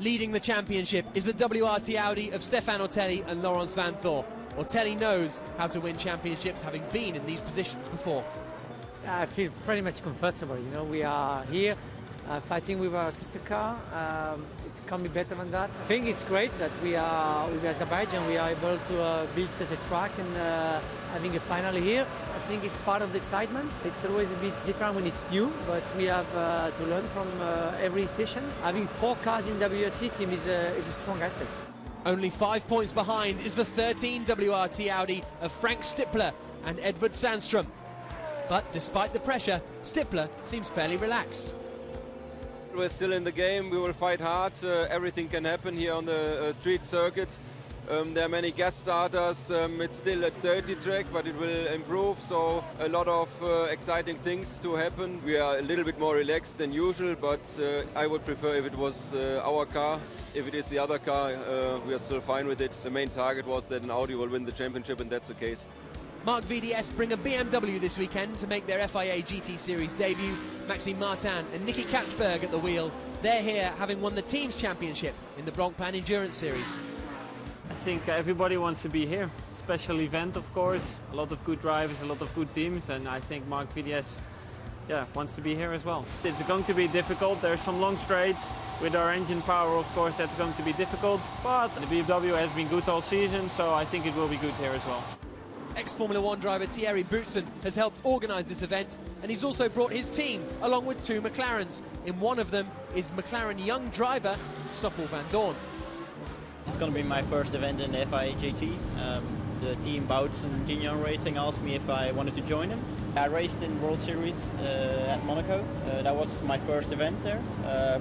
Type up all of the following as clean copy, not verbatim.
Leading the championship is the WRT Audi of Stefan Ortelli and Laurens van Thor. Ortelli knows how to win championships, having been in these positions before. I feel pretty much comfortable. You know, we are here fighting with our sister car. It can be better than that. I think it's great that we are with Azerbaijan. We are able to build such a track and having a final here. I think it's part of the excitement. It's always a bit different when it's new, but we have to learn from every session. Having 4 cars in WRT team is a strong asset. Only 5 points behind is the 13 WRT Audi of Frank Stippler and Edvard Sandström. But despite the pressure, Stippler seems fairly relaxed. We're still in the game, we will fight hard. Everything can happen here on the street circuit. There are many gas starters. It's still a dirty track, but it will improve, so a lot of exciting things to happen. We are a little bit more relaxed than usual, but I would prefer if it was our car. If it is the other car, we are still fine with it. The main target was that an Audi will win the championship, and that's the case. Mark VDS bring a BMW this weekend to make their FIA GT Series debut. Maxime Martin and Nicky Katzberg at the wheel. They're here having won the team's championship in the Blancpain Endurance Series. I think everybody wants to be here. Special event, of course. A lot of good drivers, a lot of good teams, and I think Mark VDS wants to be here as well. It's going to be difficult. There's some long straights. With our engine power, of course, that's going to be difficult. But the BMW has been good all season, so I think it will be good here as well. Ex-Formula 1 driver Thierry Boutsen has helped organise this event, and he's also brought his team along with 2 McLarens. In one of them is McLaren young driver Stoffel van Dorn. It's going to be my first event in the FIA GT. The team Bouts and Gignon Racing asked me if I wanted to join them. I raced in World Series at Monaco. That was my first event there,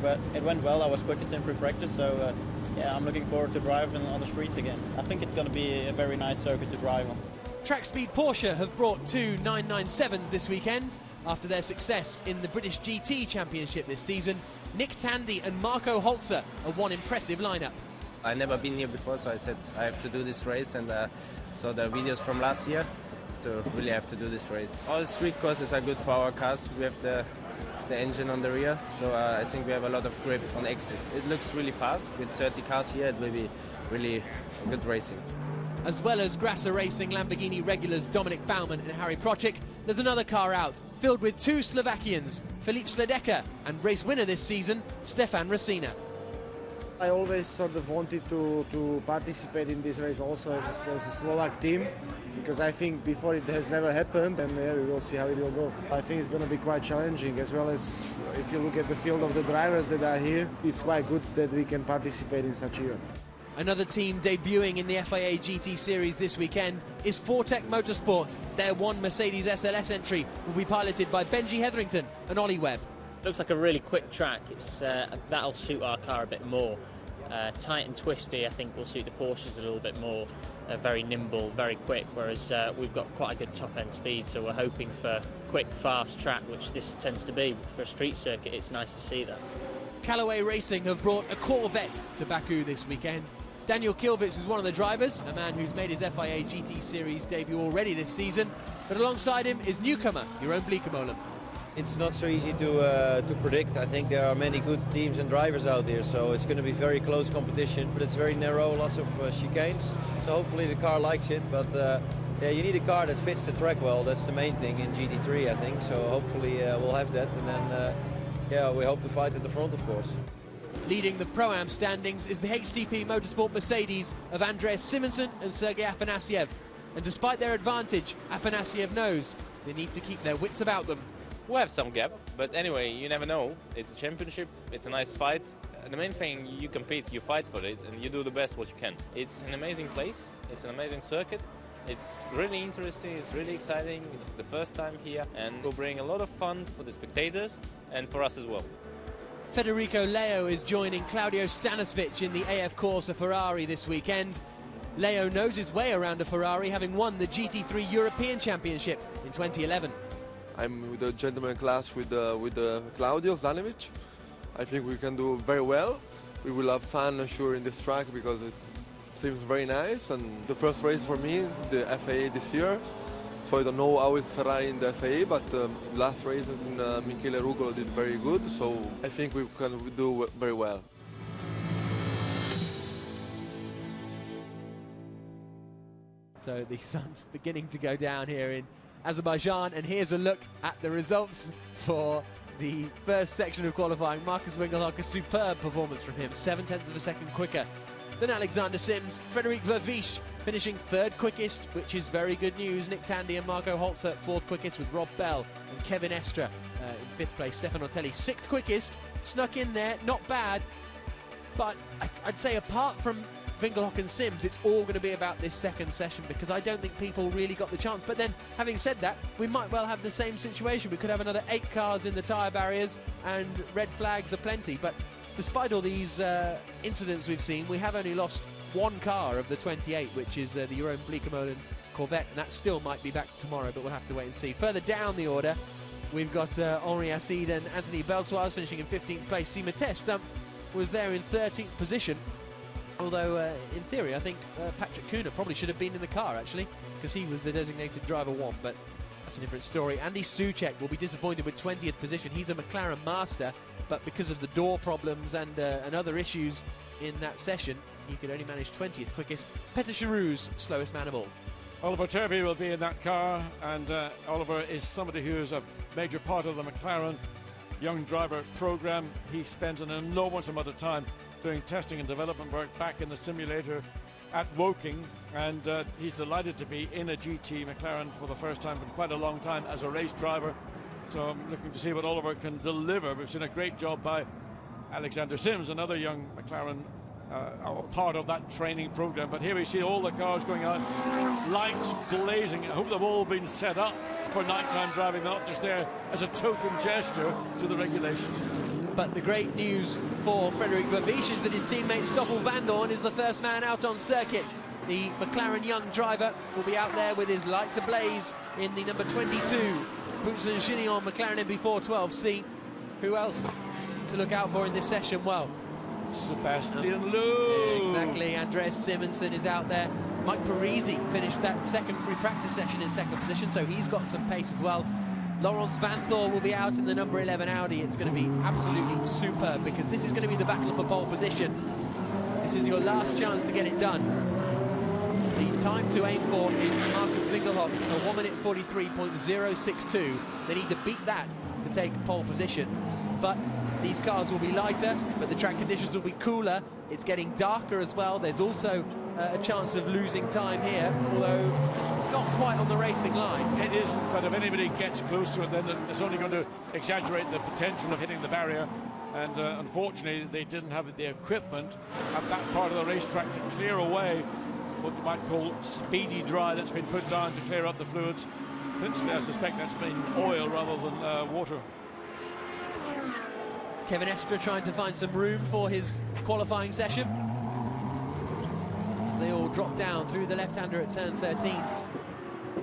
but it went well. I was quickest in free practice, so yeah, I'm looking forward to driving on the streets again. I think it's going to be a very nice circuit to drive on. Track Speed Porsche have brought 2 997s this weekend after their success in the British GT Championship this season. Nick Tandy and Marco Holzer are one impressive lineup. I've never been here before, so I said I have to do this race, and saw the videos from last year to really have to do this race. All the street courses are good for our cars. We have the engine on the rear, so I think we have a lot of grip on exit. It looks really fast. With 30 cars here, it will be really good racing. As well as Grasser Racing Lamborghini regulars Dominik Baumann and Harry Procek, there's another car out, filled with 2 Slovakians, Filip Sledeka and race winner this season, Stefan Racina. I always sort of wanted to participate in this race also as a Slovak team, because I think before it has never happened, and we will see how it will go. I think it's going to be quite challenging, as well as if you look at the field of the drivers that are here, it's quite good that we can participate in such a year. Another team debuting in the FIA GT Series this weekend is Fortec Motorsport. Their 1 Mercedes SLS entry will be piloted by Benji Hetherington and Ollie Webb. Looks like a really quick track. That'll suit our car a bit more. Tight and twisty, I think, will suit the Porsches a little bit more. Very nimble, very quick, whereas we've got quite a good top-end speed, so we're hoping for quick, fast track, which this tends to be. For a street circuit, it's nice to see that. Callaway Racing have brought a Corvette to Baku this weekend. Daniel Kilvitz is one of the drivers, a man who's made his FIA GT Series debut already this season, but alongside him is newcomer Jeroen Bleekemolen. It's not so easy to predict. I think there are many good teams and drivers out there, so it's going to be very close competition, but it's very narrow, lots of chicanes, so hopefully the car likes it, but yeah, you need a car that fits the track well. That's the main thing in GT3, I think, so hopefully we'll have that, and then yeah, we hope to fight at the front, of course. Leading the Pro-Am standings is the HDP Motorsport Mercedes of Andreas Simonsen and Sergei Afanasyev. And despite their advantage, Afanasyev knows they need to keep their wits about them. We'll have some gap, but anyway, you never know. It's a championship, it's a nice fight. The main thing, you compete, you fight for it, and you do the best what you can. It's an amazing place, it's an amazing circuit. It's really interesting, it's really exciting, it's the first time here, and will bring a lot of fun for the spectators and for us as well. Federico Leo is joining Claudio Stanisvich in the AF Corsa Ferrari this weekend. Leo knows his way around a Ferrari, having won the GT3 European Championship in 2011. I'm with the gentleman class with Claudio Stanisvich. I think we can do very well. We will have fun, I'm sure, in this track because it seems very nice. And the first race for me, the FIA this year. So I don't know how is Ferrari in the FIA, but last races in Michele Rugolo did very good. So I think we can do very well. So the sun beginning to go down here in Azerbaijan, and here's a look at the results for the first section of qualifying. Marcus Winkelhock, a superb performance from him, 7/10 of a second quicker than Alexander Sims. Frederic Vervisch finishing third quickest, which is very good news. Nick Tandy and Marco Holzer fourth quickest, with Rob Bell and Kevin Estra in fifth place. Stefan Ortelli sixth quickest, snuck in there, not bad, but I'd say apart from Winkelhock and Sims, it's all going to be about this second session, because I don't think people really got the chance. But then, having said that, we might well have the same situation. We could have another 8 cars in the tyre barriers, and red flags are plenty. But despite all these incidents we've seen, we have only lost 1 car of the 28, which is the Jeroen Bleekemolen Corvette, and that still might be back tomorrow, but we'll have to wait and see. Further down the order, we've got Henri Acide and Anthony Beltoise finishing in 15th place. Sima Testump was there in 13th position. Although, in theory, I think Patrick Kuna probably should have been in the car, actually, because he was the designated driver 1, but that's a different story. Andy Soucek will be disappointed with 20th position. He's a McLaren master, but because of the door problems and other issues in that session, he could only manage 20th quickest. Peter Charoux, slowest man of all. Oliver Turvey will be in that car, and Oliver is somebody who is a major part of the McLaren young driver program. He spends an enormous amount of time doing testing and development work back in the simulator at Woking, and he's delighted to be in a GT McLaren for the first time in quite a long time as a race driver. So I'm looking to see what Oliver can deliver. We've seen a great job by Alexander Sims, another young McLaren part of that training program. But here we see all the cars going out, lights blazing. I hope they've all been set up for nighttime driving, not just there as a token gesture to the regulations. But the great news for Frederic Vervisch is that his teammate Stoffel Vandoorne is the first man out on circuit. The McLaren young driver will be out there with his lights ablaze in the number 22 Boots and Gignon McLaren MB412C. Who else to look out for in this session? Well, Sebastian Loeb. Exactly, Andreas Simonsen is out there. Mike Parisi finished that second free practice session in second position, so he's got some pace as well. Laurence Vanthor will be out in the number 11 Audi. It's going to be absolutely superb, because this is going to be the battle for pole position. This is your last chance to get it done. The time to aim for is Marcus Winkelhock, a 1 minute 43.062. They need to beat that to take pole position. But these cars will be lighter, but the track conditions will be cooler. It's getting darker as well. There's also a chance of losing time here, although it's not quite on the racing line. It isn't, but if anybody gets close to it, then it's only going to exaggerate the potential of hitting the barrier. And unfortunately, they didn't have the equipment at that part of the racetrack to clear away what you might call speedy dry that's been put down to clear up the fluids. Principally, I suspect that's been oil rather than water. Kevin Estra trying to find some room for his qualifying session as they all drop down through the left-hander at turn 13.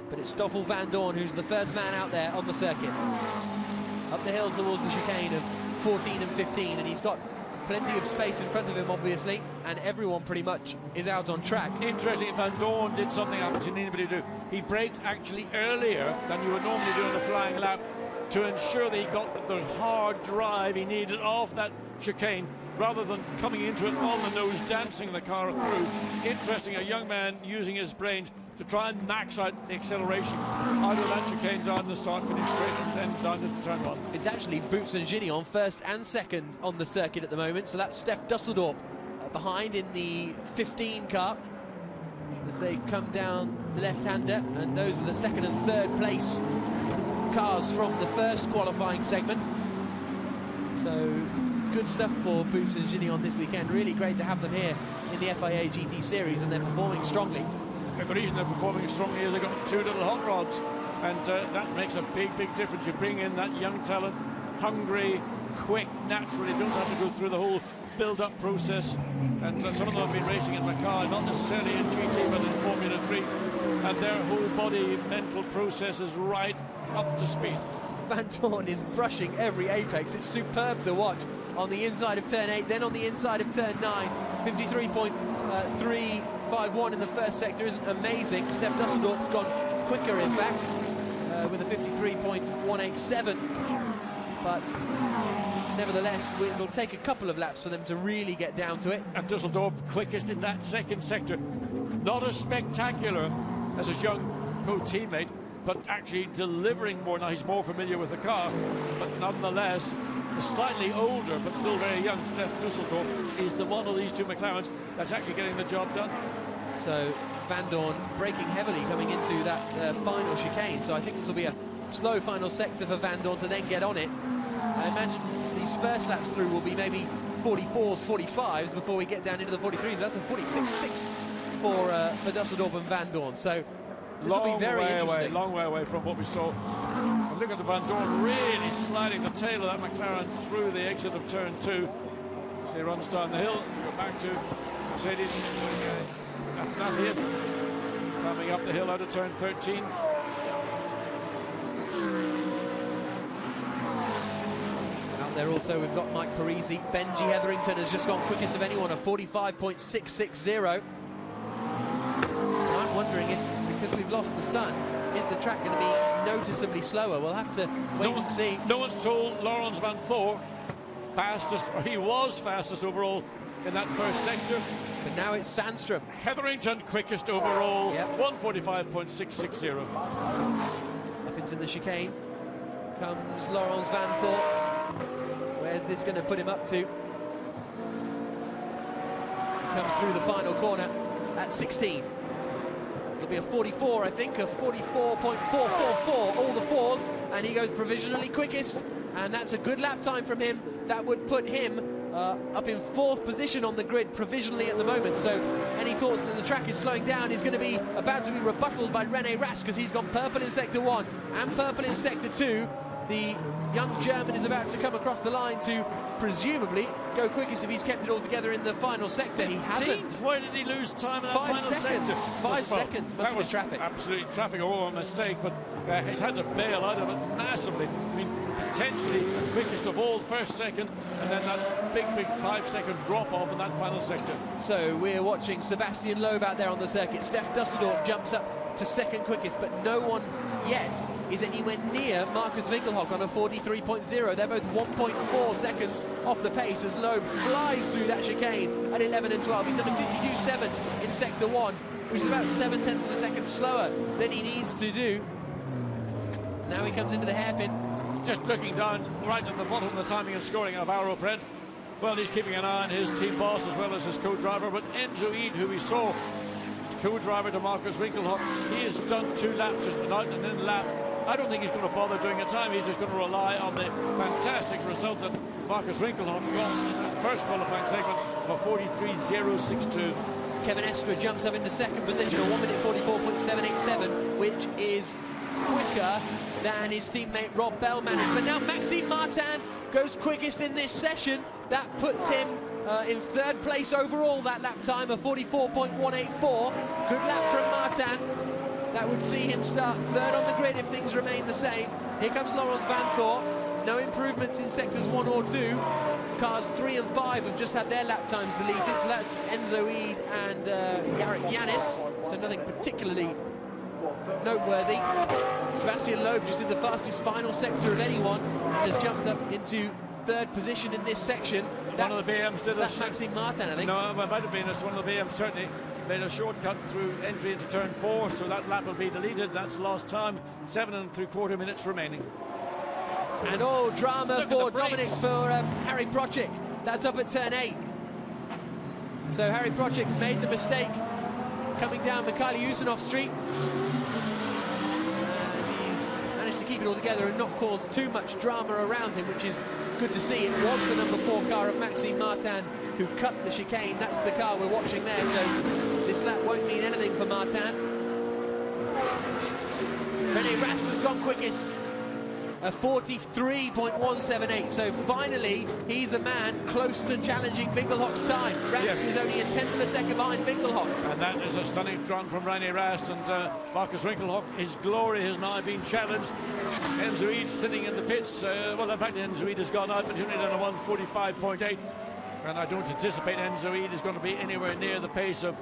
But it's Stoffel Vandoorne who's the first man out there on the circuit. Up the hill towards the chicane of 14 and 15, and he's got plenty of space in front of him, obviously, and everyone pretty much is out on track. Interesting, Vandoorne did something I haven't seen anybody do. He braked actually earlier than you would normally do in a flying lap to ensure that he got the hard drive he needed off that chicane, rather than coming into it on the nose, dancing the car through. Interesting, a young man using his brains to try and max out the acceleration out of that chicane down the start, finish straight, and then down to turn 1. It's actually Boots and Gignon first and second on the circuit at the moment, so that's Steph Dusseldorp behind in the 15 car as they come down the left-hander, and those are the second and third place cars from the first qualifying segment. So good stuff for Boots and Gignon this weekend. Really great to have them here in the FIA GT Series, and they're performing strongly. The reason they're performing strongly is they've got 2 little hot rods, and that makes a big difference. You bring in that young talent, hungry, quick, naturally, don't have to go through the whole build-up process. And some of them have been racing in McLaren, not necessarily in GT, but in Formula 3, and their whole body mental process is right up to speed. Vandoorne is brushing every apex. It's superb to watch on the inside of turn 8, then on the inside of turn 9. 53.351 in the first sector isn't amazing. Steph Dusseldorp's gone quicker, in fact, with a 53.187. But nevertheless, it'll take a couple of laps for them to really get down to it. And Dusseldorp quickest in that second sector. Not as spectacular as his young co-teammate, but actually delivering more. Now he's more familiar with the car, but nonetheless, the slightly older but still very young Stef Dusseldorf is the one of these two McLarens that's actually getting the job done. So Van Dorn braking heavily coming into that final chicane, so I think this will be a slow final sector for Van Dorn to then get on it. I imagine these first laps through will be maybe 44s, 45s before we get down into the 43s. That's a 46.6 for Dusseldorf and Van Dorn. So this will be very interesting. Long way away from what we saw. And look at the Van Dorn really sliding the tail of that McLaren through the exit of turn 2. So he runs down the hill, go back to Mercedes. That's it. Coming up the hill out of turn 13. Out there also we've got Mike Parisi. Benji Hetherington has just gone quickest of anyone, a 45.660. I'm wondering if, because we've lost the sun, is the track going to be noticeably slower? We'll have to wait and see. No one's told Laurens Van Thor fastest, or he was fastest overall in that first sector. But now it's Sandstrom. Hetherington quickest overall, 145.660. Up into the chicane comes Laurens Van Thor. Where's this going to put him up to? He comes through the final corner at 16. It'll be a 44, I think, a 44.444, all the fours, and he goes provisionally quickest, and that's a good lap time from him. That would put him up in 4th position on the grid provisionally at the moment. So any thoughts that the track is slowing down is going to be about to be rebutted by René Rast, because he's gone purple in sector 1 and purple in sector 2. The young German is about to come across the line to presumably go quickest if he's kept it all together in the final sector. He hasn't. Why did he lose time in that 5 final seconds. sector? 5 seconds. Must be traffic. Absolutely traffic, or a mistake, but he's had to bail out of it massively. I mean, potentially the quickest of all, first, second, and then that big 5-second drop off in that final sector. So we're watching Sebastian Loeb out there on the circuit. Stef Dusseldorf jumps up to 2nd quickest, but no one yet is anywhere near Marcus Winkelhock on a 43.0. They're both 1.4 seconds off the pace as Loeb flies through that chicane at 11 and 12. He's done a 52.7 in sector 1, which is about 7/10 of a second slower than he needs to do. Now he comes into the hairpin. Just looking down right at the bottom of the timing and scoring of Aeropred. Well, he's keeping an eye on his team boss as well as his co-driver, but Enzo Eid, who we saw co-driver to Marcus Winkelhock, he has done 2 laps, just an out and in lap. I don't think he's going to bother doing a time. He's just going to rely on the fantastic result that Marcus Winkelhock got in that first qualifying segment of 43.062. Kevin Estre jumps up into 2nd position, a 1 minute 44.787, which is quicker than his teammate Rob Bell managed. But now Maxime Martin goes quickest in this session. That puts him in 3rd place overall, that lap time of 44.184. Good lap from Martin. That would see him start 3rd on the grid if things remain the same. Here comes Laurens Van Thor. No improvements in sectors 1 or 2. Cars 3 and 5 have just had their lap times deleted, so that's Enzo Eid and Jarek Yanis, so nothing particularly noteworthy. Sebastian Loeb just did the fastest final sector of anyone, has jumped up into 3rd position in this section. One of the BMs did that's Maxime Martin, I think. No, it might have been. It's one of the BMs certainly made a shortcut through entry into turn 4, so that lap will be deleted. That's lost time. 7 3/4 minutes remaining. And all drama for Harry Procik. That's up at turn 8. So Harry Procik's made the mistake coming down Mikhail Usanov Street. And he's managed to keep it all together and not cause too much drama around him, which is good to see. It was the number 4 car of Maxime Martin who cut the chicane. That's the car we're watching there, so this lap won't mean anything for Martin. René Rast has gone quickest, a 43.178, so finally he's a man close to challenging Winkelhock's time. Rast is only a 10th of a second behind Winkelhock. And that is a stunning run from René Rast, and Marcus Winkelhock, his glory has now been challenged. Enzo Eid sitting in the pits, well in fact Enzo Eid has gone out, but he's only done a 145.8, and I don't anticipate Enzo Eid is going to be anywhere near the pace of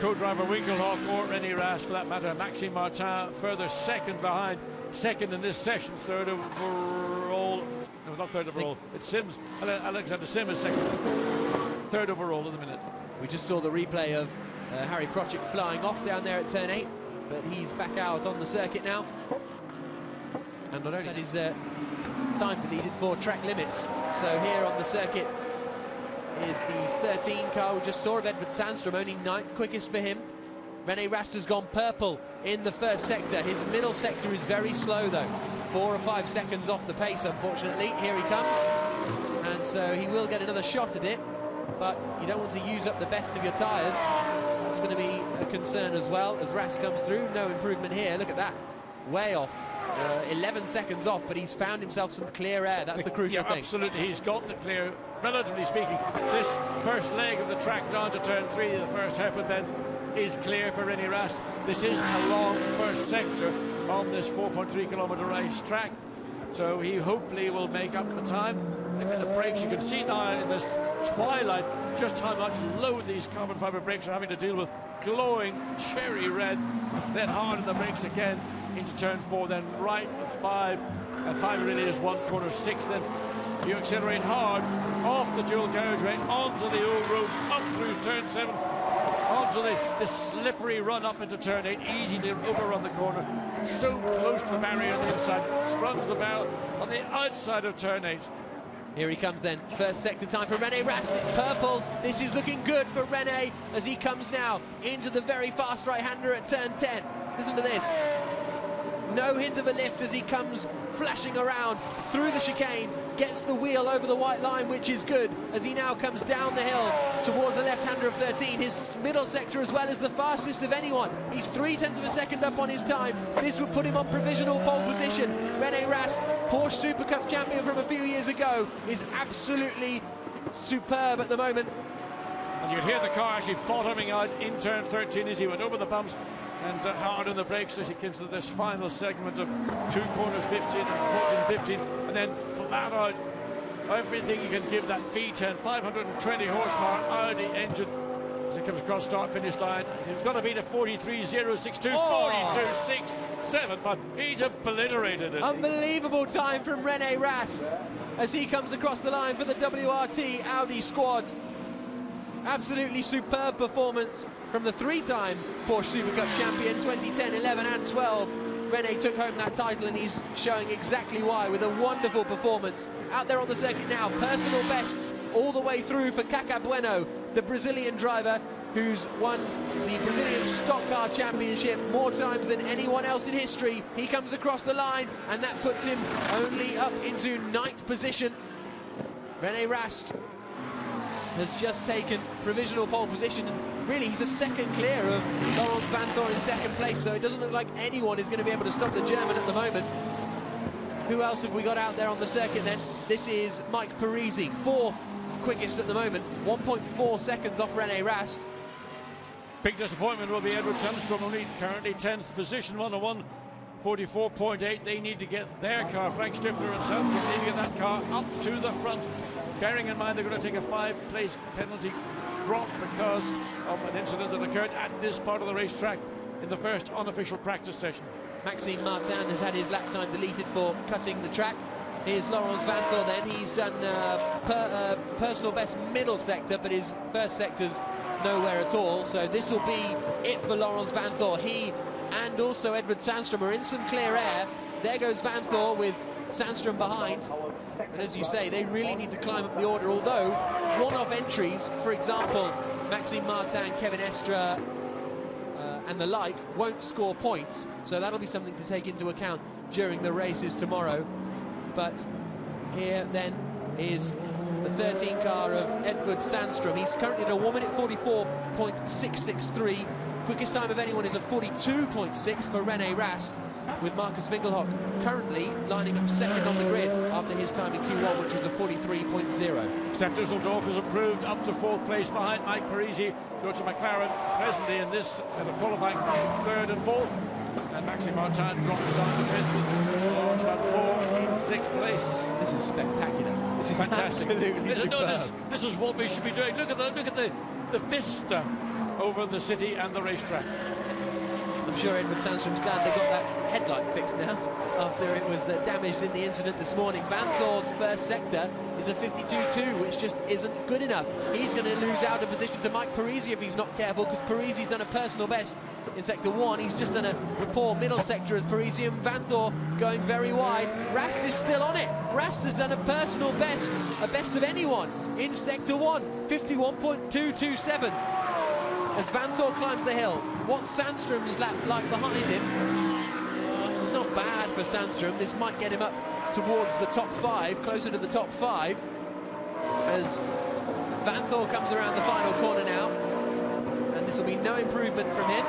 co-driver Winkelhock or René Rast for that matter. Maxime Martin further 2nd behind. 2nd in this session, 3rd overall. No, not 3rd overall. It's Sims. Alexander Sim is 2nd. 3rd overall at the minute. We just saw the replay of Harry Procik flying off down there at turn 8. but he's back out on the circuit now. And not only his time deleted for track limits. So here on the circuit is the 13 car we just saw of Edward Sandstrom, only 9th quickest for him. Rene Rast has gone purple in the first sector. His middle sector is very slow though, 4 or 5 seconds off the pace, unfortunately. Here he comes, and so he will get another shot at it, but you don't want to use up the best of your tyres. That's going to be a concern as well as Rast comes through. No improvement here, look at that, way off. 11 seconds off, but he's found himself some clear air. That's the crucial thing. Absolutely, he's got the clear, relatively speaking. This first leg of the track down to turn 3, the first hairpin bend, is clear for Rene Rast. This is a long first sector on this 4.3 kilometre race track, so he hopefully will make up the time. Look at the brakes, you can see now in this twilight just how much load these carbon fibre brakes are having to deal with. Glowing cherry red, then hard on the brakes again into turn 4, then right with 5, and 5 really is 1 corner 6, then you accelerate hard off the dual carriageway onto the old roads, up through turn 7, onto the slippery run up into turn 8, easy to overrun the corner, so close to the barrier on the inside, runs the barrel on the outside of turn 8. Here he comes then, first sector time for Rene Rast. It's purple, this is looking good for Rene as he comes now into the very fast right-hander at turn 10. Listen to this. No hint of a lift as he comes flashing around through the chicane, gets the wheel over the white line, which is good, as he now comes down the hill towards the left-hander of 13. His middle sector as well is the fastest of anyone. He's 0.3 of a second up on his time. This would put him on provisional pole position. Rene Rast, Porsche Super Cup champion from a few years ago, is absolutely superb at the moment. And you'd hear the car actually bottoming out in turn 13 as he went over the bumps and hard on the brakes as he comes to this final segment of 2 corners 15 and 14, 15, and then flat out everything you can give that V10 520 horsepower Audi engine as it comes across start finish line. You've got to beat a 43.062, 42.675. He's obliterated it. Unbelievable time from Rene Rast as he comes across the line for the WRT Audi squad. Absolutely superb performance from the 3-time Porsche Super Cup champion, 2010, 11 and 12. Rene took home that title and he's showing exactly why with a wonderful performance. Out there on the circuit now, personal bests all the way through for Kaká Bueno, the Brazilian driver who's won the Brazilian Stock Car Championship more times than anyone else in history. He comes across the line and that puts him only up into 9th position. Rene Rast has just taken provisional pole position, and really he's a second clear of Laurens Vanthoor in 2nd place, so it doesn't look like anyone is going to be able to stop the German at the moment. Who else have we got out there on the circuit then? This is Mike Parisi, 4th quickest at the moment, 1.4 seconds off Rene Rast. Big disappointment will be Edward Sandstrom, only currently 10th position, 1:44.8. They need to get their car, Frank Stifler and Sandstrom, need to get that car up to the front. Bearing in mind they're going to take a 5-place penalty drop because of an incident that occurred at this part of the racetrack in the first unofficial practice session. Maxime Martin has had his lap time deleted for cutting the track. Here's Laurens Vanthoor then. He's done personal best middle sector, but his first sector's nowhere at all. So this will be it for Laurens Vanthoor. He and also Edward Sandstrom are in some clear air. There goes Vanthoor with Sandstrom behind, and as you say, they really need to climb up the order, although one-off entries, for example Maxime Martin, Kevin Estre and the like, won't score points, so that'll be something to take into account during the races tomorrow. But here then is the 13 car of Edward Sandstrom. He's currently at a 1 minute 44.663. Quickest time of anyone is a 42.6 for Rene Rast, with Marcus Winkelhock currently lining up second on the grid after his time in Q1, which was a 43.0. Steph Dusseldorf has improved up to 4th place behind Mike Parisi. George McLaren presently in this qualifying 3rd and 4th. And Maxime Martin dropped down to 5th with Laurens Vanthoor in 6th place. This is spectacular. This is fantastic. Absolutely superb. This is what we should be doing. Look at the vista over the city and the racetrack. I'm sure Edward Sandstrom's glad they got that headlight fixed now after it was damaged in the incident this morning. Van Thor's first sector is a 52.2, which just isn't good enough. He's going to lose out a position to Mike Parisi if he's not careful, because Parisi's done a personal best in sector 1. He's just done a poor middle sector as Parisi, and Van Thor going very wide. Rast is still on it. Rast has done a personal best, a best of anyone in sector 1, 51.227. As Van Thor climbs the hill, what's Sandstrom's lap like behind him? It's not bad for Sandstrom. This might get him up towards the top 5, closer to the top 5, as Van Thor comes around the final corner now, and this will be no improvement from him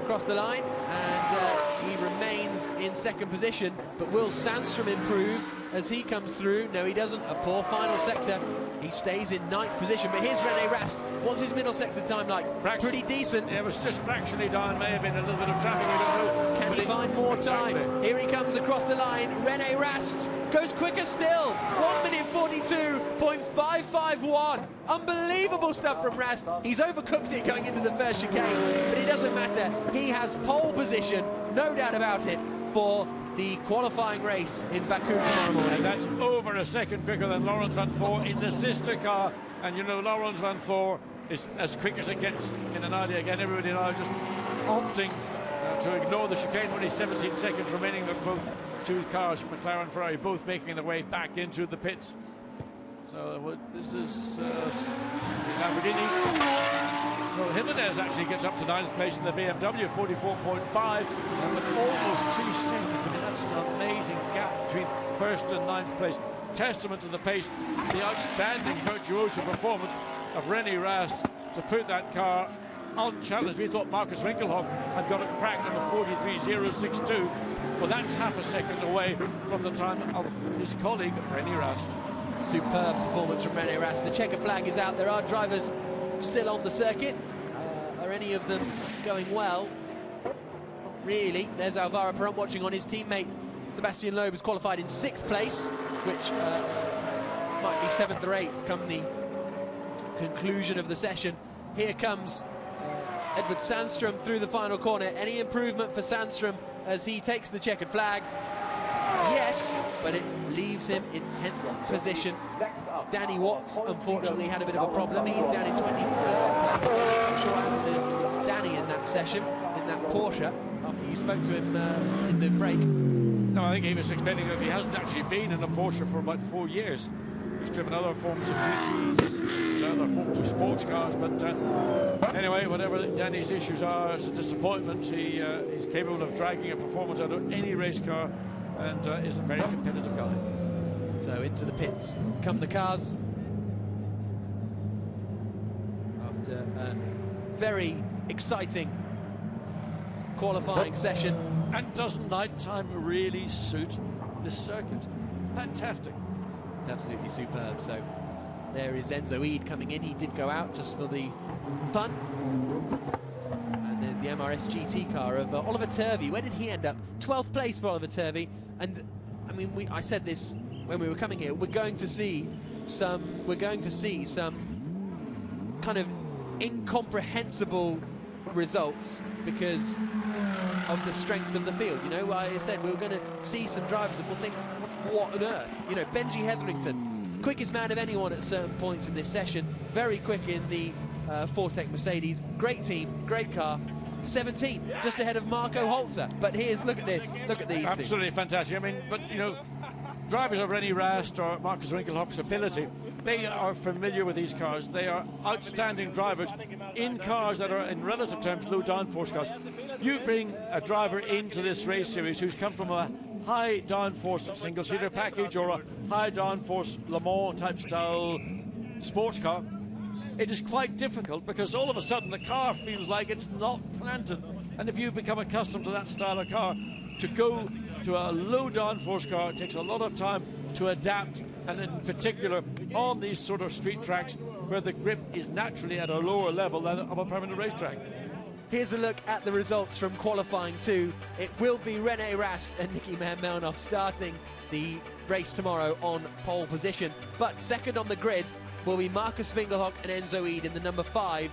across the line, and he remains in second position. But will Sandstrom improve as he comes through? No, he doesn't. A poor final sector. He stays in 9th position. But here's René Rast. What's his middle sector time like? Pretty decent. Yeah, it was just fractionally down. May have been a little bit of traffic, we don't know. Can he find more time? Here he comes across the line. René Rast goes quicker still. 1 minute 42.551. Unbelievable stuff from Rast. He's overcooked it going into the first chicane, but it doesn't matter. He has pole position, no doubt about it, for the qualifying race in Baku tomorrow morning. And that's over a second quicker than Laurens Van Thor in the sister car. And you know, Laurens Van Thor is as quick as it gets in an Audi. Again, everybody now just opting to ignore the chicane when he's 17 seconds remaining. With both two cars, McLaren and Ferrari, both making their way back into the pits. So this is Lamborghini. Well, Jimenez actually gets up to 9th place in the BMW, 44.5, and with almost 2 seconds. I mean, that's an amazing gap between 1st and 9th place. Testament to the pace, the outstanding virtuoso performance of René Rast to put that car unchallenged. We thought Marcus Winkelhock had got it cracked on a 43.062. Well, that's half a second away from the time of his colleague René Rast. Superb performance from René Rast. The checkered flag is out. There are drivers still on the circuit. Are any of them going well? Really? There's Alvaro Perón watching on. His teammate Sebastian Loeb is qualified in 6th place, which might be 7th or 8th come the conclusion of the session. Here comes Edward Sandstrom through the final corner. Any improvement for Sandstrom as he takes the checkered flag? Yes, but it leaves him in 10th position. Danny Watts unfortunately had a bit of a problem. He's down in 23rd place. I'm not sure what happened to Danny in that session, in that Porsche, after you spoke to him in the break. No, I think he was explaining that he hasn't actually been in a Porsche for about 4 years. He's driven other forms of GTs, other forms of sports cars, but anyway, whatever Danny's issues are, it's a disappointment. He's capable of dragging a performance out of any race car, and is a very competitive guy. So into the pits come the cars after a very exciting qualifying session. And doesn't night time really suit this circuit? Fantastic. It's absolutely superb. So there is Enzo Eid coming in. He did go out just for the fun. And there's the MRS GT car of Oliver Turvey. Where did he end up? 12th place for Oliver Turvey. And I mean, I said this when we were coming here. We're going to see some kind of incomprehensible results because of the strength of the field. You know, I said we were going to see some drivers that will think, what on earth? You know, Benji Hetherington, quickest man of anyone at certain points in this session, very quick in the Fortec Mercedes, great team, great car, 17, just ahead of Marco Holzer. But here's, look at this, look at these. Absolutely things. Fantastic. I mean, but you know, drivers of René Rast or Marcus Winkelhock's ability, they are familiar with these cars. They are outstanding drivers in cars that are, in relative terms, low downforce cars. You bring a driver into this race series who's come from a high downforce single-seater package or a high downforce Le Mans type style sports car, it is quite difficult because all of a sudden the car feels like it's not planted. And if you become accustomed to that style of car, to go to a low downforce car, it takes a lot of time to adapt, and in particular on these sort of street tracks where the grip is naturally at a lower level than of a permanent racetrack. Here's a look at the results from qualifying 2. It will be René Rast and Nicky Melnoff starting the race tomorrow on pole position. But second on the grid will be Marcus Winkelhock and Enzo Eid in the number 5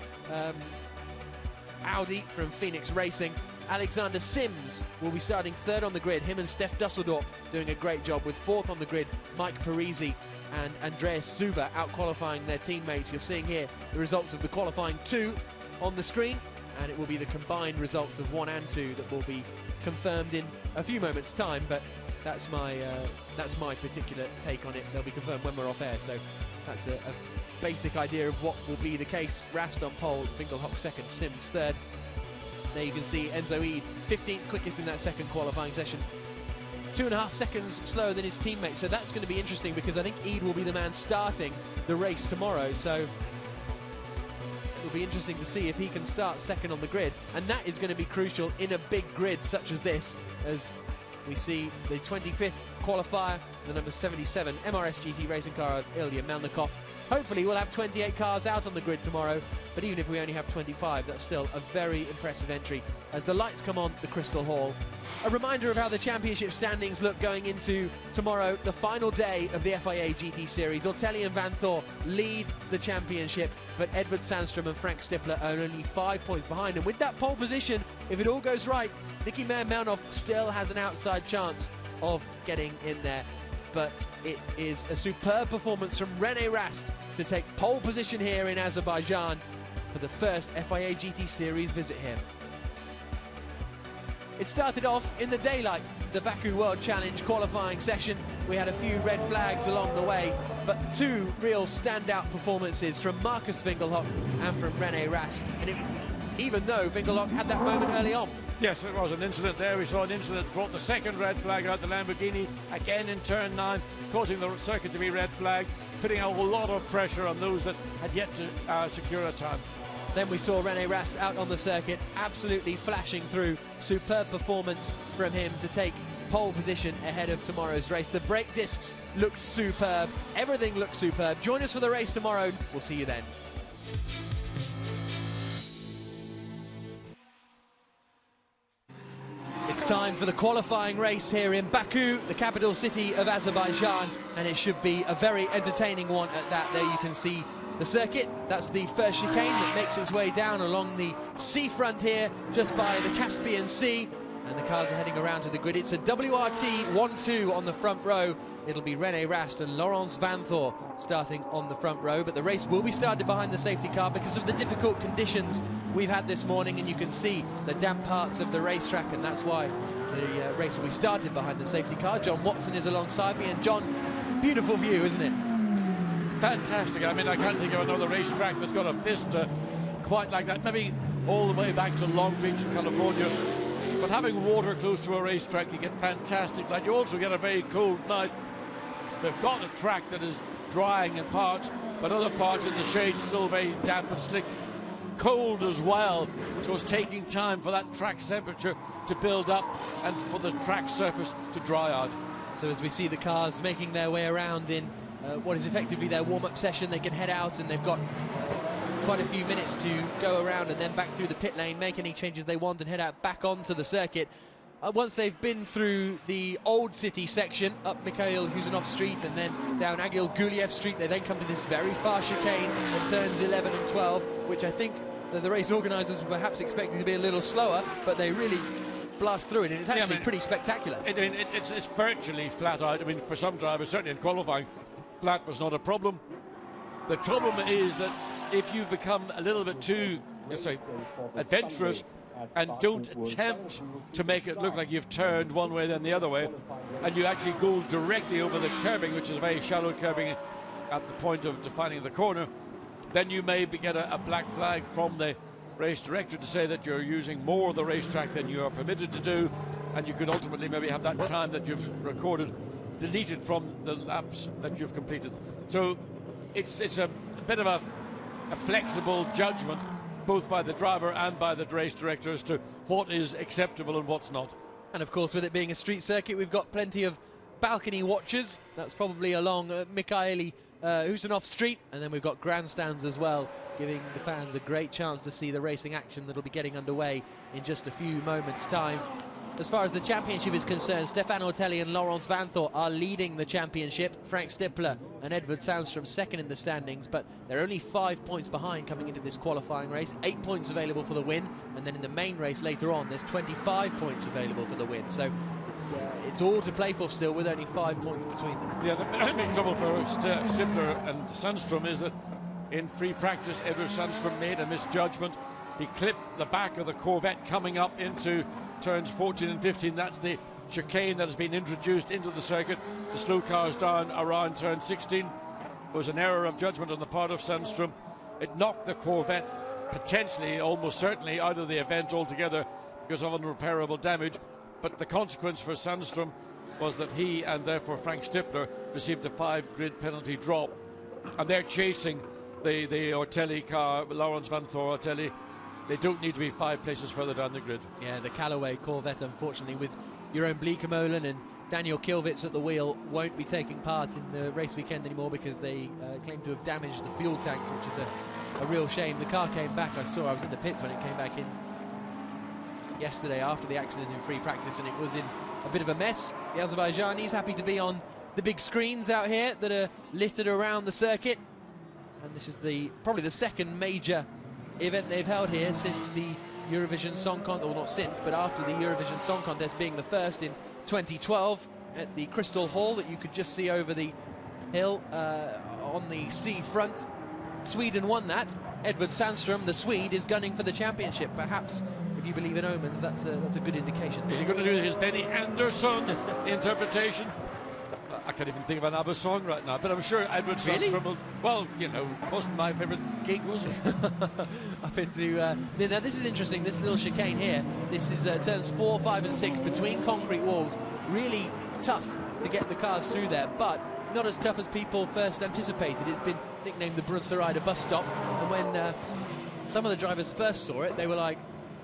Audi from Phoenix Racing. Alexander Sims will be starting third on the grid. Him and Steph Dusseldorp doing a great job, with fourth on the grid Mike Parisi and Andreas Suber out-qualifying their teammates. You're seeing here the results of the qualifying 2 on the screen, and it will be the combined results of 1 and 2 that will be confirmed in a few moments' time, but that's my particular take on it. They'll be confirmed when we're off air, so that's a basic idea of what will be the case. Rast on pole, Finkelhock second, Sims third. There you can see Enzo Eid 15th quickest in that second qualifying session, 2.5 seconds slower than his teammate, so that's going to be interesting, because I think Eid will be the man starting the race tomorrow, so it'll be interesting to see if he can start second on the grid, and that is going to be crucial in a big grid such as this, as we see the 25th qualifier, the number 77 MRS GT racing car of Ilya Melnikov. Hopefully we'll have 28 cars out on the grid tomorrow, but even if we only have 25, that's still a very impressive entry as the lights come on the Crystal Hall. A reminder of how the championship standings look going into tomorrow, the final day of the FIA GT Series. Ortelli and Van Thor lead the championship, but Edward Sandstrom and Frank Stippler are only 5 points behind. And with that pole position, if it all goes right, Nicky Melnikov still has an outside chance of getting in there. But it is a superb performance from René Rast to take pole position here in Azerbaijan for the first FIA GT Series visit here. It started off in the daylight, the Baku World Challenge qualifying session. We had a few red flags along the way, but 2 real standout performances from Marcus Finkelhock and from René Rast. And even though Finkelhock had that moment early on. Yes, there was an incident there. We saw an incident, brought the second red flag out, the Lamborghini, again in turn 9, causing the circuit to be red flagged, putting a lot of pressure on those that had yet to secure a time. Then we saw René Rast out on the circuit, absolutely flashing through. Superb performance from him to take pole position ahead of tomorrow's race. The brake discs looked superb. Everything looked superb. Join us for the race tomorrow. We'll see you then. It's time for the qualifying race here in Baku, the capital city of Azerbaijan, and it should be a very entertaining one at that. There you can see the circuit. That's the first chicane that makes its way down along the seafront here, just by the Caspian Sea, and the cars are heading around to the grid. It's a WRT 1-2 on the front row. It'll be René Rast and Laurence Van Thor starting on the front row, but the race will be started behind the safety car because of the difficult conditions we've had this morning, and you can see the damp parts of the racetrack, and that's why the race will be started behind the safety car. John Watson is alongside me, and John, beautiful view, isn't it? Fantastic. I mean, I can't think of another racetrack that's got a vista quite like that. Maybe all the way back to Long Beach in California. But having water close to a racetrack, you get fantastic light. You also get a very cold night. They've got a track that is drying in parts, but other parts in the shade still very damp and slick. Cold as well, so it's taking time for that track temperature to build up and for the track surface to dry out. So as we see the cars making their way around in what is effectively their warm-up session, they can head out, and they've got quite a few minutes to go around and then back through the pit lane, make any changes they want, and head out back onto the circuit. Once they've been through the Old City section, up Mikhail Huzanov Street and then down Agil Guliev Street, they then come to this very fast chicane at turns 11 and 12, which I think the race organisers were perhaps expecting to be a little slower, but they really blast through it, and it's actually pretty spectacular. It's virtually flat out. I mean, for some drivers, certainly in qualifying, flat was not a problem. The problem is that if you become a little bit too, let's say, adventurous and don't attempt to make it look like you've turned one way then the other way, and you actually go directly over the curbing, which is a very shallow curbing at the point of defining the corner, then you may get a black flag from the race director to say that you're using more of the racetrack than you are permitted to do, and you could ultimately maybe have that time that you've recorded deleted from the laps that you've completed. So it's a bit of a flexible judgment, both by the driver and by the race director, as to what is acceptable and what's not. And of course, with it being a street circuit, we've got plenty of balcony watchers. That's probably along Mikhail Huzanov Street, and then we've got grandstands as well, giving the fans a great chance to see the racing action that'll be getting underway in just a few moments' time. as far as the championship is concerned, Stefano Ortelli and Laurence Vanthor are leading the championship. Frank Stippler and Edward Sandstrom second in the standings, but they're only 5 points behind coming into this qualifying race. 8 points available for the win, and then in the main race later on, there's 25 points available for the win. So it's all to play for still, with only 5 points between them. Yeah, the big trouble for Stippler and Sandstrom is that in free practice, Edward Sandstrom made a misjudgment. He clipped the back of the Corvette coming up into turns 14 and 15. That's the chicane that has been introduced into the circuit. The slow cars down around turn 16. It was an error of judgment on the part of Sandstrom. It knocked the Corvette potentially, almost certainly, out of the event altogether because of unrepairable damage. But the consequence for Sandstrom was that he, and therefore Frank Stippler, received a 5-grid penalty drop. And they're chasing the Ortelli car, Laurence Vanthor Ortelli. They don't need to be 5 places further down the grid. Yeah, the Callaway Corvette, unfortunately, with Jeroen Bleekemolen and Daniel Kilvitz at the wheel, won't be taking part in the race weekend anymore because they claim to have damaged the fuel tank, which is a real shame. The car came back, I was in the pits when it came back in yesterday after the accident in free practice, and it was in a bit of a mess. The Azerbaijanis happy to be on the big screens out here that are littered around the circuit, and this is probably the second major event they've held here since the Eurovision Song Contest, or not since, but after the Eurovision Song Contest, being the first in 2012 at the Crystal Hall that you could just see over the hill on the sea front. Sweden won that. Edward Sandstrom, the Swede, is gunning for the championship. Perhaps, if you believe in omens, that's a good indication. Is he going to do his Benny Andersson interpretation? I can't even think of an ABBA song right now, but I'm sure Edward Sandstrom will, well, you know, wasn't my favourite gig, was it? Up into, now this is interesting, this little chicane here. This is turns 4, 5 and 6 between concrete walls. Really tough to get the cars through there, but not as tough as people first anticipated. It's been nicknamed the Brunsarider bus stop, and when some of the drivers first saw it, they were like,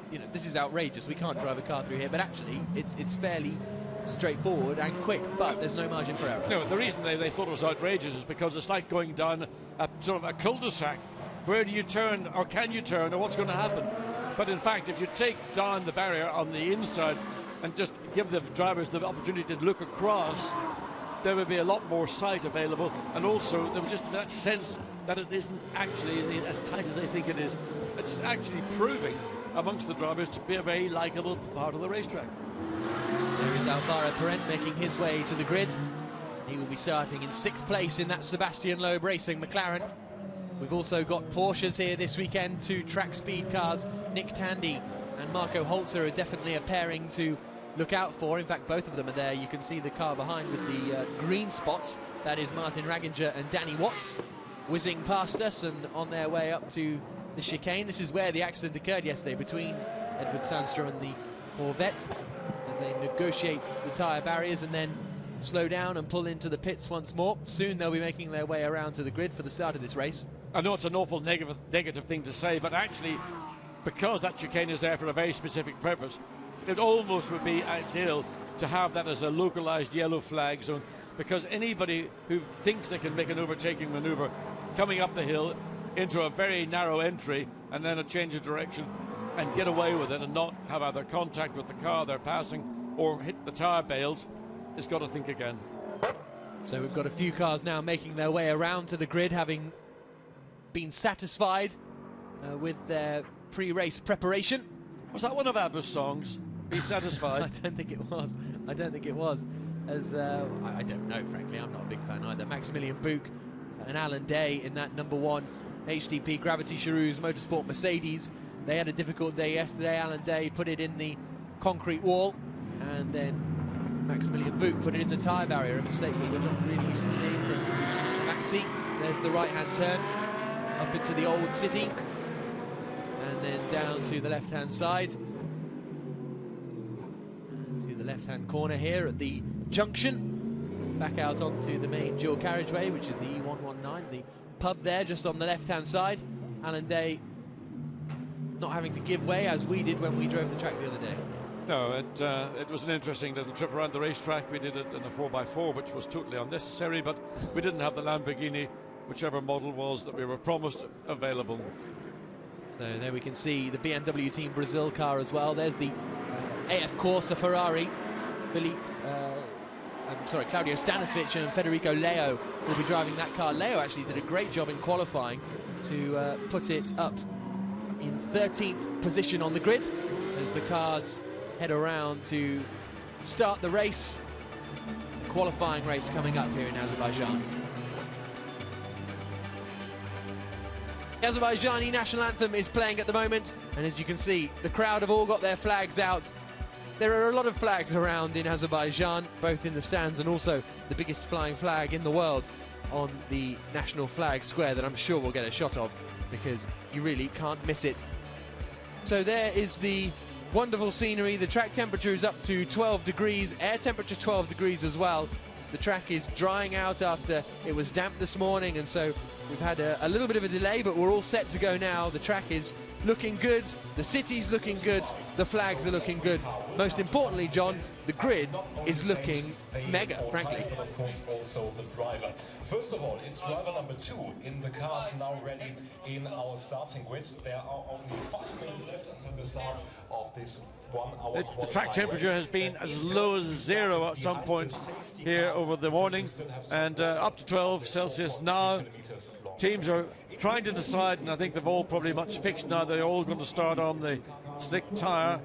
you know, this is outrageous, we can't drive a car through here, but actually it's fairly straightforward and quick, but there's no margin for error. No, the reason they thought it was outrageous is because it's like going down a sort of a cul-de-sac. Where do you turn, or can you turn, or what's going to happen? But in fact, if you take down the barrier on the inside and just give the drivers the opportunity to look across, there would be a lot more sight available, and also there was just that sense that it isn't actually as tight as they think it is. It's actually proving amongst the drivers to be a very likeable part of the racetrack. There is Alvaro Parent making his way to the grid. He will be starting in 6th place in that Sebastian Loeb Racing McLaren. We've also got Porsches here this weekend, 2 track speed cars. Nick Tandy and Marco Holzer are definitely a pairing to look out for. In fact, both of them are there. You can see the car behind with the green spots. That is Martin Ragginger and Danny Watts whizzing past us and on their way up to the chicane. This is where the accident occurred yesterday between Edward Sandstrom and the Corvette, as they negotiate the tyre barriers and then slow down and pull into the pits once more. Soon they'll be making their way around to the grid for the start of this race. I know it's an awful negative thing to say, but actually, because that chicane is there for a very specific purpose, it almost would be ideal to have that as a localized yellow flag zone, because anybody who thinks they can make an overtaking maneuver coming up the hill into a very narrow entry and then a change of direction and get away with it and not have either contact with the car they're passing or hit the tyre bales, has got to think again. So we've got a few cars now making their way around to the grid, having been satisfied with their pre-race preparation. Was that one of ABBA's songs? Be satisfied? I don't think it was. I don't think it was. As I don't know, frankly. I'm not a big fan either. Maximilian Buch and Alan Day in that number 1 HDP Gravity Charoux Motorsport Mercedes. They had a difficult day yesterday. Alan Day put it in the concrete wall, and then Maximilian Buch put it in the tyre barrier, a mistake that we're not really used to seeing from Maxi. There's the right-hand turn up into the old city, and then down to the left-hand side, and to the left-hand corner here at the junction, back out onto the main dual carriageway, which is the E119, the pub there just on the left-hand side. Alan Day not having to give way as we did when we drove the track the other day. No, it was an interesting little trip around the racetrack. We did it in a 4x4, which was totally unnecessary, but we didn't have the Lamborghini, whichever model was that we were promised, available. So there we can see the BMW Team Brazil car as well. There's the AF Corsa Ferrari. Claudio Stanisvich and Federico Leo will be driving that car. Leo actually did a great job in qualifying to put it up in 13th position on the grid as the cars head around to start the race. Qualifying race coming up here in Azerbaijan. The Azerbaijani national anthem is playing at the moment, and as you can see, the crowd have all got their flags out. There are a lot of flags around in Azerbaijan, both in the stands and also the biggest flying flag in the world on the national flag square that I'm sure we'll get a shot of because you really can't miss it. So there is the wonderful scenery. The track temperature is up to 12 degrees, air temperature 12 degrees as well. The track is drying out after it was damp this morning, and so we've had a little bit of a delay, but we're all set to go now. The track is looking good, the city's looking good, the flags are looking good. Most importantly, John, the grid is looking mega, frankly. Of course, also the driver. First of all, it's driver number 2 in the cars now ready in our starting grid. There are only 5 minutes left until the start of this 1 hour. The track temperature has been as low as 0 at some points here over the morning, and up to 12 Celsius now. Teams are trying to decide, and I think they've all probably much fixed now. They're all going to start on the slick tyre.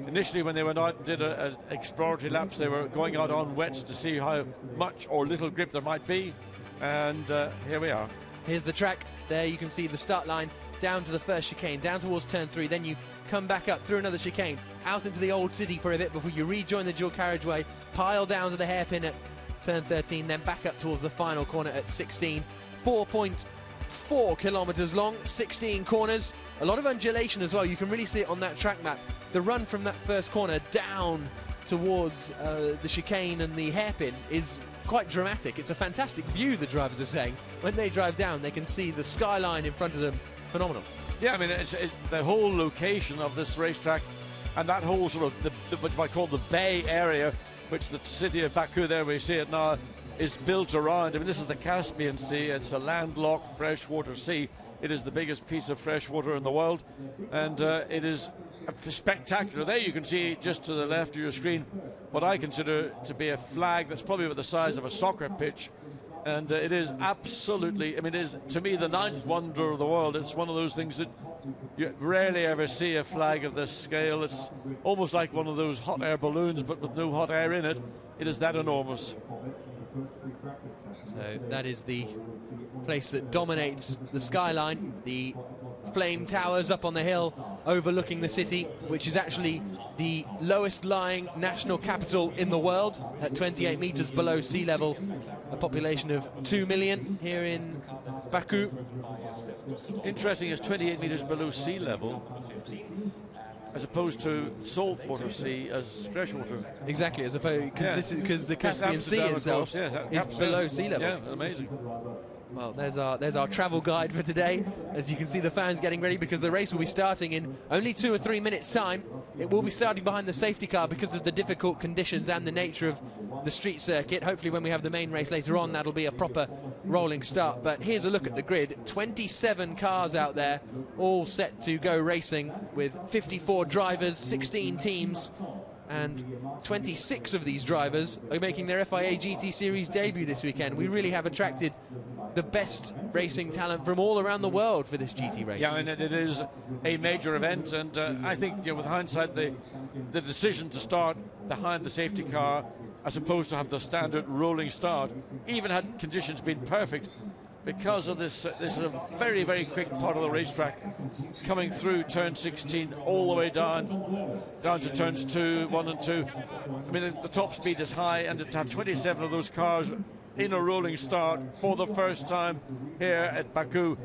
Initially, when they went out and did an exploratory laps, they were going out on wets to see how much or little grip there might be. And here we are. Here's the track. There you can see the start line down to the first chicane, down towards turn 3. Then you come back up through another chicane, out into the old city for a bit before you rejoin the dual carriageway, pile down to the hairpin at turn 13, then back up towards the final corner at 16. 4.4 kilometers long, 16 corners, a lot of undulation as well. You can really see it on that track map. The run from that first corner down towards the chicane and the hairpin is quite dramatic. It's a fantastic view, the drivers are saying. When they drive down, they can see the skyline in front of them. Phenomenal. Yeah, I mean, it's the whole location of this racetrack and that whole sort of what I call the bay area, which the city of Baku, there we see it now, is built around. I mean, this is the Caspian Sea. It's a landlocked freshwater sea. It is the biggest piece of fresh water in the world, and it is spectacular. There you can see just to the left of your screen what I consider to be a flag that's probably about the size of a soccer pitch, and it is absolutely, I mean, it is to me the 9th wonder of the world. It's one of those things that you rarely ever see a flag of this scale. It's almost like one of those hot air balloons but with no hot air in it. It is that enormous. So that is the place that dominates the skyline, the flame towers up on the hill overlooking the city, which is actually the lowest lying national capital in the world at 28 meters below sea level, a population of 2 million here in Baku. Interesting, it's 28 meters below sea level as opposed to saltwater sea as freshwater. Exactly, as opposed because the Caspian Sea itself is below sea level. Yeah, amazing. Well, there's our travel guide for today. As you can see, the fans getting ready because the race will be starting in only 2 or 3 minutes' time. It will be starting behind the safety car because of the difficult conditions and the nature of the street circuit. Hopefully when we have the main race later on, that'll be a proper rolling start. But here's a look at the grid. 27 cars out there, all set to go racing with 54 drivers, 16 teams, and 26 of these drivers are making their FIA GT Series debut this weekend. We really have attracted the best racing talent from all around the world for this GT race. Yeah, and it is a major event, and I think, with hindsight, the decision to start behind the safety car as opposed to have the standard rolling start, even had conditions been perfect, because of this is a very, very quick part of the racetrack, coming through turn 16 all the way down to turns 2, 1 and 2. I mean, the top speed is high, and to have 27 of those cars in a rolling start for the first time here at Baku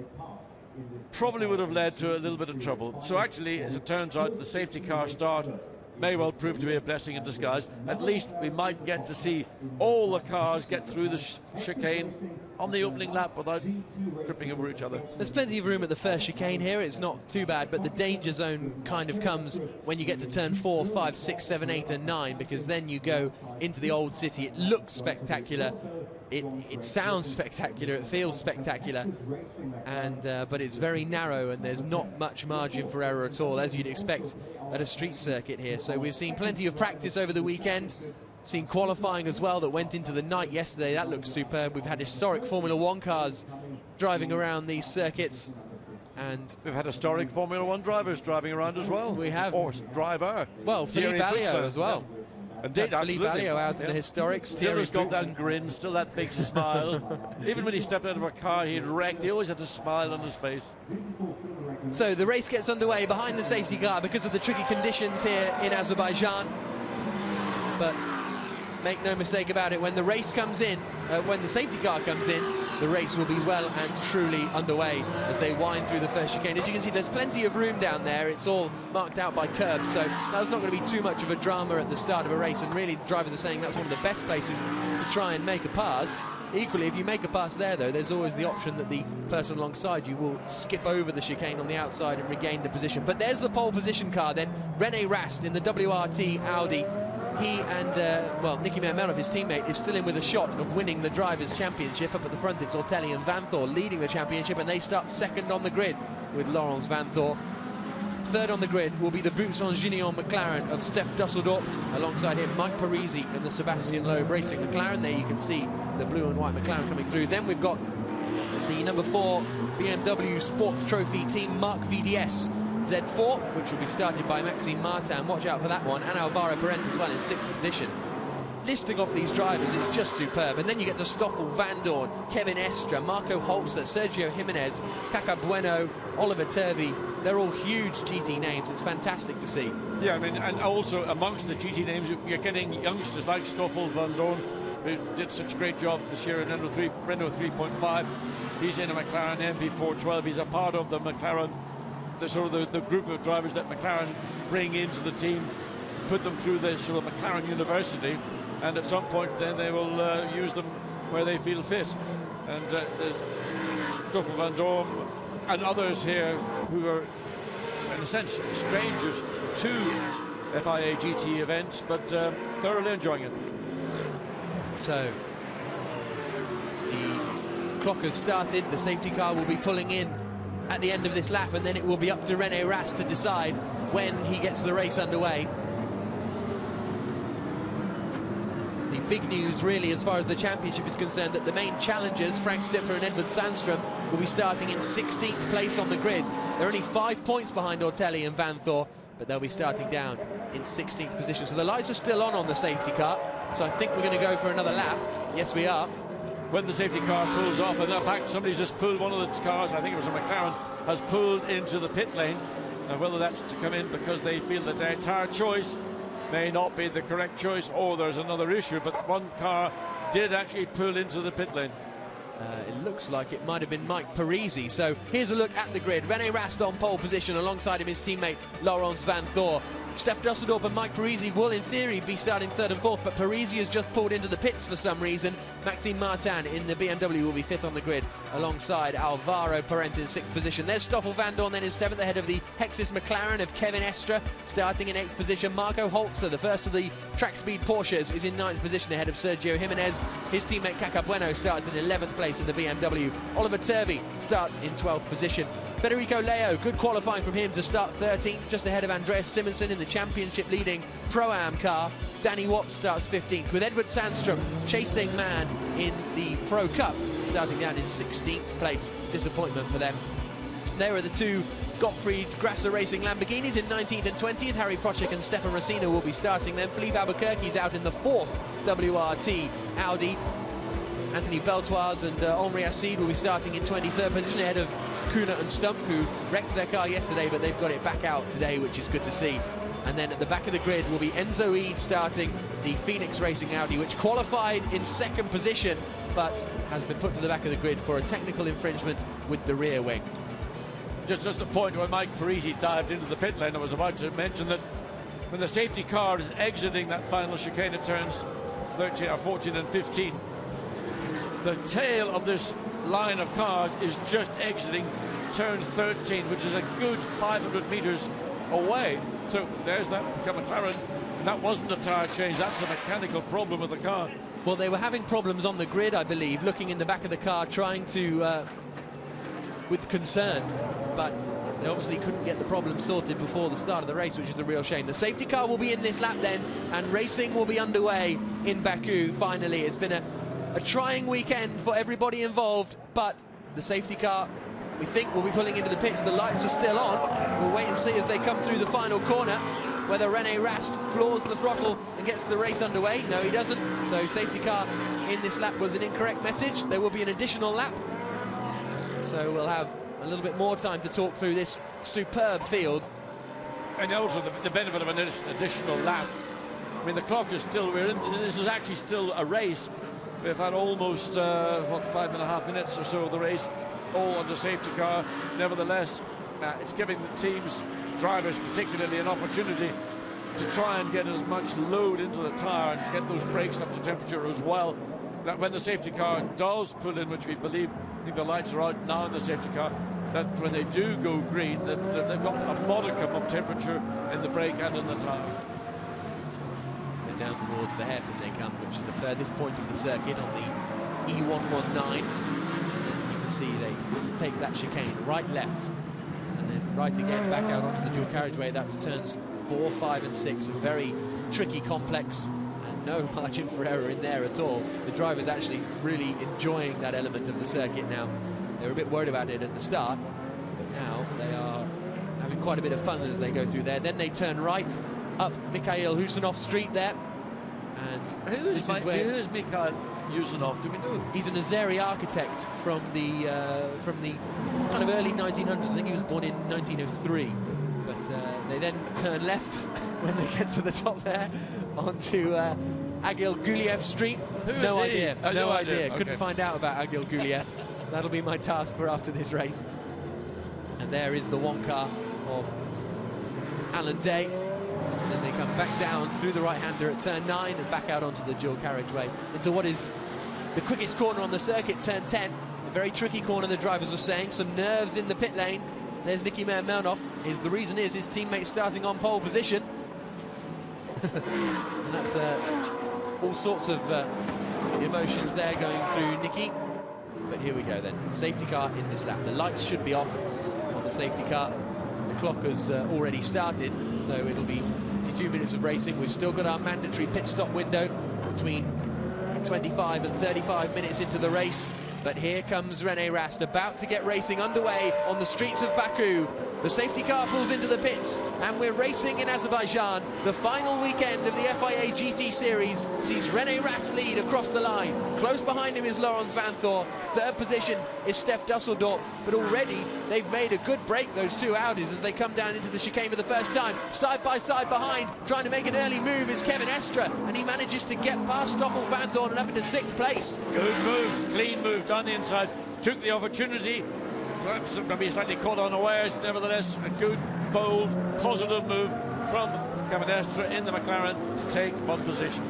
probably would have led to a little bit of trouble. So actually, as it turns out, the safety car start may well prove to be a blessing in disguise. At least we might get to see all the cars get through the chicane on the opening lap without tripping over each other. There's plenty of room at the first chicane here. It's not too bad, but the danger zone kind of comes when you get to turn 4, 5, 6, 7, 8 and 9, because then you go into the old city. It looks spectacular. it sounds spectacular, it feels spectacular, and but it's very narrow and there's not much margin for error at all, as you'd expect at a street circuit here. So we've seen plenty of practice over the weekend, seen qualifying as well that went into the night yesterday. That looks superb. We've had historic Formula One cars driving around these circuits, and we've had historic Formula One drivers driving around as well. We have. Or driver. Well, Philippe Alliot as well. Yeah. Indeed, Philippe Alliot out in the historics. Still has got that grin, still that big smile. Even when he stepped out of a car he'd wrecked, he always had a smile on his face. So the race gets underway behind the safety car because of the tricky conditions here in Azerbaijan. But make no mistake about it, when the race comes in, when the safety car comes in, the race will be well and truly underway as they wind through the first chicane. As you can see, there's plenty of room down there. It's all marked out by curbs, so that's not going to be too much of a drama at the start of a race, and really the drivers are saying that's one of the best places to try and make a pass. Equally, if you make a pass there, though, there's always the option that the person alongside you will skip over the chicane on the outside and regain the position. But there's the pole position car then, René Rast in the WRT Audi. He and, well, Nicky Mermelov, his teammate, is still in with a shot of winning the Drivers' Championship. Up at the front, it's Ortelli and Vanthor leading the championship, and they start second on the grid with Laurence Vanthor. Third on the grid will be the Brutson-Gignon McLaren of Steph Dusseldorp. Alongside him, Mike Parisi and the Sebastian Loeb Racing McLaren. There you can see the blue and white McLaren coming through. Then we've got the number 4 BMW Sports Trophy team, Marc VDS. Z4, which will be started by Maxime Martin. Watch out for that one. And Alvaro Parente as well in 6th position. Listing off these drivers, it's just superb. And then you get to Stoffel Vandoorne, Kevin Estre, Marco Holzer, Sergio Jimenez, Caca Bueno, Oliver Turvey. They're all huge GT names. It's fantastic to see. Yeah, I mean, and also amongst the GT names, you're getting youngsters like Stoffel Vandoorne, who did such a great job this year in Renault 3.5. He's in a McLaren MP412. He's a part of the McLaren, the sort of the group of drivers that McLaren bring into the team, put them through the sort of McLaren University, and at some point then they will use them where they feel fit. And there's Stoffel Vandoorne and others here who are, in a sense, strangers to FIA GT events, but thoroughly enjoying it. So the clock has started. The safety car will be pulling in at the end of this lap, and then it will be up to René Rast to decide when he gets the race underway. The big news really as far as the championship is concerned, that the main challengers, Frank Stipfer and Edward Sandstrom, will be starting in 16th place on the grid. They're only 5 points behind Ortelli and Vanthor, but they'll be starting down in 16th position. So the lights are still on the safety car, so I think we're going to go for another lap. Yes, we are. When the safety car pulls off, and in fact somebody's just pulled, one of the cars, I think it was a McLaren, has pulled into the pit lane. Now whether that's to come in because they feel that their tyre choice may not be the correct choice, or there's another issue, but one car did actually pull into the pit lane. It looks like it might have been Mike Parisi. So here's a look at the grid. René Rast on pole position, alongside him his teammate Laurence Vanthor. Steph Dusseldorp and Mike Parisi will in theory be starting 3rd and 4th, but Parisi has just pulled into the pits for some reason. Maxime Martin in the BMW will be 5th on the grid, alongside Alvaro Parente in 6th position. There's Stoffel Vandoorne then in 7th, ahead of the Hexis McLaren of Kevin Estre, starting in 8th position. Marco Holzer, the first of the track speed Porsches, is in 9th position ahead of Sergio Jimenez. His teammate Caca Bueno starts in 11th place in the BMW. Oliver Turvey starts in 12th position. Federico Leo, good qualifying from him to start 13th, just ahead of Andreas Simonsen in the championship leading Pro-Am car. Danny Watts starts 15th, with Edward Sandstrom, chasing man in the Pro Cup, starting down in 16th place. Disappointment for them. There are the two Gottfried Grasser Racing Lamborghinis in 19th and 20th. Harry Procek and Stefan Rossina will be starting them. Philippe Albuquerque's out in the 4th WRT Audi. Anthony Beltoise and Omri Assid will be starting in 23rd position, ahead of Kuna and Stump, who wrecked their car yesterday, but they've got it back out today, which is good to see. And then at the back of the grid will be Enzo Eid starting the Phoenix Racing Audi, which qualified in 2nd position, but has been put to the back of the grid for a technical infringement with the rear wing. Just at the point where Mike Parisi dived into the pit lane, I was about to mention that when the safety car is exiting that final chicane at turns 13 or 14 and 15, the tail of this line of cars is just exiting turn 13, which is a good 500 meters away. So there's that McLaren, and that wasn't a tyre change, that's a mechanical problem with the car. Well, they were having problems on the grid, I believe, looking in the back of the car, trying to, with concern, but they obviously couldn't get the problem sorted before the start of the race, which is a real shame. The safety car will be in this lap then, and racing will be underway in Baku, finally. It's been a trying weekend for everybody involved, but the safety car, we think, will be pulling into the pits. The lights are still on. We'll wait and see as they come through the final corner whether René Rast floors the throttle and gets the race underway. No, he doesn't. So safety car in this lap was an incorrect message. There will be an additional lap. So we'll have a little bit more time to talk through this superb field. And also the benefit of an additional lap. I mean, the clock is still, this is actually still a race. We've had almost, 5.5 minutes or so of the race, all under safety car. Nevertheless, it's giving the teams, drivers particularly, an opportunity to try and get as much load into the tyre and get those brakes up to temperature as well. That when the safety car does pull in, which we believe, I think the lights are out now in the safety car, that when they do go green, that they've got a modicum of temperature in the brake and in the tyre. So they're down towards the hairpin they come, which is the furthest point of the circuit on the E119. And you can see they take that chicane right, left, and then right again back out onto the dual carriageway. That's turns 4, 5 and 6, a very tricky, complex, and no margin for error in there at all. The driver's actually really enjoying that element of the circuit now. They were a bit worried about it at the start, but now they are having quite a bit of fun as they go through there. Then they turn right up Mikhail Husanov Street there, and who is Mikhail Husanov? Do we know? He's an Azeri architect from the kind of early 1900s. I think he was born in 1903. But they then turn left when they get to the top there onto Agil Guliev Street. No idea. No idea. Okay. Couldn't find out about Agil Guliev. That'll be my task for after this race. And there is the one car of Alan Day. And then they come back down through the right-hander at turn 9 and back out onto the dual carriageway into what is the quickest corner on the circuit, turn 10. A very tricky corner, the drivers were saying. Some nerves in the pit lane. There's Nicky Mermelnov. The reason is his teammate starting on pole position. And that's all sorts of emotions there going through Nicky. But here we go then. Safety car in this lap. The lights should be off on the safety car. The clock has already started, so it'll be 52 minutes of racing. We've still got our mandatory pit stop window between 25 and 35 minutes into the race. But here comes René Rast, about to get racing underway on the streets of Baku. The safety car pulls into the pits, and we're racing in Azerbaijan. The final weekend of the FIA GT Series sees René Rast lead across the line. Close behind him is Laurens Vanthoor. Third position is Stef Dusseldorp. But already they've made a good break, those two Audis, as they come down into the chicane for the first time. Side by side behind, trying to make an early move is Kevin Estre, and he manages to get past Stoffel Vanthorn and up into 6th place. Good move, clean move down the inside. Took the opportunity. Maybe slightly caught unawares, nevertheless a good, bold, positive move from Kevin Estre in the McLaren to take one position.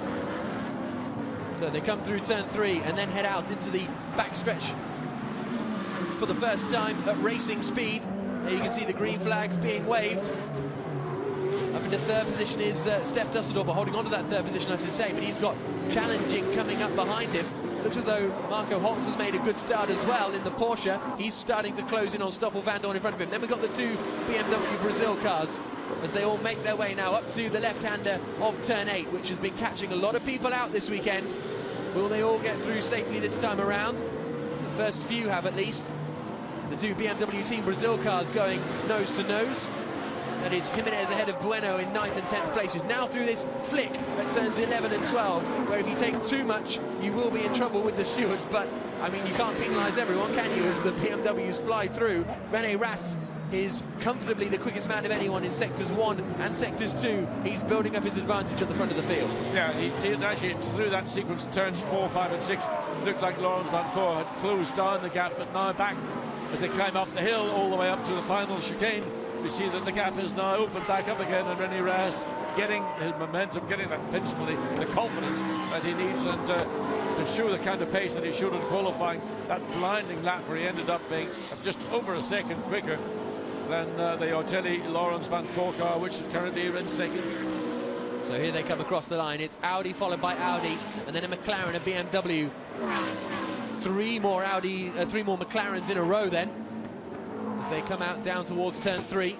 So they come through turn 3 and then head out into the backstretch for the first time at racing speed. There you can see the green flags being waved. Up into third position is Stef Dusseldorp, holding on to that third position, I should say, but he's got challenging coming up behind him. Looks as though Marco Holtz has made a good start as well in the Porsche. He's starting to close in on Stoffel Vanthorn in front of him. Then we've got the two BMW Brazil cars as they all make their way now up to the left-hander of turn 8, which has been catching a lot of people out this weekend. Will they all get through safely this time around? The first few have, at least. The two BMW Team Brazil cars going nose to nose. That is Jimenez ahead of Bueno in 9th and 10th places. Now through this flick at turns 11 and 12, where if you take too much, you will be in trouble with the stewards. But, I mean, you can't penalise everyone, can you, as the BMWs fly through. René Rast is comfortably the quickest man of anyone in sectors 1 and sectors 2. He's building up his advantage at the front of the field. Yeah, he actually, through that sequence, turns 4, 5 and 6, looked like Laurens Vanthoor had closed down the gap, but now back as they climb up the hill all the way up to the final chicane. We see that the gap is now opened back up again, and René Rast getting his momentum, getting that pinch, the confidence that he needs, and to show the kind of pace that he showed in qualifying. That blinding lap where he ended up being just over a second quicker than the Ortelli Laurens Vanthoor car, which is currently in second. So here they come across the line. It's Audi followed by Audi, and then a McLaren, a BMW. Three more McLarens in a row then, as they come out down towards turn 3.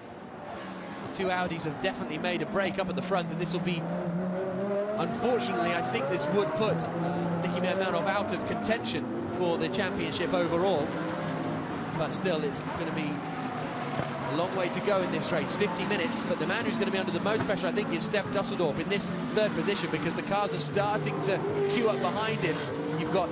The two Audis have definitely made a break up at the front, and this will be, unfortunately, I think this would put Nicky Mermanov out of contention for the championship overall. But still, it's going to be a long way to go in this race, 50 minutes, but the man who's going to be under the most pressure, I think, is Stef Dusseldorp in this third position, because the cars are starting to queue up behind him. You've got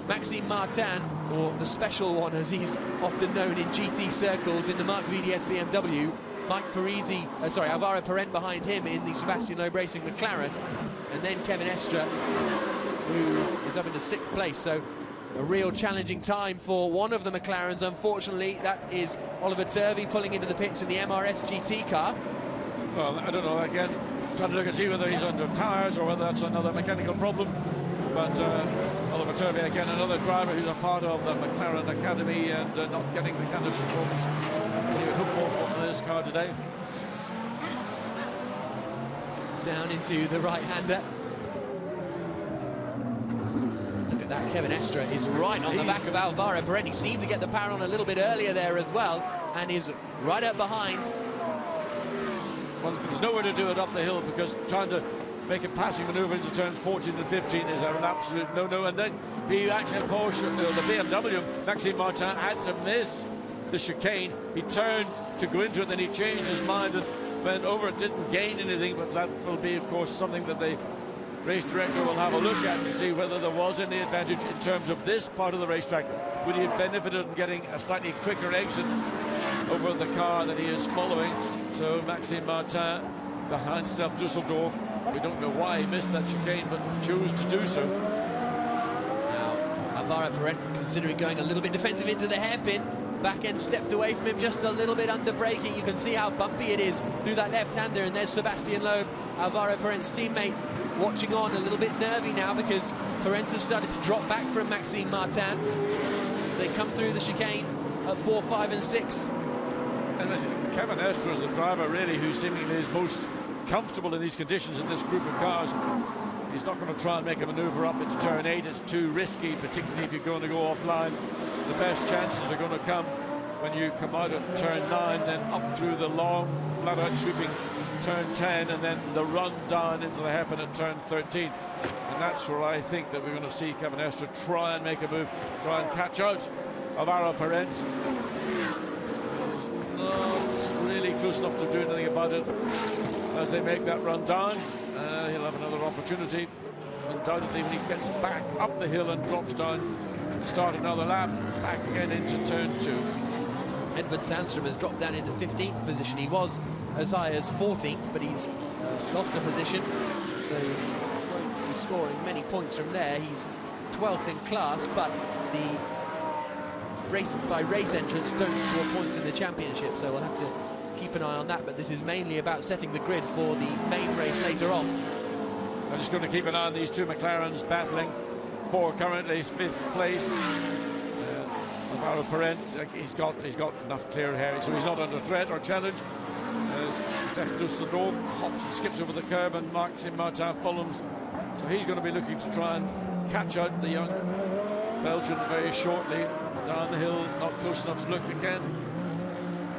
Maxime Martin, or the special one as he's often known in GT circles, in the Marc VDS BMW. Mike Parisi, Alvaro Parent behind him in the Sebastian Loeb Racing McLaren, and then Kevin Estre, who is up into 6th place. So a real challenging time for one of the McLarens, unfortunately. That is Oliver Turvey pulling into the pits in the MRS GT car. Well, I don't know, again, trying to look and see whether he's under tyres or whether that's another mechanical problem. But Oliver Turvey, again, another driver who's a part of the McLaren Academy and not getting the kind of performance he would hope for this car today. Down into the right-hander. Look at that, Kevin Estre is right on the back of Alvaro Parent. He seemed to get the power on a little bit earlier there as well, and is right up behind. Well, there's nowhere to do it up the hill, because trying to make a passing manoeuvre into turn 14 and 15 is an absolute no-no. And then the actual Porsche, the BMW, Maxime Martin, had to miss the chicane. He turned to go into it, then he changed his mind and went over it, didn't gain anything, but that will be, of course, something that the race director will have a look at to see whether there was any advantage in terms of this part of the racetrack. Would he have benefited in getting a slightly quicker exit over the car that he is following? So Maxime Martin behind Stef Dusseldorp. We don't know why he missed that chicane, but chose to do so. Now, Alvaro Parent considering going a little bit defensive into the hairpin. Back end stepped away from him just a little bit under braking. You can see how bumpy it is through that left-hander, and there's Sebastian Loeb, Alvaro Parent's teammate, watching on, a little bit nervy now, because Parent has started to drop back from Maxime Martin as they come through the chicane at 4, 5 and 6. And Kevin Estre is the driver really who seemingly is most comfortable in these conditions in this group of cars. He's not going to try and make a manoeuvre up into turn 8. It's too risky, particularly if you're going to go offline. The best chances are going to come when you come out of turn 9, then up through the long, flat-out sweeping turn 10, and then the run down into the hairpin at turn 13. And that's where I think that we're going to see Kevin Estre try and make a move, try and catch out Alvaro Parent. He's not really close enough to do anything about it as they make that run down. He'll have another opportunity, undoubtedly, when he gets back up the hill and drops down to start another lap, back again into turn 2. Edvard Sandström has dropped down into 15th position. He was as high as 14th, but he's lost a position, so he won't be scoring many points from there. He's 12th in class, but the race-by-race entrants don't score points in the championship, so we'll have to keep an eye on that. But this is mainly about setting the grid for the main race later on. I'm just going to keep an eye on these two McLarens battling for currently 5th place. Alvaro Parent, he's got enough clear hair, so he's not under threat or challenge. Stef Dusseldorp hops and skips over the curb, and Maxime Martin follows. So he's going to be looking to try and catch out the young Belgian very shortly. Down the hill, not close enough to look again.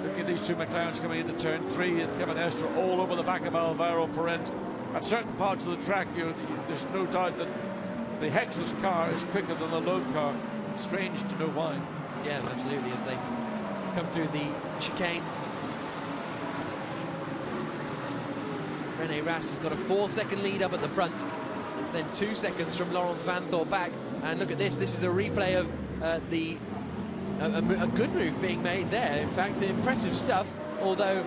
Looking at these two McLarens coming into turn 3, and Kevin Estre all over the back of Alvaro Parent. At certain parts of the track, there's no doubt that the Hex's car is quicker than the Loeb car. It's strange to know why. Yeah, absolutely, as they come through the chicane. René Rast has got a 4-second lead up at the front. It's then 2 seconds from Laurens Vanthoor back. And look at this is a replay of a good move being made there. In fact, impressive stuff, although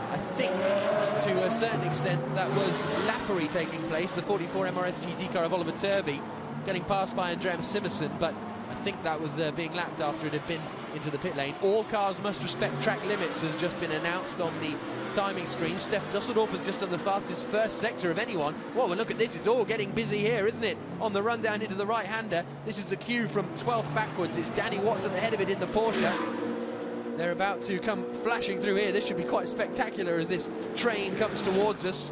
I think to a certain extent that was lappery taking place, the 44 MRS GT car of Oliver Turvey getting passed by Andreas Simonsen, but I think that was being lapped after it had been into the pit lane. All cars must respect track limits has just been announced on the timing screen. Stef Dusseldorp has just done the fastest first sector of anyone. Whoa, well, look at this, it's all getting busy here, isn't it? On the run down into the right-hander, this is a queue from 12th backwards. It's Danny Watts at the head of it in the Porsche. They're about to come flashing through here. This should be quite spectacular as this train comes towards us.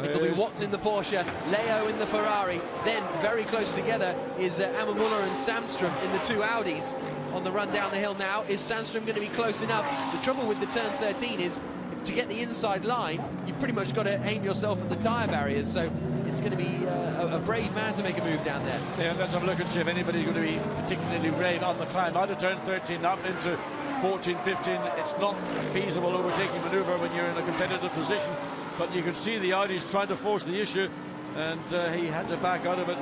It'll be Watts in the Porsche, Leo in the Ferrari. Then very close together is Muller and Sandstrom in the 2 Audis. On the run down the hill now, is Sandstrom going to be close enough? The trouble with the turn 13 is to get the inside line, you've pretty much got to aim yourself at the tyre barriers, so it's going to be a brave man to make a move down there. Yeah, let's have a look and see if anybody's going to be particularly brave on the climb. Out of turn 13 up into 14, 15, it's not a feasible overtaking manoeuvre when you're in a competitive position, but you can see the Audi's trying to force the issue, and he had to back out of it.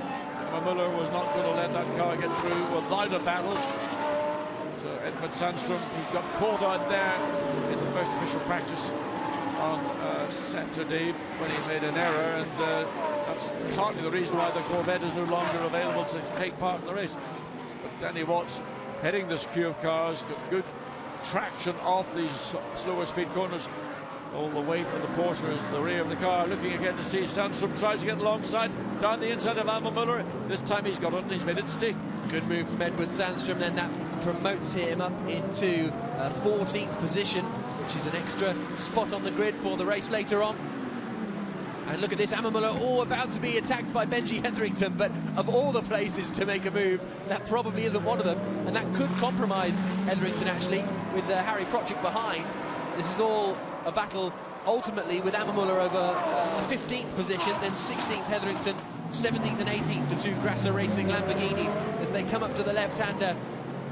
Muller was not going to let that car get through without a battle. So Edmund Sandstrom, he got caught out there in the first official practice on Saturday when he made an error, and that's partly the reason why the Corvette is no longer available to take part in the race. But Danny Watts heading this queue of cars, got good traction off these slower speed corners. All the way from the Porsche is the rear of the car, looking again to see Sandstrom tries to get alongside, down the inside of Muller. This time he's got on, he's made it stick. Good move from Edward Sandstrom, then that promotes him up into 14th position, which is an extra spot on the grid for the race later on. And look at this, Muller all about to be attacked by Benji Hetherington, but of all the places to make a move, that probably isn't one of them, and that could compromise Hetherington actually, with Harry Prochik behind. This is all a battle ultimately with Muller over 15th position, then 16th Hetherington, 17th and 18th for 2 Grasser Racing Lamborghinis as they come up to the left-hander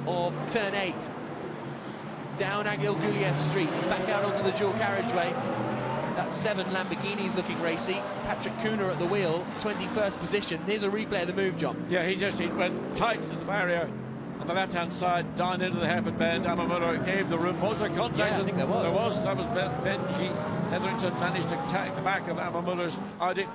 of turn 8. Down Agil Guliev Street, back out onto the dual carriageway. That's 7 Lamborghinis looking racy. Patrick Kuhner at the wheel, 21st position. Here's a replay of the move, John. Yeah, he went tight to the barrier on the left-hand side, down into the hairpin bend. Muller gave the room. Was there contact? Yeah, I think there was. There was. That was Benji Hetherington managed to tag the back of Muller's Audi.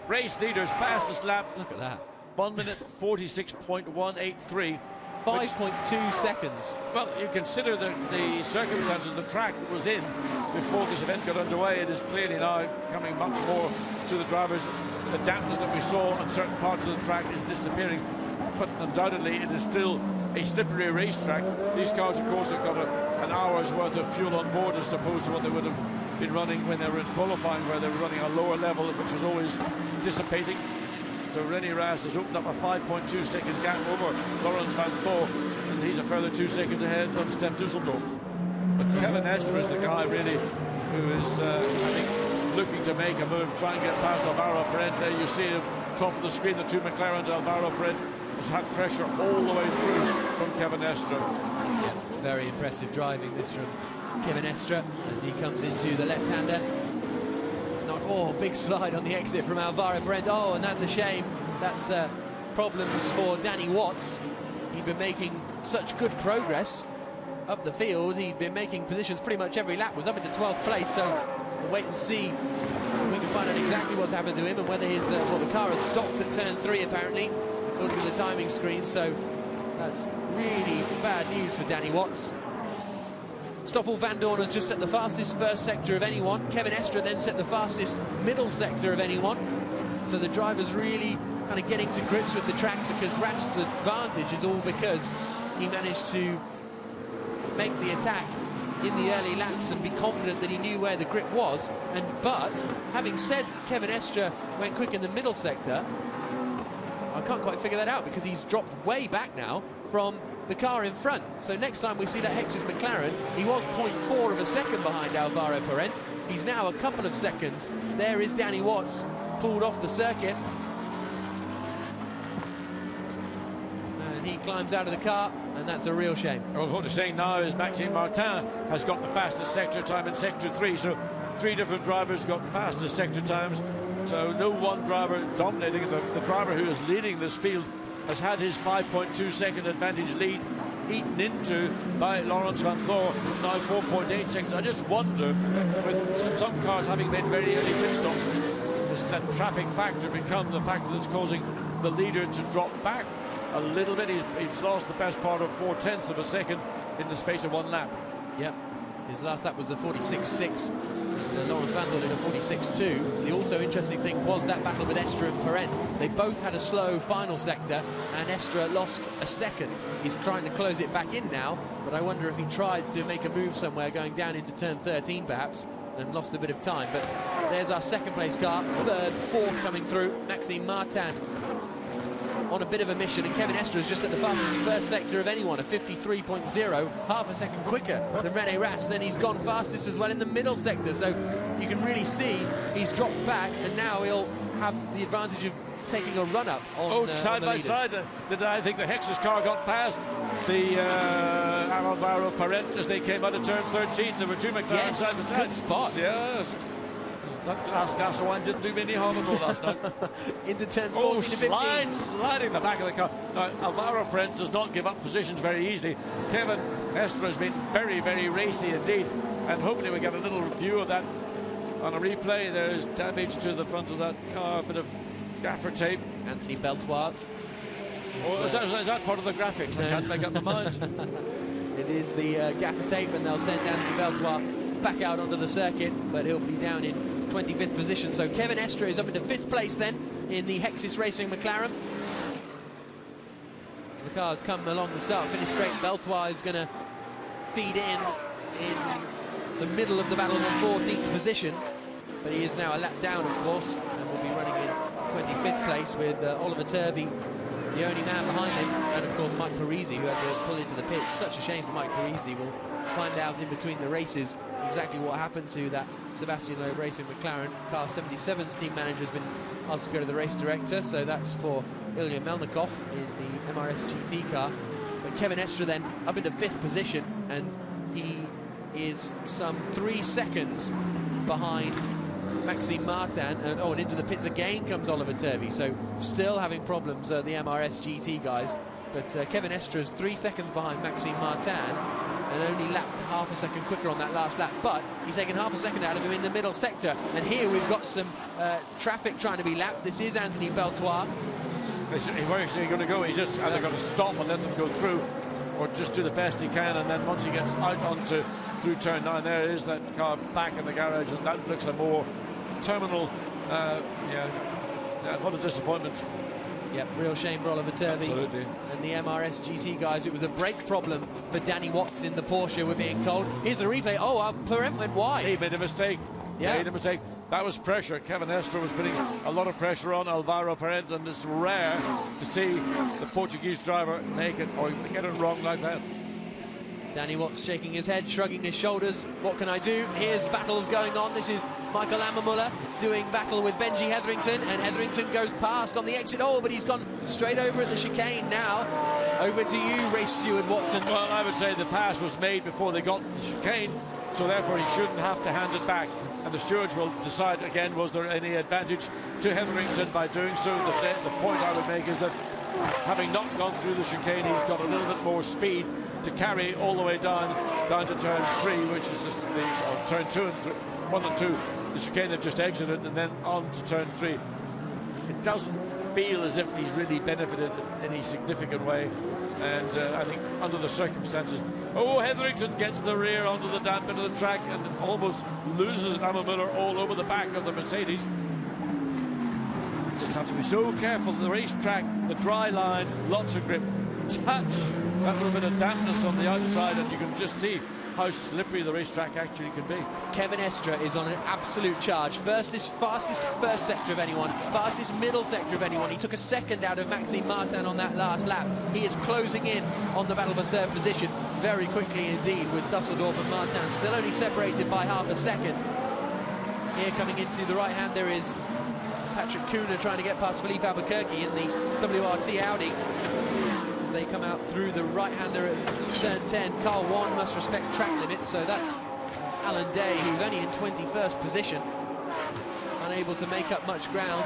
Race leaders fastest lap. Look at that. 1 minute 46.183. 5.2 seconds. Well, you consider the circumstances the track was in before this event got underway. It is clearly now coming much more to the drivers. The dampness that we saw on certain parts of the track is disappearing, but undoubtedly it is still a slippery racetrack. These cars, of course, have got an hour's worth of fuel on board as opposed to what they would have been running when they were in qualifying, where they were running a lower level, which was always dissipating. So René Rast has opened up a 5.2 second gap over Lawrence Van Thor, and he's a further 2 seconds ahead of Stef Dusseldorf. But Kevin Estre is the guy really who is, I think, looking to make a move, try and get past Alvaro Parente. There you see him, top of the screen, the 2 McLarens. Alvaro Parente has had pressure all the way through from Kevin Estre. Yeah, very impressive driving this from Kevin Estre as he comes into the left-hander. It's not, oh, big slide on the exit from Alvaro Parente. Oh, and that's a shame. That's problems for Danny Watts. He'd been making such good progress up the field. He'd been making positions pretty much every lap, was up into 12th place, so we'll wait and see if we can find out exactly what's happened to him and whether his well, the car has stopped at turn 3 apparently, according to the timing screen, so that's really bad news for Danny Watts. Stoffel Van Dorn has just set the fastest first sector of anyone. Kevin Estre then set the fastest middle sector of anyone. So the driver's really kind of getting to grips with the track, because Rast's advantage is all because he managed to make the attack in the early laps and be confident that he knew where the grip was. But having said Kevin Estre went quick in the middle sector, I can't quite figure that out, because he's dropped way back now from the car in front. So next time we see that Hexus McLaren, he was 0.4 of a second behind Alvaro Parente. He's now a couple of seconds. There is Danny Watts, pulled off the circuit. And he climbs out of the car, and that's a real shame. Well, what they're saying now is Maxime Martin has got the fastest sector time in Sector 3, so 3 different drivers got fastest sector times. So no one driver dominating. The driver who is leading this field has had his 5.2 second advantage lead eaten into by Lawrence Van Thor, who's now 4.8 seconds. I just wonder, with some cars having made very early pit stops, does that traffic factor become the factor that's causing the leader to drop back a little bit? He's lost the best part of 4/10 of a second in the space of 1 lap. Yep, his last lap was a 46.6. Lawrence Van Dorn in a 46.2. The also interesting thing was that battle with Estre and Parente. They both had a slow final sector, and Estre lost a second. He's trying to close it back in now, but I wonder if he tried to make a move somewhere going down into turn 13 perhaps, and lost a bit of time. But there's our second place car, third, fourth coming through. Maxime Martin on a bit of a mission, and Kevin Estre is just at the fastest first sector of anyone, a 53.0, half a second quicker than René Rast. Then he's gone fastest as well in the middle sector, so you can really see he's dropped back, and now he'll have the advantage of taking a run-up on side by side. I think the Hexus car got past the Alvaro Paret as they came out of turn 13. There were two McLaren side by side. Good spot. Yes. That's one didn't do me any harm at all last night. Into turns 14 to 15. Sliding the back of the car. Now, Alvaro Paret does not give up positions very easily. Kevin Estre has been very, very racy indeed, and hopefully we get a little view of that on a replay. There's damage to the front of that car, a bit of gaffer tape. Anthony Beltoir. Is that part of the graphics? I can't make up my mind. It is the gaffer tape, and they'll send Anthony Beltoir back out onto the circuit, but he'll be down in 25th position. So Kevin Estre is up into 5th place then in the Hexus Racing McLaren. As the cars come along the start-finish straight, Beltoir is going to feed in the middle of the battle for 14th position, but he is now a lap down, of course, and will be running in 25th place with Oliver Turvey, the only man behind him, and of course Mike Parisi, who had to pull into the pits. Such a shame for Mike Parisi. We'll find out in between the races exactly what happened to that Sebastian Loeb Racing McLaren. Car 77's team manager has been asked to go to the race director, so that's for Ilya Melnikov in the MRS GT car. But Kevin Estre then up into 5th position, and he is some 3 seconds behind Maxime Martin, and into the pits again comes Oliver Turvey. So still having problems, the MRS GT guys. But Kevin Estre is 3 seconds behind Maxime Martin, and only lapped half a second quicker on that last lap, but he's taken half a second out of him in the middle sector. And here we've got some traffic trying to be lapped. This is Anthony Beltoir. Where's he going to go? He's just either going to stop and let them go through, or just do the best he can, and then once he gets out onto through turn 9, there is that car back in the garage, and that looks a more terminal. What a disappointment. Yep, real shame for Oliver Turvey. Absolutely. And the MRS GT guys. It was a brake problem for Danny Watts in the Porsche, we're being told. Here's the replay. Perent went wide. He made a mistake. Yeah. Made a mistake. That was pressure. Kevin Estre was putting a lot of pressure on Alvaro Paret, and it's rare to see the Portuguese driver make it or get it wrong like that. Danny Watts shaking his head, shrugging his shoulders. What can I do? Here's battles going on. This is Michael Ammermuller doing battle with Benji Hetherington, and Hetherington goes past on the exit. But he's gone straight over at the chicane now. Over to you, race steward Watson. Well, I would say the pass was made before they got the chicane, so therefore he shouldn't have to hand it back. And the stewards will decide again, was there any advantage to Hetherington by doing so. The point I would make is that having not gone through the chicane, he's got a little bit more speed to carry all the way down to turn 3, which is just turn 2 and 3, 1 and 2, the chicane they've just exited, and then on to turn 3. It doesn't feel as if he's really benefited in any significant way, and I think under the circumstances, Hetherington gets the rear onto the damp end of the track and almost loses Ammermuller all over the back of the Mercedes. Just have to be so careful. The racetrack, the dry line, lots of grip. Touch that little bit of dampness on the outside, and you can just see how slippery the racetrack actually can be. Kevin Estre is on an absolute charge. Fastest first sector of anyone, fastest middle sector of anyone. He took a second out of Maxime Martin on that last lap. He is closing in on the battle for 3rd position very quickly indeed, with Dusseldorf and Martin still only separated by half a second. Here coming into the right hand, there is Patrick Kuhner trying to get past Philippe Albuquerque in the WRT Audi. As they come out through the right-hander at turn 10, car 1 must respect track limits, so that's Alan Day, who's only in 21st position, unable to make up much ground.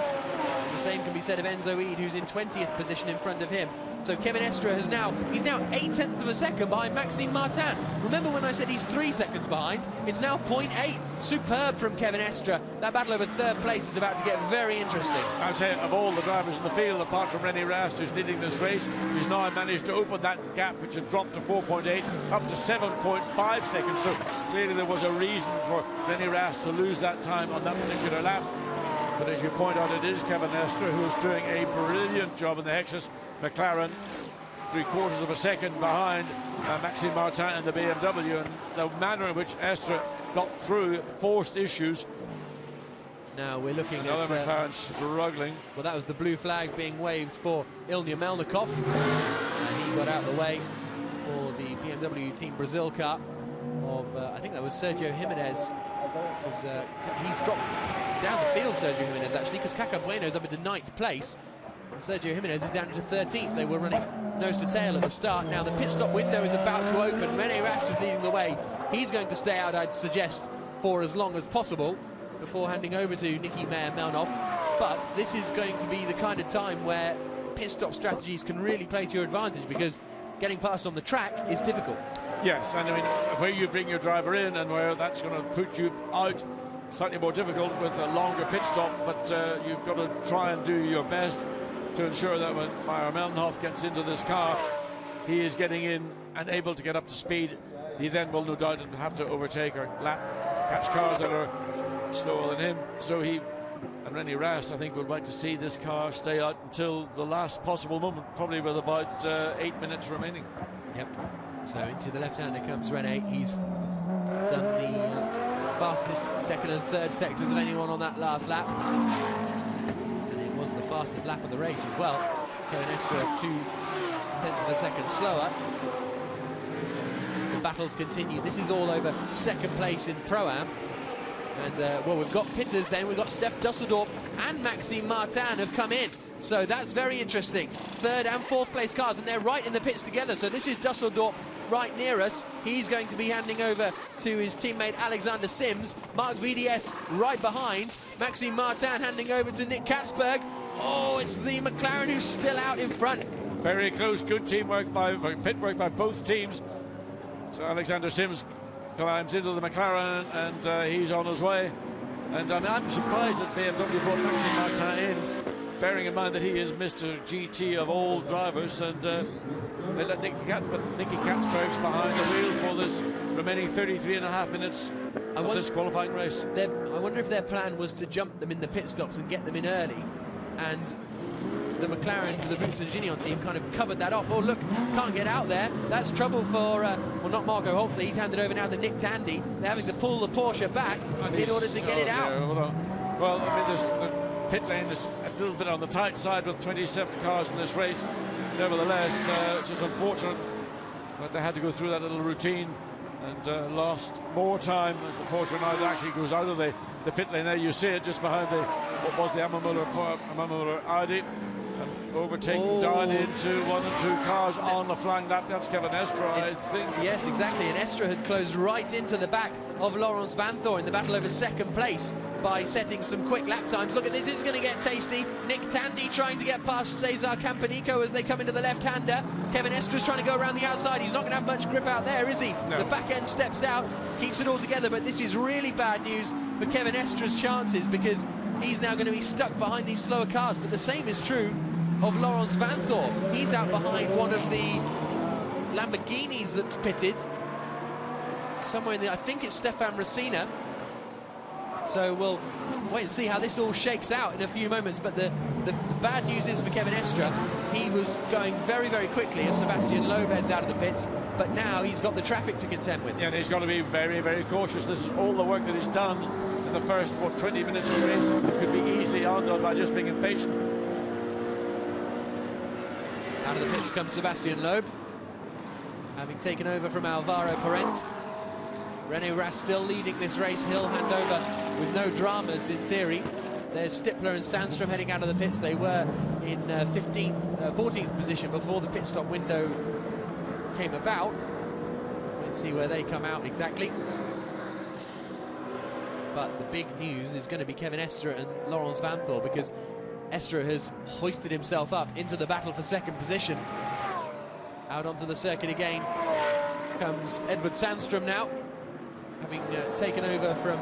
The same can be said of Enzo Eid, who's in 20th position in front of him. So Kevin Estre he's now 8/10 of a second behind Maxime Martin. Remember when I said he's 3 seconds behind? It's now 0.8. Superb from Kevin Estre. That battle over 3rd place is about to get very interesting. I'd say of all the drivers in the field, apart from René Rast, who's leading this race, he's now managed to open that gap, which had dropped to 4.8, up to 7.5 seconds. So clearly there was a reason for René Rast to lose that time on that particular lap. But as you point out, it is Kevin Estre who's doing a brilliant job in the Hexus McLaren. 3/4 of a second behind Maxime Martin and the BMW, and the manner in which Estre got through forced issues. Now we're looking Another at McLaren struggling. Well, that was the blue flag being waved for Ilya Melnikov, and he got out of the way for the BMW Team Brazil car of I think that was Sergio Jimenez. He's dropped down the field, Sergio Jimenez, actually, because Caca Bueno is up into 9th place and Sergio Jimenez is down into 13th. They were running nose to tail at the start. Now the pit stop window is about to open. René Rast is leading the way. He's going to stay out, I'd suggest, for as long as possible before handing over to Niki Meyer-Melnhof. But this is going to be the kind of time where pit stop strategies can really play to your advantage, because getting past on the track is difficult. Yes, and I mean, where you bring your driver in and where that's going to put you out, slightly more difficult with a longer pit stop, but you've got to try and do your best to ensure that when Meyer-Melnhof gets into this car, he is getting in and able to get up to speed. He then will no doubt have to overtake or catch cars that are slower than him. So he and René Rast, I think, would like to see this car stay out until the last possible moment, probably with about 8 minutes remaining. Yep. So into the left-hander comes René. He's done the fastest second and third sectors of anyone on that last lap. And it was the fastest lap of the race as well. Kevin Estre 0.2 of a second slower. The battles continue. This is all over second place in Pro-Am. And, well, we've got pitters then. We've got Steph Dusseldorp and Maxime Martin have come in. So that's very interesting. Third and fourth place cars, and they're right in the pits together. So this is Dusseldorp right near us. He's going to be handing over to his teammate Alexander Sims. Marc VDS right behind. Maxime Martin handing over to Nick Katzberg. Oh, it's the McLaren who's still out in front. Very close, good teamwork pit work by both teams. So Alexander Sims climbs into the McLaren, and he's on his way. And I'm surprised that BMW brought Maxime Martin in, bearing in mind that he is Mr. GT of all drivers, and they let Nicky Katzberg's behind the wheel for this remaining 33.5 minutes of this qualifying race. I wonder if their plan was to jump them in the pit stops and get them in early, and the McLaren, the Roots and Gignon team kind of covered that off. Oh, look, can't get out there. That's trouble for, well, not Marco Holzer. He's handed over now to Nick Tandy. They're having to pull the Porsche back in order to get it out. Yeah, well, I mean, the pit lane is a little bit on the tight side with 27 cars in this race. Nevertheless, it's just unfortunate that they had to go through that little routine and lost more time as the Porsche now actually goes out of the pit lane. There you see it just behind what was the Ammermüller Audi. Overtaken down into 1 and 2 cars on the flank. That's Kevin Estre, I think. Yes, exactly. And Estre had closed right into the back of Laurens Vanthoor in the battle over second place by setting some quick lap times. Look at this, it's going to get tasty. Nick Tandy trying to get past Cesar Campanico as they come into the left-hander. Kevin Estre's trying to go around the outside. He's not going to have much grip out there, is he? No. The back end steps out, keeps it all together, but this is really bad news for Kevin Estre's chances, because he's now going to be stuck behind these slower cars. But the same is true of Laurens Vanthoor. He's out behind one of the Lamborghinis that's pitted somewhere in the, I think it's Stefan Racina. So we'll wait and see how this all shakes out in a few moments. But the bad news is for Kevin Estre, he was going very, very quickly as Sebastian Loeb heads out of the pits, but now he's got the traffic to contend with. Yeah, and he's got to be very, very cautious. This is all the work that he's done in the first, 20 minutes of the race could be easily undone by just being impatient. Out of the pits comes Sebastian Loeb, having taken over from Alvaro Parent. René Rast still leading this race. He'll hand over with no dramas in theory. There's Stippler and Sandstrom heading out of the pits. They were in 14th position before the pit stop window came about. Let's see where they come out exactly. But the big news is going to be Kevin Estre and Laurens Vanthoor, because Estre has hoisted himself up into the battle for second position. Out onto the circuit again comes Edvard Sandstrom now, having taken over from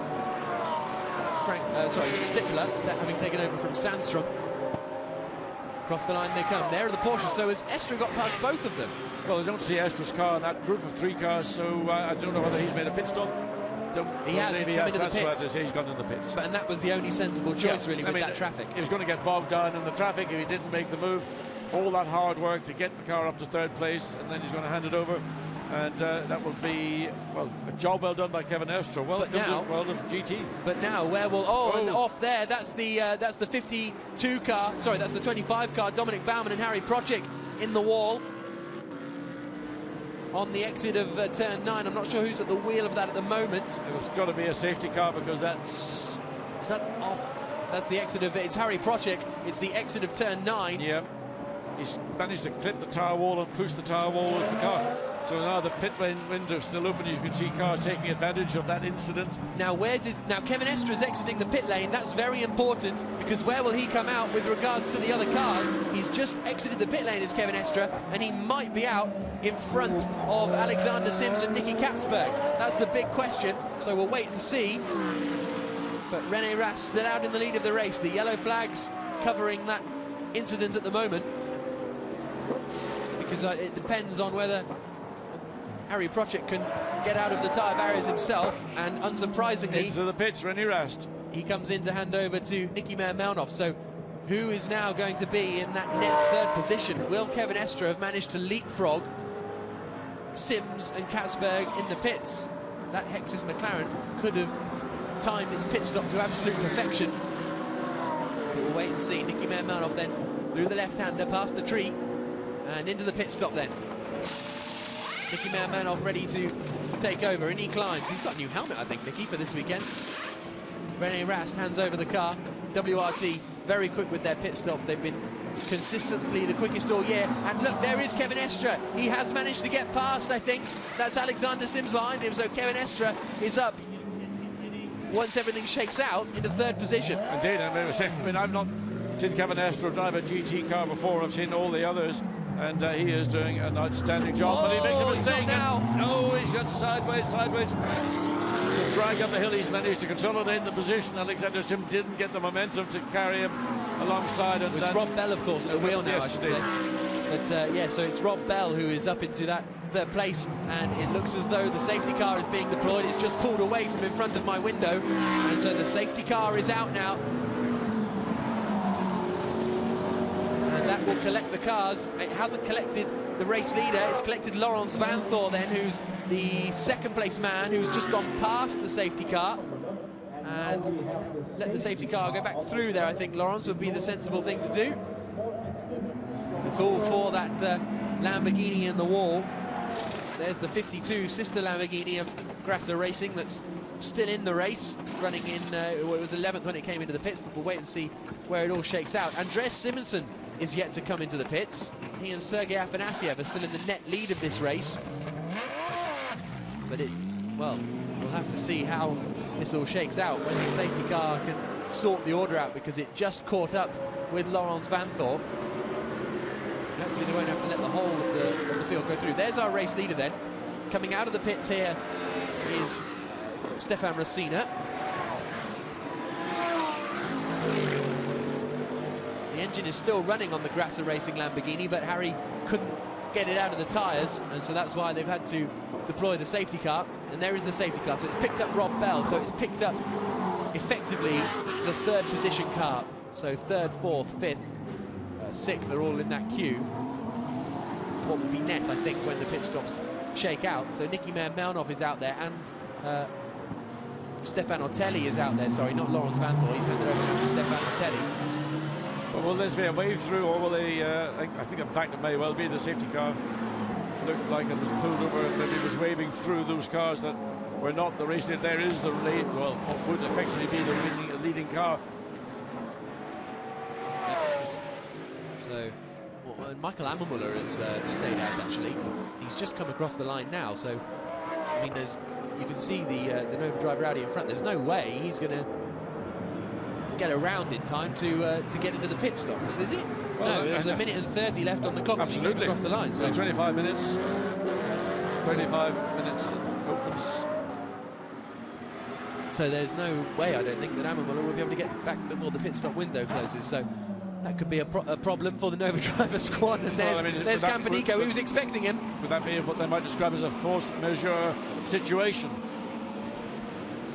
Stippler, having taken over from Sandstrom. Across the line they come. There are the Porsche. So has Estre got past both of them? Well, I don't see Estre's car in that group of 3 cars, so I don't know whether he's made a pit stop. He has, he's come into the pits. Right, he's gone in the pits. And that was the only sensible choice, really, with that traffic. He was going to get bogged down in the traffic if he didn't make the move. all that hard work to get the car up to third place, and then he's going to hand it over. And that will be, well, a job well done by Kevin Estre. Welcome to World of GT. But now, where will... and off there, that's the 52 car. Sorry, that's the 25 car. Dominic Baumann and Harry Procek in the wall. On the exit of turn 9. I'm not sure who's at the wheel of that at the moment. It's got to be a safety car, because that's... Is that off? That's the exit of... It's Harry Procek. It's the exit of turn 9. Yeah. He's managed to clip the tyre wall and push the tyre wall with the car. So now the pit lane window is still open. You can see cars taking advantage of that incident. Now Kevin Estre is exiting the pit lane. That's very important, because where will he come out with regards to the other cars? He's just exited the pit lane as Kevin Estre, and he might be out in front of Alexander Sims and Nicky Katzberg. That's the big question. So we'll wait and see. But René Rast still out in the lead of the race. The yellow flags covering that incident at the moment, because it depends on whether Harry Procek can get out of the tyre barriers himself, and unsurprisingly... Into the pits, René Rast. He comes in to hand over to Nicky Melnhoff. So who is now going to be in that net third position? Will Kevin Estre have managed to leapfrog Sims and Katzberg in the pits? That Hexus McLaren could have timed its pit stop to absolute perfection. But we'll wait and see. Nicky Melnhoff then through the left-hander, past the tree, and into the pit stop then. Nicky Melnhoff ready to take over, and he climbs. He's got a new helmet, I think, Nicky, for this weekend. René Rast hands over the car. WRT very quick with their pit stops. They've been consistently the quickest all year. And look, there is Kevin Estre. He has managed to get past, I think. That's Alexander Sims behind him, so Kevin Estre is up, once everything shakes out, into third position. Indeed, I mean, I've not seen Kevin Estre drive a GT car before. I've seen all the others. And he is doing an outstanding job, but he makes a mistake now. No, he's got sideways. To drag up the hill, he's managed to consolidate the position. Alexander Sim didn't get the momentum to carry him alongside. And it's Rob Bell, of course, at the wheel now, I should say. But yeah, so it's Rob Bell who is up into that third place, and it looks as though the safety car is being deployed. It's just pulled away from in front of my window, and so the safety car is out now. That will collect the cars. It hasn't collected the race leader. It's collected Laurens Vanthoor then, who's the second place man, who's just gone past the safety car and let the safety car go back through there. I think Laurens would be the sensible thing to do. It's all for that Lamborghini in the wall. There's the 52 sister Lamborghini of Grasser Racing that's still in the race, running in, well, it was 11th when it came into the pits, but we'll wait and see where it all shakes out. Andreas Simonsen is yet to come into the pits. He and Sergei Afanasiev are still in the net lead of this race. But well, we'll have to see how this all shakes out when the safety car can sort the order out, because it just caught up with Laurens Vanthoor. Hopefully they won't have to let the whole of the field go through. There's our race leader then. Coming out of the pits here is Stefan Rosina. The engine is still running on the Grasser Racing Lamborghini, but Harry couldn't get it out of the tyres, and so that's why they've had to deploy the safety car. And there is the safety car, so it's picked up Rob Bell, so it's picked up effectively the third position car. So third, fourth, fifth, sixth are all in that queue. What would be net, I think, when the pit stops shake out. So Nicky Melnhoff is out there, and Stefan Otelli is out there. Sorry, not Laurens Vanthoor. He's handed over to Stefan Otelli. Well, will this be a wave through, or will they, I think in fact it may well be the safety car. Looked like it was pulled over, and maybe it was waving through those cars that were not the race lead. There is the lead, well, what would effectively be the leading car. So, well, Michael Ammermuller has stayed out, actually. He's just come across the line now, so, I mean, you can see the Nova driver Audi in front. There's no way he's going to get around in time to get into the pit stops, is it? Well, no, there's a minute and 30 left on the clock. Absolutely. Across the line. So 25 minutes. 25 minutes opens. So there's no way, I don't think, that Ammermuller will be able to get back before the pit stop window closes. So that could be a problem for the Nova driver squad. And there's Campanico. He was expecting him. Would that be what they might describe as a force majeure situation?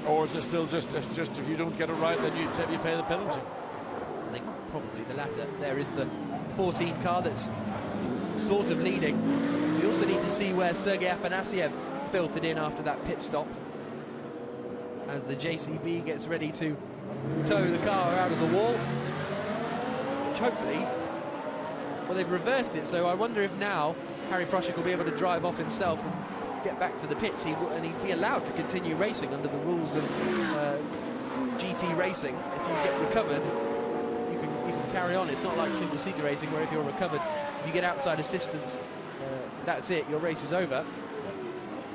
Or is it still just if you don't get it right, then you pay the penalty? I think probably the latter. There is the 14 car that's sort of leading. We also need to see where Sergei Afanasyev filtered in after that pit stop, as the JCB gets ready to tow the car out of the wall, which hopefully, well, they've reversed it, so I wonder if now Harry Prochek will be able to drive off himself and get back to the pits, and he'd be allowed to continue racing under the rules of GT racing. If you get recovered, you can carry on. It's not like single-seater racing where if you're recovered, if you get outside assistance, that's it, your race is over.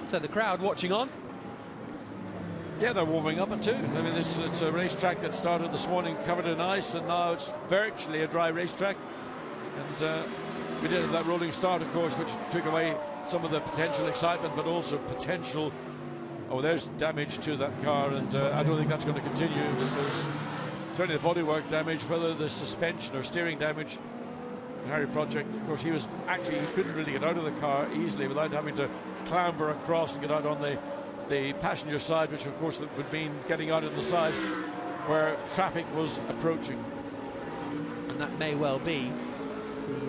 So the crowd watching on. Yeah, they're warming up at 2. I mean, it's a racetrack that started this morning covered in ice, and now it's virtually a dry racetrack. And we did have that rolling start, of course, which took away some of the potential excitement, but also potential. Oh, there's damage to that car, and I don't think that's going to continue, because certainly the bodywork damage, whether the suspension or steering damage. Harry Prochek, of course, he couldn't really get out of the car easily without having to clamber across and get out on the passenger side, which of course would mean getting out on the side where traffic was approaching. And that may well be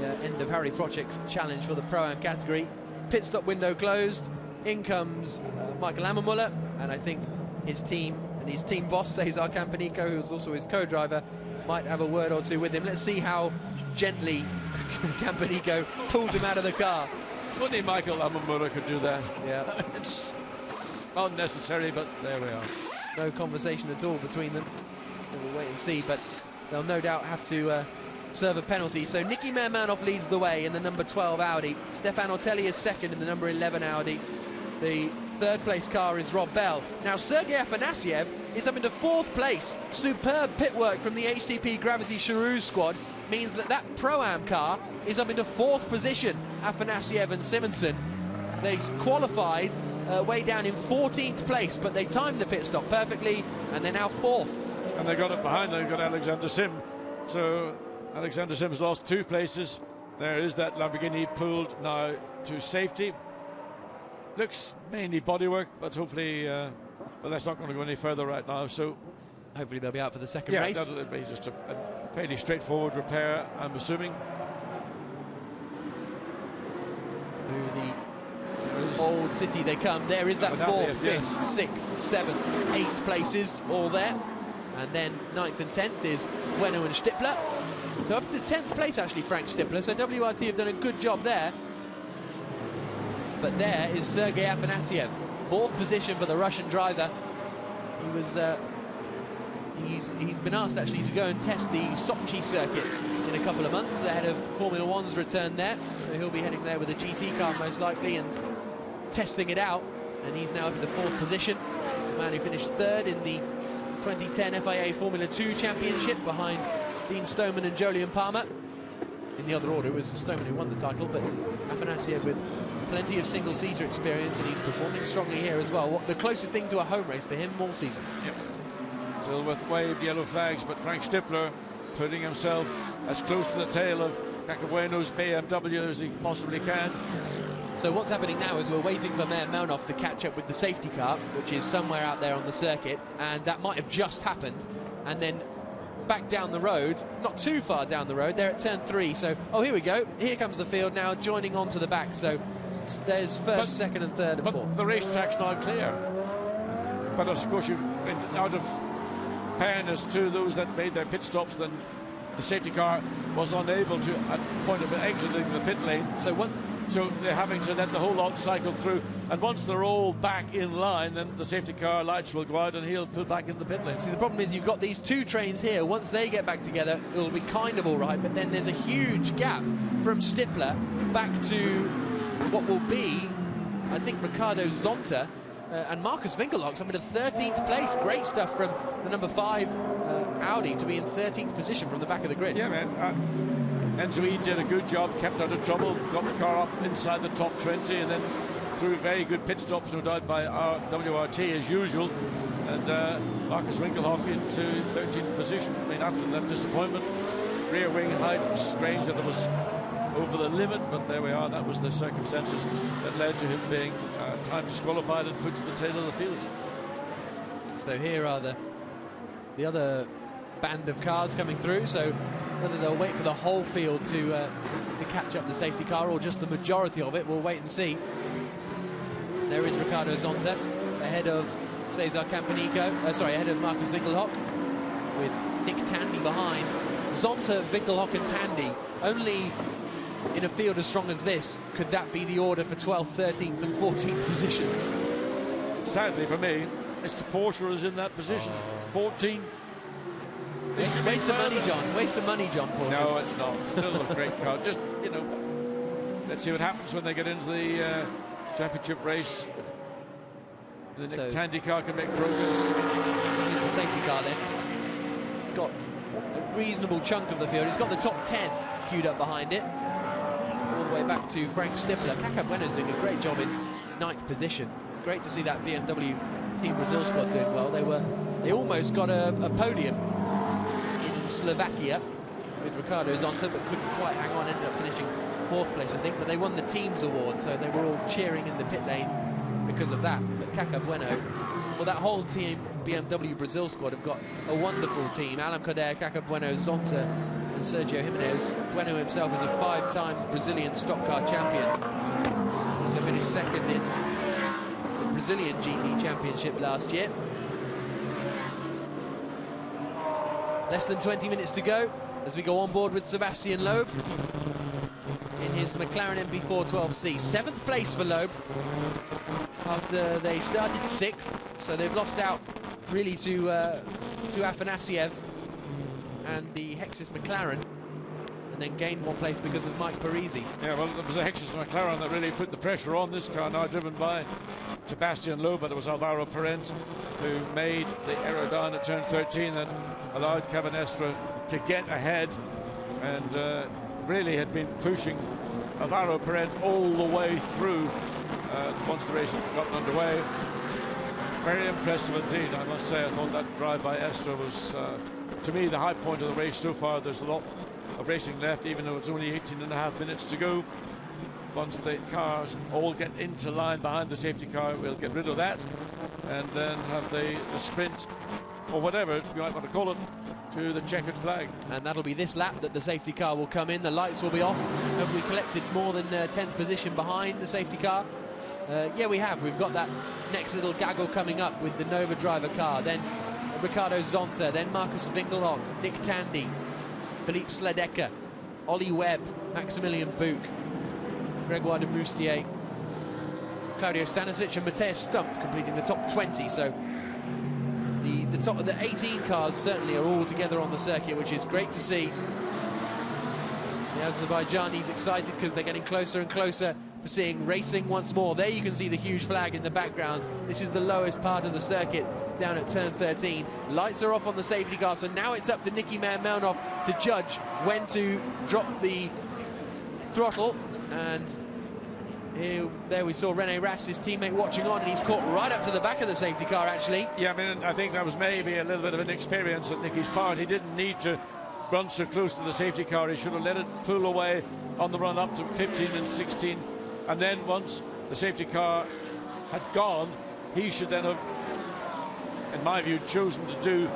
the end of Harry Prochek's challenge for the Pro-Am category. Pit stop window closed. In comes Michael Ammermuller, and I think his team and his team boss, Cesar Campanico, who's also his co-driver, might have a word or two with him. Let's see how gently Campanico pulls him out of the car. Only Michael Ammermuller could do that. Yeah. It's unnecessary, but there we are. No conversation at all between them. So we'll wait and see, but they'll no doubt have to serve a penalty. So Nicky Mermanov leads the way in the number 12 Audi. Stefan Ortelli is second in the number 11 Audi. The third place car is Rob Bell. Now Sergei Afanasyev is up into 4th place. Superb pit work from the HTP Gravity Charoux squad means that Pro-Am car is up into 4th position. Afanasyev and Simonsen, they qualified way down in 14th place, but they timed the pit stop perfectly, and they're now 4th. And they got it behind, they've got Alexander Sim. So Alexander Sim's lost 2 places. There is that Lamborghini pulled now to safety. Looks mainly bodywork, but hopefully, well, that's not going to go any further right now. So hopefully they'll be out for the second race. Yeah, that'll be just a fairly straightforward repair, I'm assuming. Through the old city they come. There is that 4th, 5th, 6th, 7th, 8th places all there. And then 9th and 10th is Bueno and Stippler. So up to 10th place, actually, Frank Stippler. So WRT have done a good job there. But there is Sergei Afanasyev, 4th position for the Russian driver. He was, he's been asked actually to go and test the Sochi circuit in a couple of months ahead of Formula One's return there. So he'll be heading there with a GT car most likely and testing it out. And he's now up in the 4th position. The man who finished 3rd in the 2010 FIA Formula 2 Championship behind Dean Stoneman and Jolyon Palmer. In the other order, it was Stoneman who won the title, but Afanasyev with plenty of single-seater experience, and he's performing strongly here as well. The closest thing to a home race for him all season. Yep. Silverth waved yellow flags, but Frank Stippler putting himself as close to the tail of Cacabueno's BMW as he possibly can. So what's happening now is we're waiting for Mermanov to catch up with the safety car, which is somewhere out there on the circuit, and that might have just happened. And then back down the road, not too far down the road, they're at turn 3. So, oh, here we go. Here comes the field now, joining on to the back. So there's first, second and third and fourth. But the racetrack's now clear. But of course, out of fairness to those that made their pit stops, then the safety car was unable to, at the point of exiting the pit lane. So they're having to let the whole lot cycle through. And once they're all back in line, then the safety car lights will go out and he'll pull back in the pit lane. See, the problem is you've got these 2 trains here. Once they get back together, it'll be kind of all right. But then there's a huge gap from Stippler back to what will be, I think, Ricardo Zonta and Marcus Winkelhock's up into 13th place. Great stuff from the number 5 Audi to be in 13th position from the back of the grid. Yeah, man. Enzoe did a good job, kept out of trouble, got the car up inside the top 20, and then through very good pit stops, no doubt, by our WRT as usual. And Marcus Winkelhock into 13th position. I mean, after that disappointment, rear wing height was strange that it was over the limit, but there we are. That was the circumstances that led to him being time disqualified and put to the tail of the field. So here are the other band of cars coming through, so whether they'll wait for the whole field to catch up the safety car or just the majority of it, we'll wait and see. There is Ricardo Zonta ahead of Cesar Campanico, ahead of Marcus Winkelhock, with Nick Tandy behind. Zonta, Winkelhock and Tandy, only in a field as strong as this could that be the order for 12th, 13th and 14th positions. Sadly for me, it's the Porsche who's in that position. 14. Waste of money, John. Waste of money, John. Porsche. No, it's not. Still a great car. Just, you know, let's see what happens when they get into the championship race. The Nick Tandy car can make progress. The safety car then. It's got a reasonable chunk of the field. It's got the top 10 queued up behind it. All the way back to Frank Stippler. Caca Bueno's doing a great job in 9th position. Great to see that BMW Team Brazil squad doing well. They almost got a podium in Slovakia with Ricardo Zonta, but couldn't quite hang on. Ended up finishing 4th place, I think. But they won the Teams Award, so they were all cheering in the pit lane because of that. But Caca Bueno, well, that whole team BMW Brazil squad have got a wonderful team. Alan Coder, Caca Bueno, Zonta and Sergio Jimenez. Bueno himself is a 5-time Brazilian stock car champion. Also finished 2nd in the Brazilian GT Championship last year. Less than 20 minutes to go as we go on board with Sebastian Loeb in his McLaren MP412C. 7th place for Loeb after they started 6th, so they've lost out really to Afanasiev and the Hexus McLaren, and then gained 1 place because of Mike Parisi. Yeah, well, it was a Hexus McLaren that really put the pressure on this car, now driven by Sebastian Loeb, but it was Alvaro Parent who made the error down at turn 13 that allowed Cabanestra to get ahead, and really had been pushing Alvaro Parent all the way through once the race had gotten underway. Very impressive indeed, I must say. I thought that drive by Estra was, to me, the high point of the race so far. There's a lot of racing left, even though it's only 18.5 minutes to go. Once the cars all get into line behind the safety car, we'll get rid of that and then have the sprint, or whatever you might want to call it, to the checkered flag. And that'll be this lap that the safety car will come in. The lights will be off. Have we collected more than 10th position behind the safety car? Yeah, we have. We've got that next little gaggle coming up with the Nova driver car. Then Ricardo Zonta, then Marcus Winkelhock, Nick Tandy, Philippe Sledecke, Ollie Webb, Maximilian Buch, Gregoire de Moustier, Claudio Stanisic and Matthias Stump completing the top 20. So the top of the 18 cars certainly are all together on the circuit, which is great to see. The Azerbaijanis excited because they're getting closer and closer to seeing racing once more. There you can see the huge flag in the background. This is the lowest part of the circuit down at turn 13. Lights are off on the safety car, so now it's up to Nicky Melnov to judge when to drop the throttle. And there we saw René Rast, his teammate, watching on, and he's caught right up to the back of the safety car, actually. Yeah, I mean, I think that was maybe a little bit of inexperience on Nicky's part. He didn't need to run so close to the safety car. He should have let it pull away on the run up to 15 and 16. And then once the safety car had gone, he should then have, in my view, chosen to do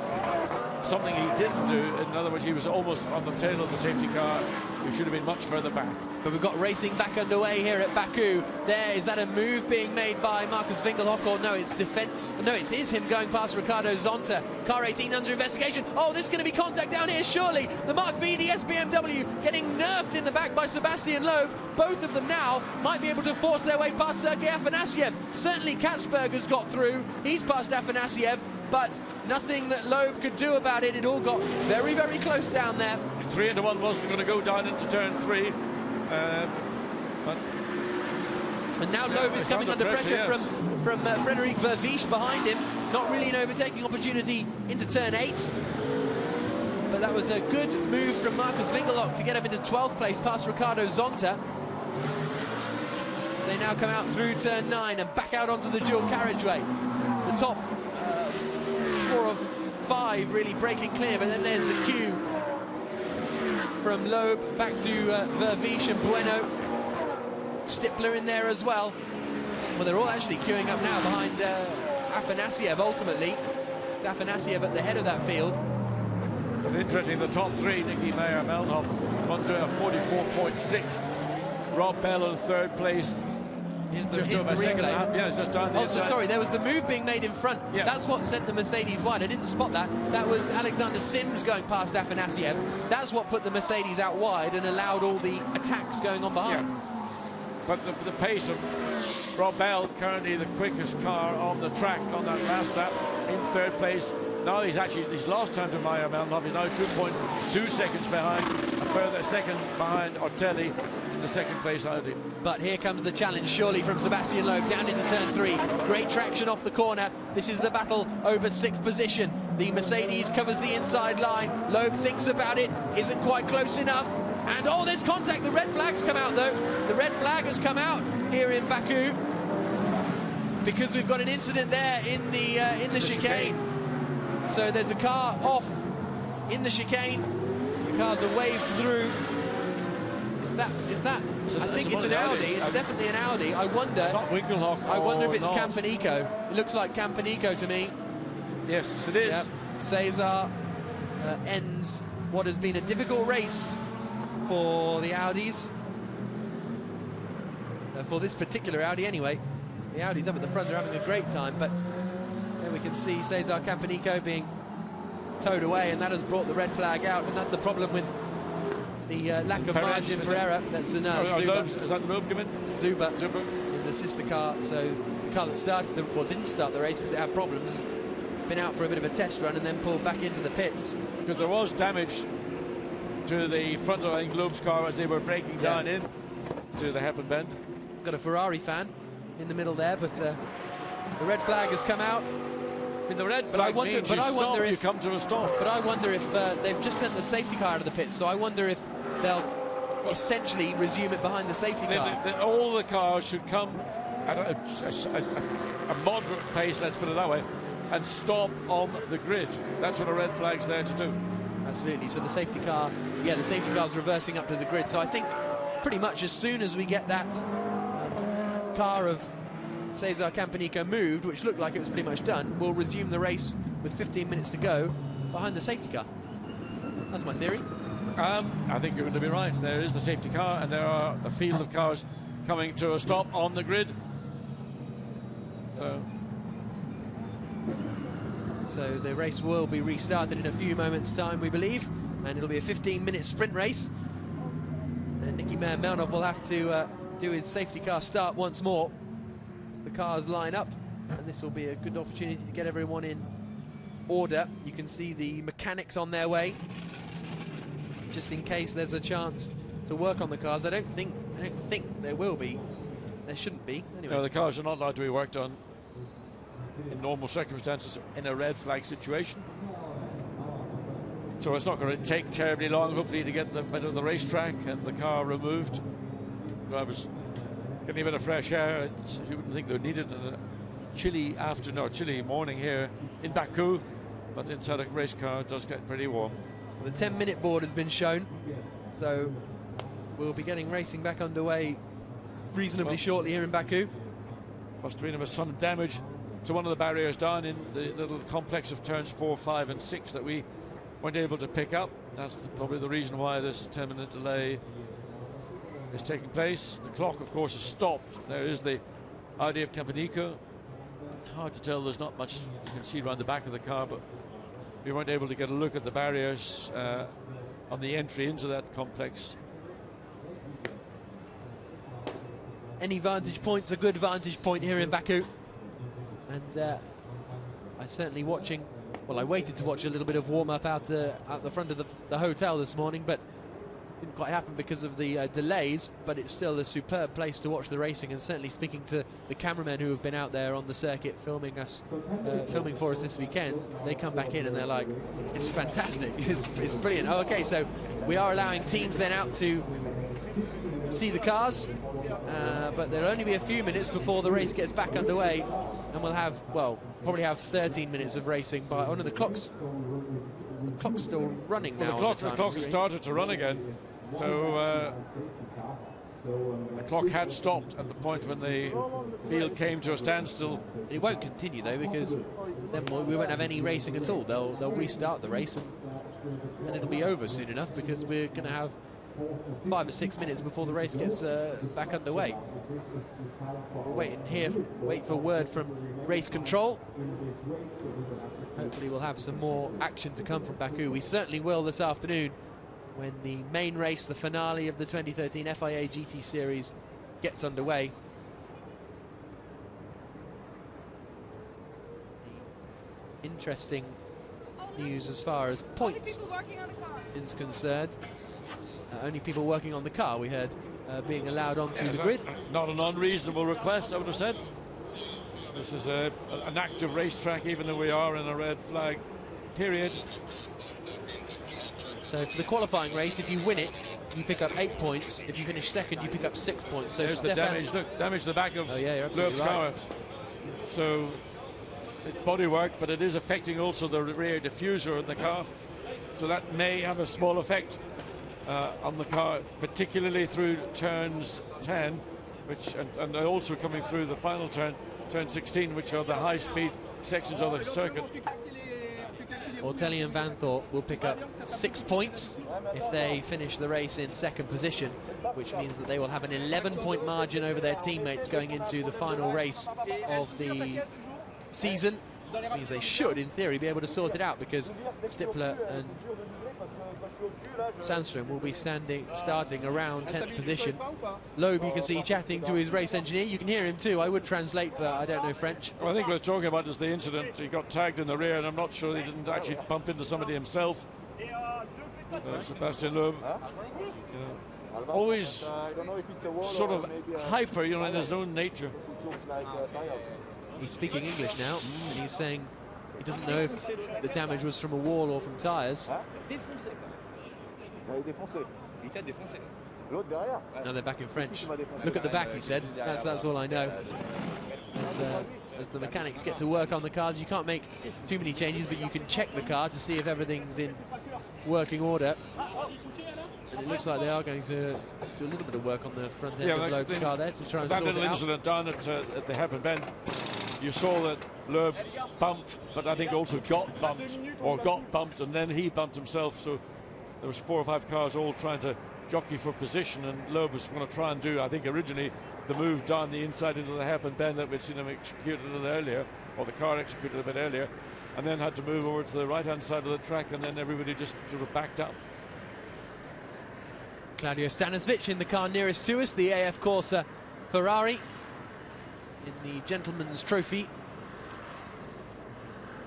something he didn't do. In other words, he was almost on the tail of the safety car. He should have been much further back. But we've got racing back underway here at Baku. There, is that a move being made by Marcus Winkelhock, or no, it's defence? No, it is him going past Ricardo Zonta. Car 18 under investigation. Oh, this is going to be contact down here, surely. The Mark VDS BMW getting nerfed in the back by Sebastian Loeb. Both of them now might be able to force their way past Sergei Afanasiev. Certainly Katzberger's got through. He's past Afanasiev, but nothing that Loeb could do about it. It all got very, very close down there. 3 into 1 wasn't going to go down into turn 3. And now Loeb is coming under pressure yes. from Frederic Verviche behind him. Not really an overtaking opportunity into turn 8. But that was a good move from Marcus Winkelhock to get him into 12th place past Ricardo Zonta. They now come out through turn 9 and back out onto the dual carriageway. The top 4 of 5 really breaking clear, but then there's the queue from Loeb back to Verviche and Bueno. Stippler in there as well. Well, they're all actually queuing up now behind Afanasiev ultimately. It's Afanasiev at the head of that field. Interesting, the top three, Nicky Meyer, Melnhoff, on doing a 44.6. Rob Bell in third place. Here's the second replay. half. Yeah, it's just down the so sorry, there was the move being made in front. Yeah. That's what sent the Mercedes wide. I didn't spot that. That was Alexander Sims going past Afanasiev. That's what put the Mercedes out wide and allowed all the attacks going on behind. Yeah. But the pace of Rob Bell, currently the quickest car on the track on that last lap, in third place. Now he's lost time to Meyer Melnhoff. He's now 2.2 seconds behind, a further second behind Ortelli in the second place Audi. But here comes the challenge, surely, from Sebastian Loeb down into turn 3. Great traction off the corner. This is the battle over 6th position. The Mercedes covers the inside line. Loeb thinks about it, isn't quite close enough. And oh, there's contact. The red flag's come out, though. The red flag has come out here in Baku because we've got an incident there in the chicane. So there's a car off in the chicane. The cars are waved through. Is that? I think it's an Audi. It's definitely an Audi. I wonder if it's Campanico. It looks like Campanico to me. Yes, it is. Yep. Cesar ends what has been a difficult race for the Audis. For this particular Audi, anyway. The Audis up at the front, they're having a great time, but there we can see Cesar Campanico being towed away, and that has brought the red flag out, and that's the problem with the lack of margin for error. That's Zuba. Is that the Loeb come in? Zuba in the sister car. So the car that started didn't start the race because it had problems. Been out for a bit of a test run and then pulled back into the pits. Because there was damage to the front of, I think, Loeb's car as they were breaking down in to the hairpin bend. Got a Ferrari fan in the middle there, but the red flag has come out. I mean, the red flag means you come to a stop. But I wonder if they've just sent the safety car out of the pits, so I wonder if they'll essentially resume it behind the safety car. All the cars should come at a moderate pace, let's put it that way, and stop on the grid. That's what a red flag's there to do. Absolutely. So the safety car, the safety car's reversing up to the grid. So I think pretty much as soon as we get that car of Cesar Campanico moved, which looked like it was pretty much done, we'll resume the race with 15 minutes to go behind the safety car. That's my theory. I think you're going to be right. There is the safety car, and there are a field of cars coming to a stop on the grid. So the race will be restarted in a few moments' time, we believe, and it'll be a 15-minute sprint race. And Nicky Melnhoff will have to do his safety car start once more as the cars line up, and this will be a good opportunity to get everyone in order. You can see the mechanics on their way, just in case there's a chance to work on the cars. I don't think there will be. There shouldn't be. Anyway. No, the cars are not allowed to be worked on in normal circumstances in a red flag situation. So it's not going to take terribly long, hopefully, to get the bit of the racetrack and the car removed. Drivers getting a bit of fresh air. You wouldn't think they would need it in a chilly afternoon or chilly morning here in Baku, but inside a race car it does get pretty warm. The 10-minute board has been shown, so we'll be getting racing back underway reasonably shortly here in Baku. Must have been some damage to one of the barriers down in the little complex of turns 4, 5 and 6 that we weren't able to pick up. That's probably the reason why this 10-minute delay is taking place. The clock, of course, has stopped. There is the Audi of Campanico. It's hard to tell, there's not much you can see around the back of the car, but we weren't able to get a look at the barriers on the entry into that complex. Any vantage point's a good vantage point here in Baku. And I certainly watching, well, I waited to watch a little bit of warm-up out the front of the hotel this morning, but didn't quite happen because of the delays. But it's still a superb place to watch the racing, and certainly speaking to the cameramen who have been out there on the circuit filming for us this weekend, they come back in and they're like, it's fantastic, it's brilliant. Oh, okay, so we are allowing teams then out to see the cars, but there'll only be a few minutes before the race gets back underway, and we'll have, well, probably have 13 minutes of racing. But the clock's still running now. Well, the clock has started to run again, so the clock had stopped at the point when the field came to a standstill. It won't continue though, because then we won't have any racing at all. They'll restart the race, and and it'll be over soon enough because we're going to have 5 or 6 minutes before the race gets back underway. We'll wait for word from race control. Hopefully we'll have some more action to come from Baku. We certainly will this afternoon when the main race, the finale of the 2013 FIA GT Series, gets underway. Interesting news as far as points is concerned. Only people working on the car, we heard, being allowed onto the grid. Not an unreasonable request, I would have said. This is an active racetrack, even though we are in a red flag period. So for the qualifying race, if you win it, you pick up 8 points. If you finish second, you pick up 6 points. So there's the damage. Look, damage to the back of Loeb's car. So it's bodywork, but it is affecting also the rear diffuser in the car. So that may have a small effect on the car, particularly through turns 10, and also coming through the final turn 16, which are the high-speed sections of the circuit. Ortelli and Van Thorp will pick up 6 points if they finish the race in second position, which means that they will have an 11-point margin over their teammates going into the final race of the season. It means they should, in theory, be able to sort it out, because Stippler and Sandstrom will be starting around 10th position. Loeb, you can see chatting to his race engineer. You can hear him too. I would translate, but I don't know French. Well, I think we're talking about is the incident. He got tagged in the rear, and I'm not sure he didn't actually bump into somebody himself. Sebastian Loeb, always sort of hyper, in his own nature. He's speaking English now, and he's saying he doesn't know if the damage was from a wall or from tyres. Now they're back in French. Look at the back, he said. That's all I know. As the mechanics get to work on the cars, you can't make too many changes, but you can check the car to see if everything's in working order. And it looks like they are going to do a little bit of work on the front end of Loeb's car there to try and sort it out. That little incident down at the Hairpin Bend, you saw that Loeb bumped, but I think also got bumped, and then he bumped himself. So there was 4 or 5 cars all trying to jockey for position, and Loeb was going to try and do, I think originally, the move down the inside into the Hairpin Bend that we'd seen him execute a little earlier, or the car executed a bit earlier, and then had to move over to the right-hand side of the track, and then everybody just sort of backed up. Claudio Stanišević in the car nearest to us, the AF Corsa Ferrari in the Gentleman's Trophy.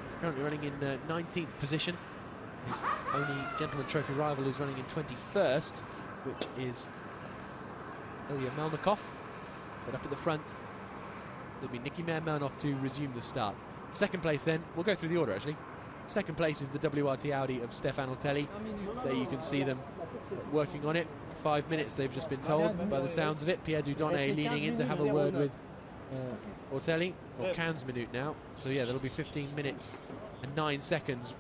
He's currently running in 19th position. His only Gentleman's Trophy rival is running in 21st, which is Ilya Melnikov. But up at the front, there'll be Nicky Mermelnov to resume the start. Second place then, we'll go through the order actually. Second place is the WRT Audi of Stefan Ortelli. There you can see them working on it. 5 minutes they've just been told by the sounds of it. Pierre Dudonné leaning in to have a word with Ortelli, or 15 minutes now. So yeah, there'll be 15 minutes and 9 seconds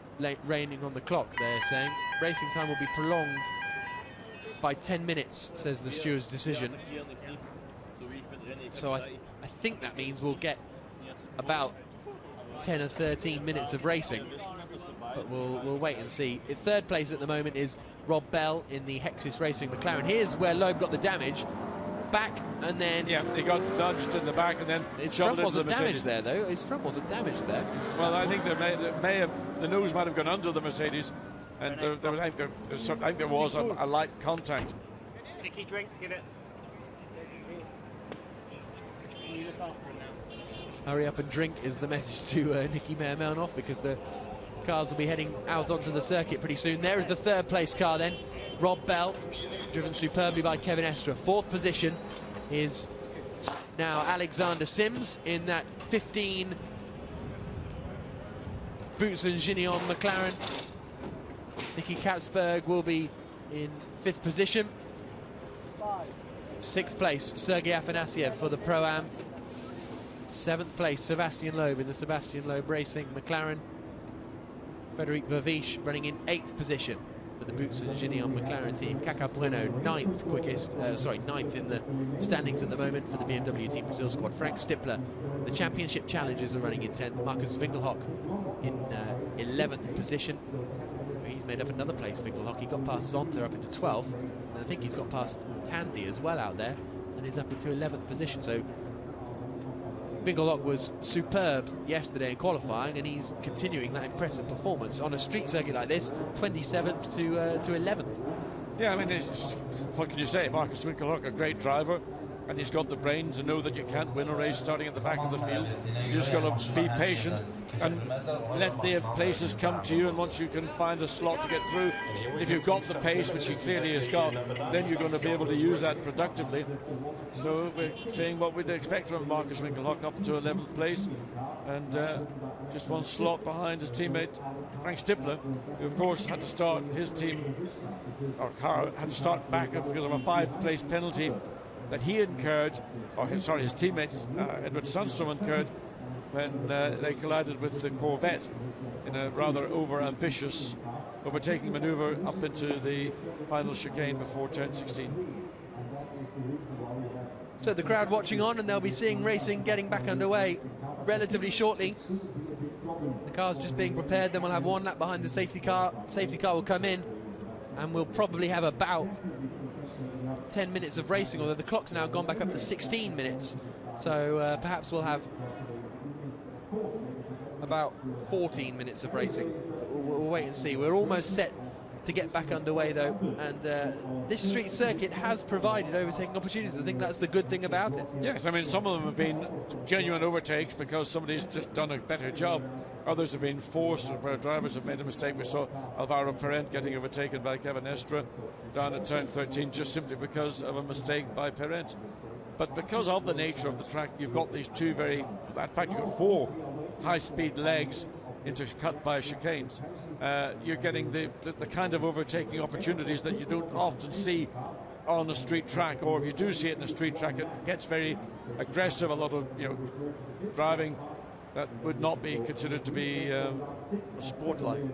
reigning on the clock, they're saying. Racing time will be prolonged by 10 minutes, says the steward's decision. So I think that means we'll get about 10 or 13 minutes of racing, but we'll wait and see. In third place at the moment is Rob Bell in the Hexis Racing McLaren. Here's where Loeb got the damage. Back, and then... Yeah, he got nudged in the back, and then... His front wasn't damaged there, though. His front wasn't damaged there. Well, I think the nose might have gone under the Mercedes, and I think there was a light contact. Nicky, drink, give it. You look after him now. Hurry up and drink is the message to Nicky Mermelnov, because the cars will be heading out onto the circuit pretty soon. There is the third place car then, Rob Bell, driven superbly by Kevin Estre. Fourth position is now Alexander Sims in that 15 Boots and Gignon McLaren. Nicky Katzberg will be in 5th position. 6th place, Sergei Afanasiev for the Pro-Am. 7th place, Sebastian Loeb in the Sebastian Loeb Racing McLaren. Frederic Verviche running in 8th position for the Boots and Gignon McLaren team. Kaka Bueno, 9th in the standings at the moment for the BMW Team Brazil squad. Frank Stippler, the Championship Challengers, are running in 10th. Marcus Winkelhock in 11th position. So he's made up another place. Winkelhock, he got past Zonta up into 12th, and I think he's got past Tandy as well out there, and he's up into 11th position. So Winkelhock was superb yesterday in qualifying, and he's continuing that impressive performance on a street circuit like this, 27th to 11th. Yeah, I mean, what can you say? Marcus Winkelhock, a great driver, and he's got the brains to know that you can't win a race starting at the back of the field. You just got to be patient and let the places come to you, and once you can find a slot to get through, if you've got the pace, which he clearly has got, then you're going to be able to use that productively. So we're saying what we'd expect from Marcus Winkelhock, up to 11th place, and just one slot behind his teammate Frank Stippler, who of course had to start his team, or car had to start back because of a 5-place penalty that he incurred, or his teammate Edward Sundstrom incurred when they collided with the Corvette in a rather over-ambitious overtaking manoeuvre up into the final chicane before turn 16. So the crowd watching on, and they'll be seeing racing getting back underway relatively shortly. The car's just being prepared, then we'll have one lap behind the safety car. Safety car will come in, and we'll probably have about 10 minutes of racing, although the clock's now gone back up to 16 minutes. So perhaps we'll have about 14 minutes of racing. We'll wait and see. We're almost set to get back underway, though, and this street circuit has provided overtaking opportunities. I think that's the good thing about it. Yes, I mean, some of them have been genuine overtakes because somebody's just done a better job. Others have been forced, where drivers have made a mistake. We saw Alvaro Perent getting overtaken by Kevin Estra down at turn 13 just simply because of a mistake by Perent. But because of the nature of the track, you've got these two in fact, you've got 4 high-speed legs intercut by chicanes. You're getting the kind of overtaking opportunities that you don't often see on a street track, or if you do see it in a street track, it gets very aggressive. A lot of driving that would not be considered to be sport-like.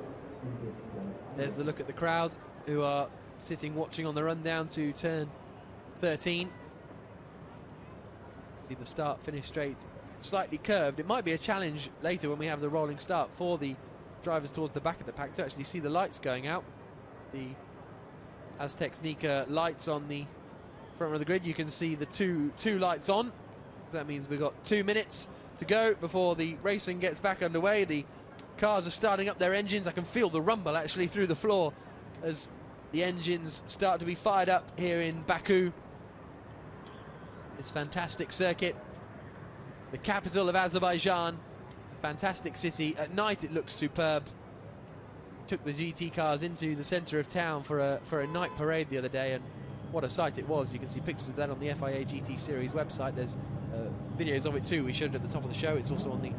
There's the look at the crowd who are sitting watching on the run down to turn 13. See the start-finish straight, slightly curved. It might be a challenge later when we have the rolling start for the drivers towards the back of the pack to actually see the lights going out. The Aztec Sneaker lights on the front of the grid. You can see the two lights on. So that means we've got 2 minutes to go before the racing gets back underway. The cars are starting up their engines. I can feel the rumble actually through the floor as the engines start to be fired up here in Baku. This fantastic circuit, the capital of Azerbaijan, a fantastic city. At night it looks superb. Took the GT cars into the centre of town for a night parade the other day, and what a sight it was. You can see pictures of that on the FIA GT Series website. There's videos of it too. We showed it at the top of the show. It's also on the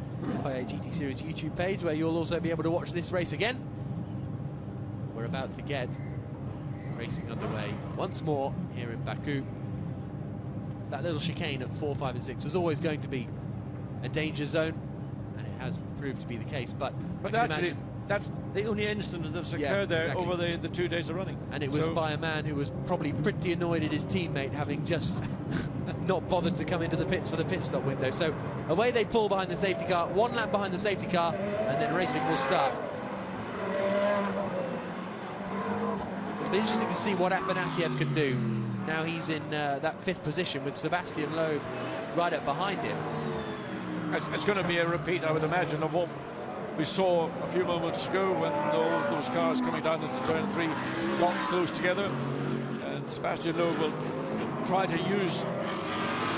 FIA GT Series YouTube page, where you'll also be able to watch this race again. We're about to get racing underway once more here in Baku. That little chicane at 4, 5 and 6 was always going to be a danger zone, and it has proved to be the case. But actually, that's the only incident that's occurred there over the 2 days of running. And it was by a man who was probably pretty annoyed at his teammate having just not bothered to come into the pits for the pit stop window. So away they pull behind the safety car, 1 lap behind the safety car, and then racing will start. It'll be interesting to see what Afanasiev can do. Now he's in that 5th position with Sebastian Loeb right up behind him. It's going to be a repeat, I would imagine, of what we saw a few moments ago when all those cars coming down into turn 3 got close together, and Sebastian Loeb will try to use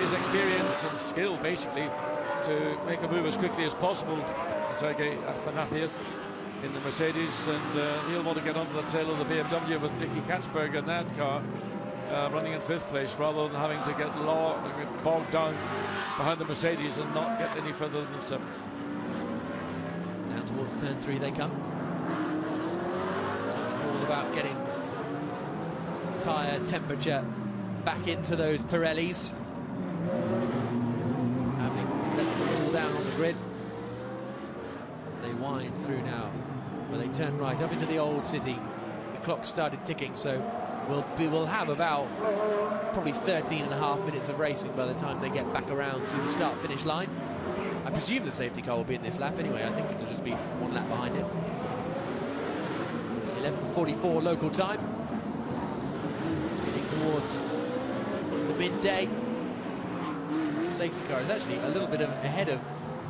his experience and skill basically to make a move as quickly as possible. Sergei Afanasiev in the Mercedes, and he'll want to get onto the tail of the BMW with Nicky Katzberg in that car, running in 5th place, rather than having to get bogged down behind the Mercedes and not get any further than 7th. Down towards turn 3 they come. All about getting tyre temperature back into those Pirellis. Having let them all down on the grid as they wind through now, where they turn right up into the old city. The clock started ticking, so we'll have about probably 13.5 minutes of racing by the time they get back around to the start-finish line. I presume the safety car will be in this lap anyway. I think it'll just be 1 lap behind it. 11:44 local time. Heading towards the midday. Safety car is actually a little bit ahead of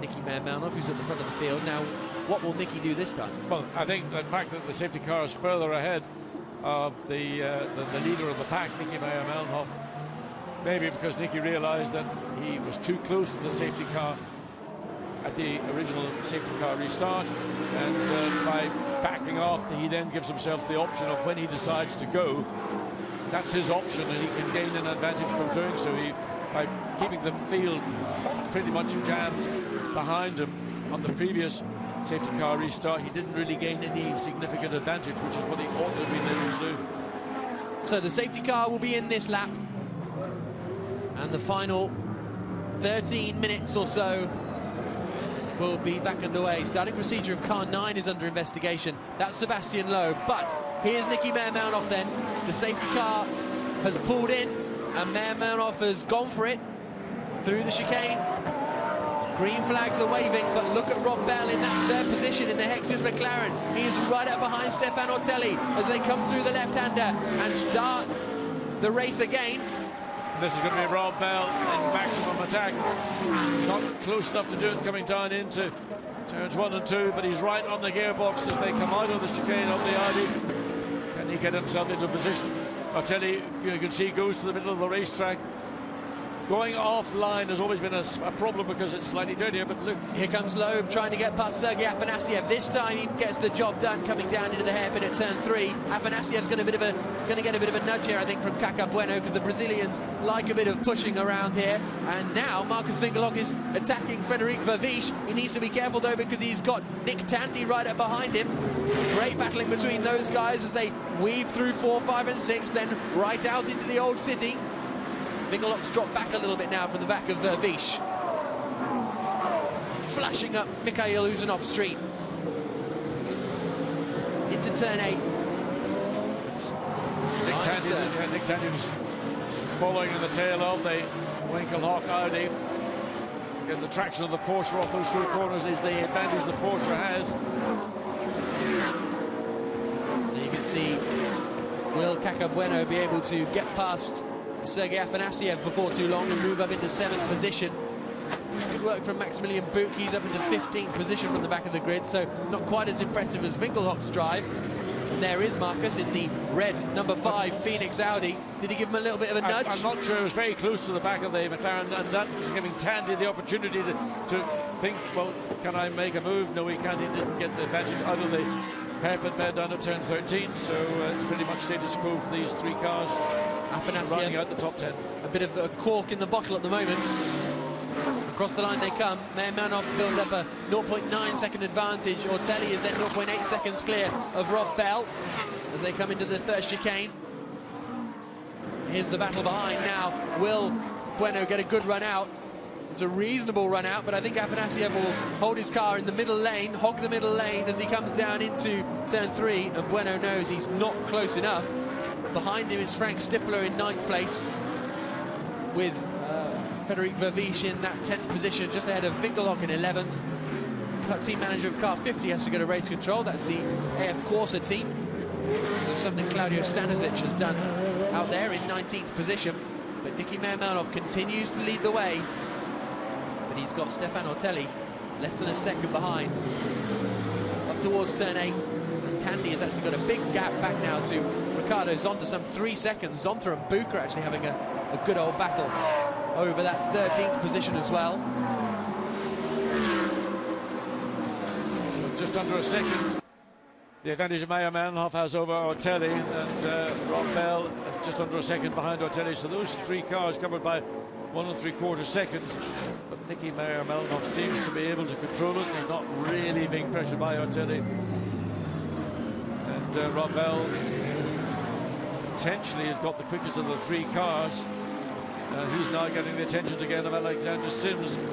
Nicky Meyer-Melnhof, who's at the front of the field. Now, what will Nicky do this time? Well, I think the fact that the safety car is further ahead of the leader of the pack, Nicky Meyer-Melnhof, maybe because Nicky realised that he was too close to the safety car at the original safety car restart, and by backing off, he then gives himself the option of when he decides to go. That's his option, and he can gain an advantage from doing so. By keeping the field pretty much jammed behind him on the previous safety car restart, he didn't really gain any significant advantage, which is what he ought to have been able to do. So the safety car will be in this lap, and the final 13 minutes or so will be back underway. Starting procedure of car 9 is under investigation. That's Sebastian Loeb, but here's Nicky Meyer-Melnhof then. The safety car has pulled in, and Meyer-Melnhof has gone for it through the chicane. Green flags are waving, but look at Rob Bell in that third position in the Hexus McLaren. He is right up behind Stefan Ortelli as they come through the left-hander and start the race again. This is going to be Rob Bell in maximum attack. Not close enough to do it coming down into turns 1 and 2, but he's right on the gearbox as they come out of the chicane of the Audi. Can he get himself into position? Ortelli, you can see, goes to the middle of the racetrack. Going offline has always been a problem because it's slightly dirtier, but look. Here comes Loeb trying to get past Sergei Afanasiev. This time he gets the job done coming down into the hairpin at turn 3. Afanasiev's going to get a bit of a nudge here, I think, from Caca Bueno, because the Brazilians like a bit of pushing around here. And now Marcus Winkelhock is attacking Frederic Verviche. He needs to be careful, though, because he's got Nick Tandy right up behind him. Great battling between those guys as they weave through 4, 5 and 6, then right out into the old city. Winkelhock's dropped back a little bit now from the back of Verviche. Flashing up Mikhail Uzanov Street. Into turn 8. Nick Tandy's following in the tail of the Winkelhock Audi. Again, the traction of the Porsche off those 3 corners is the advantage the Porsche has. And you can see, will Caca Bueno be able to get past Sergei Afanasiev before too long and move up into 7th position? Good work from Maximilian Buch. He's up into 15th position from the back of the grid, so not quite as impressive as Winkelhock's drive. And there is Marcus in the red number 5 Phoenix Audi. Did he give him a little bit of a nudge? I'm not sure. It was very close to the back of the McLaren, and that was giving Tandy the opportunity to think, well, can I make a move? No, he can't. He didn't get the advantage out of the hairpin bed down at turn 13, so it's pretty much status quo for these 3 cars. Afanasiev running out the top 10. A bit of a cork in the bottle at the moment. Across the line they come. Meyer-Melnhof's built up a 0.9 second advantage. Ortelli is then 0.8 seconds clear of Rob Bell as they come into the first chicane. Here's the battle behind now. Will Bueno get a good run out? It's a reasonable run out, but I think Afanasiev will hold his car in the middle lane, hog the middle lane as he comes down into turn 3, and Bueno knows he's not close enough. Behind him is Frank Stippler in 9th place, with Frederic Verviche in that 10th position, just ahead of Winkelhock in 11th. Team manager of car 50 has to go to race control. That's the AF Corsa team. So something Claudio Stanovic has done out there in 19th position. But Nicky Meyer-Melnhof continues to lead the way. But he's got Stefan Ortelli less than a second behind. Up towards turn 8. And Tandy has actually got a big gap back now to Ricardo Zonta, some 3 seconds. Zonta and Buch are actually having a good old battle over that 13th position as well. So just under a second. The advantage Meyer-Melnhof has over Ortelli, and Rob Bell just under a second behind Ortelli. So those 3 cars covered by 1 3/4 seconds. But Nicky Meyer-Melnhof seems to be able to control it. He's not really being pressured by Ortelli. And Rob Bell potentially has got the quickest of the 3 cars. He's now getting the attention again of Alexander Sims in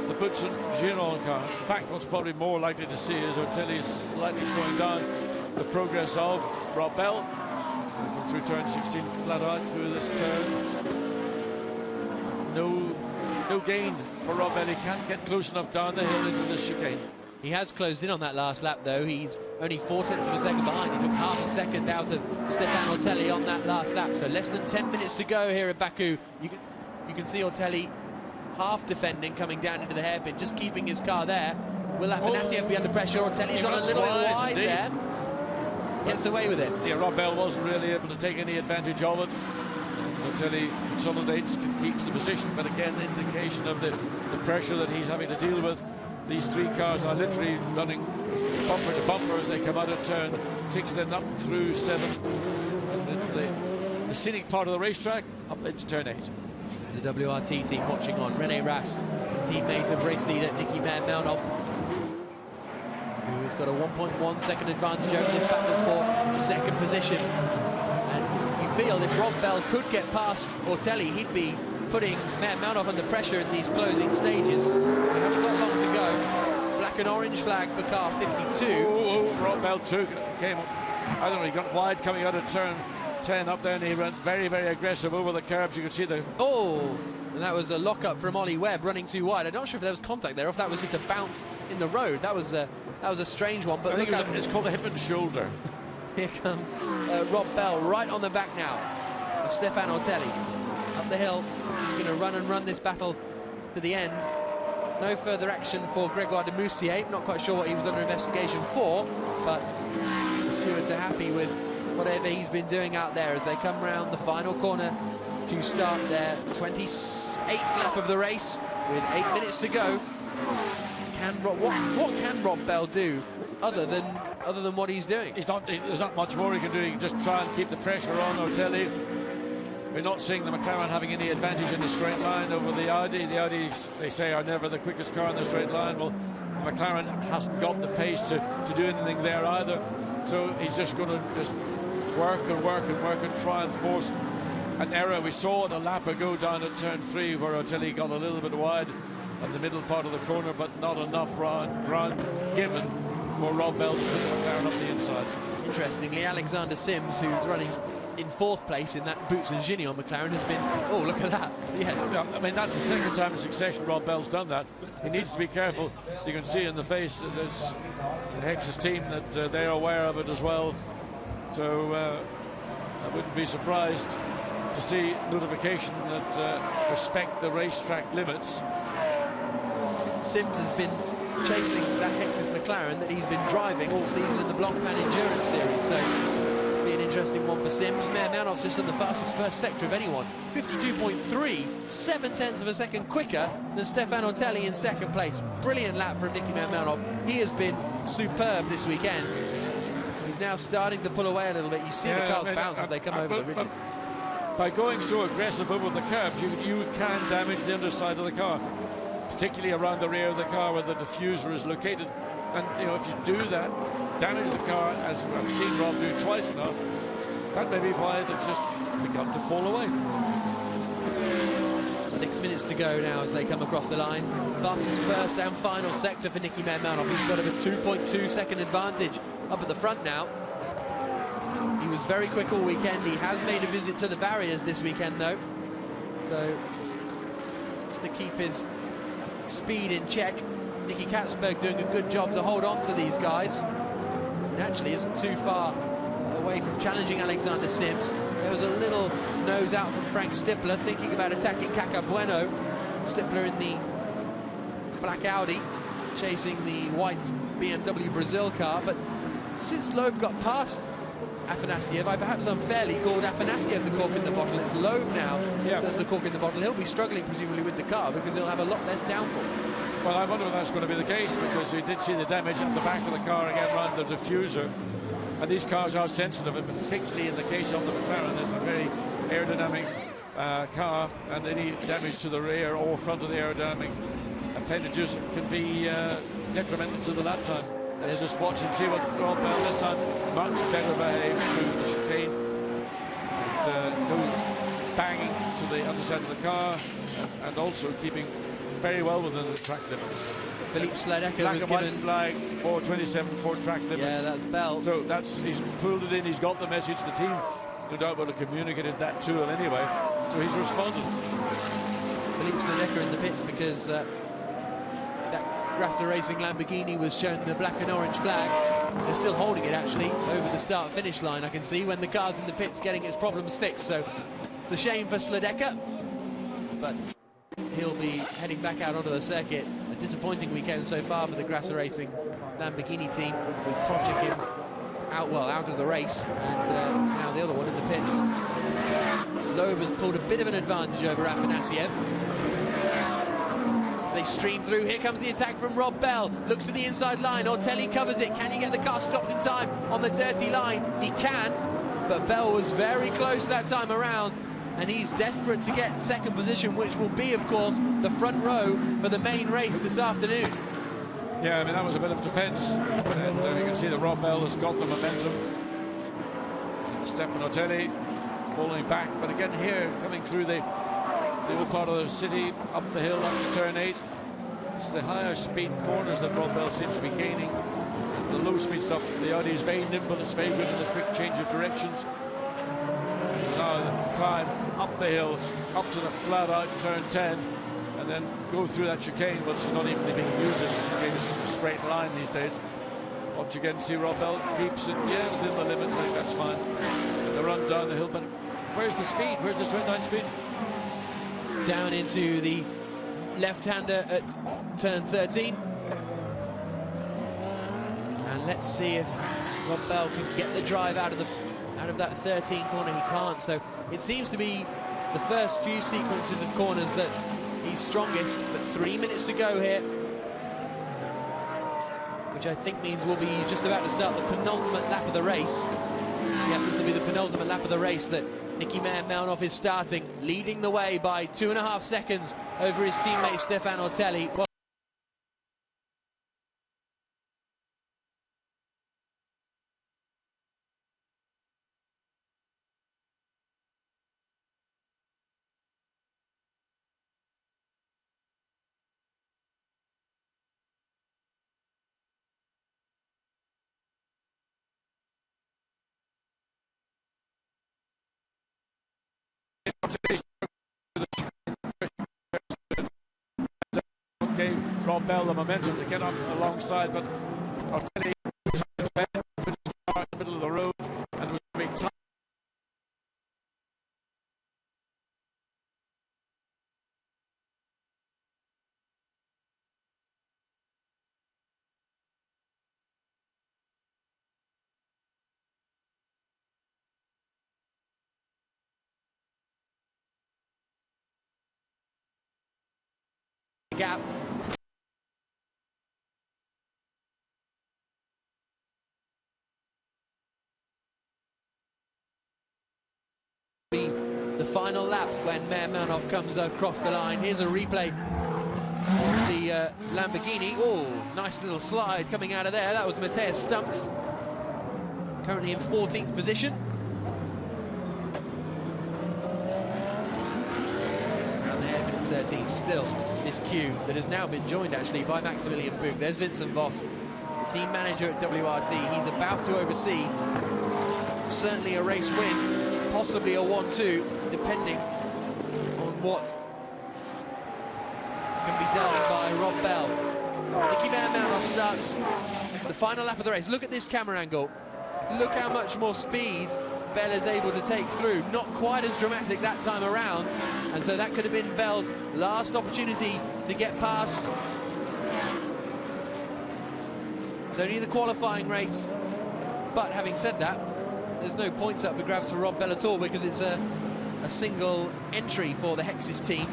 the Butson Giron car. In fact, what's probably more likely to see is Ortelli slightly slowing down the progress of Rob Bell. Through turn 16 flat out through this turn. No gain for Rob Bell. He can't get close enough down the hill into this chicane. He has closed in on that last lap, though. He's only 0.4 of a second behind. He took half a second out of Stefan Ortelli on that last lap. So less than 10 minutes to go here at Baku. You can see Ortelli half defending, coming down into the hairpin, just keeping his car there. Will Afanasiev be under pressure? Ortelli's got a little bit wide there. Gets away with it. Yeah, Rob Bell wasn't really able to take any advantage of it. Ortelli consolidates, keeps the position, but again, indication of the pressure that he's having to deal with. These three cars are literally running bumper to bumper as they come out of turn 6, then up through 7, and into the scenic part of the racetrack, up into turn 8. The WRT team watching on. René Rast, teammate of race leader Nicky Melnov, who's got a 1.1 second advantage over this battle for the second position. And you feel if Rob Bell could get past Ortelli, he'd be putting Melnov under pressure in these closing stages. We haven't got long to go. Black and orange flag for car 52. Rob Bell came, I don't know, he got wide coming out of turn 10 up there, and he ran very, very aggressive over the curbs. You can see the... Oh, and that was a lock-up from Ollie Webb running too wide. I'm not sure if there was contact there or if that was just a bounce in the road. That was a strange one. But I think it's called a hip and shoulder. Here comes Rob Bell right on the back now of Stefan Ortelli. Up the hill, he's going to run this battle to the end. No further action for Grégoire de Moussier. Not quite sure what he was under investigation for, but the stewards are happy with whatever he's been doing out there as they come round the final corner to start their 28th lap of the race with 8 minutes to go. What can Rob Bell do other than what he's doing? There's not much more he can do. He can just try and keep the pressure on Ortelli. We're not seeing the McLaren having any advantage in the straight line over the Audi. The Audis, they say, are never the quickest car in the straight line. Well, the McLaren hasn't got the pace to do anything there either. So he's just going to just work and try and force an error. We saw it a lap ago down at turn 3 where Ortelli got a little bit wide at the middle part of the corner, but not enough ground given for Rob Bell to put the McLaren up the inside. Interestingly, Alexander Sims, who's running in 4th place in that Boots and Gignon McLaren, has been... Oh, look at that. Yeah. I mean, that's the second time in succession Rob Bell's done that. He needs to be careful. You can see in the face that there's the Hex's team that they're aware of it as well. So I wouldn't be surprised to see notification that respect the racetrack limits. Sims has been chasing that Hex's McLaren that he's been driving all season in the Blancpain Endurance Series, so it'll be an interesting one for Sims. Melnov's just in the fastest first sector of anyone, 52.3, 0.7 of a second quicker than Stefan Ortelli in second place. Brilliant lap from Nicky Melnov. He has been superb this weekend. He's now starting to pull away a little bit. You see the cars bounce as they come over the ridges. By going so aggressive over the curbs, you can damage the underside of the car, particularly around the rear of the car where the diffuser is located. And you know, if you do that, damage the car, as I've seen Rob do twice now, that may be why they've just begun to fall away. 6 minutes to go now as they come across the line. Fastest first and final sector for Nicky Melnov. He's got a 2.2 second advantage up at the front now. He was very quick all weekend. He has made a visit to the barriers this weekend though, so it's to keep his speed in check. Nicky Katzberg doing a good job to hold on to these guys. And actually isn't too far away from challenging Alexander Sims. There was a little nose out from Frank Stippler, thinking about attacking Caca Bueno. Stippler in the black Audi, chasing the white BMW Brazil car. But since Loeb got past Afanasiev, I perhaps unfairly called Afanasiev the cork in the bottle. It's Loeb now that's the cork in the bottle. He'll be struggling presumably with the car because he'll have a lot less downforce. Well, I wonder if that's going to be the case, because we did see the damage at the back of the car again around the diffuser. And these cars are sensitive, and particularly in the case of the McLaren, it's a very aerodynamic car, and any damage to the rear or front of the aerodynamic appendages can be detrimental to the lap time. Let's just watch and see what Rob Bell this time. Much better behaved through the chicane. And no banging to the underside of the car, and also keeping very well within the track limits. Philippe Sladecker was given flag for 27 for track limits. Yeah, that's Bell. So he's pulled it in. He's got the message. The team, no doubt, would have communicated that to him anyway. So he's responded. Philippe Sladecker in the pits because that Grasser Racing Lamborghini was shown the black and orange flag. They're still holding it, actually, over the start-finish line, I can see, when the car's in the pits getting its problems fixed. So it's a shame for Sledecka, but he'll be heading back out onto the circuit. A disappointing weekend so far for the Grasser Racing Lamborghini team, with Project out of the race, and now the other one in the pits. Loeb has pulled a bit of an advantage over Afanasiev. They stream through. Here comes the attack from Rob Bell. Looks to the inside line. Ortelli covers it. Can he get the car stopped in time on the dirty line? He can, but Bell was very close that time around, and he's desperate to get second position, which will be, of course, the front row for the main race this afternoon. Yeah, I mean, that was a bit of defence, and you can see that Rob Bell has got the momentum. Stefano Ortelli falling back, but again here, coming through the little part of the city, up the hill, up to turn 8. It's the higher speed corners that Rob Bell seems to be gaining. The low speed stuff, the Audi is very nimble, it's very good in the quick change of directions. Now the climb up the hill, up to the flat out turn 10, and then go through that chicane, which is not even being used as a chicane, it's just a straight line these days. Once again, see Rob Bell keeps it, yeah, within the limits, I think that's fine. And the run down the hill, but where's the speed? Where's the straight line speed? Down into the left-hander at turn 13. And let's see if Rob Bell can get the drive out of that 13 corner. He can't, so it seems to be the first few sequences of corners that he's strongest, but 3 minutes to go here, which I think means we'll be just about to start the penultimate lap of the race. It happens to be the penultimate lap of the race that Nicky Melnhoff is starting, leading the way by 2.5 seconds over his teammate Stefan Ortelli. Well, gave Rob Bell the momentum to get up alongside, but Ortelli was in the middle of the road, and it was a big time. Gap. The final lap when Melnhoff comes across the line. Here's a replay of the Lamborghini. Oh, nice little slide coming out of there. That was Matthias Stumpf, currently in 14th position. And there, minute 13 still. This queue that has now been joined actually by Maximilian Buch. There's Vincent Voss, the team manager at WRT. He's about to oversee certainly a race win, possibly a 1-2, depending on what can be done by Rob Bell. Nicky Melnhoff starts the final lap of the race. Look at this camera angle. Look how much more speed Bell is able to take through. Not quite as dramatic that time around, and so that could have been Bell's last opportunity to get past. It's only the qualifying race, but having said that, there's no points up for grabs for Rob Bell at all, because it's a single entry for the Hexis team,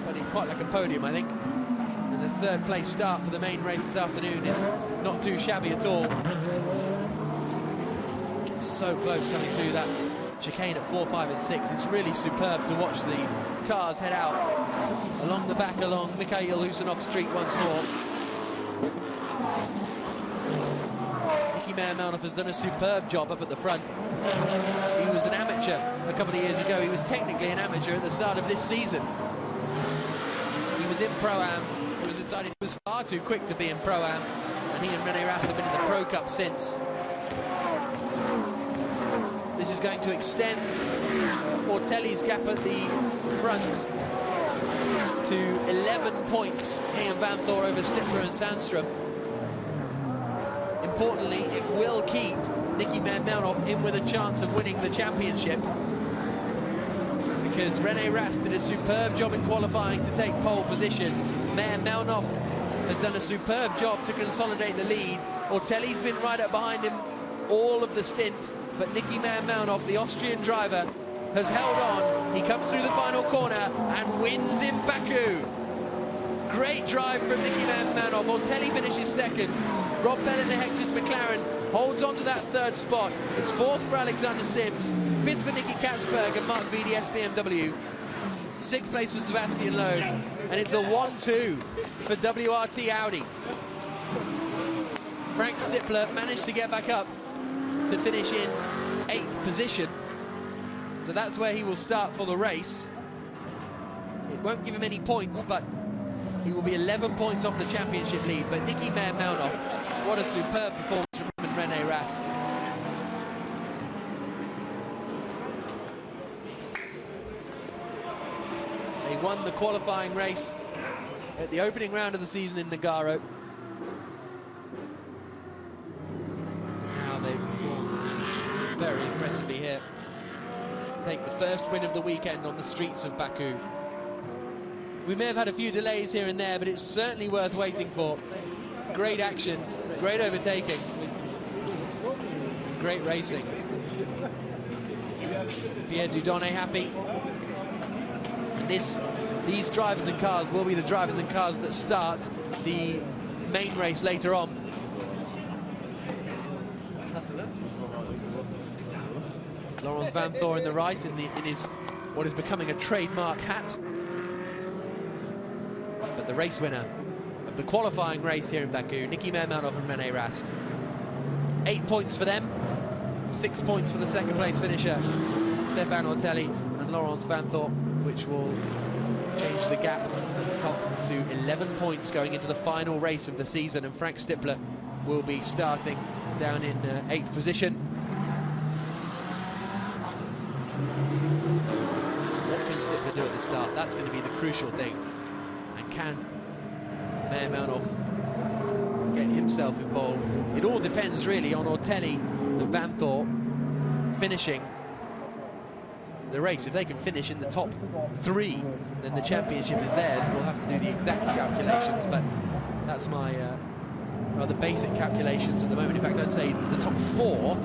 but in quite like a podium, I think. And the third place start for the main race this afternoon is not too shabby at all. So close coming through that chicane at 4, 5 and 6. It's really superb to watch the cars head out along the back, along Mikhail Husanov Street once more. Nicky Melnhoff has done a superb job up at the front. He was an amateur a couple of years ago. He was technically an amateur at the start of this season. He was in Pro-Am. It was decided he was far too quick to be in Pro-Am, and he and René Rast have been in the Pro Cup since. This is going to extend Ortelli's gap at the front. to 11 points, he and Van Thor over Stippler and Sandstrom. Importantly, it will keep Nicky Melnoff in with a chance of winning the championship, because René Rast did a superb job in qualifying to take pole position. Melnoff has done a superb job to consolidate the lead. Ortelli's been right up behind him all of the stint, but Nicky Melnoff, the Austrian driver, has held on. He comes through the final corner and wins in Baku. Great drive from Nicky Melnoff. Ortelli finishes second. Rob Bell in the Hexus McLaren holds on to that third spot. It's fourth for Alexander Sims, fifth for Nicky Katzberg and Mark VDS BMW. Sixth place for Sebastian Loeb, and it's a 1-2 for WRT Audi. Frank Stippler managed to get back up to finish in 8th position, so that's where he will start for the race. It won't give him any points, but he will be 11 points off the championship lead. But Nicky Melnoff, what a superb performance from René Rast. They won the qualifying race at the opening round of the season in Nogaro. Now they've performed very impressively here to take the first win of the weekend on the streets of Baku. We may have had a few delays here and there, but it's certainly worth waiting for. Great action, great overtaking, great racing. Pierre Dieudonné happy. And these drivers and cars will be the drivers and cars that start the main race later on. Laurens Van Thor in the right in his what is becoming a trademark hat. But the race winner of the qualifying race here in Baku, Nicky Melnoff and René Rast. 8 points for them, 6 points for the second place finisher, Stefan Ortelli and Laurens Van Thor, which will change the gap at the top to 11 points going into the final race of the season. And Frank Stippler will be starting down in 8th position. What can Stippler do at the start? That's going to be the crucial thing. Can Melnoff get himself involved? It all depends really on Ortelli and Van Thor finishing the race. If they can finish in the top 3, then the championship is theirs. We'll have to do the exact calculations, but that's my rather basic calculations at the moment. In fact, I'd say the top 4,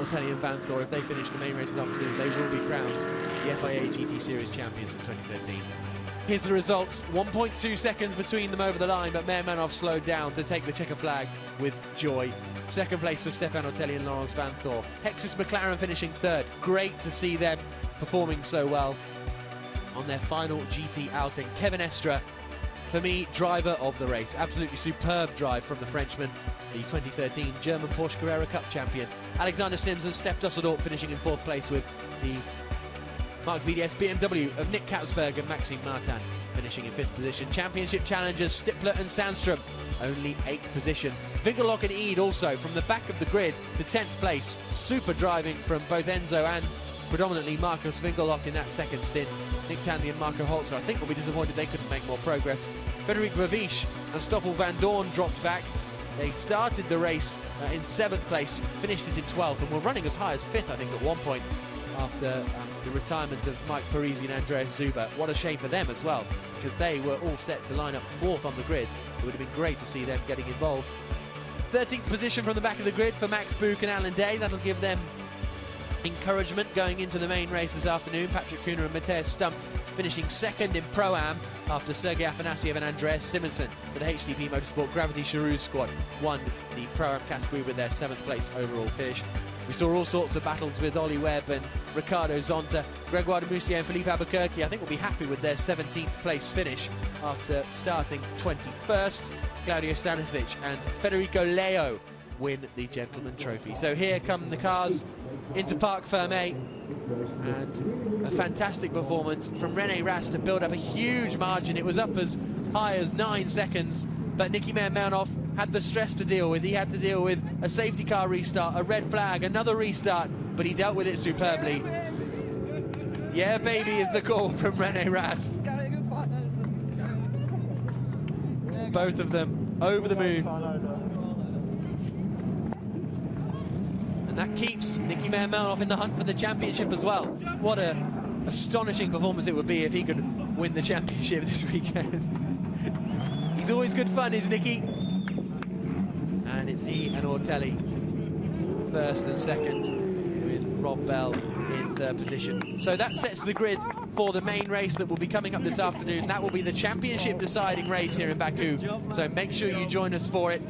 Ortelli and Van Thor, if they finish the main race this afternoon, they will be crowned the FIA GT Series champions of 2013. Here's the results, 1.2 seconds between them over the line, but Melnoff slowed down to take the checker flag with joy. Second place for Stefan Ortelli and Laurens Van Thor. Hexus McLaren finishing third. Great to see them performing so well on their final GT outing. Kevin Estre, for me, driver of the race. Absolutely superb drive from the Frenchman, the 2013 German Porsche Carrera Cup champion. Alexander Sims and Steph Dusseldorp finishing in 4th place, with the Mark VDS BMW of Nick Katzberg and Maxime Martin finishing in 5th position. Championship challengers Stippler and Sandstrom only 8th position. Vingerlock and Eid also from the back of the grid to 10th place. Super driving from both Enzo and predominantly Marcus Vingerlock in that second stint. Nick Tandy and Marco Holzer, I think, will be disappointed they couldn't make more progress. Frederic Verviche and Stoffel Van Dorn dropped back. They started the race in 7th place, finished it in 12th, and were running as high as 5th, I think, at one point after the retirement of Mike Parisi and Andreas Zuber. What a shame for them as well, because they were all set to line up 4th on the grid. It would have been great to see them getting involved. 13th position from the back of the grid for Max Buch and Alan Day. That'll give them encouragement going into the main race this afternoon. Patrick Kuhner and Matthias Stump finishing second in Pro-Am after Sergei Afanasiev and Andreas Simonsen. For the HTP Motorsport Gravity Charoux squad won the Pro-Am category with their 7th place overall finish. We saw all sorts of battles with Ollie Webb and Ricardo Zonta. Gregoire de Moustier and Philippe Albuquerque, I think, will be happy with their 17th place finish after starting 21st. Claudio Stanišić and Federico Leo win the Gentleman Trophy. So here come the cars into Parc Fermé, and a fantastic performance from René Rast to build up a huge margin. It was up as high as 9 seconds, but Nicky Melnoff had the stress to deal with. He had to deal with a safety car restart, a red flag, another restart, but he dealt with it superbly. Yeah, baby is the call from René Rast. both of them over the moon. And that keeps Nicky Meyer-Melnoff in the hunt for the championship as well. What a astonishing performance it would be if he could win the championship this weekend. He's always good fun, is Nicky? And it's he and Ortelli first and second, with Rob Bell in third position. So that sets the grid for the main race that will be coming up this afternoon. That will be the championship deciding race here in Baku. So make sure you join us for it.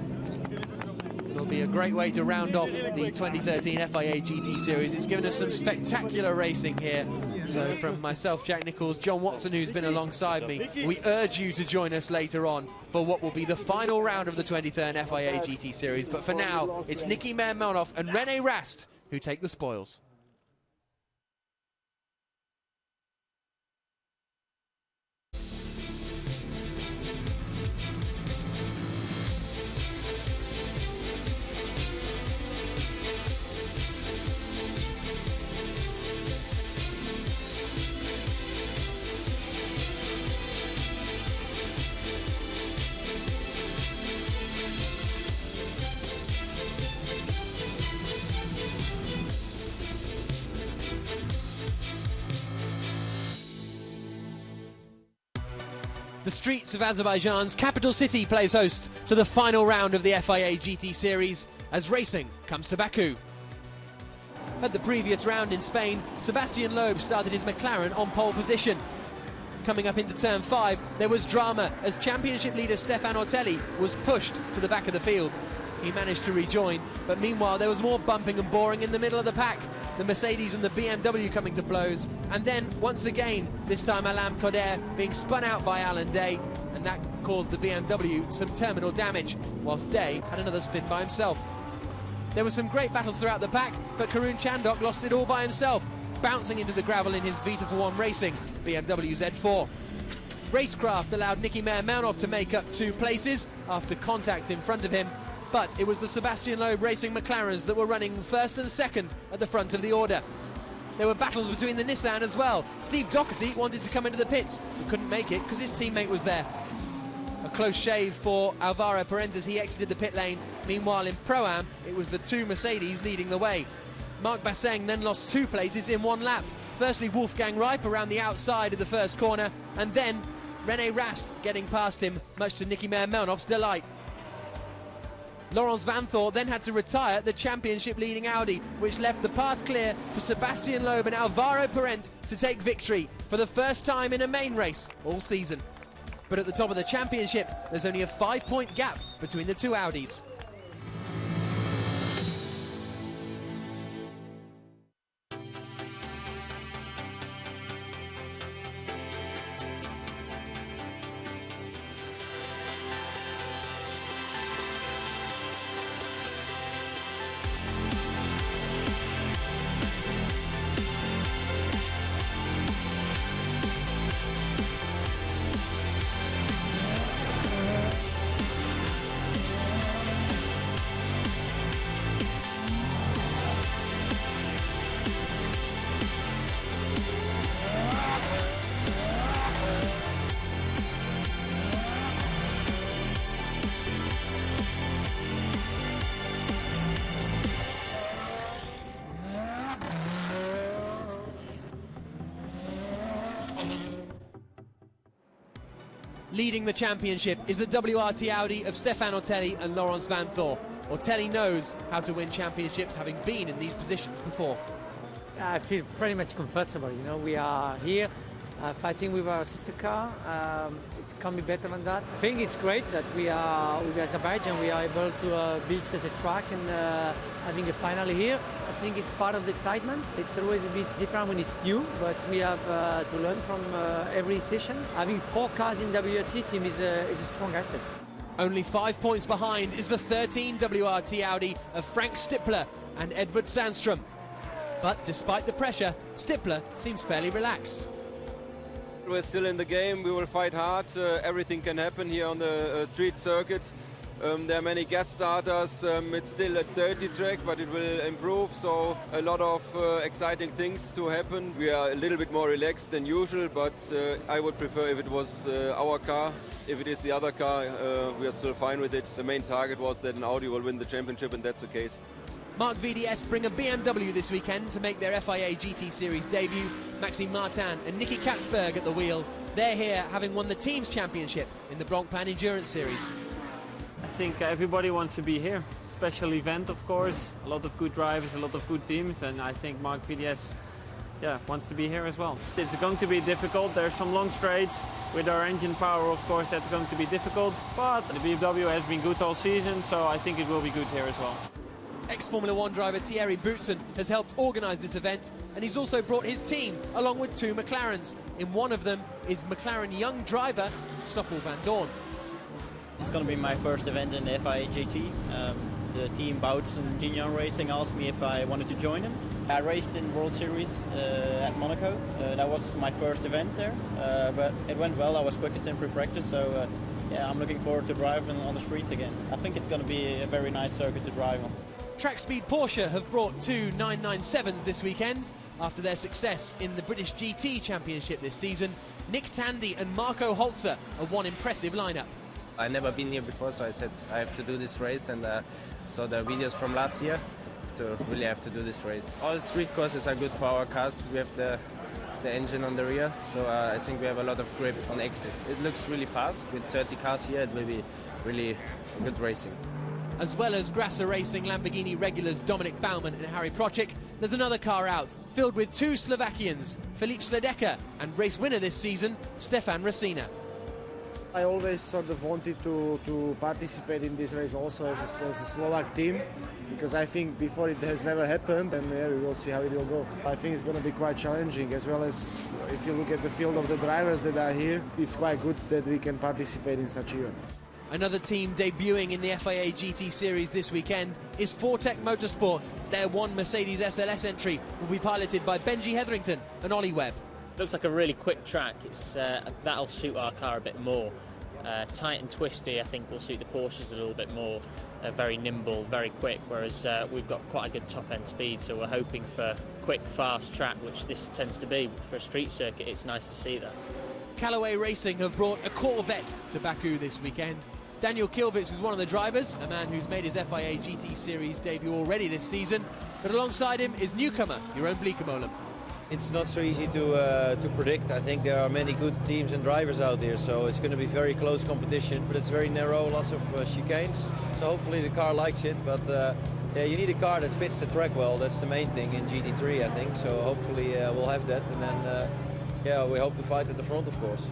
It'll be a great way to round off the 2013 FIA GT Series. It's given us some spectacular racing here. So from myself, Jack Nicholls, John Watson, who's been alongside me, we urge you to join us later on for what will be the final round of the 2013 FIA GT Series. But for now, it's Nicky Meyer-Melnoff and René Rast who take the spoils. The streets of Azerbaijan's capital city plays host to the final round of the FIA GT Series as racing comes to Baku. At the previous round in Spain, Sebastian Loeb started his McLaren on pole position. Coming up into turn 5, there was drama as championship leader Stefan Ortelli was pushed to the back of the field. He managed to rejoin, but meanwhile there was more bumping and boring in the middle of the pack. The Mercedes and the BMW coming to blows, and then once again, this time Alain Coder being spun out by Alan Day, and that caused the BMW some terminal damage, whilst Day had another spin by himself. There were some great battles throughout the pack, but Karun Chandhok lost it all by himself, bouncing into the gravel in his Vita for One Racing BMW Z4. Racecraft allowed Nicky Meyer-Melnoff to make up 2 places after contact in front of him, but it was the Sebastian Loeb Racing McLarens that were running first and second at the front of the order. There were battles between the Nissan as well. Steve Doherty wanted to come into the pits, but couldn't make it because his teammate was there. A close shave for Alvaro Parente as he exited the pit lane. Meanwhile in Pro-Am, it was the 2 Mercedes leading the way. Marc Basseng then lost 2 places in 1 lap. Firstly Wolfgang Reip around the outside of the first corner, and then René Rast getting past him, much to Nicky Meyer-Melnoff's delight. Laurens Vanthoor then had to retire the championship-leading Audi, which left the path clear for Sebastian Loeb and Alvaro Parente to take victory for the first time in a main race all season. But at the top of the championship, there's only a 5-point gap between the 2 Audis. Leading the championship is the WRT Audi of Stefan Ortelli and Laurens Vanthoor. Ortelli knows how to win championships, having been in these positions before. I feel pretty much comfortable. You know, we are here fighting with our sister car. It can be better than that. I think it's great that we are with Azerbaijan. We are able to build such a track and having a final here. I think it's part of the excitement. It's always a bit different when it's new, but we have to learn from every session. Having 4 cars in WRT team is a strong asset. Only 5 points behind is the 13 WRT Audi of Frank Stippler and Edvard Sandström. But despite the pressure, Stippler seems fairly relaxed. We're still in the game, we will fight hard, everything can happen here on the street circuit. There are many gas starters. It's still a dirty track, but it will improve. So a lot of exciting things to happen. We are a little bit more relaxed than usual, but I would prefer if it was our car. If it is the other car, we are still fine with it. The main target was that an Audi will win the championship, and that's the case. Marc VDS bring a BMW this weekend to make their FIA GT Series debut. Maxime Martin and Nicky Katzberg at the wheel. They're here having won the team's championship in the Blancpain Endurance Series. I think everybody wants to be here. Special event, of course. A lot of good drivers, a lot of good teams, and I think Marc VDS wants to be here as well. It's going to be difficult. There's some long straights. With our engine power, of course, that's going to be difficult. But the BMW has been good all season, so I think it will be good here as well. Ex-Formula One driver Thierry Boutsen has helped organise this event, and he's also brought his team along with two McLarens. In one of them is McLaren young driver Stoffel van Dorn. It's going to be my first event in the FIA GT. The team Bouts and Gignon Racing asked me if I wanted to join them. I raced in World Series at Monaco. That was my first event there, but it went well. I was quickest in free practice, so yeah, I'm looking forward to driving on the streets again. I think it's going to be a very nice circuit to drive on. Track Speed Porsche have brought two 997s this weekend after their success in the British GT Championship this season. Nick Tandy and Marco Holzer are one impressive lineup. I've never been here before, so I said I have to do this race, and saw the videos from last year to really have to do this race. All street courses are good for our cars. We have the engine on the rear, so I think we have a lot of grip on exit. It looks really fast. With 30 cars here, it will be really good racing. As well as Grasser Racing Lamborghini regulars Dominik Baumann and Harry Procik, there's another car out, filled with two Slovakians, Filip Sledeka and race winner this season, Stefan Rasina. I always sort of wanted to participate in this race also as a Slovak team, because I think before it has never happened, and we will see how it will go. I think it's going to be quite challenging, as well as if you look at the field of the drivers that are here, it's quite good that we can participate in such event. Another team debuting in the FIA GT Series this weekend is Fortec Motorsport. Their one Mercedes SLS entry will be piloted by Benji Hetherington and Ollie Webb. Looks like a really quick track. That'll suit our car a bit more. Tight and twisty, I think, will suit the Porsches a little bit more. Very nimble, very quick, whereas we've got quite a good top-end speed, so we're hoping for quick, fast track, which this tends to be. For a street circuit, it's nice to see that. Callaway Racing have brought a Corvette to Baku this weekend. Daniel Kilvitz is one of the drivers, a man who's made his FIA GT Series debut already this season, but alongside him is newcomer Jeroen Bleekemolen. It's not so easy to predict. I think there are many good teams and drivers out there, so it's going to be very close competition, but it's very narrow, lots of chicanes, so hopefully the car likes it, but yeah, you need a car that fits the track well. That's the main thing in GT3, I think, so hopefully we'll have that, and then yeah, we hope to fight at the front, of course.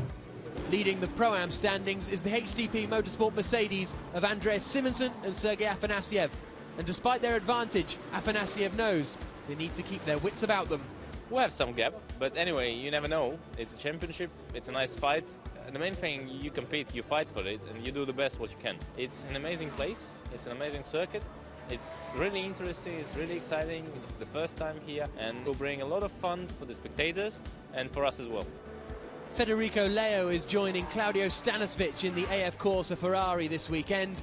Leading the Pro-Am standings is the HDP Motorsport Mercedes of Andreas Simonsen and Sergei Afanasyev. And despite their advantage, Afanasyev knows they need to keep their wits about them. We'll have some gap, but anyway, you never know. It's a championship, it's a nice fight. The main thing, you compete, you fight for it, and you do the best what you can. It's an amazing place, it's an amazing circuit. It's really interesting, it's really exciting, it's the first time here, and will bring a lot of fun for the spectators and for us as well. Federico Leo is joining Claudio Stanisvich in the AF Corsa Ferrari this weekend.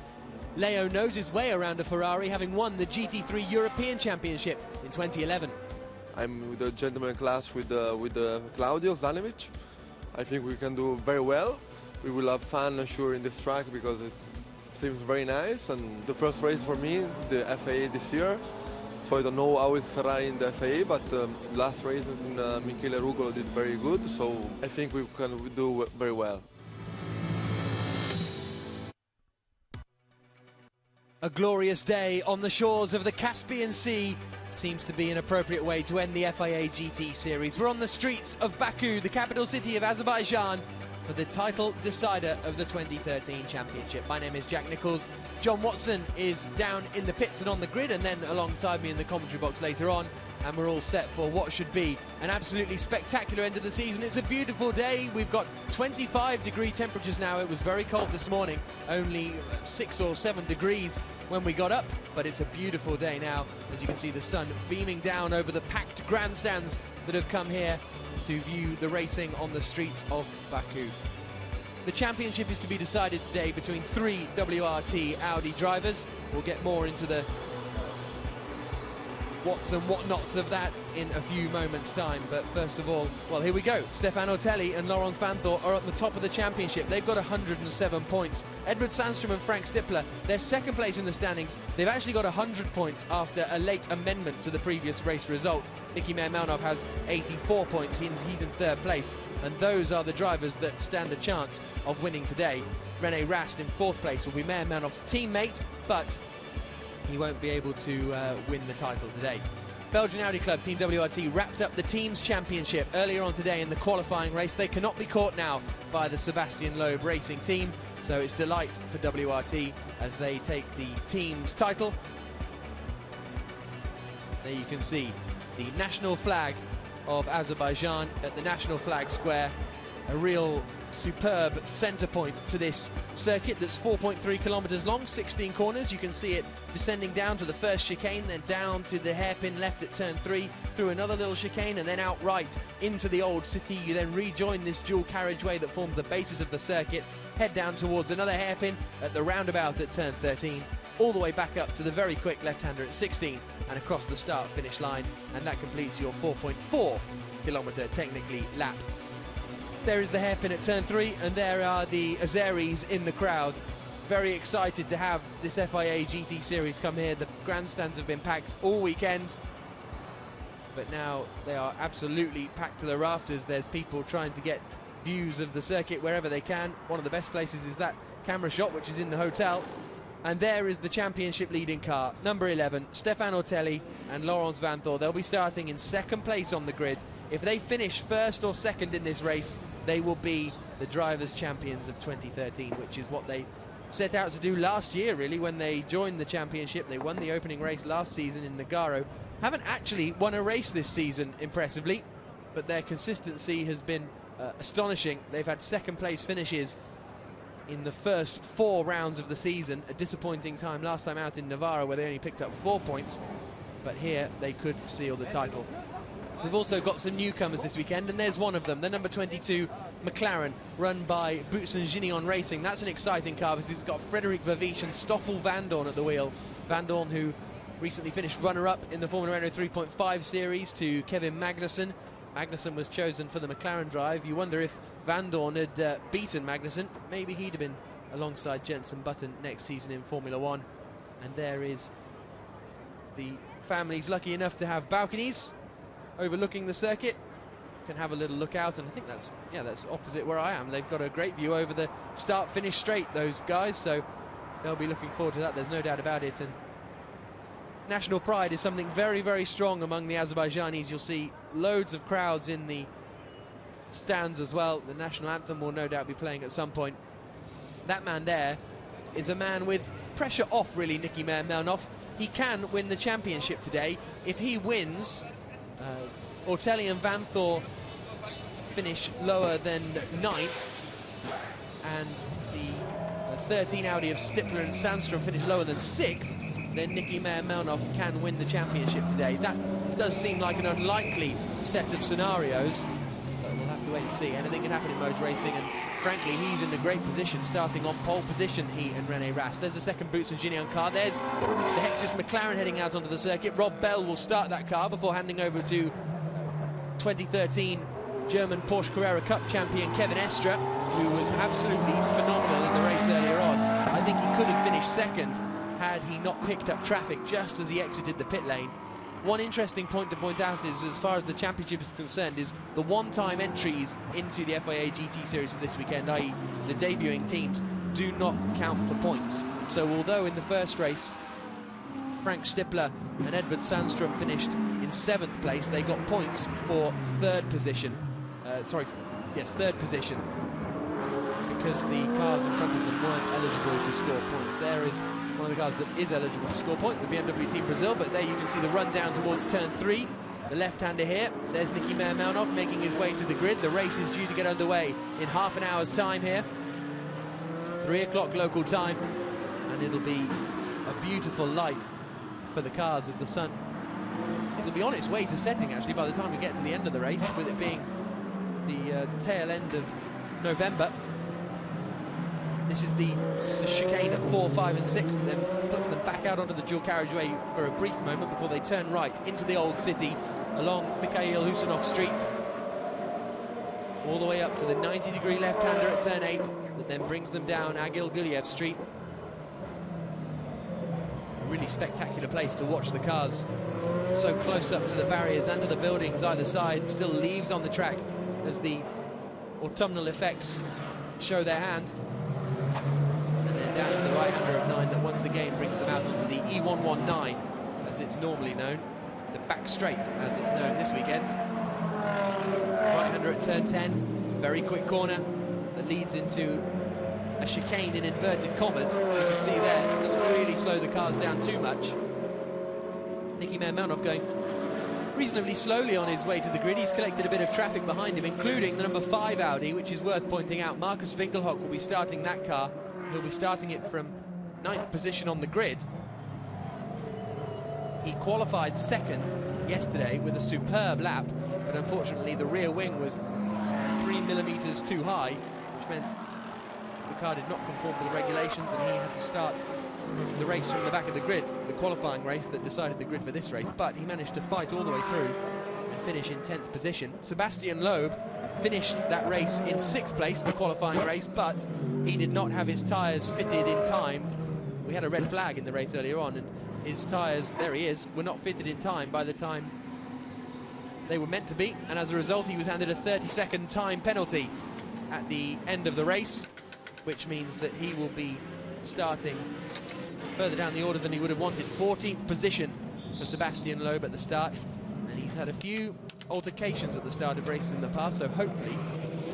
Leo knows his way around a Ferrari, having won the GT3 European Championship in 2011. I'm with the gentleman class with Claudio Stanisvich. I think we can do very well. We will have fun, sure, in this track because it seems very nice. And the first race for me, the FIA this year. So I don't know how is Ferrari in the FIA, but last races in Michele Rugolo did very good. So I think we can do very well. A glorious day on the shores of the Caspian Sea seems to be an appropriate way to end the FIA GT Series. We're on the streets of Baku, the capital city of Azerbaijan, for the title decider of the 2013 championship. My name is Jack Nichols. John Watson is down in the pits and on the grid, and then alongside me in the commentary box later on. And we're all set for what should be an absolutely spectacular end of the season. It's a beautiful day. We've got 25-degree temperatures now. It was very cold this morning, only 6 or 7 degrees when we got up, but it's a beautiful day now. As you can see, the sun beaming down over the packed grandstands that have come here to view the racing on the streets of Baku. The championship is to be decided today between 3 WRT Audi drivers. We'll get more into the what's and whatnots of that in a few moments' time. But first of all, well, here we go. Stefan Otelli and Laurens Vanthoor are at the top of the championship. They've got 107 points. Edward Sandstrom and Frank Stippler, they're second place in the standings. They've actually got 100 points after a late amendment to the previous race result. Nicky Meyer-Melnhof has 84 points. He's in third place. And those are the drivers that stand a chance of winning today. René Rast in fourth place will be Meyer-Melnhof's teammate, but he won't be able to win the title today. Belgian Audi Club Team WRT wrapped up the Teams Championship earlier on today in the qualifying race. They cannot be caught now by the Sebastian Loeb Racing team, so it's delight for WRT as they take the Teams title. There you can see the national flag of Azerbaijan at the National Flag Square. A real superb centre point to this circuit that's 4.3 kilometres long, 16 corners. You can see it descending down to the first chicane, then down to the hairpin left at turn 3, through another little chicane, and then out right into the old city. You then rejoin this dual carriageway that forms the basis of the circuit, head down towards another hairpin at the roundabout at turn 13, all the way back up to the very quick left-hander at 16, and across the start-finish line, and that completes your 4.4 kilometre technically lap. There is the hairpin at turn 3, and there are the Azeris in the crowd. Very excited to have this FIA GT Series come here. The grandstands have been packed all weekend, but now they are absolutely packed to the rafters. There's people trying to get views of the circuit wherever they can. One of the best places is that camera shot, which is in the hotel. And there is the championship leading car, number 11, Stefan Otelli and Laurens Vanthoor. They'll be starting in second place on the grid. If they finish first or second in this race, they will be the drivers' champions of 2013, which is what they set out to do last year, really, when they joined the championship. They won the opening race last season in Nogaro. Haven't actually won a race this season, impressively, but their consistency has been astonishing. They've had second place finishes in the first 4 rounds of the season. A disappointing time last time out in Navarra, where they only picked up 4 points, but here they could seal the title. We've also got some newcomers this weekend, and there's one of them, the number 22 McLaren, run by Boots and Gignon Racing. That's an exciting car because it's got Frederic Verviche and Stoffel Vandoorne at the wheel. Vandoorne, who recently finished runner-up in the Formula Renault 3.5 series to Kevin Magnussen. Magnussen was chosen for the McLaren drive. You wonder if Vandoorne had beaten Magnussen, maybe he'd have been alongside Jenson Button next season in Formula 1. And there is the family's lucky enough to have balconies overlooking the circuit. Can have a little look out, and I think that's opposite where I am. They've got a great view over the start-finish straight, those guys, so they'll be looking forward to that. There's no doubt about it. And national pride is something very, very strong among the Azerbaijanis. You'll see loads of crowds in the stands as well. The national anthem will no doubt be playing at some point. That man there is a man with pressure off, really, Nicky Meyer-Melnhof. He can win the championship today. If he wins, Otelli and Vanthoor finish lower than 9th, and the 13 Audi of Stippler and Sandstrom finish lower than 6th, then Nicky Meyer-Melnhof can win the championship today. That does seem like an unlikely set of scenarios, but we'll have to wait and see. Anything can happen in motor racing, and frankly, he's in a great position, starting on pole position, he and René Rast. There's a second Boots and Gignon car. There's the Hexus McLaren heading out onto the circuit. Rob Bell will start that car before handing over to 2013 German Porsche Carrera Cup champion Kevin Estre, who was absolutely phenomenal in the race earlier on. I think he could have finished second had he not picked up traffic just as he exited the pit lane. One interesting point to point out is, as far as the championship is concerned, is the one-time entries into the FIA GT Series for this weekend, i.e. the debuting teams, do not count for points. So although in the first race Frank Stippler and Edward Sandstrom finished in 7th place, they got points for third position. Third position, because the cars in front of them weren't eligible to score points. There is one of the cars that is eligible to score points, the BMW Team Brazil, but there you can see the run down towards turn 3. The left-hander here, there's Nicky Meyer-Melnhof making his way to the grid. The race is due to get underway in half an hour's time here. 3 o'clock local time, and it'll be a beautiful light for the cars as the sun, it'll be on its way to setting actually by the time we get to the end of the race, with it being the tail end of November. This is the chicane at 4, 5 and 6 for them, puts them back out onto the dual carriageway for a brief moment before they turn right into the old city along Mikhail Husanov Street, all the way up to the 90-degree left-hander at turn 8 that then brings them down Agil Gulyev Street. A really spectacular place to watch the cars, so close up to the barriers and to the buildings either side. Still leaves on the track as the autumnal effects show their hand. And then down to the right-hander of 9 that once again brings them out onto the E119, as it's normally known, the back straight as it's known this weekend. Right-hander at turn 10, very quick corner that leads into a chicane in inverted commas. You can see there, it doesn't really slow the cars down too much. Nicky Mermanov going reasonably slowly on his way to the grid. He's collected a bit of traffic behind him, including the number 5 Audi, which is worth pointing out. Markus Winkelhock will be starting that car. He'll be starting it from 9th position on the grid. He qualified 2nd yesterday with a superb lap, but unfortunately the rear wing was 3 millimeters too high, which meant the car did not conform to the regulations and he had to start the race from the back of the grid, the qualifying race that decided the grid for this race. But he managed to fight all the way through and finish in 10th position. Sebastian Loeb finished that race in 6th place, the qualifying race, but he did not have his tyres fitted in time. We had a red flag in the race earlier on, and his tyres, there he is, were not fitted in time by the time they were meant to be, and as a result he was handed a 30-second time penalty at the end of the race, which means that he will be starting further down the order than he would have wanted. 14th position for Sebastian Loeb at the start, and he's had a few altercations at the start of races in the past, so hopefully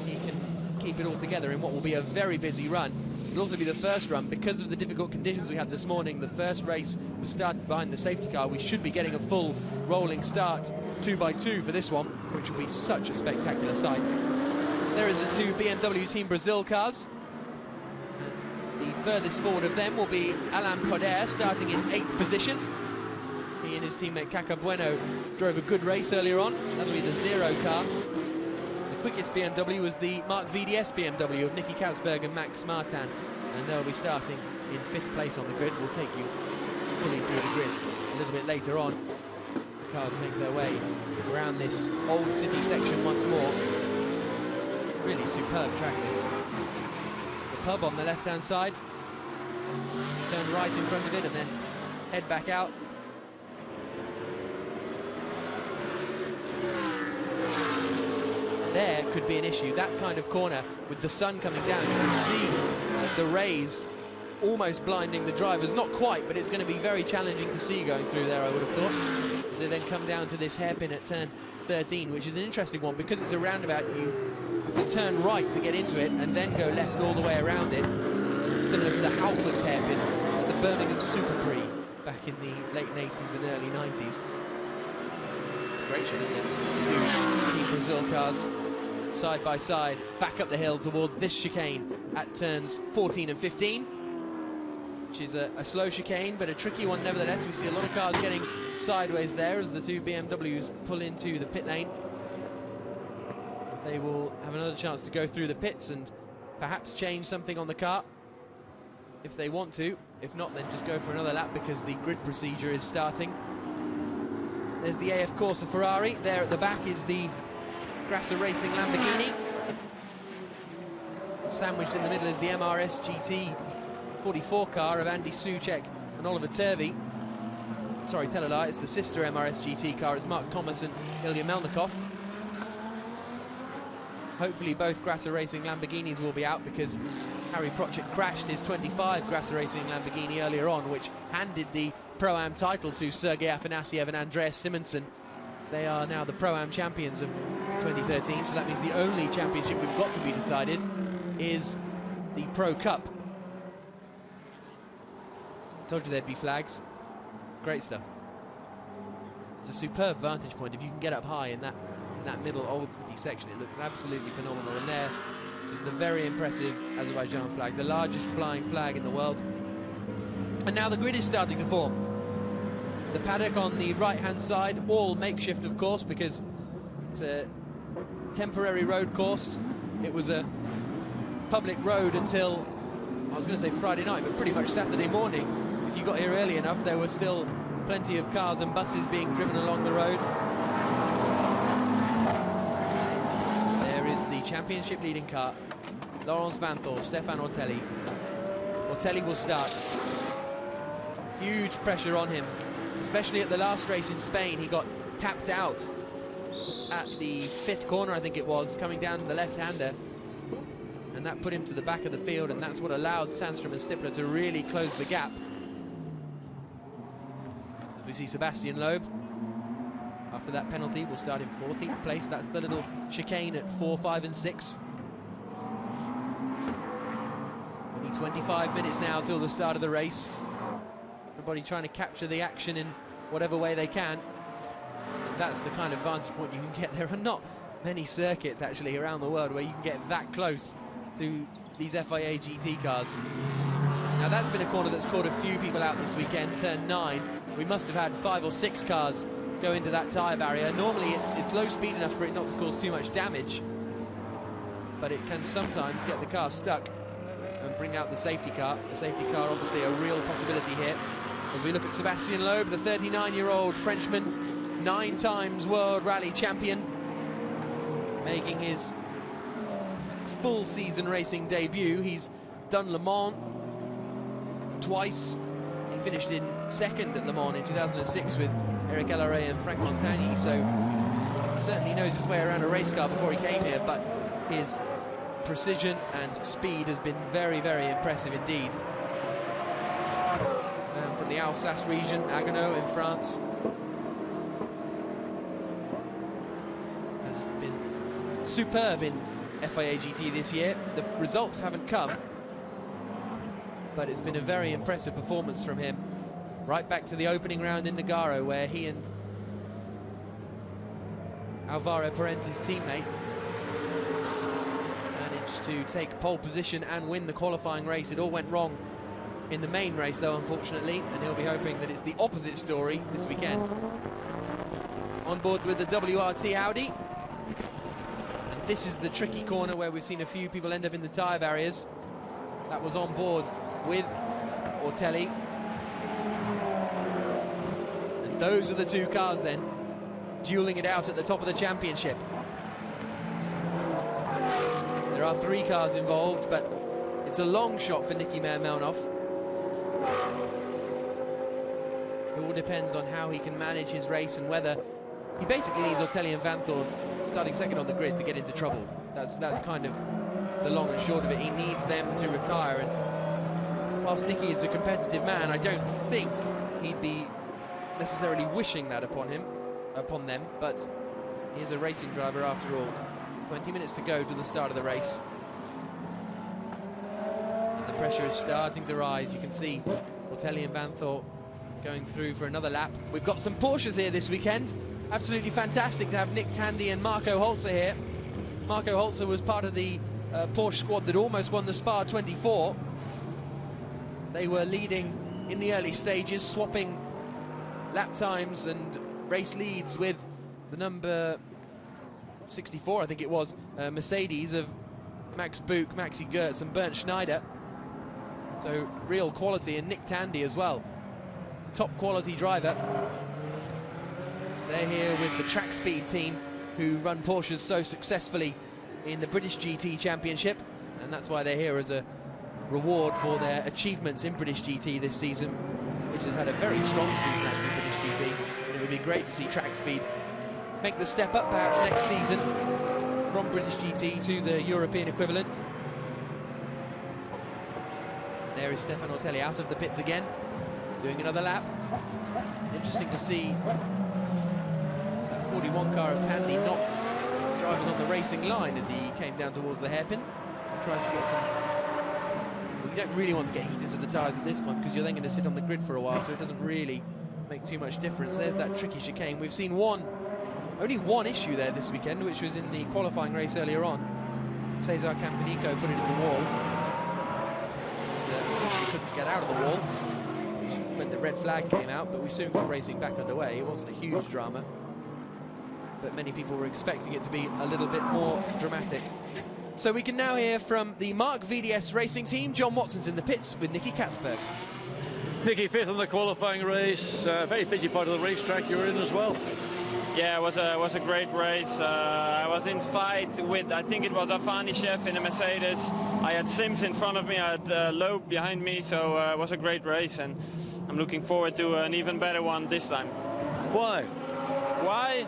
he can keep it all together in what will be a very busy run. It'll also be the first run because of the difficult conditions we had this morning. The first race was started behind the safety car. We should be getting a full rolling start 2x2 for this one, which will be such a spectacular sight. There are the 2 BMW Team Brazil cars, and the furthest forward of them will be Alain Coder, starting in 8th position. He and his teammate Kaka Bueno drove a good race earlier on. That'll be the 0 car. The quickest BMW was the Mark VDS BMW of Nicky Katzberg and Max Martin, and they'll be starting in 5th place on the grid. We'll take you fully through the grid a little bit later on. The cars make their way around this old city section once more. Really superb track this. The pub on the left-hand side. Turn right in front of it and then head back out. There could be an issue. That kind of corner with the sun coming down, you can see the rays almost blinding the drivers. Not quite, but it's going to be very challenging to see going through there, I would have thought, as they then come down to this hairpin at turn 13, which is an interesting one because it's a roundabout. You have to turn right to get into it and then go left all the way around it, similar to the Halfords hairpin at the Birmingham Super Prix back in the late 80s and early 90s. It's a great shot, isn't it? The 2 Team Brazil cars side by side, back up the hill towards this chicane at turns 14 and 15, which is a slow chicane, but a tricky one nevertheless. We see a lot of cars getting sideways there as the 2 BMWs pull into the pit lane. They will have another chance to go through the pits and perhaps change something on the car if they want to. If not, then just go for another lap because the grid procedure is starting. There's the AF Corsa Ferrari. There at the back is the Grasser Racing Lamborghini. Sandwiched in the middle is the MRS GT 44 car of Andy Soucek and Oliver Turvey. Sorry, tell a lie, it's the sister MRS GT car. It's Mark Thomas and Ilya Melnikov. Hopefully both Grasser Racing Lamborghinis will be out because Harry Prochet crashed his 25 Grasser Racing Lamborghini earlier on, which handed the Pro-Am title to Sergei Afanasiev and Andreas Simonsen. They are now the Pro-Am champions of 2013, so that means the only championship we've got to be decided is the Pro Cup. Told you there'd be flags. Great stuff. It's a superb vantage point. If you can get up high in that middle old city section, it looks absolutely phenomenal. And there is the very impressive Azerbaijan flag, the largest flying flag in the world. And now the grid is starting to form. The paddock on the right-hand side, all makeshift, of course, because it's a temporary road course. It was a public road until I was going to say Friday night, but pretty much Saturday morning. If you got here early enough, there were still plenty of cars and buses being driven along the road. There is the championship leading car. Laurens Vanthoor, Stefan Ortelli. Ortelli will start. Huge pressure on him, especially at the last race in Spain. He got tapped out at the 5th corner, I think it was, coming down the left-hander. And that put him to the back of the field, and that's what allowed Sandstrom and Stippler to really close the gap. As we see Sebastian Loeb, after that penalty, will start in 14th place. That's the little chicane at 4, 5 and 6. Only 25 minutes now till the start of the race. Everybody trying to capture the action in whatever way they can. And that's the kind of vantage point you can get. There are not many circuits actually around the world where you can get that close to these FIA GT cars. Now that's been a corner that's caught a few people out this weekend, turn 9. We must have had 5 or 6 cars go into that tyre barrier. Normally it's low speed enough for it not to cause too much damage, but it can sometimes get the car stuck and bring out the safety car. The safety car obviously a real possibility here. As we look at Sebastian Loeb, the 39-year-old Frenchman, 9 times World Rally Champion, making his full season racing debut. He's done Le Mans twice. He finished in 2nd at Le Mans in 2006 with Eric Elaray and Frank Montagny, so he certainly knows his way around a race car before he came here, but his precision and speed has been very, very impressive indeed. And from the Alsace region, Haguenau in France, has been superb in FIA GT this year. The results haven't come, but it's been a very impressive performance from him. Right back to the opening round in Nogaro, where he and Alvaro Parente, his teammate, managed to take pole position and win the qualifying race. It all went wrong in the main race, though, unfortunately, and he'll be hoping that it's the opposite story this weekend. On board with the WRT Audi. This is the tricky corner where we've seen a few people end up in the tyre barriers. That was on board with Ortelli. And those are the 2 cars then, dueling it out at the top of the championship. There are 3 cars involved, but it's a long shot for Niki Melnhoff. It all depends on how he can manage his race and whether he basically needs Ortelli and Vanthoor starting 2nd on the grid to get into trouble. That's kind of the long and short of it. He needs them to retire, and whilst Niki is a competitive man, I don't think he'd be necessarily wishing that upon them, but he is a racing driver after all. 20 minutes to go to the start of the race, and the pressure is starting to rise. You can see Ortelli and Vanthoor going through for another lap. We've got some Porsches here this weekend. Absolutely fantastic to have Nick Tandy and Marco Holzer here. Marco Holzer was part of the Porsche squad that almost won the Spa 24. They were leading in the early stages, swapping lap times and race leads with the number 64, I think it was, Mercedes of Max Buch, Maxi Goertz and Bernd Schneider. So real quality, and Nick Tandy as well. Top quality driver. They're here with the Track Speed team, who run Porsches so successfully in the British GT Championship, and that's why they're here as a reward for their achievements in British GT this season, which has had a very strong season actually in British GT. And it would be great to see Track Speed make the step up perhaps next season from British GT to the European equivalent. There is Stefan Ortelli out of the pits again, doing another lap. Interesting to see 41 car of Tandy not driving on the racing line as he came down towards the hairpin. Tries to get some... Well, you don't really want to get heat into the tyres at this point, because you're then going to sit on the grid for a while, so it doesn't really make too much difference. There's that tricky chicane. We've seen only one issue there this weekend, which was in the qualifying race earlier on. Cesar Campanico put it in the wall. He couldn't get out of the wall when the red flag came out, but we soon got racing back underway. It wasn't a huge drama, but many people were expecting it to be a little bit more dramatic. So we can now hear from the Mark VDS racing team. John Watson's in the pits with Nicky Katzberg. Nicky, fifth in the qualifying race. Very busy part of the racetrack you're in as well. Yeah, it was a great race. I was in fight with, I think it was Afanichev in a Mercedes. I had Sims in front of me, I had Loeb behind me, so it was a great race, and I'm looking forward to an even better one this time. Why? Why?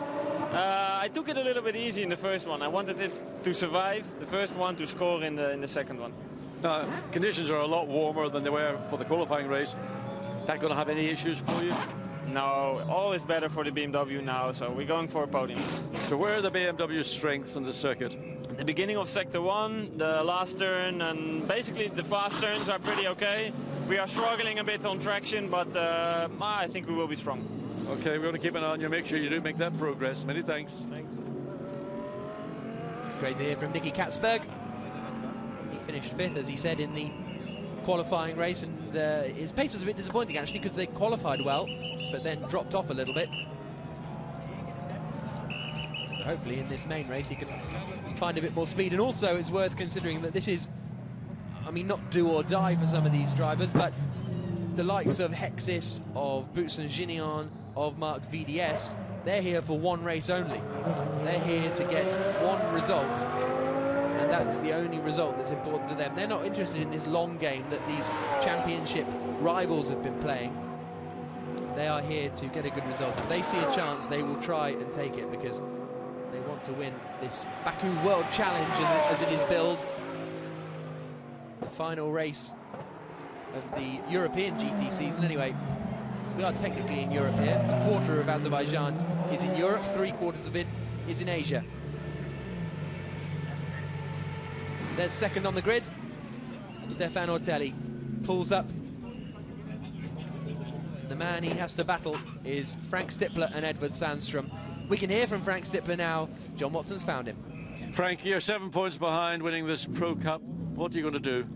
I took it a little bit easy in the first one. I wanted it to survive the first one, to score in the second one. Conditions are a lot warmer than they were for the qualifying race. Is that going to have any issues for you? No, all is better for the BMW now, so we're going for a podium. So where are the BMW strengths on the circuit? The beginning of sector 1, the last turn, and basically the fast turns are pretty okay. We are struggling a bit on traction, but I think we will be strong. Okay, we're going to keep an eye on you, make sure you do make that progress. Many thanks. Thanks. Great to hear from Nicky Katzberg. He finished fifth, as he said, in the qualifying race, and his pace was a bit disappointing actually, because they qualified well but then dropped off a little bit. So hopefully in this main race he can find a bit more speed. And also it's worth considering that this is, I mean, not do or die for some of these drivers, but the likes of Hexis, of Boutsen-Gignon, of Mark VDS, they're here for one race only. They're here to get one result, and that's the only result that's important to them. They're not interested in this long game that these championship rivals have been playing. They are here to get a good result. If they see a chance, they will try and take it, because they want to win this Baku World Challenge as it is billed. The final race of the European GT season anyway. So we are technically in Europe here. A quarter of Azerbaijan is in Europe, 3/4 of it is in Asia. There's second on the grid. Stefan Ortelli pulls up. The man he has to battle is Frank Stippler and Edward Sandstrom. We can hear from Frank Stippler now. John Watson's found him. Frank, you're 7 points behind winning this Pro Cup. What are you going to do?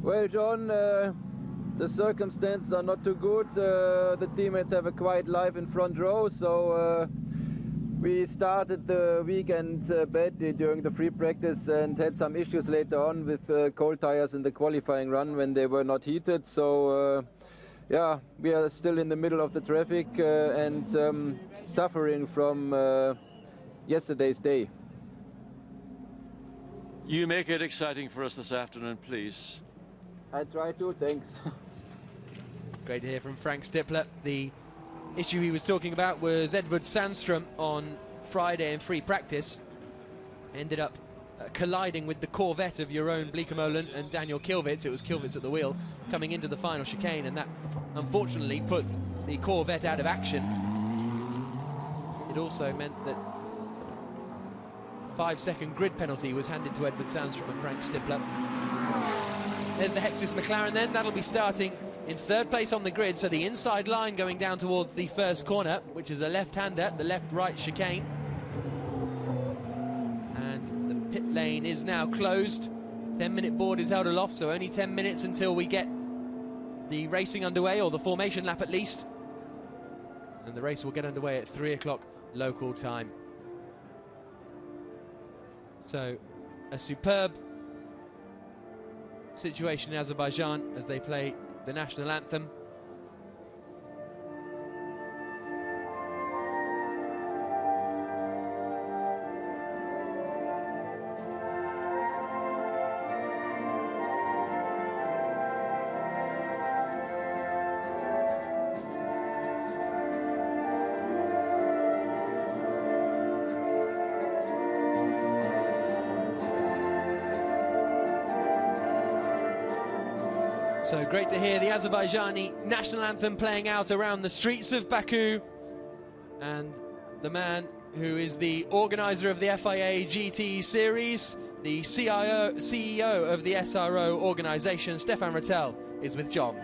Well, John, the circumstances are not too good. The teammates have a quiet life in front row, so we started the weekend badly during the free practice and had some issues later on with cold tires in the qualifying run when they were not heated. So, yeah, we are still in the middle of the traffic and suffering from yesterday's day. You make it exciting for us this afternoon, please. I try to, thanks. Great to hear from Frank Stippler. The issue he was talking about was Edward Sandstrom on Friday in free practice. Ended up colliding with the Corvette of Jeroen Bleekemolen and Daniel Kilvitz. It was Kilvitz at the wheel coming into the final chicane, and that unfortunately put the Corvette out of action. It also meant that 5-second grid penalty was handed to Edward Sandstrom and Frank Stippler. There's the Hexis McLaren then. That'll be starting in third place on the grid, so the inside line going down towards the first corner, which is a left-hander, the left-right chicane. And the pit lane is now closed. 10-minute board is held aloft, so only 10 minutes until we get the racing underway, or the formation lap at least. And the race will get underway at 3 o'clock local time. So a superb situation in Azerbaijan as they play the national anthem. So great to hear the Azerbaijani national anthem playing out around the streets of Baku. And the man who is the organizer of the FIA GT Series, the CEO of the SRO organisation, Stefan Rattel, is with John.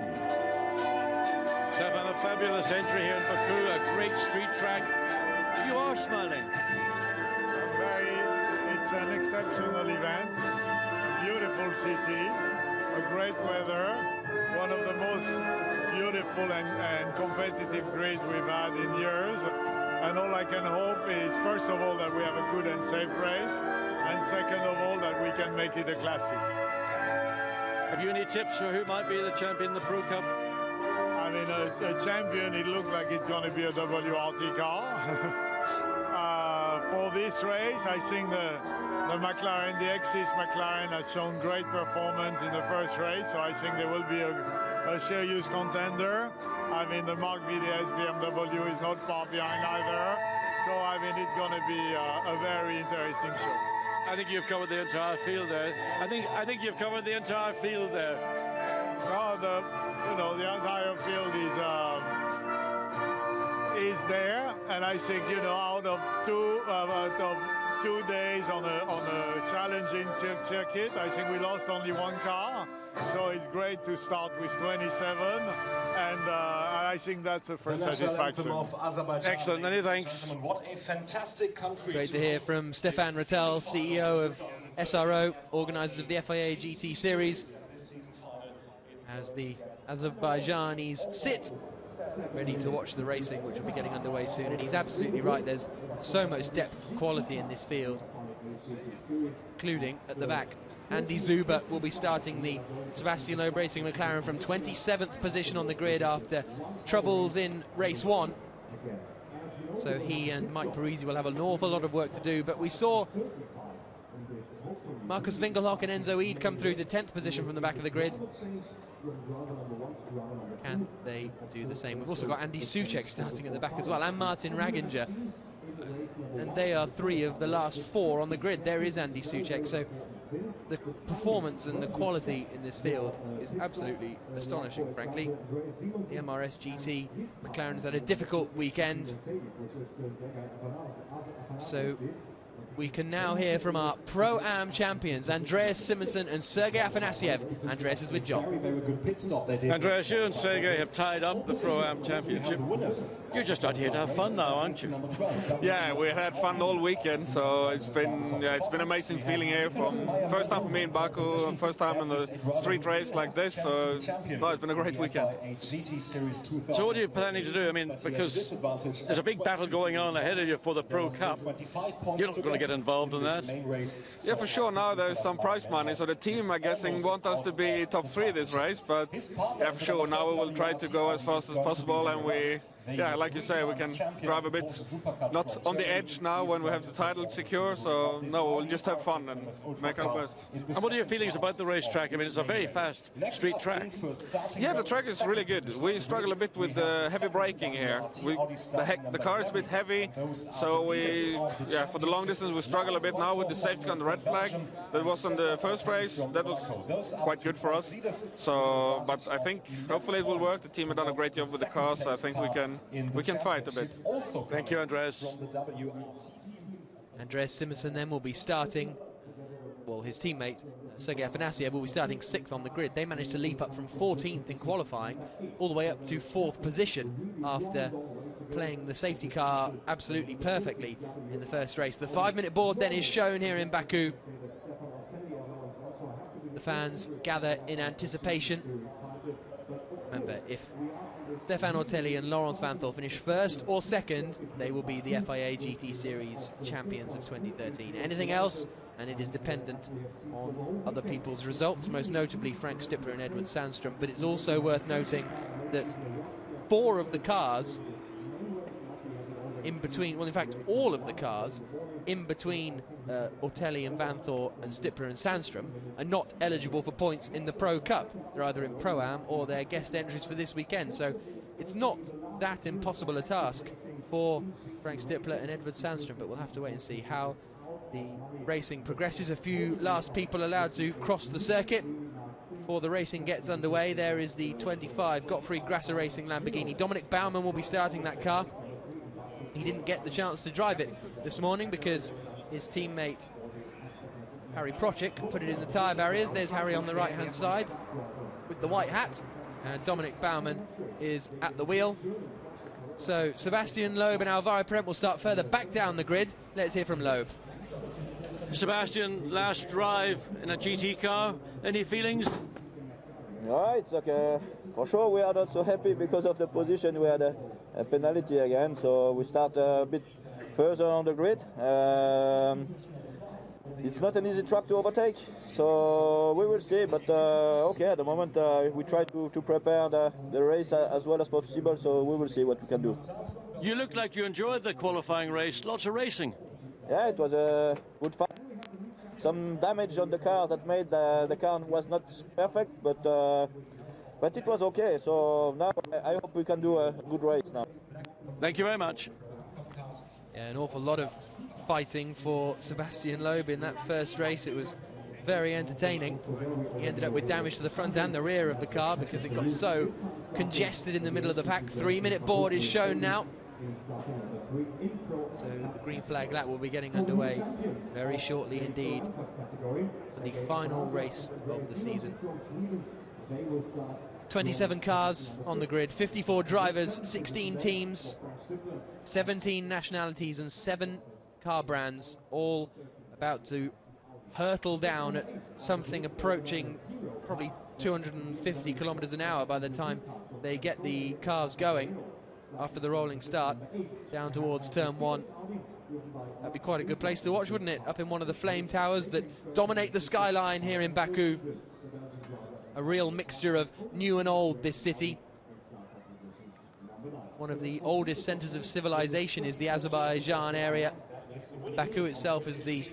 Stefan, a fabulous entry here in Baku, a great street track. You are smiling. It's an exceptional event, a beautiful city, a great weather, one of the most beautiful and competitive grids we've had in years. And all I can hope is, first of all, that we have a good and safe race, and second of all, that we can make it a classic. Have you any tips for who might be the champion in the Pro Cup? I mean, a champion, it looks like it's going to be a WRT car. For this race, I think the McLaren, the Exis McLaren, has shown great performance in the first race, so I think there will be a serious contender. I mean, the Mark VDS BMW is not far behind either, so I mean, it's going to be a very interesting show. I think you've covered the entire field there. I think you've covered the entire field there. Well, the entire field is there, and I think, out of two days on a challenging circuit, I think we lost only one car, so it's great to start with 27, and I think that's the first satisfaction. Excellent, many thanks. What a fantastic country. Great to hear from Stefan Rattel, CEO of SRO, organisers of the FIA GT Series, as the Azerbaijanis sit ready to watch the racing, which will be getting underway soon. And he's absolutely right, there's so much depth of quality in this field, including at the back. Andy Zuber will be starting the Sebastian Loeb Racing McLaren from 27th position on the grid after troubles in race 1. So he and Mike Parisi will have an awful lot of work to do, but we saw Marcus Winkelhock and Enzo Eid come through to 10th position from the back of the grid. Can they do the same? We've also got Andy Soucek starting at the back as well, and Martin Raginger, and they are 3 of the last 4 on the grid. There is Andy Soucek, so the performance and the quality in this field is absolutely astonishing, frankly. The MRS GT McLaren's had a difficult weekend, so we can now hear from our Pro-Am champions, Andreas Simonsen and Sergei Afanasiev. Andreas is with John. Very good pit stop they did. Andreas, you and Sergei have tied up the Pro-Am championship. You're just out here to have fun now, aren't you? Yeah, we had fun all weekend, so it's been amazing feeling here. From first time for me in Baku, first time in the street race like this, so no, it's been a great weekend. So what are you planning to do? I mean, because there's a big battle going on ahead of you for the Pro Cup. You're not going to get involved in that? Yeah, for sure. Now there's some prize money, so the team, I'm guessing, want us to be top 3 this race, but yeah, for sure. Now we will try to go as fast as possible, and we, yeah, like you say, we can drive a bit not on the edge now when we have the title secure, so no, we'll just have fun and make our best. And what are your feelings about the racetrack? I mean, it's a very fast street track. Yeah, the track is really good. We struggle a bit with the heavy braking here. The car is a bit heavy, so for the long distance we struggle a bit now with the safety car and the red flag. That was on the first race. That was quite good for us. So, but I think hopefully it will work. The team have done a great job with the car, so I think we can fight a bit. Thank you, Andreas. Andreas Simonsen then will be starting, well, his teammate Sergei Afanasiev will be starting 6th on the grid. They managed to leap up from 14th in qualifying all the way up to 4th position after playing the safety car absolutely perfectly in the first race. The 5-minute board then is shown here in Baku. The fans gather in anticipation. Remember, if Stefan Ortelli and Laurence Vanthor finish 1st or 2nd, they will be the FIA GT Series champions of 2013. Anything else, and it is dependent on other people's results, most notably Frank Stippler and Edward Sandstrom. But it's also worth noting that 4 of the cars in between, well, in fact, all of the cars in between Ortelli and Vanthor and Stippler and Sandstrom are not eligible for points in the Pro Cup. They're either in Pro-Am or they're guest entries for this weekend. So it's not that impossible a task for Frank Stippler and Edward Sandstrom, but we'll have to wait and see how the racing progresses. A few last people allowed to cross the circuit before the racing gets underway. There is the 25 Gottfried Grasser Racing Lamborghini. Dominic Baumann will be starting that car. He didn't get the chance to drive it this morning because his teammate Harry Prochik put it in the tyre barriers. There's Harry on the right-hand side with the white hat, and Dominic Baumann is at the wheel. So Sebastian Loeb and Alvaro Parent will start further back down the grid. Let's hear from Loeb. Sebastian, last drive in a GT car. Any feelings? Yeah, it's okay. For sure we are not so happy because of the position. We had a a penalty again, so we start a bit further on the grid. It's not an easy track to overtake, so we will see, but okay, at the moment we try to prepare the race as well as possible, so we will see what we can do. You looked like you enjoyed the qualifying race, lots of racing. Yeah, it was a good fun. Some damage on the car that made the car was not perfect, but it was okay, so now I hope we can do a good race now. Thank you very much. Yeah, an awful lot of fighting for Sebastian Loeb in that first race. It was very entertaining. He ended up with damage to the front and the rear of the car because it got so congested in the middle of the pack. 3-minute board is shown now. So the green flag lap will be getting underway very shortly indeed for the final race of the season. 27 cars on the grid, 54 drivers, 16 teams, 17 nationalities and 7 car brands, all about to hurtle down at something approaching probably 250 kilometers an hour by the time they get the cars going after the rolling start down towards turn 1. That'd be quite a good place to watch, wouldn't it? Up in one of the flame towers that dominate the skyline here in Baku. A real mixture of new and old, this city. One of the oldest centers of civilization is the Azerbaijan area. Baku itself is the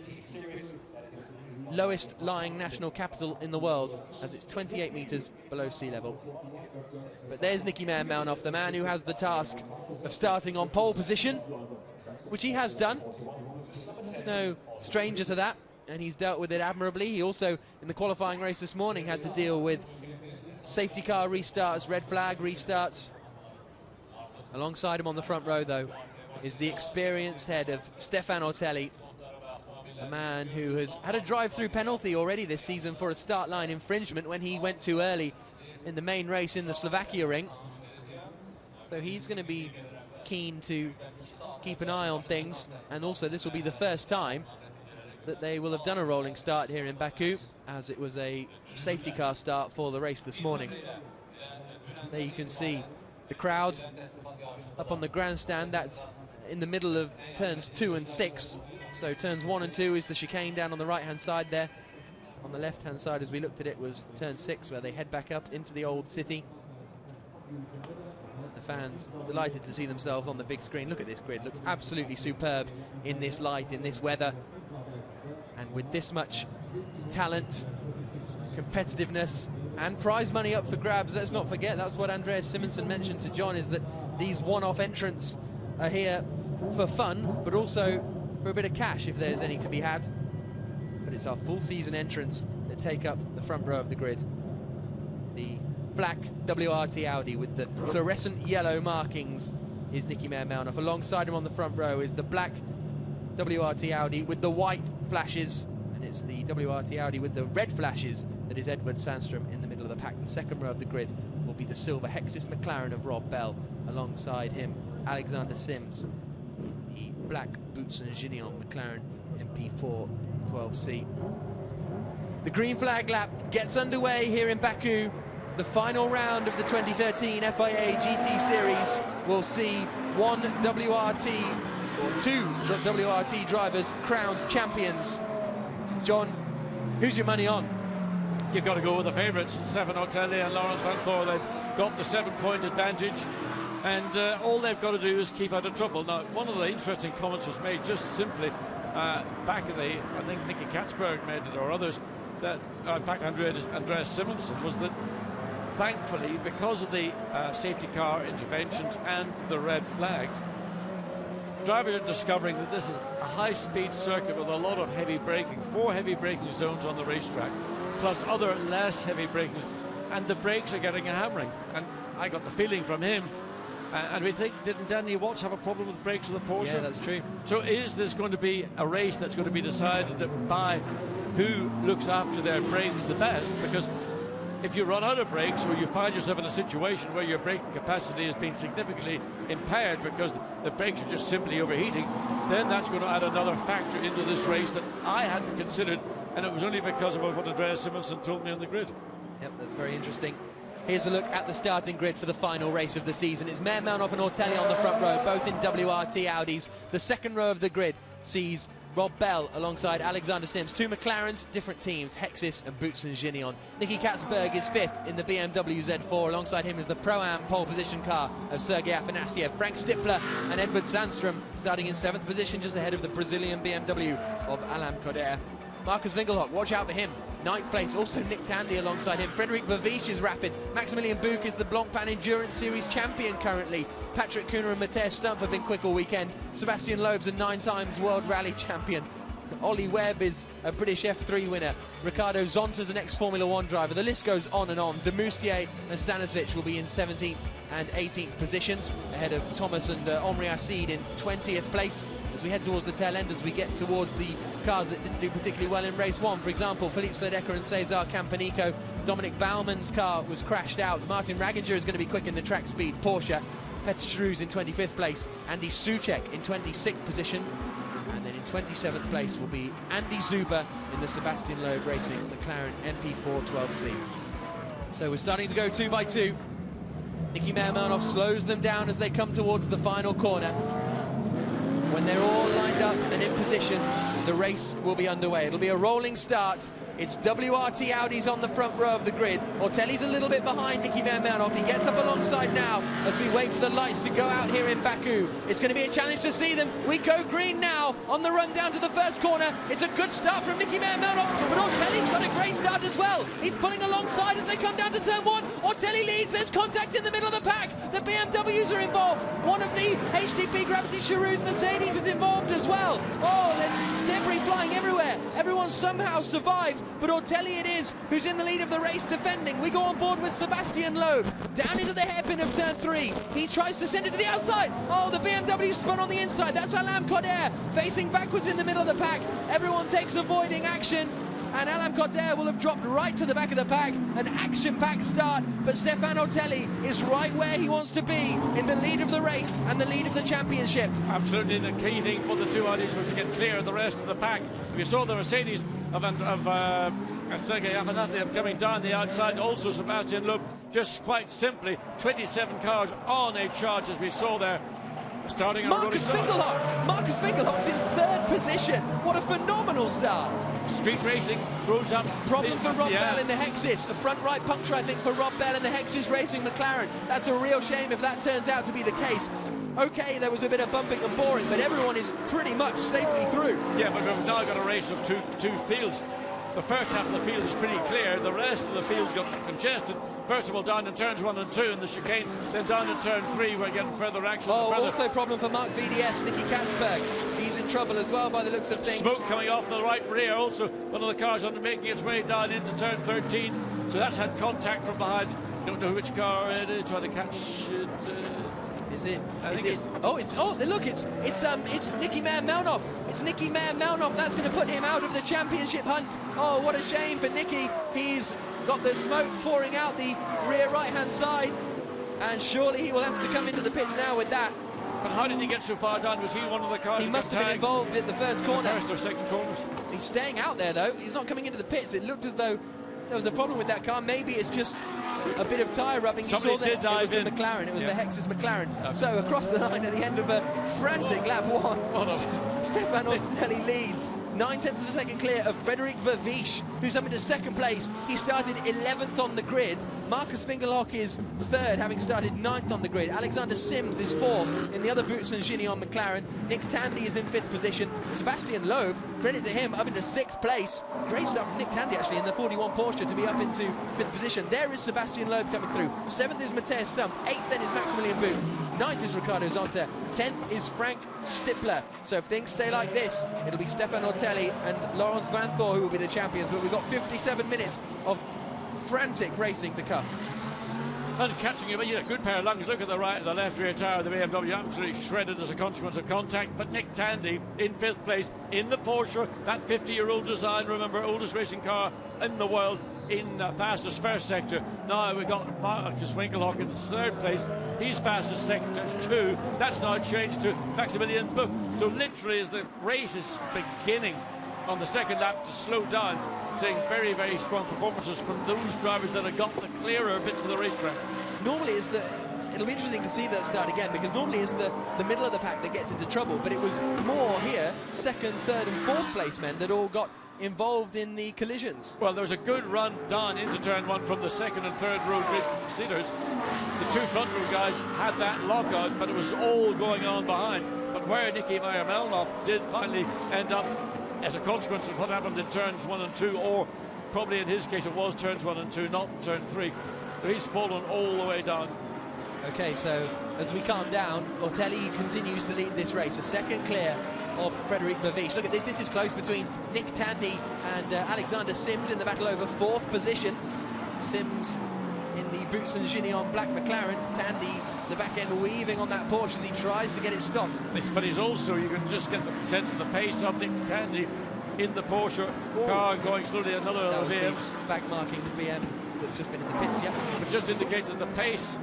lowest lying national capital in the world, as it's 28 meters below sea level. But there's Niki Melnov, the man who has the task of starting on pole position, which he has done. He's no stranger to that, and he's dealt with it admirably. He also, in the qualifying race this morning, had to deal with safety car restarts, red flag restarts. Alongside him on the front row, though, is the experienced head of Stefan Ortelli, a man who has had a drive-through penalty already this season for a start line infringement when he went too early in the main race in the Slovakia ring. So he's going to be keen to keep an eye on things, and also this will be the first time that they will have done a rolling start here in Baku, as it was a safety car start for the race this morning. There you can see the crowd up on the grandstand. That's in the middle of turns 2 and 6. So turns 1 and 2 is the chicane down on the right-hand side there. On the left-hand side, as we looked at it, was turn 6, where they head back up into the old city. The fans delighted to see themselves on the big screen. Look at this grid, looks absolutely superb in this light, in this weather. And with this much talent, competitiveness, and prize money up for grabs, let's not forget, that's what Andreas Simonsen mentioned to John, is that these one-off entrants are here for fun, but also for a bit of cash if there's any to be had. But it's our full season entrants that take up the front row of the grid. The black WRT Audi with the fluorescent yellow markings is Niki Melnov. Alongside him on the front row is the black WRT Audi with the white flashes, and it's the WRT Audi with the red flashes that is Edward Sandstrom in the middle of the pack. The second row of the grid will be the silver Hexis McLaren of Rob Bell. Alongside him, Alexander Sims, the black Boots and Gignon McLaren MP4 12C. The green flag lap gets underway here in Baku. The final round of the 2013 FIA GT Series will see one WRT, or two WRT drivers crowned champions. John, who's your money on? You've got to go with the favourites, Stefan Ortelli and Laurens van Thor. They've got the 7-point advantage, and all they've got to do is keep out of trouble. Now, one of the interesting comments was made just simply back in the, I think Nicky Katzberg made it, or others, that in fact Andreas Simonsen, was that thankfully, because of the safety car interventions and the red flags, drivers are discovering that this is a high-speed circuit with a lot of heavy braking, 4 heavy braking zones on the racetrack, plus other less heavy braking, and the brakes are getting a hammering. And I got the feeling from him, and we think, didn't Danny Watts have a problem with brakes with the Porsche? Yeah, that's true. So is this going to be a race that's going to be decided by who looks after their brakes the best? Because if you run out of brakes, or you find yourself in a situation where your braking capacity has been significantly impaired because the brakes are just simply overheating, then that's going to add another factor into this race that I hadn't considered, and it was only because of what Andreas Simonsen told me on the grid. Yep, that's very interesting. Here's a look at the starting grid for the final race of the season. It's Mayer, Melnoff and Ortelli on the front row, both in WRT Audis. The second row of the grid sees Rob Bell alongside Alexander Sims. Two McLarens, different teams, Hexis and Boots and Ginion. Nicky Katzberg is fifth in the BMW Z4. Alongside him is the Pro-Am pole position car of Sergei Afanasiev. Frank Stippler and Edward Sandstrom starting in 7th position, just ahead of the Brazilian BMW of Alain Coder. Marcus Winkelhock, watch out for him. 9th place, also Nick Tandy alongside him. Frederic Verviche is rapid. Maximilian Buch is the Blancpain Endurance Series champion currently. Patrick Kuhner and Matthias Stumpf have been quick all weekend. Sebastian Loeb's a 9-times World Rally champion. Ollie Webb is a British F3 winner. Ricardo Zonta's an ex-Formula 1 driver. The list goes on and on. De Moustier and Stanisvich will be in 17th and 18th positions, ahead of Thomas and Omri Assid in 20th place. As we head towards the tail end, as we get towards the cars that didn't do particularly well in race 1, for example, Philippe Sledecker and Cesar Campanico. Dominic Bauman's car was crashed out. Martin Raginger is going to be quick in the track speed. Porsche. Petr Schrues in 25th place. Andy Soucek in 26th position. And then in 27th place will be Andy Zuber in the Sebastian Loeb Racing McLaren MP412C. So we're starting to go 2 by 2. Nicky Meyer-Melnoff slows them down as they come towards the final corner. When they're all lined up and in position, the race will be underway. It'll be a rolling start. It's WRT Audis on the front row of the grid. Ortelli's a little bit behind Nicky Meyer-Melnoff. He gets up alongside now as we wait for the lights to go out here in Baku. It's going to be a challenge to see them. We go green now on the run down to the first corner. It's a good start from Nicky Meyer-Melnoff, but Ortelli's got a great start as well. He's pulling alongside as they come down to turn 1. Ortelli leads. There's contact in the middle of the pack. The BMWs are involved. One of the HTP Gravity Charoux Mercedes is involved as well. Oh, there's debris flying everywhere. Everyone somehow survived. But Ortelli it is who's in the lead of the race defending. We go on board with Sebastian Loeb down into the hairpin of turn 3. He tries to send it to the outside. Oh, the BMW spun on the inside. That's Alain Coder facing backwards in the middle of the pack. Everyone takes avoiding action. And Alain Coder will have dropped right to the back of the pack. An action-packed start, but Stefan Ortelli is right where he wants to be, in the lead of the race and the lead of the championship. Absolutely, the key thing for the two Audis was to get clear of the rest of the pack. We saw the Mercedes of Sergei Afanasiev coming down the outside, also Sebastian Loeb, just quite simply 27 cars on a charge, as we saw there. Starting on Marcus Winkelhock. Marcus Winkelhock's in 3rd position. What a phenomenal start. Street racing throws up. Problem for Rob Bell in the Hexis. A front right puncture, I think, for Rob Bell in the Hexis Racing McLaren. That's a real shame if that turns out to be the case. Okay, there was a bit of bumping and boring, but everyone is pretty much safely through. Yeah, but we've now got a race of two fields. The first half of the field is pretty clear. The rest of the field's got congested. First of all, down in turns 1 and 2 in the chicane. Then down in turn 3, we're getting further action. Oh, also problem for Mark VDS, Nicky Katzberg. He's in trouble as well by the looks of things. Smoke coming off the right rear. Also, one of the cars making its way down into turn 13. So that's had contact from behind. Don't know which car it is. Trying to catch it. Is it? Look, it's Nicky Meyer-Melnoff. It's Nicky Meyer-Melnoff. That's going to put him out of the championship hunt. Oh, what a shame for Nicky. He's got the smoke pouring out the rear right-hand side, and surely he will have to come into the pits now with that. But how did he get so far down? Was he one of the cars? He must have been involved at the first corner. First or second corners. He's staying out there though. He's not coming into the pits. It looked as though there was a problem with that car. Maybe it's just a bit of tyre rubbing. Somebody you saw did dive it was the McLaren. It was the Hexis McLaren. So across the line at the end of a frantic lap 1, Stefan Ortelli leads. 9/10 of a second clear of Frederic Verviche, who's up into 2nd place. He started 11th on the grid. Marcus Winkelhock is 3rd, having started 9th on the grid. Alexander Sims is 4th in the other Boots and Ginion McLaren. Nick Tandy is in 5th position. Sebastian Loeb, credit to him, up into 6th place. Great start from Nick Tandy, actually, in the 41 Porsche to be up into 5th position. There is Sebastian Loeb coming through. 7th is Matthias Stumpf. 8th then is Maximilian Buch. 9th is Ricardo Zonta. 10th is Frank Stippler. So if things stay like this, it'll be Stefan Ortelli and Laurens Vanthoor who will be the champions. But we've got 57 minutes of frantic racing to come. And catching him, yeah, good pair of lungs. Look at the right, the left rear tyre of the BMW, absolutely shredded as a consequence of contact. But Nick Tandy in 5th place in the Porsche, that 50-year-old design, remember, oldest racing car in the world, in fastest first sector. Now we've got Marcus Winkelhock in 3rd place. He's fastest sector 2. That's now changed to Maximilian Buch. So literally, as the race is beginning, on the second lap to slow down, seeing very, very strong performances from those drivers that have got the clearer bits of the racetrack. Normally it'll be interesting to see that start again, because normally it's the middle of the pack that gets into trouble, but it was more here, second, third and fourth place men that all got involved in the collisions. Well, there was a good run down into turn one from the second and third row grid seaters. The two front row guys had that lockout, but it was all going on behind. But where Nicky Meyer-Melnoff did finally end up as a consequence of what happened in turns 1 and 2, or probably in his case it was turns 1 and 2, not turn 3. So he's fallen all the way down. Okay, so as we calm down, Ortelli continues to lead this race, a second clear of Frederic Verviche. Look at this, this is close between Nick Tandy and Alexander Sims in the battle over fourth position. Sims in the Boots and Gignon black McLaren, Tandy the back end weaving on that Porsche as he tries to get it stopped. But he's also, you can just get the sense of the pace of Nick Tandy in the Porsche car going slowly. Another of the BMs. Back marking the BM that's just been in the pits, yeah. But just indicates that the pace,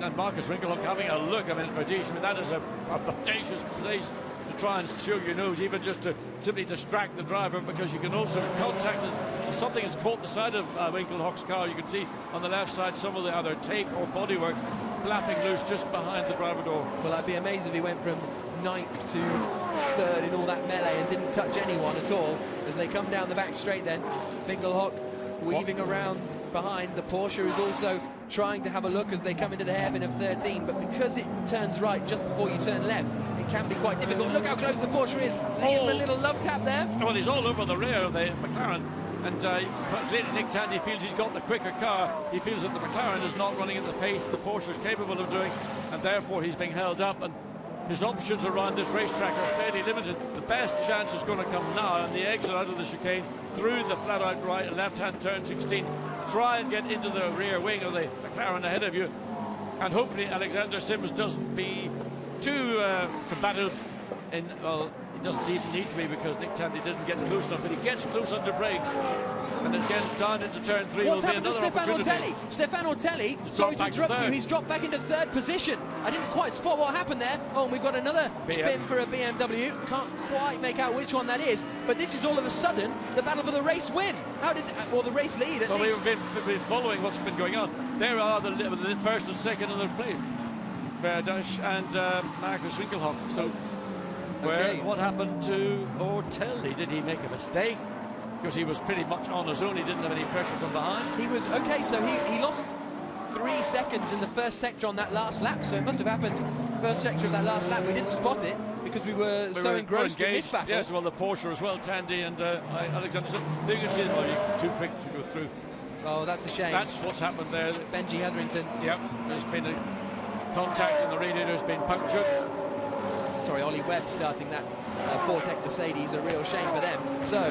and Marcus Winkelhock having a look at Verdiche. I mean, that is a audacious place to try and show your nose, even just to simply distract the driver, because you can also contact it. Something has caught the side of Winkelhock's car. You can see on the left side some of the either tape or bodywork flapping loose just behind the driver door. Well, I'd be amazed if he went from 9th to 3rd in all that melee and didn't touch anyone at all. As they come down the back straight then, Winkelhock weaving around behind. The Porsche is also trying to have a look as they come into the hairpin of 13, but because it turns right just before you turn left, it can be quite difficult. Look how close the Porsche is. Does he give him a little love tap there? Well, he's all over the rear of the McLaren, and clearly Nick Tandy feels he's got the quicker car. He feels that the McLaren is not running at the pace the Porsche is capable of doing, and therefore he's being held up, and his options around this racetrack are fairly limited. The best chance is going to come now on the exit out of the chicane through the flat out right left-hand turn 16. Try and get into the rear wing of the McLaren ahead of you, and hopefully Alexander Sims doesn't be too combative. Well, he doesn't even need to be, because Nick Tandy didn't get close enough, but he gets close under brakes. And again, down into turn 3 What's will be happened to another Stefan opportunity. Ortelli? Stefan Ortelli, sorry to interrupt you, he's dropped back into 3rd position. I didn't quite spot what happened there. Oh, and we've got another spin for a BMW. Can't quite make out which one that is, but this is all of a sudden the battle for the race win. How did, or the race lead at least? We've been following what's been going on. There are the first and second in the play. Verdash and Marcus Winkelhock. So, what happened to Ortelli? Did he make a mistake? Because he was pretty much on his own. He didn't have any pressure from behind. He was okay, so he lost 3 seconds in the first sector on that last lap, so it must have happened first sector of that last lap. We didn't spot it because we were so engrossed in this battle. Yes, well, the Porsche as well, Tandy and Alexander. You can see them too quick to go through. Oh, that's a shame. That's what's happened there. Benji Hetherington. Yep, there's been a contact and the radiator's been punctured. Sorry, Ollie Webb starting that Fortec Mercedes, a real shame for them. So,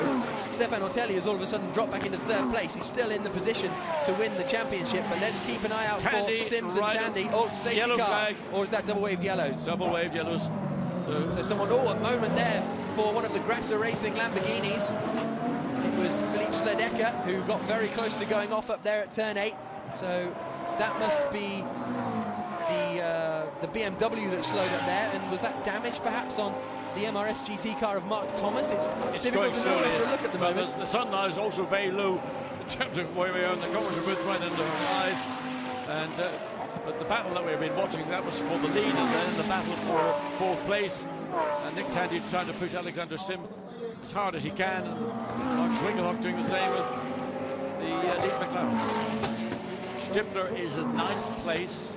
Stefan Ortelli has all of a sudden dropped back into 3rd place. He's still in the position to win the championship, but let's keep an eye out for Sims and Tandy. Oh, safety car, flag. Or is that double wave yellows? Double wave yellows. So someone, a moment there for one of the Grasser Racing Lamborghinis. It was Philippe Sledecka who got very close to going off up there at turn 8. So that must be the BMW that slowed up there, and was that damage perhaps on the MRS GT car of Mark Thomas? It's difficult to know where to look at the moment. The sun now is also very low in terms of where we are, and the covers are both right under our eyes. And but the battle that we've been watching, that was for the lead, and then the battle for 4th place. And Nick Tandy trying to push Alexander Sim as hard as he can, and Mark Winkelhock doing the same with the lead McLaren. Stippler is in 9th place.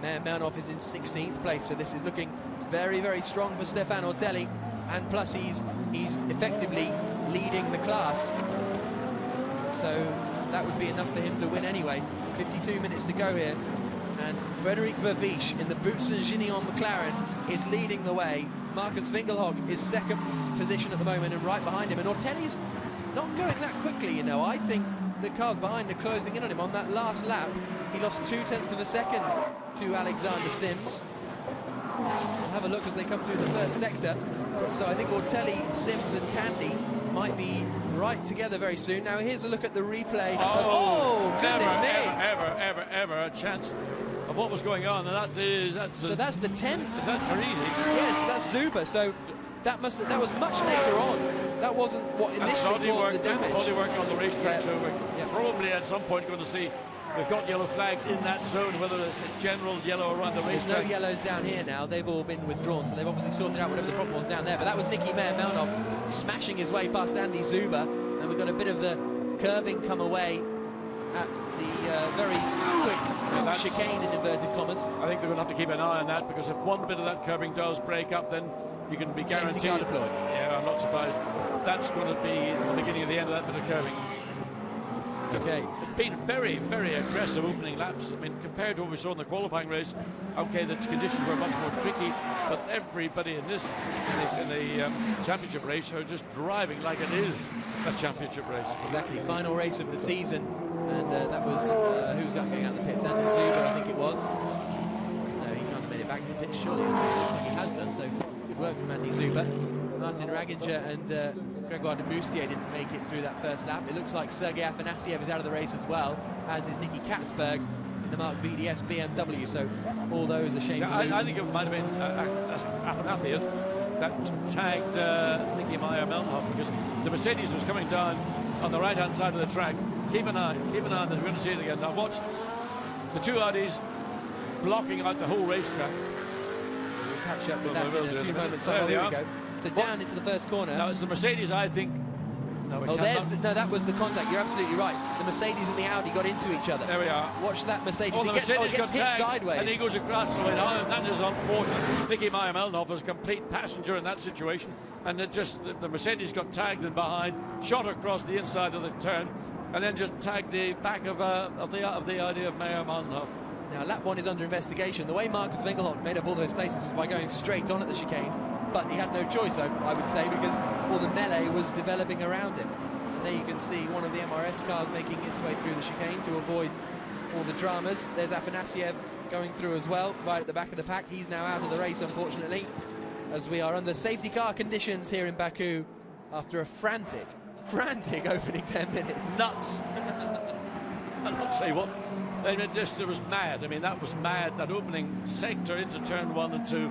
Meyer-Melnoff is in 16th place, so this is looking very, very strong for Stefan Ortelli, and plus he's effectively leading the class, so that would be enough for him to win anyway. 52 minutes to go here, and Frederic Verviche in the Boots and Gignon McLaren is leading the way. Marcus Winkelhock is 2nd position at the moment, and right behind him, and Ortelli's not going that quickly, you know. I think the cars behind are closing in on him. On that last lap, he lost 0.2 of a second to Alexander Sims. We'll have a look as they come through the first sector. So I think Ortelli, Sims and Tandy might be right together very soon. Now here's a look at the replay. Oh, goodness me. Ever a chance of what was going on, and that's that's the 10th. Is that Parisi? Yes, that's Zuber. So that was much later on. that wasn't what initially caused the damage. Audi working on the racetrack, so we're probably at some point going to see. We've got yellow flags in that zone, whether it's a general yellow around the racetrack. There's no yellows down here now. They've all been withdrawn, so they've obviously sorted out whatever the problem was down there. But that was Nicky Meyer-Melnov smashing his way past Andy Zuber, and we've got a bit of the curbing come away at the very quick chicane in inverted commas. I think they're going to have to keep an eye on that, because if one bit of that curbing does break up, then you can be guaranteed. Safety car deployed. Yeah, I'm not surprised. That's going to be the beginning of the end of that bit of curbing. Okay. It's been very, very aggressive opening laps. I mean, compared to what we saw in the qualifying race, okay, the conditions were much more tricky, but everybody in this, in the championship race, are just driving like it is a championship race. Exactly. Final race of the season, and that was who's going out the pits? Andy Zuber, I think it was. No, he can't have made it back to the pits, surely. He has done so. Good work from Andy Zuber. Martin Raginger and Gregoire de Moustier didn't make it through that first lap. It looks like Sergei Afanasiev is out of the race as well, as is Nicky Katzberg in the Mark VDS BMW, so all those are shame to lose. I think it might have been Afanasiev that tagged Nicky Meyer-Melnhof, because the Mercedes was coming down on the right-hand side of the track. Keep an eye on this. We're going to see it again. Now watch the two Audis blocking out the whole racetrack. We'll catch up with that in a few moments. Here we go. So down into the first corner. Now it's the Mercedes, I think. No, that was the contact. You're absolutely right. The Mercedes and the Audi got into each other. There we are. Watch that Mercedes. Oh, the Mercedes gets hit sideways. And he goes across the way down, and that is unfortunate. Nicky Meyer-Melnhof was a complete passenger in that situation, and the Mercedes got tagged in behind, shot across the inside of the turn, and then just tagged the back of the Audi of Meyer-Melnhof. Now lap one is under investigation. The way Marcus Winkelhock made up all those places was by going straight on at the chicane. But he had no choice, I would say, because all the melee was developing around him. And there you can see one of the MRS cars making its way through the chicane to avoid all the dramas. There's Afanasiev going through as well, right at the back of the pack. He's now out of the race, unfortunately, as we are under safety car conditions here in Baku after a frantic opening 10 minutes. Nuts. I'll not say what. It was mad. I mean, that was mad, that opening sector into turn 1 and 2.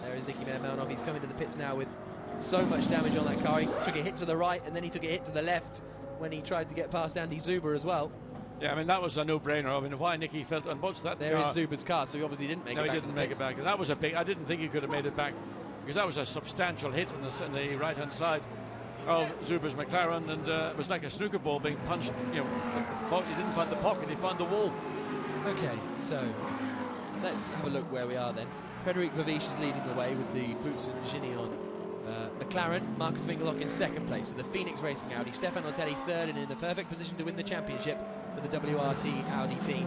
There is Nicky Meyer-Melnhof. He's coming to the pits now with so much damage on that car. He took a hit to the right, and then he took a hit to the left when he tried to get past Andy Zuber as well. Yeah, I mean, that was a no-brainer. I mean, why Nicky felt, and what's that There is Zuber's car, so he obviously didn't make it back. No, he didn't make it back. And that was a big, I didn't think he could have made it back, because that was a substantial hit on the right-hand side of Zuber's McLaren, and it was like a snooker ball being punched. You know, he didn't find the pocket, he found the wall. Okay, so let's have a look where we are then. Frederic Vavish is leading the way with the Boots and Gini on McLaren. Marcus Winkelhock in second place with the Phoenix Racing Audi. Stefan Otelli third, and in the perfect position to win the championship for the WRT Audi team.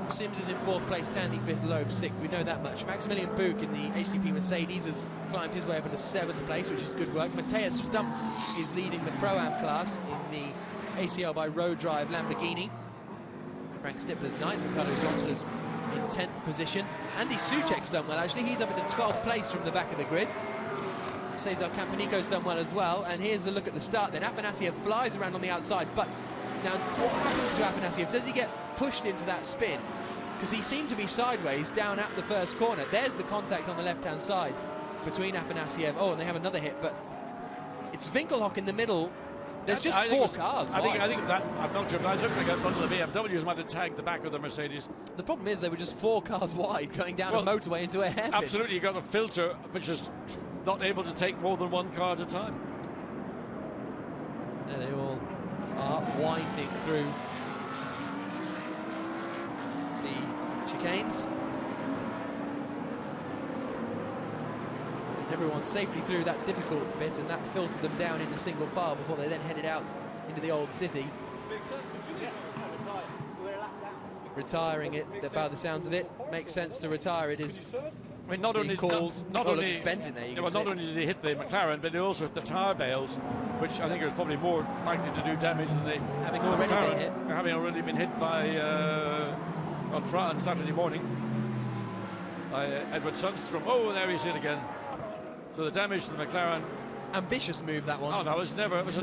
Sims is in fourth place, Tandy fifth, Loeb sixth. We know that much. Maximilian Buch in the HTP Mercedes has climbed his way up into seventh place, which is good work. Matthias Stump is leading the Pro-Am class in the ACL by Road Drive Lamborghini. Frank Stippler's ninth, Ricardo Zonta's in 10th position. Andy Soucek's done well, actually. He's up into 12th place from the back of the grid. Cesar Campanico's done well as well. And here's a look at the start then. Afanasiev flies around on the outside, but now what happens to Afanasiev? Does he get pushed into that spin? Because he seemed to be sideways down at the first corner. There's the contact on the left-hand side between Afanasiev. Oh, and they have another hit, but it's Winkelhock in the middle. There's just four cars. I think that, I'm not sure, but I looked like in front of the BMWs might have tagged the back of the Mercedes. The problem is they were just 4 cars wide going down a motorway into a hairpin. Absolutely, you've got a filter which is not able to take more than 1 car at a time. There they all are winding through the chicanes. Everyone safely through that difficult bit, and that filtered them down into single file before they then headed out into the old city. Retiring it, by the sounds of it, makes sense to retire it. Is I mean, not only calls. not look, only it's bent in there. You not only did he hit the McLaren, but he also hit the tyre bales, which I think is probably more likely to do damage than the having already been hit. Having already been hit by on Saturday morning by Edward Sundstrom. Oh, there he is it again. So the damage to the McLaren. Ambitious move, that one. Oh, no, it was never. It was.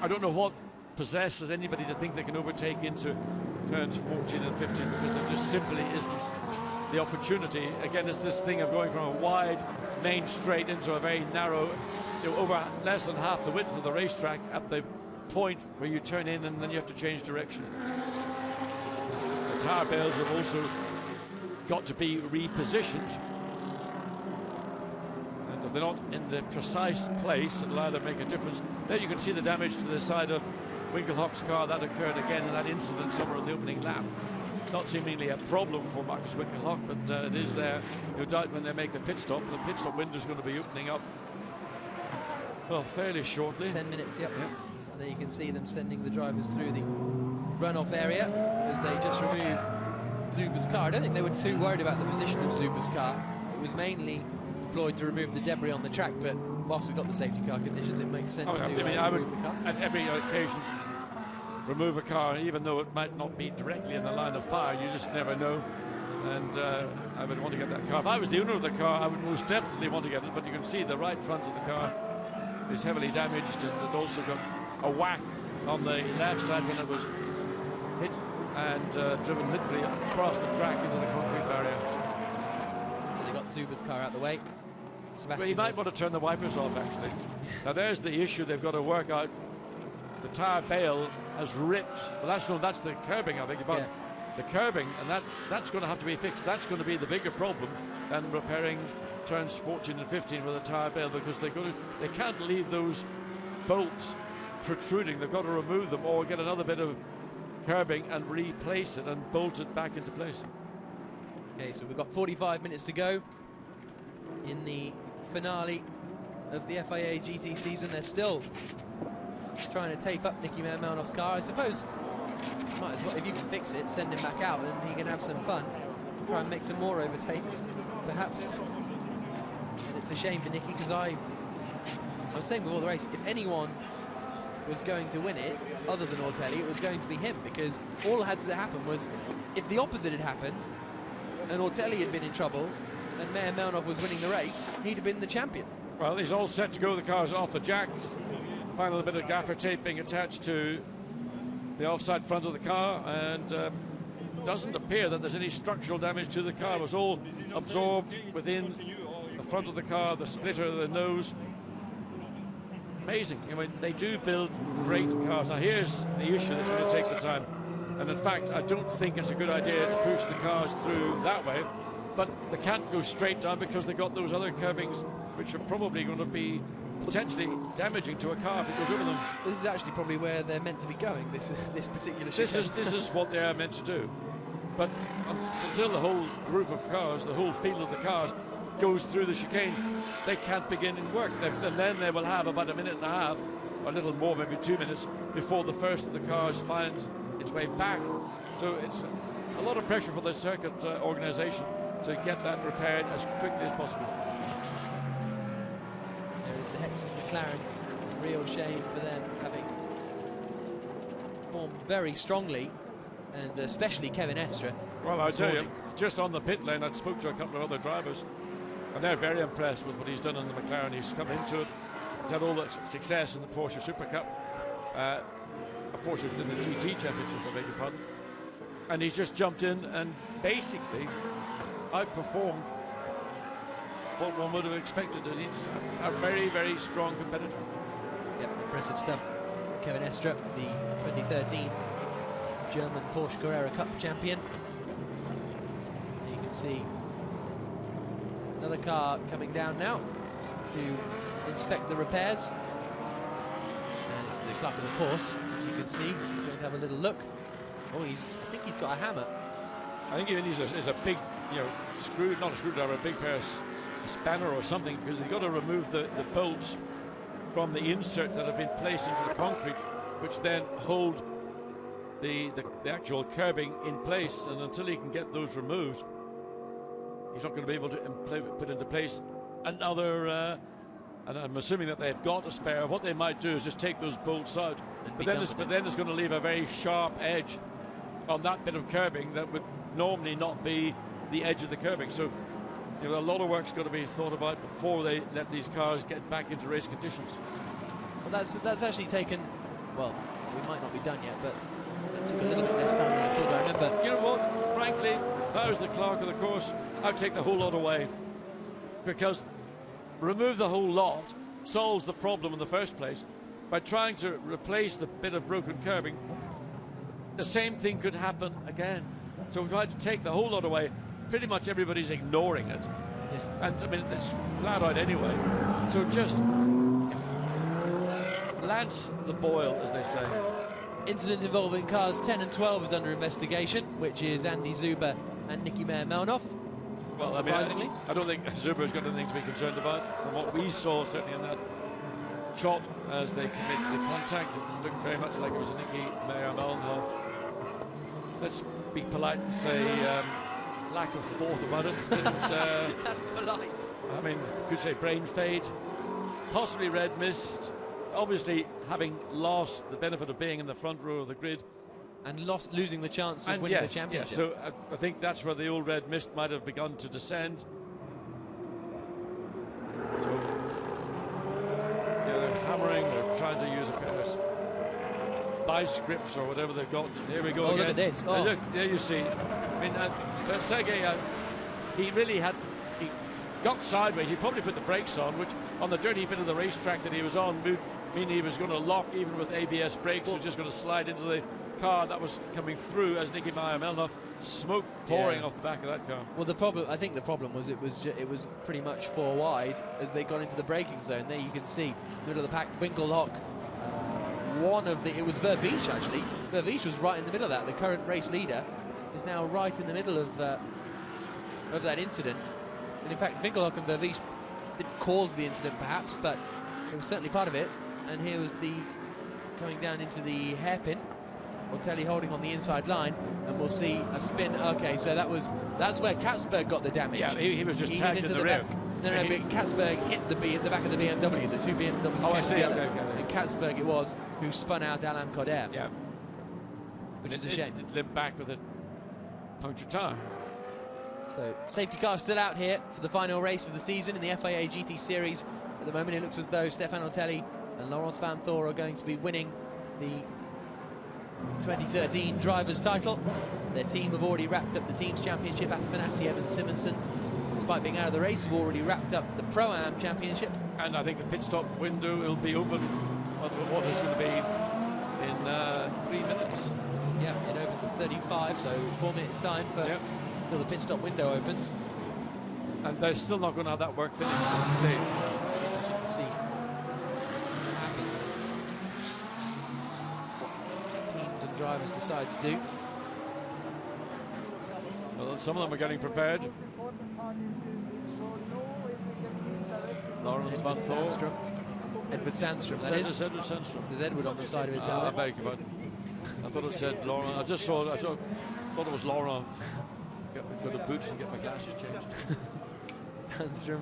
I don't know what possesses anybody to think they can overtake into turns 14 and 15, because there just simply isn't the opportunity. Again, it's this thing of going from a wide main straight into a very narrow, over less than half the width of the racetrack at the point where you turn in and then you have to change direction. The tyre bales have also got to be repositioned. And if they're not in the precise place, it'll either make a difference. There you can see the damage to the side of Winkelhock's car. That occurred again in that incident somewhere on the opening lap. Not seemingly a problem for Marcus Winkelhock, but it is there. No doubt when they make the pit stop window is going to be opening up, well, fairly shortly. 10 minutes, yep. And there you can see them sending the drivers through the runoff area as they just remove Zuba's car. I don't think they were too worried about the position of Zuba's car. It was mainly employed to remove the debris on the track, but whilst we've got the safety car conditions, it makes sense to I would, remove the car. at every occasion, remove a car, even though it might not be directly in the line of fire. You just never know. And I would want to get that car. If I was the owner of the car, I would most definitely want to get it, but you can see the right front of the car is heavily damaged, and it also got a whack on the left side when it was hit and driven literally across the track into the concrete barrier. So they got Zuba's car out the way. Well, you might want to turn the wipers off, actually. Now there's the issue they've got to work out. The tyre bale has ripped. Well, that's the curbing, I think, about the curbing, and that's going to have to be fixed. That's going to be the bigger problem than repairing turns 14 and 15 with a tyre bale, because they can't leave those bolts protruding. They've got to remove them or get another bit of curbing and replace it and bolt it back into place. Okay, so we've got 45 minutes to go in the finale of the FIA GT season. They're still trying to tape up Nicky Malnoff's car. I suppose might as well, if you can fix it, send him back out and he can have some fun. Try and make some more overtakes, perhaps. And it's a shame for Nicky, because I was saying before the race, if anyone was going to win it, other than Ortelli, it was going to be him, because all that had to happen was, if the opposite had happened, and Ortelli had been in trouble, and Meyer Melnoff was winning the race, he'd have been the champion. Well, he's all set to go. The car's off the jacks. Final bit of gaffer tape being attached to the offside front of the car, and doesn't appear that there's any structural damage to the car. It was all absorbed within the front of the car, the splitter, the nose. Amazing. I mean, they do build great cars. Now here's the issue that's going to take the time, and in fact I don't think it's a good idea to push the cars through that way, but they can't go straight down because they've got those other curbings which are probably going to be potentially damaging to a car if it goes over them. This is actually probably where they're meant to be going, this particular chicane. This is what they are meant to do, but until the whole group of cars, the whole field of the cars goes through the chicane, they can't begin in work. And then they will have about a minute and a half, or a little more, maybe 2 minutes, before the first of the cars finds its way back. So it's a lot of pressure for the circuit organisation to get that repaired as quickly as possible. There is the Hexus McLaren. Real shame for them, having performed very strongly, and especially Kevin Estre. Well, I'll tell you, just on the pit lane, I spoke to a couple of other drivers, and they're very impressed with what he's done in the McLaren. He's come into it, he's had all the success in the Porsche Super Cup, a Porsche in the GT Championship, I beg your pardon, and he's just jumped in and basically outperformed what one would have expected. And he's a very, very strong competitor. Yep, impressive stuff. Kevin Estre, the 2013 German Porsche Carrera Cup champion. You can see another car coming down now to inspect the repairs, and it's the clerk of the course, as you can see. We're going to have a little look. Oh, I think he's got a hammer. I think he needs a big, not a screwdriver, a big pair of spanner or something, because he's got to remove the bolts from the inserts that have been placed into the concrete, which then hold the actual curbing in place, and until he can get those removed, he's not going to be able to put into place another, and I'm assuming that they've got a spare. What they might do is just take those bolts out, but then it's going to leave a very sharp edge on that bit of curbing that would normally not be the edge of the curbing. So a lot of work's got to be thought about before they let these cars get back into race conditions. Well, that's actually taken, well, we might not be done yet, but That took a little bit less time than I thought. I remember. You know what? Frankly, if I was the clerk of the course, I'd take the whole lot away, because remove the whole lot solves the problem in the first place. By trying to replace the bit of broken curbing, the same thing could happen again. So we tried to take the whole lot away. Pretty much everybody's ignoring it. Yeah. And I mean, it's flat out anyway. So just lance the boil, as they say. Incident involving cars 10 and 12 is under investigation, which is Andy Zuber and Nicky Meyer-Melnoff. Well, surprisingly. I don't think Zuber's got anything to be concerned about. From what we saw, certainly in that shot as they committed the contact, it looked very much like it was Nicky Meyer-Melnoff. Let's be polite and say lack of thought about it. That's polite. I mean, could say brain fade, possibly red mist. Obviously, having lost the benefit of being in the front row of the grid. And losing the chance of winning the championship. Yes, so I think that's where the old red mist might have begun to descend. So, they're hammering, they're trying to use a pair of vice grips or whatever they've got. Here we go again. Look at this. Oh. Look, there you see. I mean, Sergei, he really had, he got sideways. He probably put the brakes on, which on the dirty bit of the racetrack that he was on, meaning he was going to lock even with ABS brakes. He was just going to slide into the car that was coming through as Nicky Meyer-Melnoff, smoke pouring off the back of that car. Well, I think the problem was it was pretty much 4 wide as they got into the braking zone. There you can see middle of the pack, Winkelhock. It was Vervish actually. Vervish was right in the middle of that. The current race leader is now right in the middle of that incident. And in fact, Winkelhock and Vervish didn't cause the incident perhaps, but it was certainly part of it. And here was the coming down into the hairpin. Ortelli holding on the inside line, and we'll see a spin. Okay, so that's where Katzberg got the damage. Yeah, he was just tagged in the rear. But Katzberg hit the back of the BMW. The two BMWs came together. Okay. And Katzberg it was who spun out Alain Coder. Yeah, which is a shame. It limped back with a punctured tyre. So safety car still out here for the final race of the season in the FIA GT Series. At the moment, it looks as though Stefan Ortelli and Laurence Van Thor are going to be winning the 2013 drivers' title. Their team have already wrapped up the team's championship. Afanasiev and Simonsen, despite being out of the race, have already wrapped up the Pro-Am championship. And I think the pit stop window will be open. What is going to be in 3 minutes? Yeah, it opens at 35, so 4 minutes time until the pit stop window opens. And they're still not going to have that work finished at the stage. As you can see what happens. Teams and drivers decide to do. Well, some of them are getting prepared. Laurence Van Thor. Edward Sandstrom, that is. Edward Sandstrom. There's Edward on the side of his I helmet. beg your pardon. I thought it said Laurent. I thought it was Laurent. Go to Boots and get my glasses changed.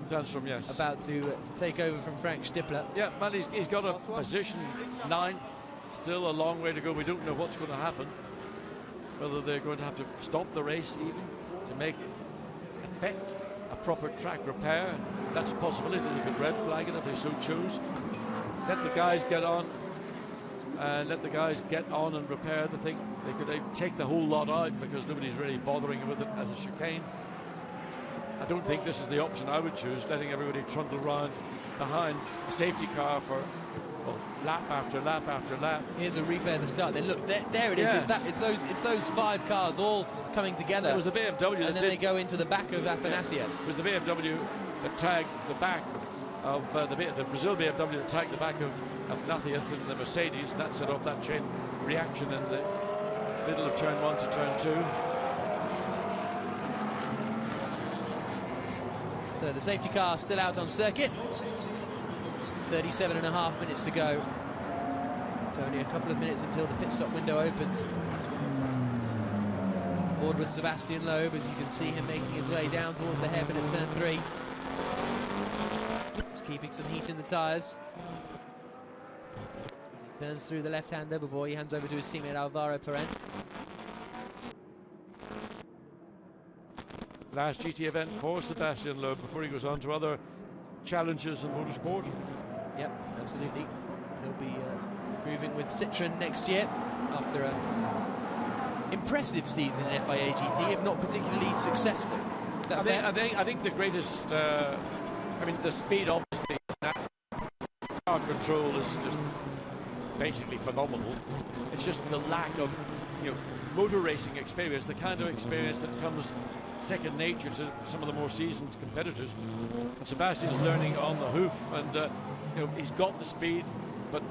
Sandstrom, yes. About to take over from Frank Stippler. Yeah, man, he's got a position 9th. Still a long way to go. We don't know what's going to happen. Whether they're going to have to stop the race even to make effect a proper track repair. That's a possibility. They could red flag it if they so choose. Let the guys get on and and repair the thing. They could take the whole lot out because nobody's really bothering with it as a chicane. I don't think this is the option I would choose, letting everybody trundle around behind a safety car for lap after lap after lap. Here's a replay of the start. Then look, there it is. Yeah. It's those 5 cars all coming together. It was the BMW, and then they go into the back of Afanasiev. Yeah. It was the BMW that tagged the back of the Brazil BMW that tagged the back of Afanasiev and the Mercedes, and that set off that chain reaction in the middle of turn 1 to turn 2. So the safety car still out on circuit. 37.5 minutes to go. It's only a couple of minutes until the pit stop window opens. Board with Sebastian Loeb, as you can see him making his way down towards the hairpin at turn 3. He's keeping some heat in the tyres. As he turns through the left-hander before he hands over to his teammate Alvaro Perrin. Last GT event for Sebastian Loeb before he goes on to other challenges in motorsport. Yep, absolutely. He'll be moving with Citroën next year after an impressive season in FIA GT, if not particularly successful. I think the greatest, I mean, the speed obviously is natural. Car control is just basically phenomenal. It's just the lack of, motor racing experience, the kind of experience that comes second nature to some of the more seasoned competitors. And Sebastian's learning on the hoof, and he's got the speed, but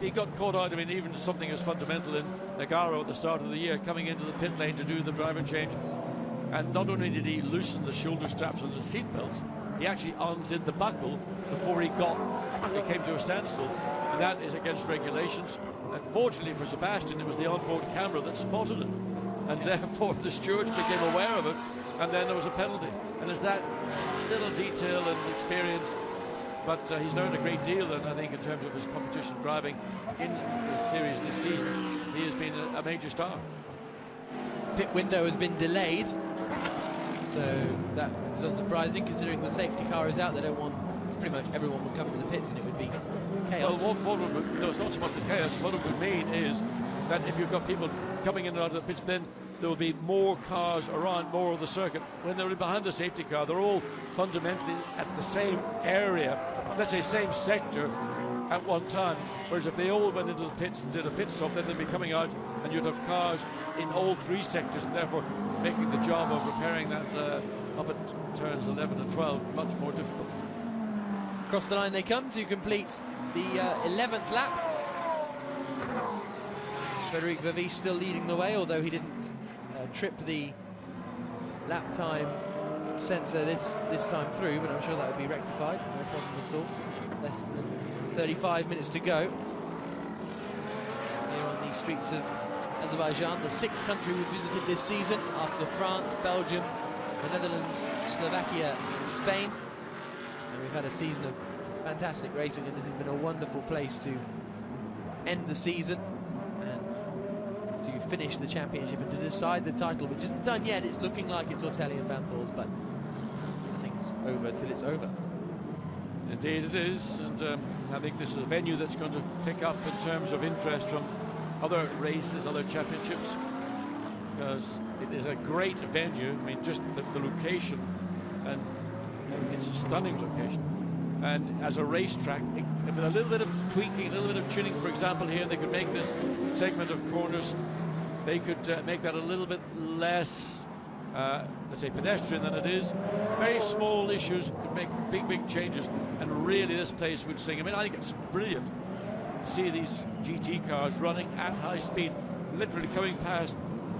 he got caught out. I mean, even something as fundamental in Nagaro at the start of the year, coming into the pit lane to do the driver change. And not only did he loosen the shoulder straps and the seat belts, he actually undid the buckle before he came to a standstill. And that is against regulations. Unfortunately for Sebastian, it was the onboard camera that spotted it. And therefore the stewards became aware of it, and then there was a penalty. And it's that little detail and experience. But he's learned a great deal, and I think in terms of his competition driving in this series this season, he has been a major star. Pit window has been delayed, so that was unsurprising considering the safety car is out. They don't want, pretty much everyone would come to the pits and it would be chaos. Well, no, it's not so much the chaos. What it would mean is that if you've got people coming in and out of the pits, then there will be more cars around more of the circuit. When they're behind the safety car, they're all fundamentally at the same area, let's say same sector at one time. Whereas if they all went into the pits and did a pit stop, then they'd be coming out and you'd have cars in all three sectors, and therefore making the job of repairing that up at turns 11 and 12 much more difficult. Across the line they come to complete the 11th lap. Frédéric Verviche still leading the way, although he didn't trip the lap time sensor this time through, but I'm sure that would be rectified, no problem at all. Less than 35 minutes to go here on the streets of Azerbaijan, the 6th country we've visited this season after France, Belgium, the Netherlands, Slovakia and Spain. And we've had a season of fantastic racing, and this has been a wonderful place to end the season and to finish the championship and to decide the title, which isn't done yet. It's looking like it's Ortelli and Vanthor's, but nothing's over till it's over. Indeed it is, and I think this is a venue that's going to pick up in terms of interest from other races, other championships, because it is a great venue. I mean, just the location, and it's a stunning location. And as a racetrack, with a little bit of tweaking, a little bit of tuning, for example, here they could make this segment of corners, they could make that a little bit less, let's say, pedestrian than it is. Very small issues could make big changes, and really this place would sing. I mean, I think it's brilliant to see these GT cars running at high speed, literally coming past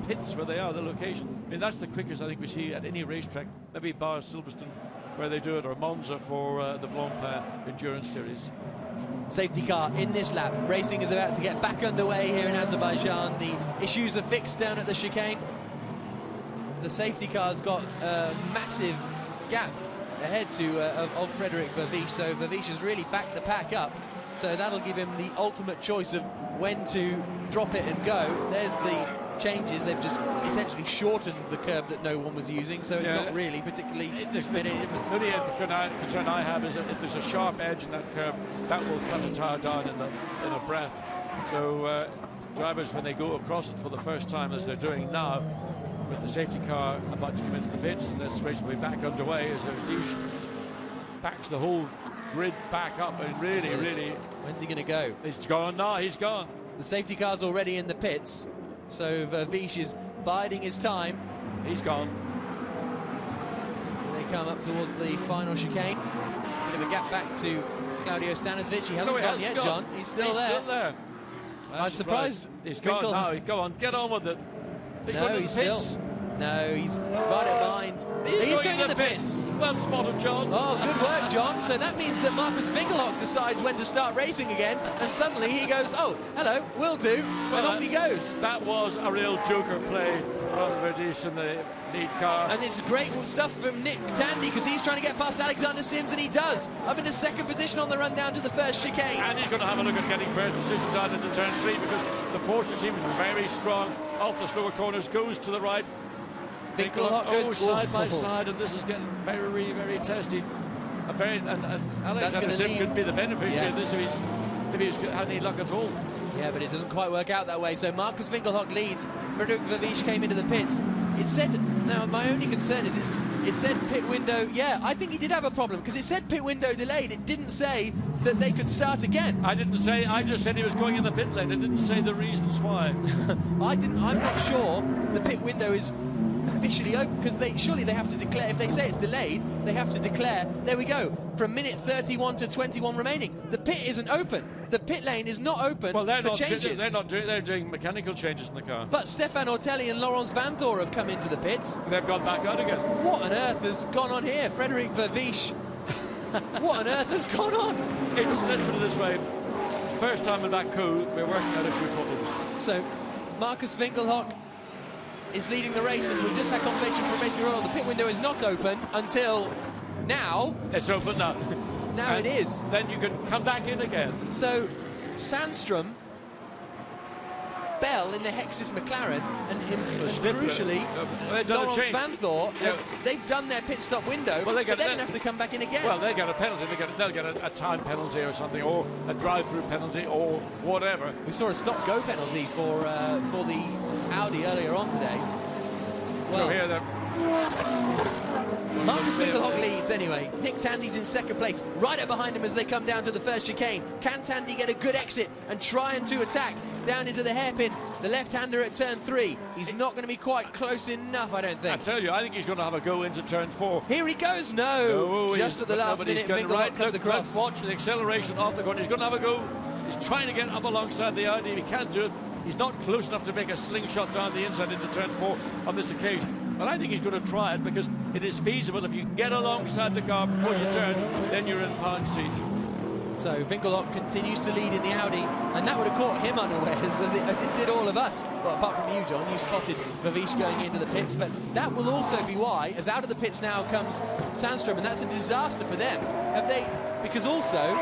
pits where they are, the location. I mean, that's the quickest I think we see at any racetrack, maybe bar Silverstone where they do it, or Monza for the Blancpain Endurance Series. Safety car in this lap. Racing is about to get back underway here in Azerbaijan. The issues are fixed down at the chicane. The safety car's got a massive gap ahead of Frédéric Verviche, so Verviche has really backed the pack up. So that'll give him the ultimate choice of when to drop it and go. There's the changes. They've just essentially shortened the curve that no one was using, so it's not really particularly made any difference. The only concern I have is that if there's a sharp edge in that curve, that will cut a tyre down in a breath. So drivers, when they go across it for the first time, as they're doing now, with the safety car about to come into the pits, and this race will be back underway as Verviche backs the whole grid back up, and really... When's he going to go? He's gone now, he's gone. The safety car's already in the pits, so Verviche is biding his time. He's gone. They come up towards the final chicane. Bit of a gap back to Claudio Stanišević. He hasn't gone yet, John. He's still there. I'm surprised. He's gone now. Go on, get on with it. He's still. No, he's right at behind. He's going in the pits. Well spotted, John. Oh, good work, John. So that means that Marcus Fingerlock decides when to start racing again, and suddenly he goes, oh, hello, will do, and off he goes. That was a real joker play from Verviche in the lead car. And it's great stuff from Nick Tandy, because he's trying to get past Alexander Sims, and he does. Up into second position on the run down to the first chicane. And he's going to have a look at getting first position down into turn 3, because the Porsche seems very strong off the slower corners, goes to the right. Fingerlock goes side by side, and this is getting very testy. And Alexander Sim could be the beneficiary of this if he's if he's had any luck at all. Yeah, but it doesn't quite work out that way. So Marcus Winkelhock leads. Frederick Vervisch came into the pits. It said, now my only concern is it said pit window. Yeah, I think he did have a problem because it said pit window delayed. It didn't say that they could start again. I just said he was going in the pit lane. It didn't say the reasons why. I'm not sure the pit window is officially open because surely they have to declare. If they say it's delayed, they have to declare. There we go. From minute 31 to 21 remaining, the pit isn't open. The pit lane is not open for changes. They're doing mechanical changes in the car. But Stefan Ortelli and Laurence Vanthor have come into the pits. They've gone back out again. What on earth has gone on here, Frederick Vervisch? What on earth has gone on? Let's put it this way. First time in Baku, we're working out a few problems. So, Marcus Winkelhock is leading the race, and we've just had confirmation from Racing Royal. The pit window is not open until now. It's open now. Now it is. Then you can come back in again. So, Sandstrom, Bell in the Hexis McLaren, and him, crucially, Laurence Vanthor, they've done their pit stop window, but they're going to have to come back in again. Well, they get a penalty. They'll get a time penalty or something, or a drive-through penalty, or whatever. We saw a stop-go penalty for the Audi earlier on today. Well, so here Marcus Winkelhock leads anyway. Nick Tandy's in second place, right up behind him as they come down to the first chicane. Can Tandy get a good exit and try to attack down into the hairpin? The left-hander at turn 3. He's not going to be quite close enough, I don't think. I tell you, I think he's going to have a go into turn 4. Here he goes, no just at the last minute, Winkelhock comes across. Watch the acceleration off the corner. He's going to have a go. He's trying to get up alongside the Audi. If he can't do it, he's not close enough to make a slingshot down the inside into turn 4 on this occasion. But I think he's going to try it because it is feasible. If you can get alongside the car before you turn, then you're in pound seat. So Winkelhock continues to lead in the Audi, and that would have caught him unawares as it did all of us. Well, apart from you, John, you spotted Vervisch going into the pits, but that will also be why, as out of the pits now comes Sandstrom, and that's a disaster for them. Because also,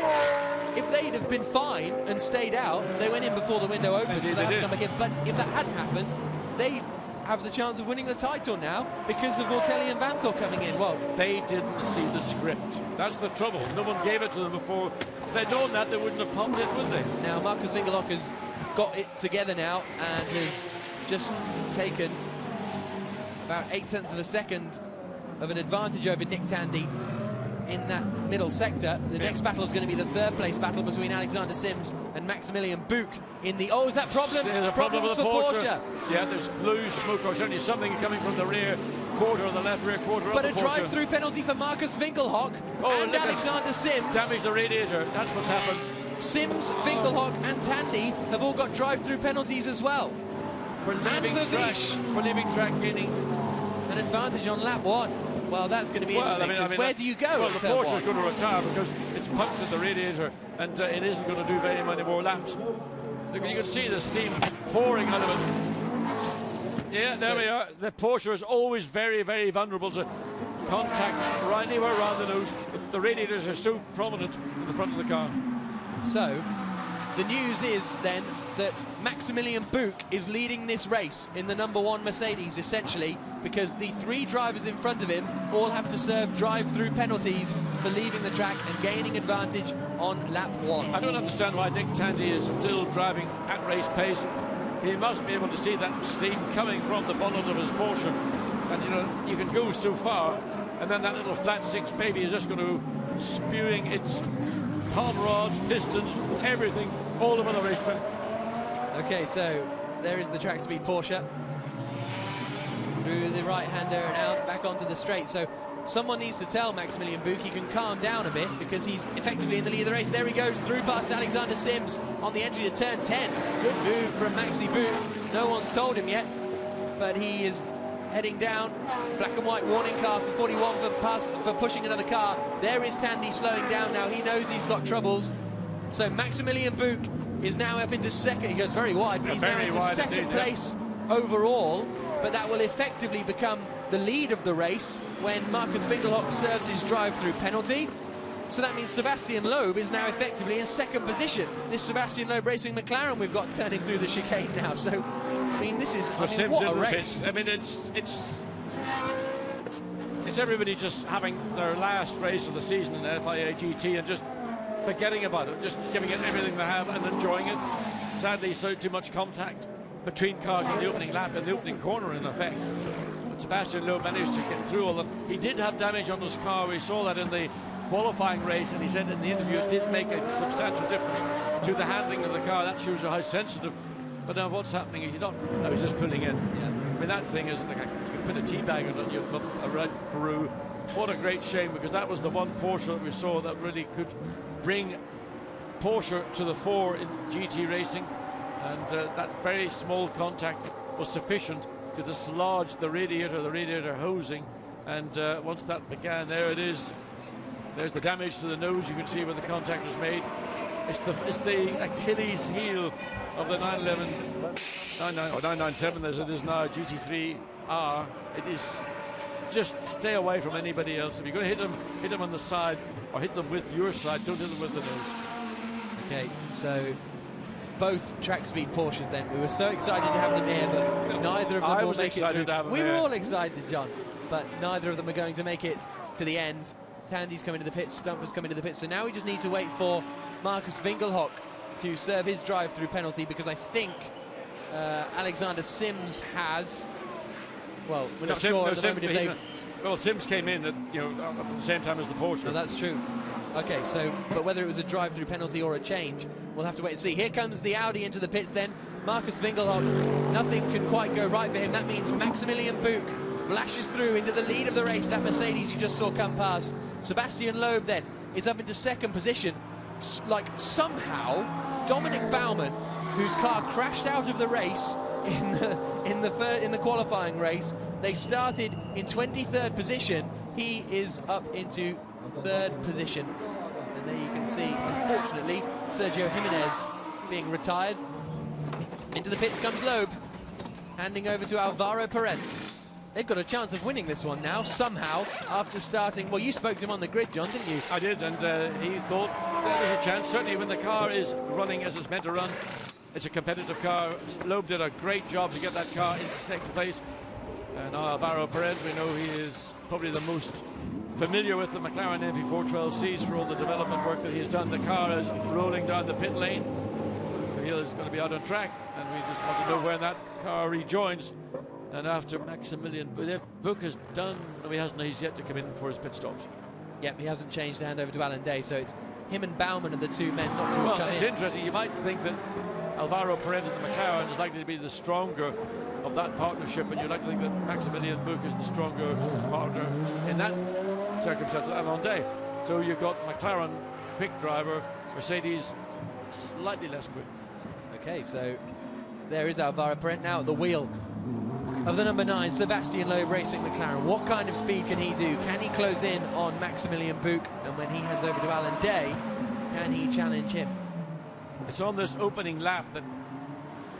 if they'd have been fine and stayed out, they went in before the window opened, so they have to come back in. But if that hadn't happened, they have the chance of winning the title now because of Ortelli and Vanthor coming in. Well, they didn't see the script. That's the trouble. No one gave it to them before. If they'd known that, they wouldn't have pumped it, would they? Now, Marcus Winkelhock has got it together now and has just taken about 0.8 of a second of an advantage over Nick Tandy in that middle sector. The next battle is going to be the third place battle between Alexander Sims and Maximilian Buch in the... Oh, is that problems? There's a problem with the Porsche. Yeah, there's blue smoke or certainly something coming from the rear quarter or the left rear quarter. But a drive-through penalty for Marcus Winkelhock and Alexander Sims. Damaged the radiator. That's what's happened. Sims, Winkelhock and Tandy have all got drive-through penalties as well. For leaving track, gaining an advantage on lap 1. Well, that's going to be interesting, because where do you go? Well, the Porsche is going to retire because it's punctured the radiator and it isn't going to do very many more laps. You can see the steam pouring out of it. Yeah, there we are. The Porsche is always very, very vulnerable to contact right anywhere around the nose. The radiators are so prominent in the front of the car. So, the news is then that Maximilian Buch is leading this race in the #1 Mercedes, essentially, because the 3 drivers in front of him all have to serve drive-through penalties for leaving the track and gaining advantage on lap 1. I don't understand why Nick Tandy is still driving at race pace. He must be able to see that steam coming from the bonnet of his Porsche. And, you know, you can go so far, and then that little flat 6 baby is just going to spewing its con rods, pistons, everything all over the racetrack. Okay, so there is the track speed Porsche through the right-hander and out back onto the straight. So someone needs to tell Maximilian Buch he can calm down a bit because he's effectively in the lead of the race. There he goes through past Alexander Sims on the entry to turn 10. Good move from Maxi Buch. No one's told him yet, but he is heading down. Black and white warning car for 41 for pushing another car. There is Tandy slowing down now. He knows he's got troubles. So Maximilian Buch is now up into second. He goes very wide, but he's now into second place overall. But that will effectively become the lead of the race when Marcus Winkelhock serves his drive-through penalty. So that means Sebastian Loeb is now effectively in second position. This Sebastian Loeb Racing McLaren we've got turning through the chicane now. So, I mean, this is what a race. I mean, it's everybody just having their last race of the season in the FIA GT and just forgetting about it, just giving it everything they have and enjoying it. Sadly, so too much contact between cars in the opening lap and the opening corner in effect. But Sebastian Loeb managed to get through all that. He did have damage on his car. We saw that in the qualifying race, and he said in the interview it did make a substantial difference to the handling of the car. That shows you how sensitive. But now what's happening is he's not. No, he's just pulling in. Yeah. I mean, that thing is like you put a tea bag on you right through. What a great shame, because that was the one Porsche that we saw that really could bring Porsche to the fore in GT racing, and that very small contact was sufficient to dislodge the radiator hosing, and once that began, there it is. There's the damage to the nose. You can see where the contact was made. It's the Achilles heel of the 997 as it is now, GT3R. It is just stay away from anybody else. If you're going to hit them on the side or hit them with your side, don't hit them with the nose. Okay, so both track speed Porsches then. We were so excited to have them here, but neither of them will make it through. We were all excited, John, but neither of them are going to make it to the end. Tandy's coming to the pits, Stumper's coming to the pits, so now we just need to wait for Marcus Winkelhock to serve his drive-through penalty, because I think Alexander Sims has. Well, we're not sure at the moment if they've. Well, Sims came in at the same time as the Porsche. No, that's true. Okay, so but whether it was a drive-through penalty or a change, we'll have to wait and see. Here comes the Audi into the pits then. Marcus Winkelhock, nothing can quite go right for him. That means Maximilian Buch flashes through into the lead of the race. That Mercedes you just saw come past. Sebastian Loeb then is up into second position. Like somehow Dominic Baumann, whose car crashed out of the race in the qualifying race, they started in 23rd position. He is up into 3rd position, and there you can see, unfortunately, Sergio Jimenez being retired. Into the pits comes Loeb, handing over to Alvaro Parent. They've got a chance of winning this one now, somehow, after starting. Well, you spoke to him on the grid, John, didn't you? I did, and he thought there was a chance. Certainly when the car is running as it's meant to run, it's a competitive car. Loeb did a great job to get that car into second place. And now Alvaro Perez, we know he is probably the most familiar with the McLaren MP412Cs for all the development work that he has done. The car is rolling down the pit lane. So he is going to be out on track, and we just want to know when that car rejoins. And after Maximilian Buch has done, no, he hasn't. He's yet to come in for his pit stops. Yep, he hasn't changed to hand over to Alan Day, so it's him and Baumann are the two men not to Well, come it's in. interesting. You might think that Alvaro Perez and McLaren is likely to be the stronger of that partnership, and you'd like to think that Maximilian Buch is the stronger partner in that circumstance than Alan Day. So you've got McLaren, quick driver, Mercedes, slightly less quick. Okay, so there is Alvaro Perez now at the wheel of the number 9, Sebastian Loeb racing McLaren. What kind of speed can he do? Can he close in on Maximilian Buch? And when he heads over to Alan Day, can he challenge him? It's on this opening lap that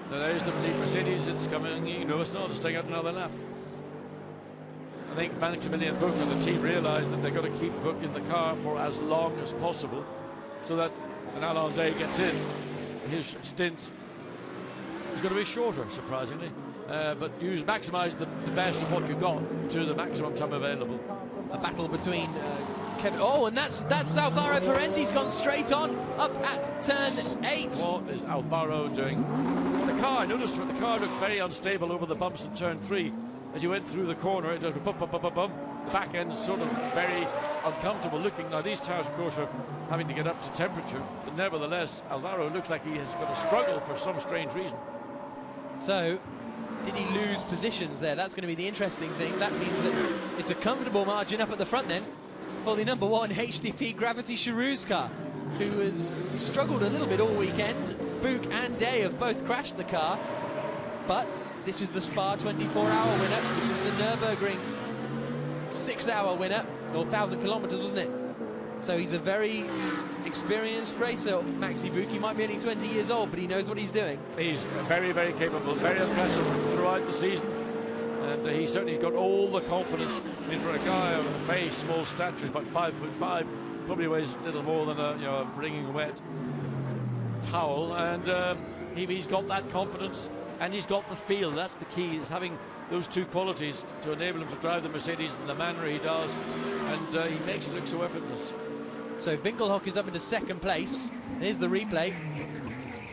there's the lead Mercedes. It's coming, it's not, it's taking out another lap. I think Maximilian Buch and the team realised that they've got to keep Buch in the car for as long as possible, so that when Alan Day gets in, his stint is going to be shorter, surprisingly. But you maximise the best of what you've got to the maximum time available. A battle between Kevin. Oh, and that's Alvaro Parent. He's gone straight on up at turn 8. What is Alvaro doing? The car, I noticed the car looked very unstable over the bumps in turn 3. As you went through the corner, it looked bump, bump, bump, bump, bump. The back end is sort of very uncomfortable looking. Now, these tires, of course, are having to get up to temperature. But nevertheless, Alvaro looks like he has got to struggle for some strange reason. So, did he lose positions there? That's going to be the interesting thing. That means that it's a comfortable margin up at the front then for the number 1 HDP Gravity Charouz car, who has struggled a little bit all weekend. Buch and Day have both crashed the car, but this is the Spa 24-hour winner. This is the Nürburgring 6-hour winner, or 1,000 kilometers, wasn't it? So he's a very experienced racer, Maxi Buch. He might be only 20 years old, but he knows what he's doing. He's very, very capable, very impressive throughout the season. And he's certainly got all the confidence. I mean, for a guy of a very small stature, he's about 5'5", probably weighs a little more than a wringing wet towel. And he's got that confidence, and he's got the feel. That's the key, is having those two qualities to enable him to drive the Mercedes in the manner he does. And he makes it look so effortless. So Winkelhock is up into second place. Here's the replay.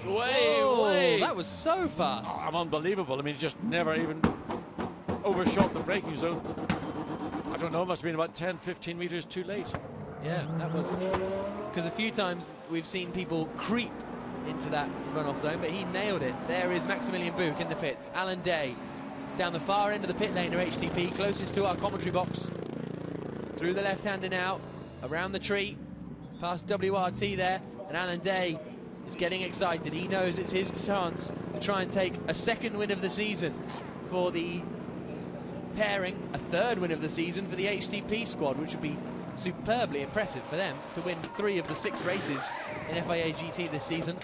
Way. That was so fast. Oh, unbelievable. I mean, just never even overshot the braking zone. I don't know, must have been about 10, 15 meters too late. Yeah, that was, because a few times we've seen people creep into that runoff zone, but he nailed it. There is Maximilian Buch in the pits. Alan Day down the far end of the pit lane of HTP, closest to our commentary box. Through the left-hander now, around the tree, past WRT there, and Alan Day is getting excited. He knows it's his chance to try and take a second win of the season for the pairing, a third win of the season for the HTP squad, which would be superbly impressive for them to win 3 of the 6 races in FIA GT this season.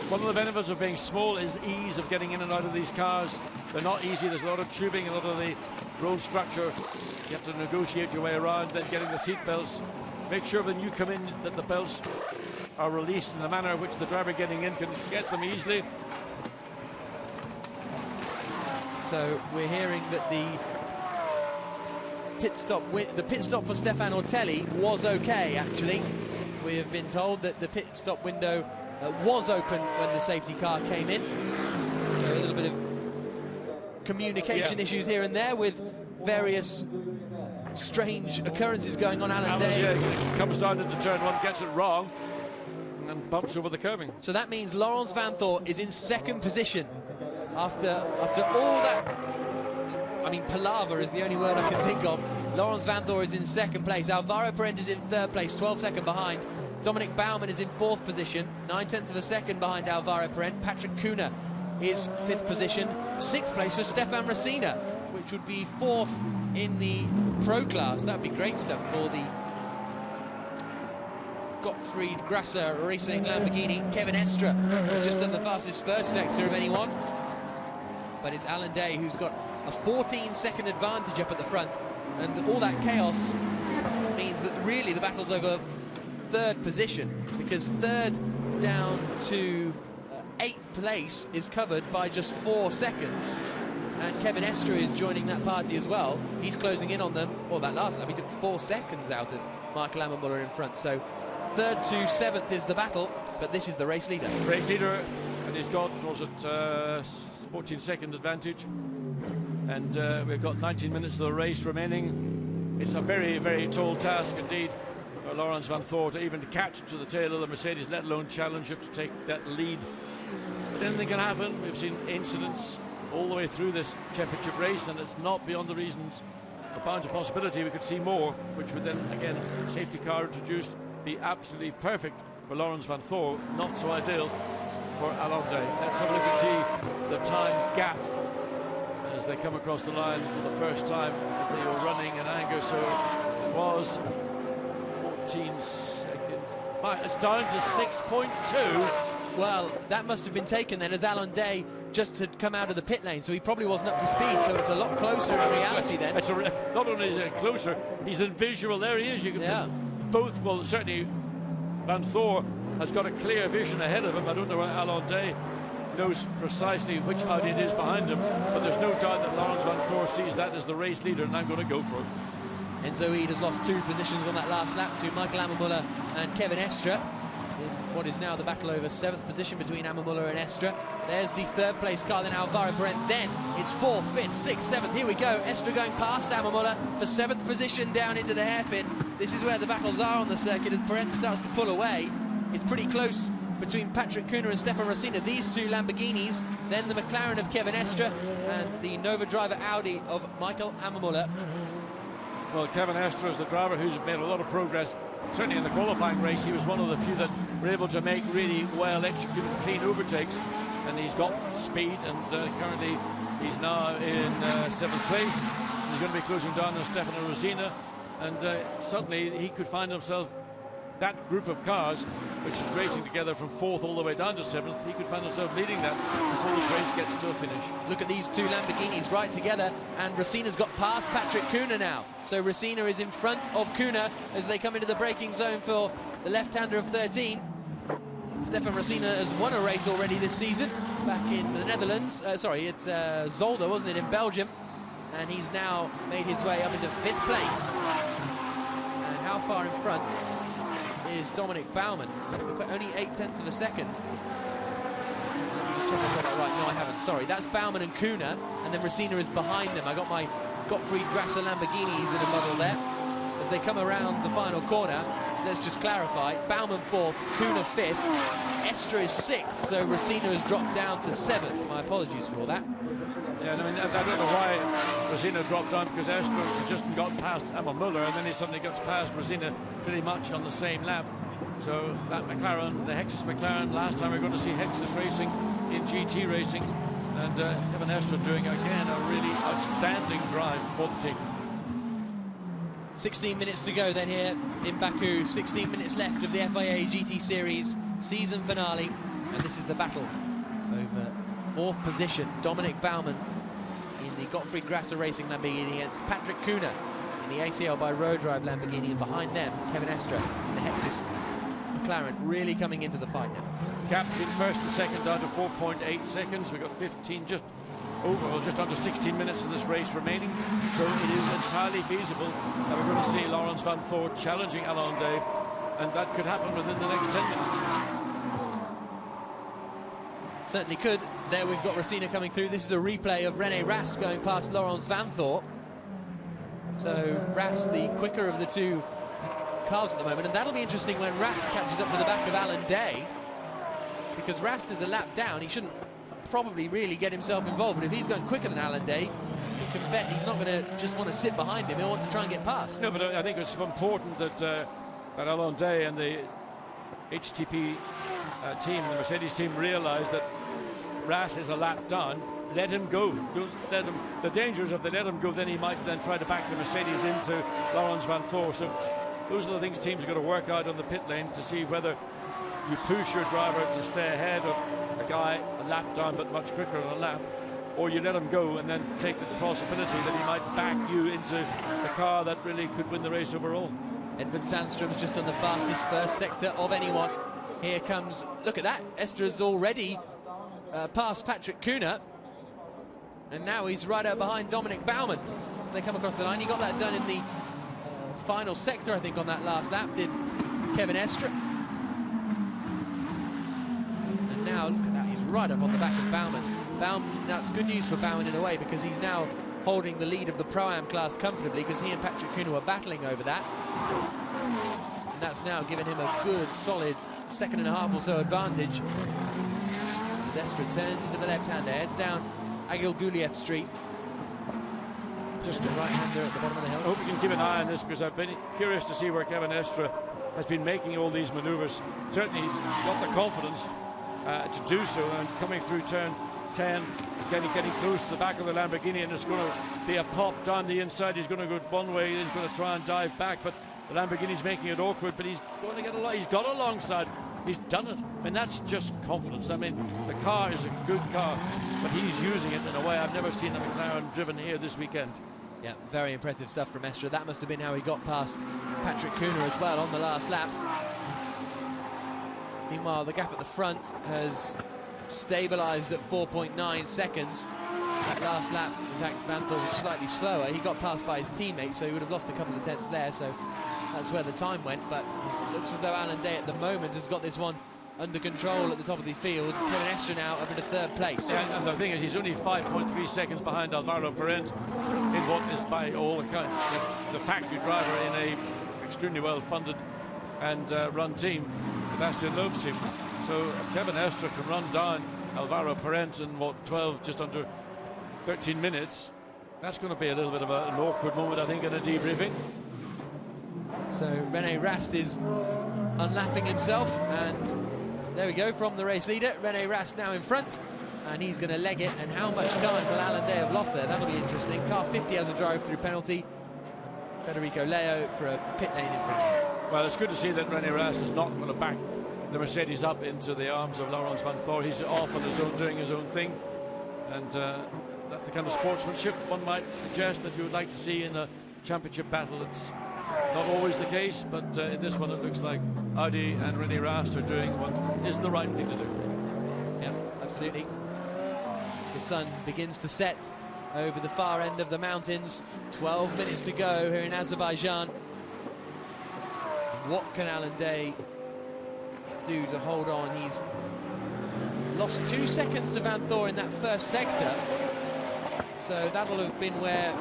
One of the benefits of being small is the ease of getting in and out of these cars. They're not easy. There's a lot of tubing, a lot of the road structure. You have to negotiate your way around, then getting the seat belts. Make sure when you come in that the belts are released in the manner in which the driver getting in can get them easily. So we're hearing that the pit stop for Stefan Ortelli was okay, actually. We have been told that the pit stop window was open when the safety car came in. So a little bit of communication issues here and there with various strange occurrences going on. Alan Day comes down into turn 1, gets it wrong, and then bumps over the curbing. So that means Laurens Vanthoor is in second position after all that. I mean, palaver is the only word I can think of. Laurens Vanthoor is in second place. Alvaro Parente is in third place, 12 seconds behind. Dominic Baumann is in fourth position, 9/10 of a second behind Alvaro Parente. Patrick Kuhner is fifth position. Sixth place for Stefan Racina, which would be fourth in the pro class. That would be great stuff for the Gottfried Grasser Racing Lamborghini. Kevin Estre has just done the fastest first sector of anyone. But it's Alan Day who's got a 14-second advantage up at the front. And all that chaos means that really the battle's over third position, because third down to 8th place is covered by just 4 seconds. And Kevin Estre is joining that party as well. He's closing in on them. Well, that last lap he took 4 seconds out of Michael Ammermuller in front. So third to 7th is the battle, but this is the race leader. Race leader, and he's got, was it 14-second advantage. And we've got 19 minutes of the race remaining. It's a very, very tall task indeed for Laurens Vanthoor to even catch to the tail of the Mercedes, let alone challenge it to take that lead. But anything can happen. We've seen incidents all the way through this championship race, and it's not beyond the reasons, a bound to possibility we could see more, which would then, again, safety car introduced, be absolutely perfect for Laurens Vanthoor, not so ideal for Alan Day. Let's have a look and see the time gap as they come across the line for the first time as they were running in anger. So it was 14 seconds. Right, it's down to 6.2. Well, that must have been taken then as Alan Day just had come out of the pit lane, so he probably wasn't up to speed, so it's a lot closer in reality then. It's not only is it closer, he's in visual. There he is. You can both, well, certainly Vanthoor has got a clear vision ahead of him. I don't know where Alan Day knows precisely which Audi it is behind him, but there's no doubt that Laurens Vanthoor sees that as the race leader, and I'm going to go for it. Enzo Eid has lost 2 positions on that last lap to Michael Ammermuller and Kevin Estre in what is now the battle over 7th position between Ammermuller and Estre. There's the 3rd place car, then Alvaro Parente, then it's 4th, 5th, 6th, 7th. Here we go. Estre going past Ammermuller for 7th position down into the hairpin. This is where the battles are on the circuit as Parente starts to pull away. It's pretty close between Patrick Kuhner and Stefan Racina. These 2 Lamborghinis, then the McLaren of Kevin Estre and the Nova Driver Audi of Michael Ammermuller. Well, Kevin Estre is the driver who's made a lot of progress. Certainly in the qualifying race, he was one of the few that were able to make really well executed clean overtakes, and he's got speed, and currently he's now in 7th place. He's going to be closing down on Stefano Rosina, and suddenly he could find himself, that group of cars which is racing together from 4th all the way down to 7th, he could find himself leading that before this race gets to a finish. Look at these 2 Lamborghinis right together, and Racina's got past Patrick Kuhner now. So Racina is in front of Kuhner as they come into the braking zone for the left-hander of 13. Stefan Racina has won a race already this season back in the Netherlands. Sorry, it's Zolder, wasn't it, in Belgium? And he's now made his way up into 5th place. And how far in front is Dominic Baumann. That's only 0.8 of a second. Let me just check I've got that right. No, I haven't. Sorry. That's Baumann and Kuna, and then Racina is behind them. I got my Gottfried Grasser Lamborghinis in a muddle there. As they come around the final corner, let's just clarify. Baumann 4th, Kuna 5th, Estra is 6th, so Racina has dropped down to 7th. My apologies for all that. Yeah, I mean, I don't know why Racina dropped down, because Estra just got past Emma Muller, and then he suddenly gets past Racina pretty much on the same lap. So that McLaren, the Hexus McLaren, last time we were going to see Hexus racing in GT racing, and Kevin Estra doing again a really outstanding drive for the team. 16 minutes to go then here in Baku. 16 minutes left of the FIA GT Series season finale, and this is the battle over 4th position. Dominic Baumann in the Gottfried Grasser Racing Lamborghini against Patrick Kuna in the ACL by Road Drive Lamborghini, and behind them Kevin Estra in the Hexus McLaren, really coming into the fight now. Gap between first and second down to 4.8 seconds. We've got 15, just under 16 minutes of this race remaining, so it is entirely feasible that we're going to see Laurens van Thor challenging Alain Dave, and that could happen within the next 10 minutes. Certainly could. There we've got Racina coming through. This is a replay of Rene Rast going past Laurens van Thor. So Rast, the quicker of the two cars at the moment, and that'll be interesting when Rast catches up to the back of Alan Day, because Rast is a lap down. He shouldn't probably really get himself involved, but if he's going quicker than Alan Day, you can bet he's not going to just want to sit behind him. He'll want to try and get past. No, but I think it's important that that Alan Day and the HTP team, the Mercedes team, realise that Rast is a lap down. Let him go. Don't let him. The danger is if they let him go, then he might then try to back the Mercedes into Laurens van Thor. So those are the things teams are going to work out on the pit lane to see whether you push your driver to stay ahead of a guy a lap down but much quicker on a lap, or you let him go and then take the possibility that he might back you into the car that really could win the race overall. Edvin Sandstrom's just on the fastest first sector of anyone. Here comes, look at that, Estra's already past Patrick Kuna, and now he's right out behind Dominic Baumann as they come across the line. He got that done in the final sector, I think, on that last lap, did Kevin Estra. And now, look at that, he's right up on the back of Baumann. That's good news for Baumann in a way, because he's now holding the lead of the Pro-Am class comfortably, because he and Patrick Kuna were battling over that. And that's now given him a good, solid second and a half or so advantage. As Estra turns into the left-hander, heads down Agil Guliev Street. Just the right-hander at the bottom of the hill. I hope you can keep an eye on this, because I've been curious to see where Kevin Estra has been making all these manoeuvres. Certainly he's got the confidence to do so, and coming through turn 10, getting close to the back of the Lamborghini, and it's going to be a pop down the inside. He's going to go one way, he's going to try and dive back, but the Lamborghini's making it awkward, but he's going to get he's got a long side. He's done it. I mean, that's just confidence. I mean, the car is a good car, but he's using it in a way I've never seen the McLaren driven here this weekend. Yeah, very impressive stuff from Estra. That must have been how he got past Patrick Kuna as well on the last lap. Meanwhile, the gap at the front has stabilised at 4.9 seconds. That last lap, in fact, Van Thor was slightly slower. He got passed by his teammate, so he would have lost a couple of tenths there, so that's where the time went. But it looks as though Alan Day at the moment has got this one under control at the top of the field. Kevin Estra now up into third place. Yeah, and the thing is, he's only 5.3 seconds behind Alvaro Parent in what is, by all accounts, the factory driver in a extremely well-funded and run team, Sebastian Loeb's team. So if Kevin Estra can run down Alvaro Parent in what, 12, just under 13 minutes, that's going to be a little bit of an awkward moment, I think, in a debriefing. So Rene Rast is unlapping himself, and there we go, from the race leader. Rene Rast now in front, and he's going to leg it. And how much time will Alan Day have lost there? That'll be interesting. Car 50 has a drive-through penalty. Federico Leo for a pit lane infringement. Well, it's good to see that Rene Rast is not going to back the Mercedes up into the arms of Laurens van Thor. He's off on his own, doing his own thing, and that's the kind of sportsmanship one might suggest that you would like to see in a championship battle. It's not always the case, but in this one it looks like Audi and Rene Rast are doing what is the right thing to do. Yeah, absolutely. The sun begins to set over the far end of the mountains. 12 minutes to go here in Azerbaijan. And What can Alan Day do to hold on? He's lost 2 seconds to Van Thor in that first sector, so that'll have been where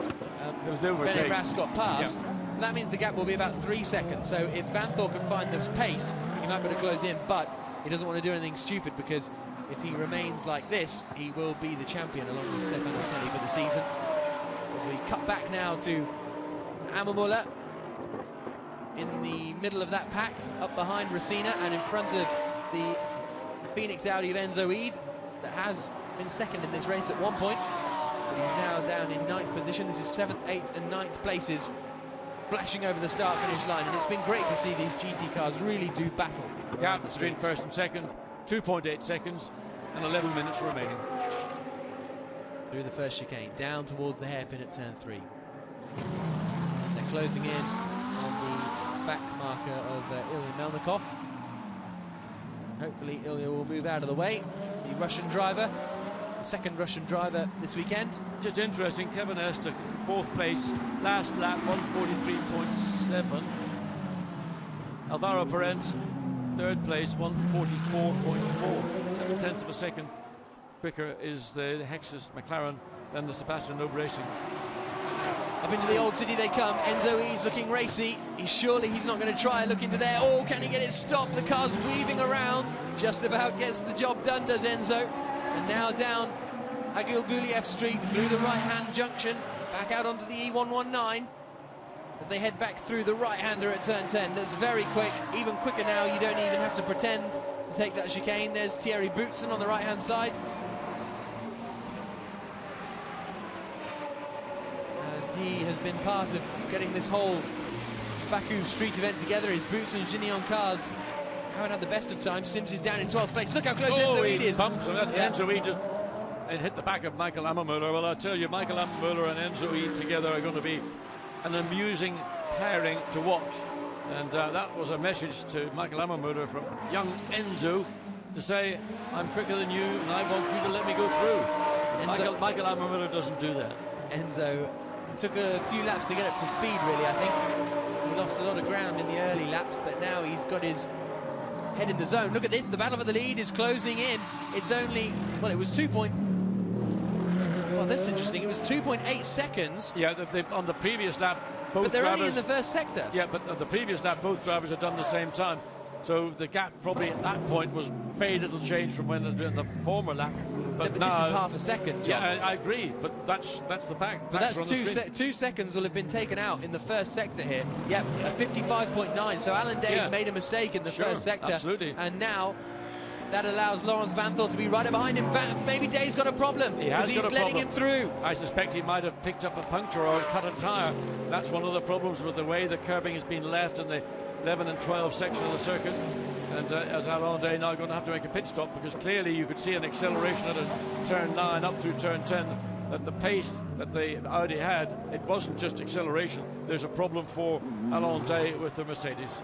Bene Brass got past. Yeah. So that means the gap will be about 3 seconds. So if Van Thor can find this pace, he might be able to close in, but he doesn't want to do anything stupid, because if he remains like this, he will be the champion along with Stefano Telli for the season. As we cut back now to Ammermuller in the middle of that pack, up behind Racina and in front of the Phoenix Audi of Enzo Eid, that has been second in this race at one point, but he's now down in 9th position. This is 7th, 8th and 9th places flashing over the start-finish line, and it's been great to see these GT cars really do battle. Gap between first and second, 2.8 seconds and 11 minutes remaining. Through the first chicane, down towards the hairpin at turn 3. They're closing in on the back marker of Ilya Melnikov. Hopefully Ilya will move out of the way. The Russian driver, the second Russian driver this weekend. Just interesting, Kevin Estre, 4th place, last lap, 143.7. Alvaro Perez, 3rd place, 144.4. 7/10 of a second quicker is the Hexus McLaren than the Sebastian Loeb Racing. Up into the old city they come. Enzo E's looking racy. Surely he's not going to try. Look into there. Oh, can he get it stopped? The car's weaving around. Just about gets the job done, does Enzo. And now down Agil Guliev Street through the right-hand junction, back out onto the E119 as they head back through the right-hander at turn 10. That's very quick, even quicker now. You don't even have to pretend to take that chicane. There's Thierry Boutsen on the right-hand side. He has been part of getting this whole Baku street event together. His Boutsen and Gignon cars haven't had the best of times. Sims is down in 12th place. Look how close Enzo Eid is. Bumps, and that's Enzo Eid just hit the back of Michael Ammermuller. Well, I tell you, Michael Ammermuller and Enzo Eid together are going to be an amusing pairing to watch. And that was a message to Michael Ammermuller from young Enzo to say, I'm quicker than you and I want you to let me go through. Michael Ammermuller doesn't do that. Enzo took a few laps to get up to speed, really, I think. He lost a lot of ground in the early laps, but now he's got his head in the zone. Look at this, the battle for the lead is closing in. It's only, well, it was 2 point... Well, that's interesting. It was 2.8 seconds. Yeah, on the previous lap, both but they're drivers, only in the first sector. Yeah, but on the previous lap, both drivers had done the same time. So the gap probably at that point was very little change from when it was in the former lap. But now, this is half a second, John. Yeah, I agree, but that's the fact. But that's 2 seconds will have been taken out in the first sector here. Yep, 55.9. So Alan Day's made a mistake in the first sector. Absolutely. And now that allows Lawrence Van Thor to be right behind him. Maybe Day's got a problem because he's letting him through. I suspect he might have picked up a puncture or cut a tyre. That's one of the problems with the way the curbing has been left in the 11 and 12 section of the circuit. And as Alan Day now going to have to make a pit stop, because clearly you could see an acceleration at a turn 9 up through turn 10, that the pace that the Audi had, it wasn't just acceleration. There's a problem for Alan Day with the Mercedes.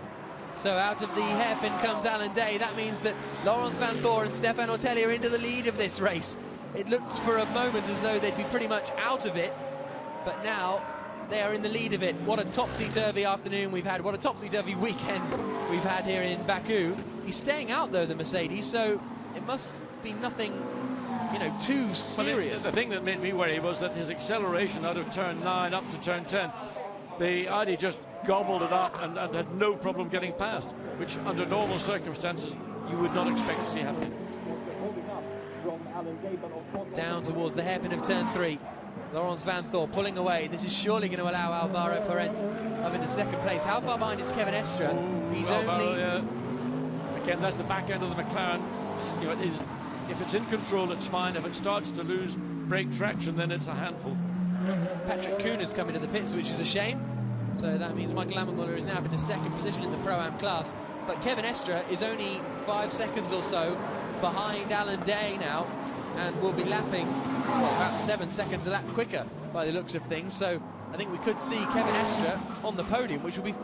So out of the hairpin comes Alan Day. That means that Lawrence Van Thor and Stefano Telli are into the lead of this race. It looked for a moment as though they'd be pretty much out of it, but now they are in the lead of it. What a topsy-turvy afternoon we've had. What a topsy-turvy weekend we've had here in Baku. He's staying out, though, the Mercedes, so it must be nothing, you know, too serious. The thing that made me worry was that his acceleration out of turn 9 up to turn 10, the Audi just gobbled it up and had no problem getting past, which under normal circumstances you would not expect to see happening. Down towards the hairpin of turn 3. Lawrence Van Thor pulling away. This is surely going to allow Alvaro Perez up into second place. How far behind is Kevin Estre? He's only... Again, that's the back end of the McLaren. You know, if it's in control, it's fine. If it starts to lose brake traction, then it's a handful. Patrick Kuhn has come into the pits, which is a shame. So that means Michael Ammermuller is now up in the second position in the Pro-Am class. But Kevin Estre is only 5 seconds or so behind Alan Day now, and will be lapping about 7 seconds a lap quicker by the looks of things. So I think we could see Kevin Estre on the podium, which would be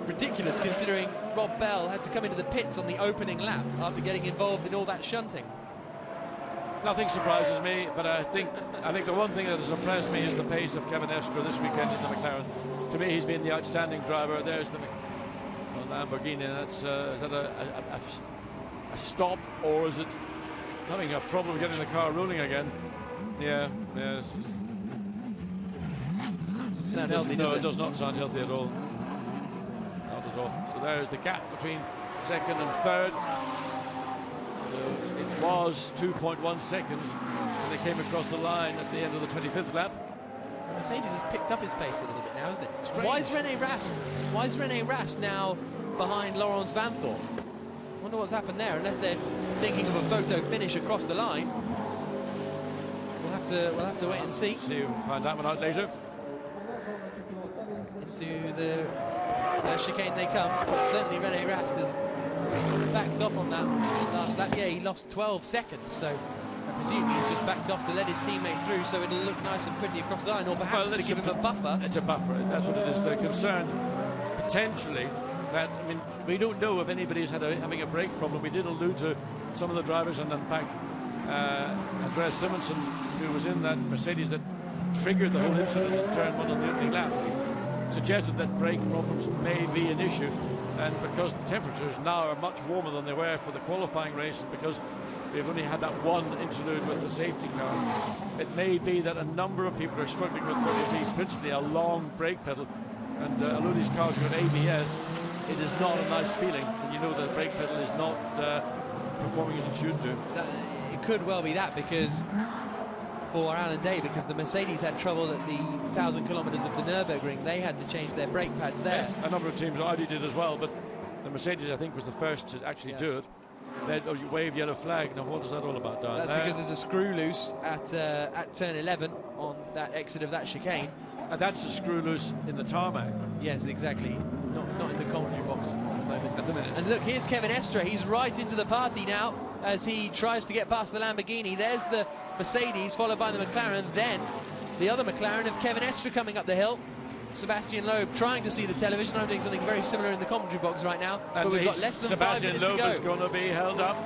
ridiculous considering Rob Bell had to come into the pits on the opening lap after getting involved in all that shunting. Nothing surprises me, but I think the one thing that has impressed me is the pace of Kevin Estre this weekend in the McLaren. To me, he's been the outstanding driver. There's the Lamborghini. That's is that a stop, or is it having a problem getting the car rolling again? Yeah, it's doesn't sound healthy, no, does it does not sound healthy at all. Not at all. So there's the gap between second and third. It was 2.1 seconds when they came across the line at the end of the 25th lap. Mercedes has picked up his pace a little bit now, hasn't it? Strange. Why is Rene Rast now behind Laurens Vanthoor? Wonder what's happened there. Unless they're thinking of a photo finish across the line, we'll have to wait and see. See, we'll find that one out later. Into the chicane they come, but certainly Rene Rast has backed off on that last lap. Yeah, he lost 12 seconds, so I presume he's just backed off to let his teammate through, so it'll look nice and pretty across the line, or perhaps to give him a buffer. It's a buffer, that's what it is. They're concerned potentially that, I mean, we don't know if anybody's having a brake problem. We did allude to some of the drivers, and in fact, Andreas Simonsen, who was in that Mercedes that triggered the whole incident in turn 1 on the opening lap, suggested that brake problems may be an issue. And because the temperatures now are much warmer than they were for the qualifying race, and because we've only had that one interlude with the safety car, it may be that a number of people are struggling with what will be principally a long brake pedal. And although these cars have got ABS, it is not a nice feeling when you know that the brake pedal is not performing as it should do. It could well be that, because for Alan Day, because the Mercedes had trouble at the 1,000 kilometres of the Nürburgring, they had to change their brake pads there. Yes, a number of teams, Audi did as well, but the Mercedes, I think, was the first to actually do it. You wave yellow flag. Now, what is that all about, Dan? That's because there's a screw loose at turn 11 on that exit of that chicane. And that's a screw loose in the tarmac. Yes, exactly. Not in the commentary box at the minute. And look, here's Kevin Estre. He's right into the party now as he tries to get past the Lamborghini. There's the Mercedes, followed by the McLaren. Then the other McLaren of Kevin Estre coming up the hill. Sebastian Loeb trying to see the television. I'm doing something very similar in the commentary box right now. But we've got less than 5 minutes to go. Sebastian Loeb is going to be held up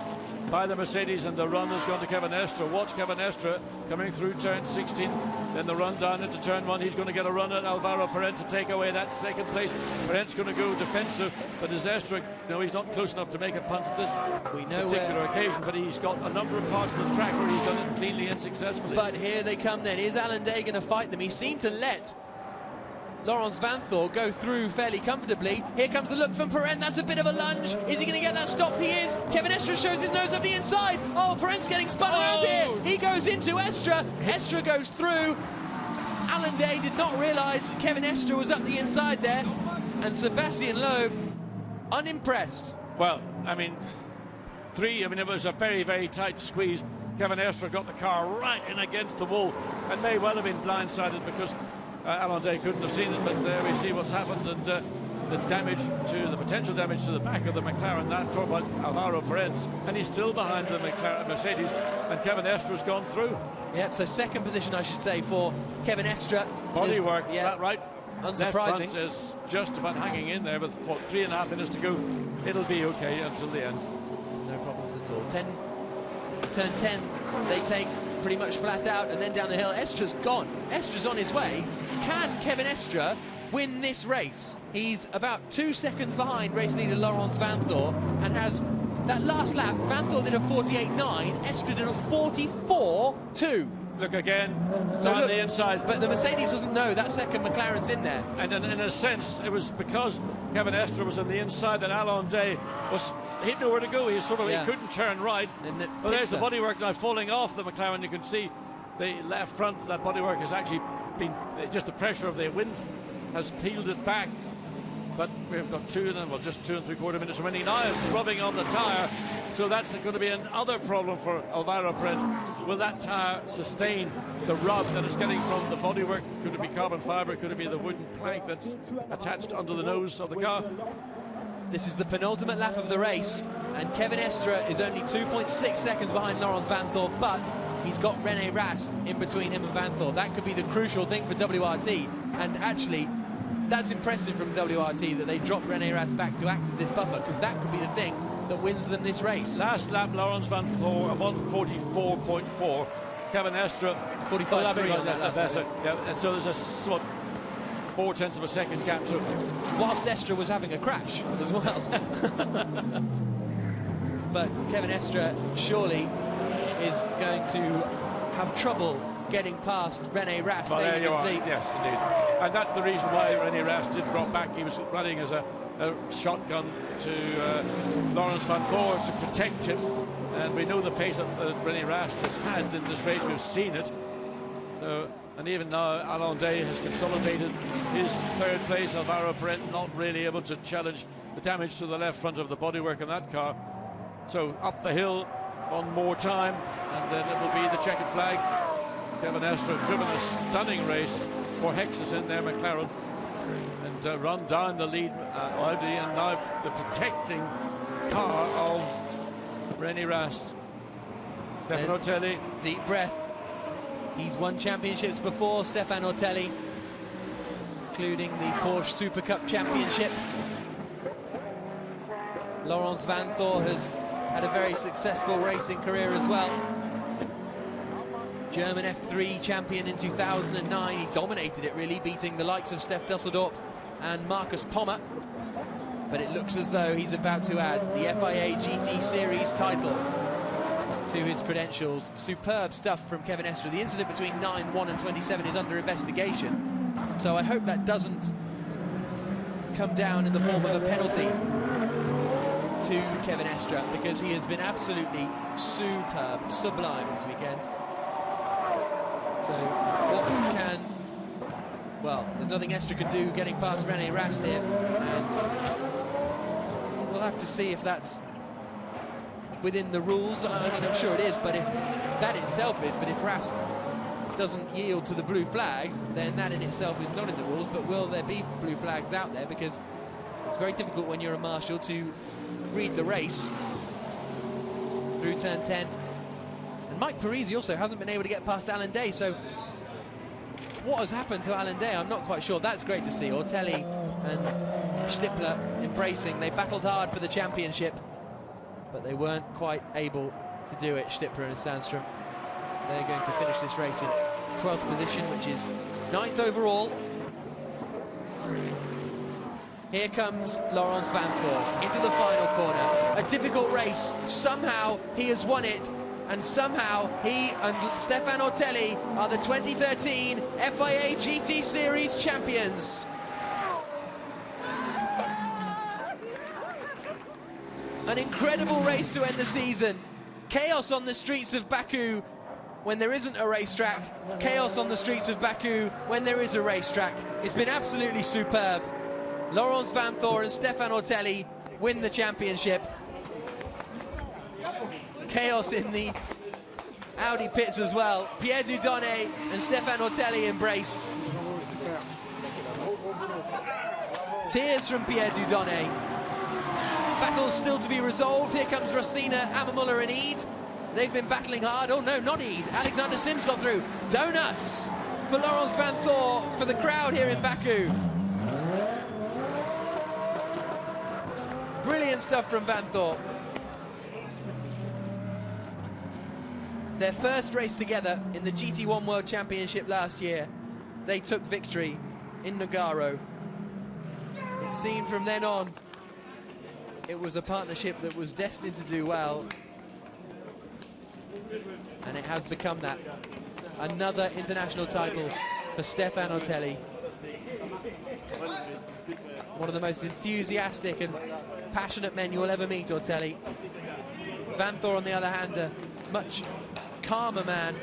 by the Mercedes, and the run has gone to Kevin Estre. Watch Kevin Estre coming through turn 16, then the run down into turn 1. He's going to get a run at Alvaro Perez to take away that second place. Perez going to go defensive, but is Estre, he's not close enough to make a punt at this particular occasion, but he's got a number of parts of the track where he's done it cleanly and successfully. But here they come then. Is Alan Day going to fight them? He seemed to let Laurens Vanthoor go through fairly comfortably. Here comes the look from Perez. That's a bit of a lunge. Is he going to get that stopped? He is. Kevin Estre shows his nose up the inside. Oh, Perez getting spun around here. He goes into Estre. Estre goes through. Alan Day did not realise Kevin Estre was up the inside there. And Sebastian Loeb, unimpressed. Well, I mean, it was a very, very tight squeeze. Kevin Estre got the car right in against the wall and may well have been blindsided because Alan Day couldn't have seen it, but there we see what's happened, and the potential damage to the back of the McLaren. That talk about Alvaro Perez, and he's still behind the Mercedes, and Kevin Estre's gone through. Yep, so second position, I should say, for Kevin Estre. Bodywork, yeah, that right. Unsurprising. Left front is just about hanging in there with, 3.5 minutes to go. It'll be okay until the end. No problems at all. Turn 10, they take pretty much flat out, and then down the hill. Estre's gone. Estre's on his way. Can Kevin Estre win this race? He's about 2 seconds behind race leader Laurens Vanthoor, and has that last lap. Vanthoor did a 48.9, Estre did a 44.2. Look again, so on the inside. But the Mercedes doesn't know that second McLaren's in there. And in a sense, it was because Kevin Estre was on the inside that Alan Day he had nowhere to go. He couldn't turn right. Well, there's the bodywork now falling off the McLaren. You can see the left front, that bodywork has actually been, just the pressure of the wind has peeled it back. But we've got just 2 3/4 minutes remaining. Now it's rubbing on the tyre, so that's going to be another problem for Alvaro Perez. Will that tyre sustain the rub that is getting from the bodywork? Could it be carbon fibre? Could it be the wooden plank that's attached under the nose of the car? This is the penultimate lap of the race, and Kevin Estre is only 2.6 seconds behind Laurens Vanthoor, but he's got Rene Rast in between him and Vanthoor. That could be the crucial thing for WRT, and actually that's impressive from WRT that they dropped Rene Rast back to act as this buffer, because that could be the thing that wins them this race. Last lap, Laurens Vanthoor, 1:44.4. Kevin Estre, 45.3 on that last lap. Yeah, and so there's 4/10 of a second gap. So, whilst Estra was having a crash as well. But Kevin Estra surely is going to have trouble getting past René Rast. Well, there you are. See. Yes, indeed. And that's the reason why René Rast did drop back. He was running as a shotgun to Laurens van Voor to protect him. And we know the pace that René Rast has had in this race. We've seen it. So, and even now, Alain Day has consolidated his third place. Alvaro Parent not really able to challenge the damage to the left front of the bodywork in that car. So up the hill one more time, and then it will be the checkered flag. Kevin Estra driven a stunning race for Hexus in their McLaren, and run down the lead Audi, and now the protecting car of René Rast. Stefano Otelli. Deep breath. He's won championships before, Stefano Otelli, including the Porsche Super Cup Championship. Laurens van Voor has had a very successful racing career as well. German F3 champion in 2009. He dominated it, really, beating the likes of Stef Dusseldorp and Marcus Pommer. But it looks as though he's about to add the FIA GT Series title to his credentials. Superb stuff from Kevin Estra. The incident between 9, 1 and 27 is under investigation, so I hope that doesn't come down in the form of a penalty to Kevin Estra, because he has been absolutely superb, sublime this weekend. So what can... Well, there's nothing Estra can do getting past René Rast here, and we'll have to see if that's within the rules. I mean, I'm sure it is, but if that itself is, but if Rast doesn't yield to the blue flags, then that in itself is not in the rules. But will there be blue flags out there? Because it's very difficult when you're a marshal to read the race through turn 10. And Mike Parisi also hasn't been able to get past Alain Day, so what has happened to Alain Day, I'm not quite sure. That's great to see. Otelli and Stippler embracing. They battled hard for the championship, but they weren't quite able to do it, Stippler and Sandstrom. They're going to finish this race in 12th position, which is 9th overall. Here comes Laurens van Voor into the final corner. A difficult race. Somehow he has won it, and somehow he and Stefan Otelli are the 2013 FIA GT Series champions. An incredible race to end the season. Chaos on the streets of Baku when there isn't a racetrack. Chaos on the streets of Baku when there is a racetrack. It's been absolutely superb. Laurens van Voor and Stefan Otelli win the championship. Chaos in the Audi pits as well. Pierre Dieudonné and Stefan Otelli embrace. Tears from Pierre Dieudonné. Battles still to be resolved. Here comes Rosina, Ammermuller and Eid. They've been battling hard. Oh no, not Eid. Alexander Sims got through. Donuts for Laurens van Voor for the crowd here in Baku. Brilliant stuff from Van Voor. Their first race together in the GT1 World Championship last year, they took victory in Nogaro. It seemed from then on it was a partnership that was destined to do well, and it has become that. Another international title for Stefan Otelli. One of the most enthusiastic and passionate men you'll ever meet, Otelli. Van Voor, on the other hand, a much calmer man.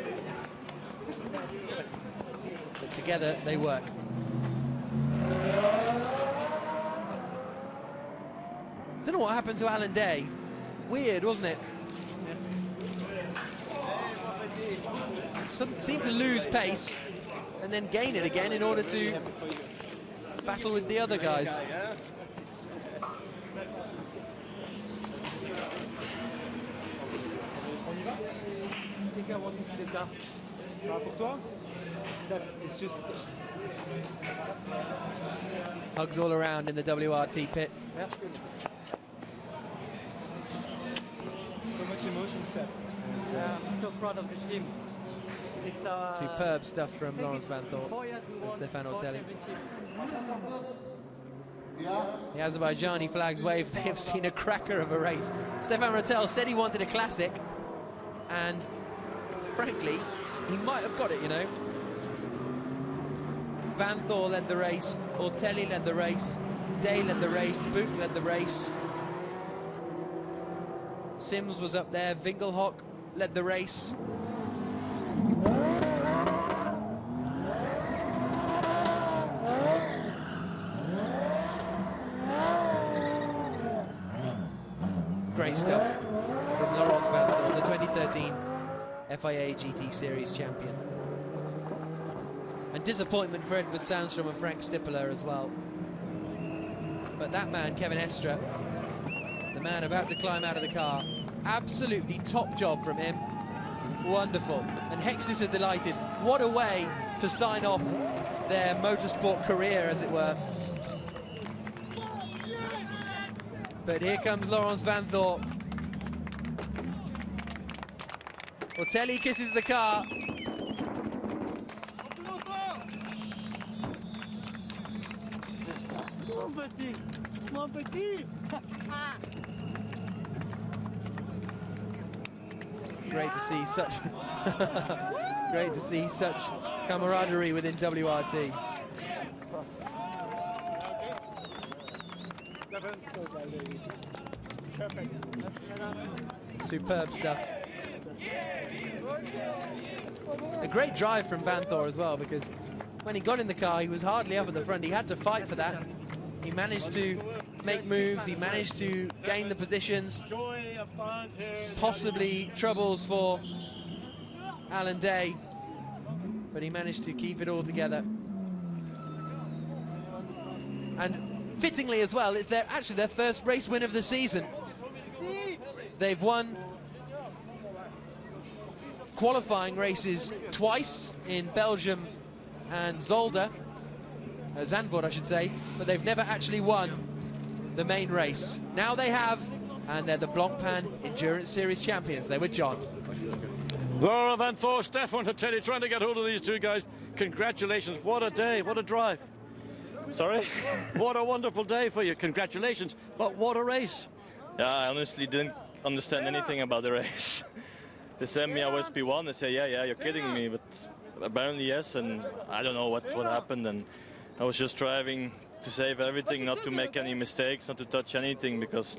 But together they work. Don't know what happened to Alain Day. Weird, wasn't it? Seemed to lose pace and then gain it again in order to battle with the other guys. I think I want to see the car. Pour toi? Steph, it's just... Hugs all around in the WRT pit. So much emotion, Steph. I'm so proud of the team. It's Superb stuff from Laurens Vanthoor 4 years we and won Stefan 4 Ortelli. championships. The Azerbaijani flags wave. They have seen a cracker of a race. Stefan Ortelli said he wanted a classic, and frankly, he might have got it, you know. Vanthoor led the race, Ortelli led the race, Day led the race, Book led the race. Sims was up there, Vingelhock led the race. Great stuff from Laurens Vanthoor, the 2013 FIA GT Series champion. And disappointment for Edvard Sandstrom and Frank Stippeler as well. But that man, Kevin Estre, the man about to climb out of the car, absolutely top job from him. Wonderful. And Hexis are delighted. What a way to sign off their motorsport career, as it were. But here comes Laurens Vanthoor. Ortelli kisses the car. Mon petit. Great to see such great to see such camaraderie within WRT. Superb stuff. A great drive from Vanthoor as well, because when he got in the car, he was hardly up at the front. He had to fight for that. He managed to make moves, he managed to gain the positions. Possibly troubles for Alan Day, but he managed to keep it all together. And fittingly as well, it's actually their first race win of the season. They've won qualifying races twice in Belgium and Zolder, Zandvoort I should say, but they've never actually won the main race. Now they have, and they're the Blancpain Endurance Series champions. They were John. Laurens Vanthoor, Stefan Ortelli trying to get hold of these two guys. Congratulations, what a day, what a drive. Sorry? What a wonderful day for you, congratulations, but what a race. Yeah, I honestly didn't understand anything about the race. They sent me I was P1, they say, yeah, you're kidding me, but apparently yes, and I don't know what happened, and I was just driving to save everything, not to make any mistakes, not to touch anything, because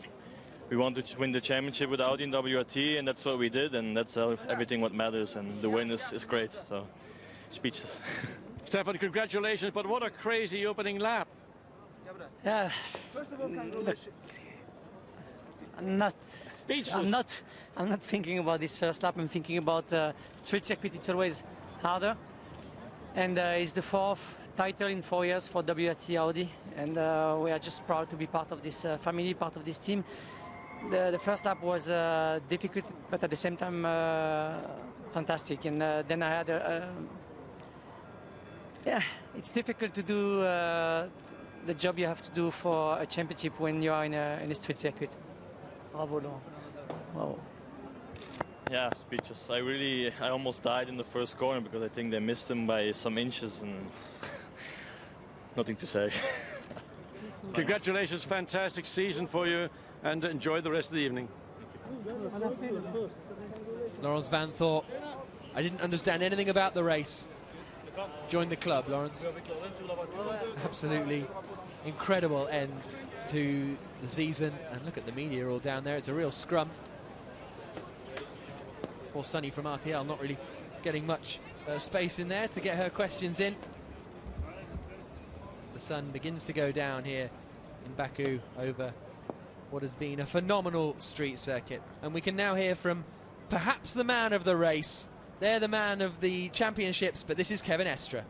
we wanted to win the championship with Audi and WRT, and that's what we did, and that's everything what matters, and the win is great, so speechless. Stefan, congratulations, but what a crazy opening lap. Yeah. I'm not thinking about this first lap. I'm thinking about street circuit. It's always harder, and it's the 4th title in 4 years for WRT Audi, and we are just proud to be part of this family, part of this team. The first lap was difficult, but at the same time fantastic. And then I had yeah, it's difficult to do the job you have to do for a championship when you are in a street circuit. Bravo, Laurent. Wow. Yeah, speechless. I almost died in the first corner because I think they missed him by some inches, and nothing to say. Congratulations, fantastic season for you, and enjoy the rest of the evening. Laurens Vanthoor, I didn't understand anything about the race. Joined the club, Laurens. Absolutely incredible end to the season, and look at the media all down there. It's a real scrum. Poor Sunny from RTL not really getting much space in there to get her questions in. The sun begins to go down here in Baku over what has been a phenomenal street circuit, and we can now hear from perhaps the man of the race. They're the man of the championships, but this is Kevin Estre.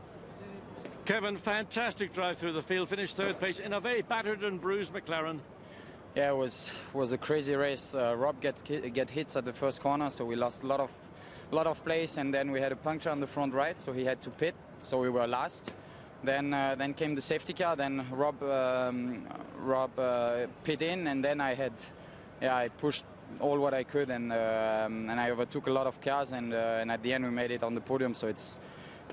Kevin, fantastic drive through the field, finished 3rd place in a very battered and bruised McLaren. Yeah, it was a crazy race. Rob get hits at the first corner, so we lost a lot of place, and then we had a puncture on the front right, so he had to pit, so we were last. Then came the safety car. Then Rob pit in, and then I pushed all what I could, and I overtook a lot of cars, and at the end we made it on the podium. So it's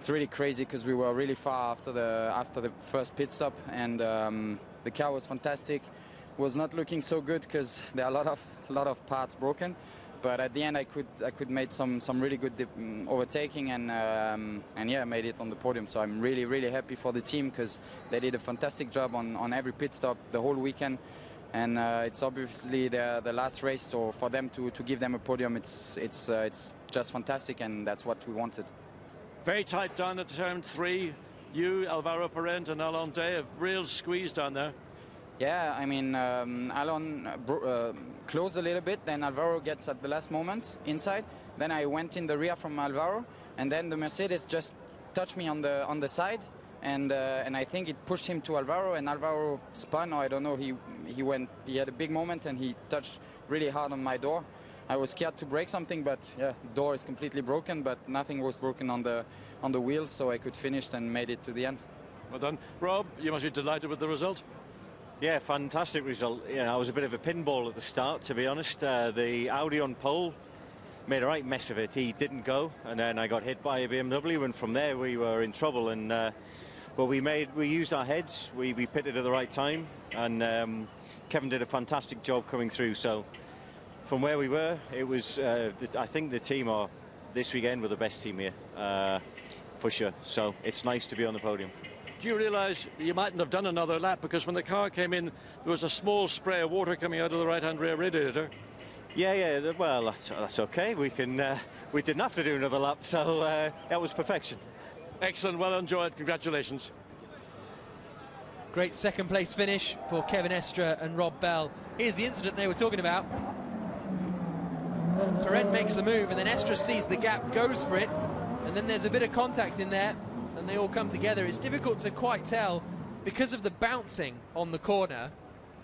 really crazy because we were really far after the first pit stop, and the car was fantastic. Was not looking so good because there are a lot of parts broken, but at the end I could make some really good overtaking, and yeah, made it on the podium. So I'm really happy for the team because they did a fantastic job on every pit stop the whole weekend, and it's obviously the last race, so for them to give them a podium, it's just fantastic, and that's what we wanted. Very tight down at turn 3. You, Alvaro Parent and Alain Day, a real squeeze down there. Yeah, I mean, Alain closed a little bit, then Alvaro gets at the last moment inside. Then I went in the rear from Alvaro, and then the Mercedes just touched me on the side, and I think it pushed him to Alvaro, and Alvaro spun, or I don't know, he had a big moment and he touched really hard on my door. I was scared to break something, but yeah, door is completely broken, but nothing was broken on the wheels, so I could finish and made it to the end. Well done. Rob, you must be delighted with the result. Yeah, fantastic result. I was a bit of a pinball at the start, to be honest. The Audi on pole made a right mess of it. He didn't go, and then I got hit by a BMW, and from there we were in trouble. And but we used our heads. We pitted at the right time, and Kevin did a fantastic job coming through. So from where we were, it was I think the team are this weekend were the best team here for sure. So it's nice to be on the podium. Do you realise you mightn't have done another lap, because when the car came in there was a small spray of water coming out of the right-hand rear radiator? Yeah, well, that's okay. We didn't have to do another lap, so that was perfection. Excellent, well enjoyed, congratulations. Great second place finish for Kevin Estre and Rob Bell. Here's the incident they were talking about. Parent makes the move, and then Estre sees the gap, goes for it, and then there's a bit of contact in there, and they all come together. It's difficult to quite tell because of the bouncing on the corner.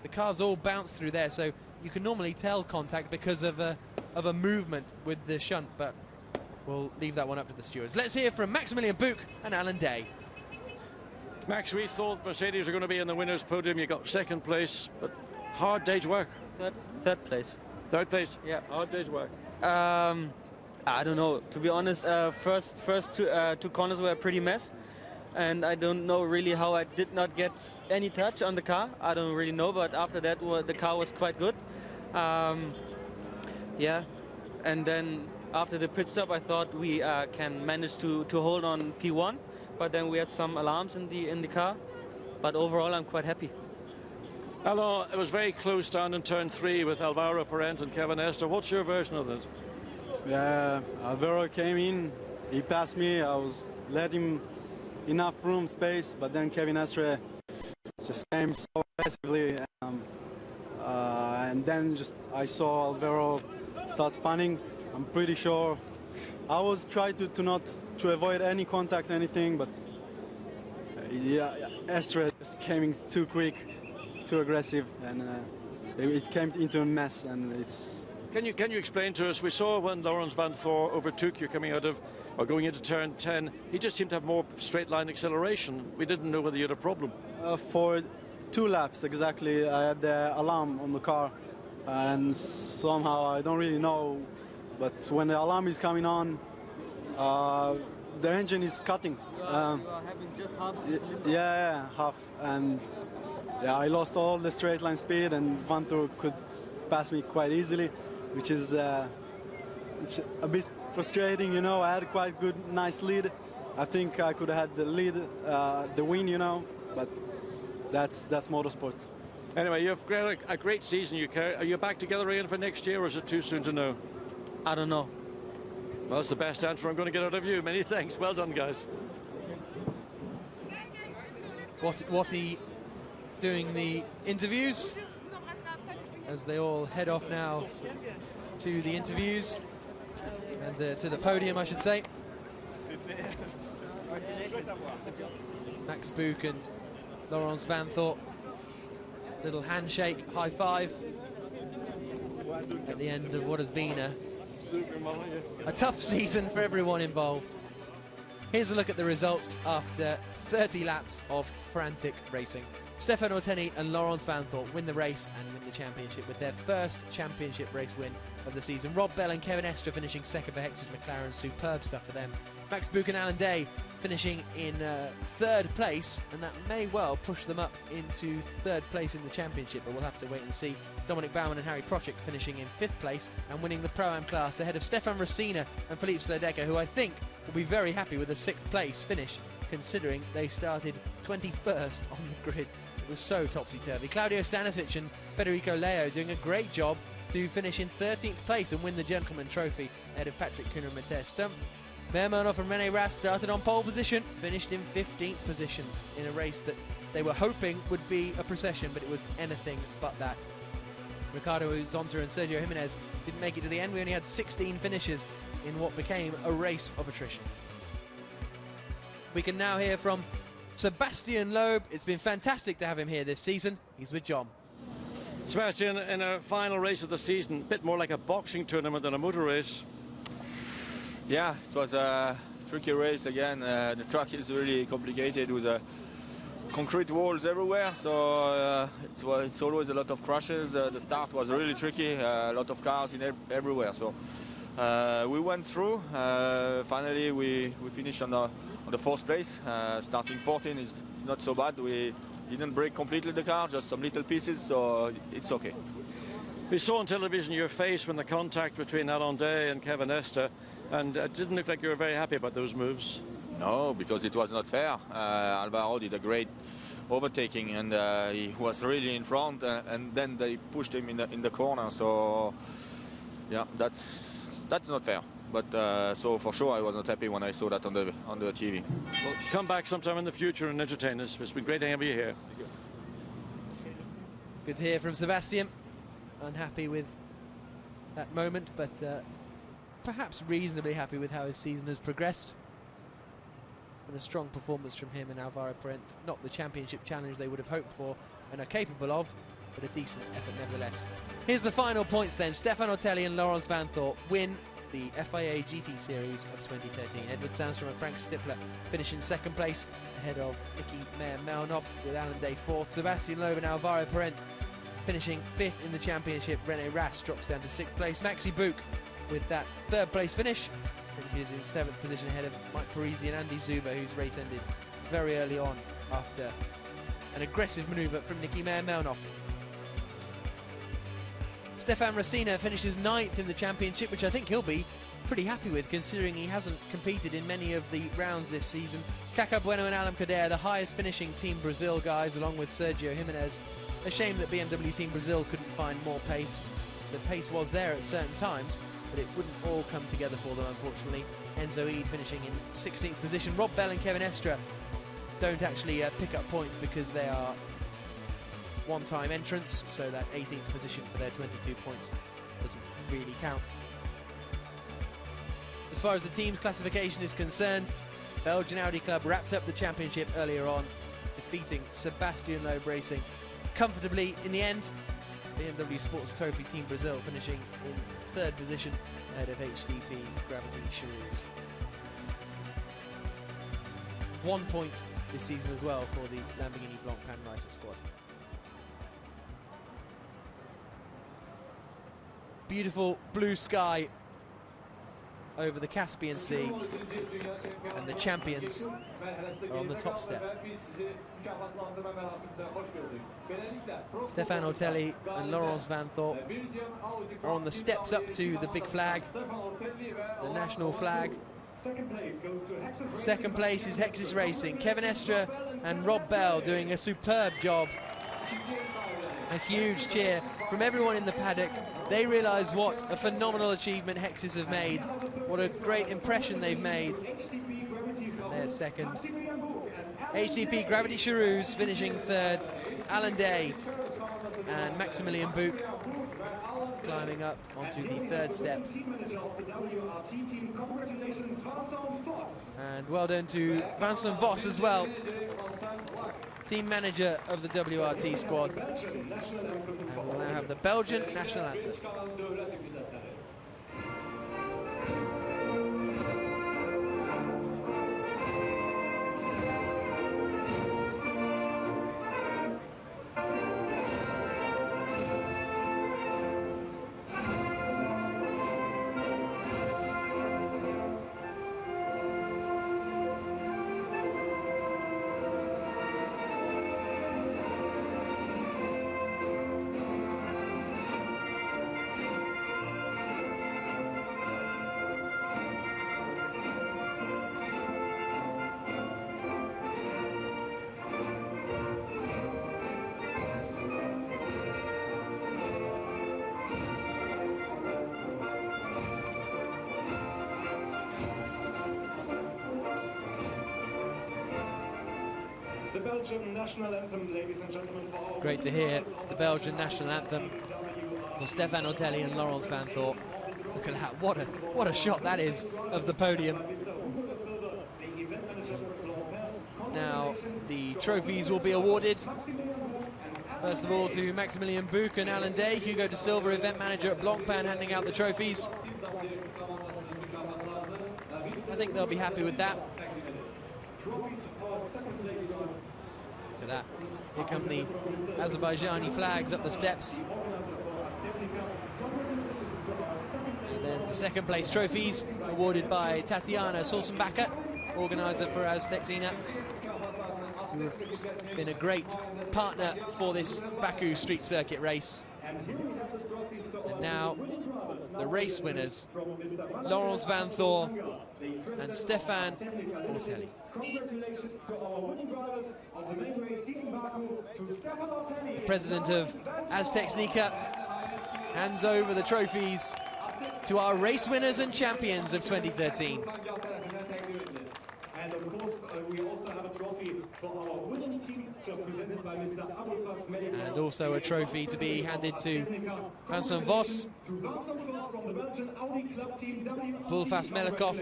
The cars all bounce through there, so you can normally tell contact because of a movement with the shunt, but we'll leave that one up to the stewards. Let's hear from Maximilian Buch and Alan Day. Max, we thought Mercedes were going to be in the winner's podium. You got second place, but hard day's work. Third place. Third place? Yeah. Hard day's work. I don't know, to be honest. First two corners were a pretty mess, and I don't know really how I did not get any touch on the car. I don't really know, but after that the car was quite good. Yeah, and then after the pit stop I thought we can manage to hold on P1, but then we had some alarms in the car, but overall I'm quite happy. Alain, it was very close down in turn 3 with Alvaro Parent and Kevin Estre. What's your version of this? Yeah, Alvaro came in, he passed me, I was let him enough room, space, but then Kevin Estre just came so aggressively, and then I saw Alvaro start spinning. I'm pretty sure I was trying to avoid any contact, anything, but yeah, Estre just came in too quick, too aggressive, and it came into a mess, and it's. Can you explain to us, we saw when Laurens Vanthoor overtook you coming out of, or going into turn 10, he just seemed to have more straight line acceleration. We didn't know whether you had a problem. For 2 laps exactly, I had the alarm on the car, and somehow, I don't really know, but when the alarm is coming on, the engine is cutting. You are having just half of the cylinder? Yeah, half, and yeah, I lost all the straight line speed, and Vanthoor could pass me quite easily, which is a bit frustrating, you know. I had quite good, nice lead. I think I could have had the lead, the win, you know, but that's motorsport. Anyway, you've got a great season. Are you back together again for next year, or is it too soon to know? I don't know. Well, that's the best answer I'm going to get out of you. Many thanks. Well done, guys. Watty doing the interviews as they all head off now to the interviews and to the podium, I should say. Max Buch and Laurens Vanthoor, little handshake, high five at the end of what has been a tough season for everyone involved. Here's a look at the results after 30 laps of frantic racing. Stefan Ortelli and Laurens Vanthoor win the race and win the championship with their first championship race win of the season. Rob Bell and Kevin Estre finishing second for Hex's McLaren. Superb stuff for them. Max Buch and Alan Day finishing in third place, and that may well push them up into third place in the championship, but we'll have to wait and see. Dominic Baumann and Harry Prochik finishing in fifth place and winning the Pro-Am class ahead of Stefan Racina and Philippe Slodecker, who I think will be very happy with a sixth place finish, considering they started 21st on the grid. It was so topsy-turvy. Claudio Stanisic and Federico Leo doing a great job to finish in 13th place and win the Gentleman Trophy ahead of Patrick Kuhn and Matej Stump. Mermonov and René Rast started on pole position, finished in 15th position in a race that they were hoping would be a procession, but it was anything but that. Ricardo Zonta and Sergio Jimenez didn't make it to the end. We only had 16 finishes in what became a race of attrition. We can now hear from Sebastian Loeb. It's been fantastic to have him here this season. He's with John. Sebastian, in a final race of the season, a bit more like a boxing tournament than a motor race. Yeah, it was a tricky race again. The track is really complicated with concrete walls everywhere, so it's always a lot of crashes. The start was really tricky, a lot of cars in everywhere. So we went through. Finally, we finished on the fourth place. Starting 14 is not so bad. We didn't break completely the car, just some little pieces, so it's okay. We saw on television your face when the contact between Alain Day and Kevin Estre, and it didn't look like you were very happy about those moves. No, because it was not fair. Alvaro did a great overtaking, and he was really in front, and then they pushed him in the corner. So, yeah, that's not fair. But so for sure, I was not happy when I saw that on the TV. Well, come back sometime in the future and entertain us. It's been great to have you here. Good to hear from Sebastian. Unhappy with that moment, but perhaps reasonably happy with how his season has progressed. It's been a strong performance from him and Alvaro Parent. Not the championship challenge they would have hoped for and are capable of, but a decent effort nevertheless. Here's the final points then. Stefan Ortelli and Laurens Vanthoor win the FIA GT Series of 2013. Edward Sandstrom and Frank Stippler finish in second place ahead of Nicky Meyer-Melnop with Alan Day fourth. Sebastian Loeb and Alvaro Parent finishing fifth in the championship. René Rast drops down to sixth place. Maxi Buch with that third place finish finishes in seventh position ahead of Mike Parisi and Andy Zuber, whose race ended very early on after an aggressive manoeuvre from Nicky Meyer-Melnop. Stefan Racina finishes ninth in the championship, which I think he'll be pretty happy with, considering he hasn't competed in many of the rounds this season. Caca Bueno and Alan Cader, the highest finishing Team Brazil guys, along with Sergio Jimenez. A shame that BMW Team Brazil couldn't find more pace. The pace was there at certain times, but it wouldn't all come together for them, unfortunately. Enzo Eid finishing in 16th position. Rob Bell and Kevin Estre don't actually pick up points because they are one-time entrants, so that 18th position for their 22 points doesn't really count. As far as the team's classification is concerned, Belgian Audi Club wrapped up the championship earlier on, defeating Sebastian Loeb Racing comfortably in the end. BMW Sports Trophy Team Brazil finishing in third position ahead of HTP Gravity Series. 1 point this season as well for the Lamborghini Blancpain Rider squad. Beautiful blue sky over the Caspian Sea, and the champions are on the top step. Stefan Ortelli and Laurens Vanthoor are on the steps up to the big flag, the national flag. Second place is Hexis Racing. Kevin Estre and Rob Bell doing a superb job. A huge cheer from everyone in the paddock. They realise what a phenomenal achievement Hexis have made, what a great impression they've made. And they're second. HTP Gravity Series finishing third. Alan Day and Maximilian Buch climbing up onto the third step. And well done to Vincent Vos as well, team manager of the WRT squad. And we'll now have the Belgian national anthem. the Belgian national anthem, ladies and gentlemen. For Great to hear the Belgian national anthem for Stefan Otelli and Laurens van Thorp. Look at that, what a shot that is of the podium. Now the trophies will be awarded. First of all to Maximilian Buch and Alan Day, Hugo de Silva, event manager at Blancpain, handing out the trophies. I think they'll be happy with that. Look at that. Here come the Azerbaijani flags up the steps. And then the second place trophies awarded by Tatiana Solsenbacher, organiser for Aztexina, who have been a great partner for this Baku street circuit race. And now the race winners, Laurens van Thorp and Stefan Otelli. Congratulations to our winning drivers of the main race here in Baku, to Stefan Otelli. The president of Aztexnica hands over the trophies to our race winners and champions of 2013. And of course, we also have a trophy for our winning team, presented by Mr. Abulfas Melikov. And also a trophy to be handed to Vincent Vos, Abulfas Melikov,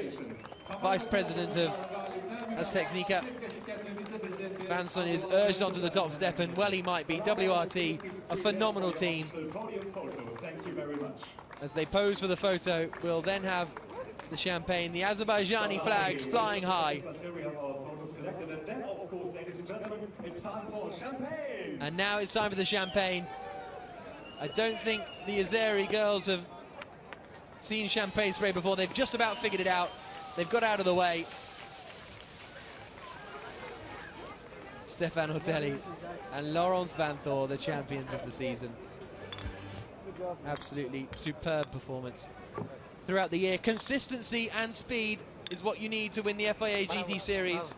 vice president of Aztexnica. Vincent is urged onto the top step, and well he might be. WRT, a phenomenal team. Thank you very much. As they pose for the photo, we'll then have the champagne, the Azerbaijani flags flying high. And now it's time for the champagne. I don't think the Azeri girls have seen champagne spray before. They've just about figured it out. They've got out of the way. Stefan Otelli and Laurens van Thorp, the champions of the season. Absolutely superb performance throughout the year. Consistency and speed is what you need to win the FIA GT Series.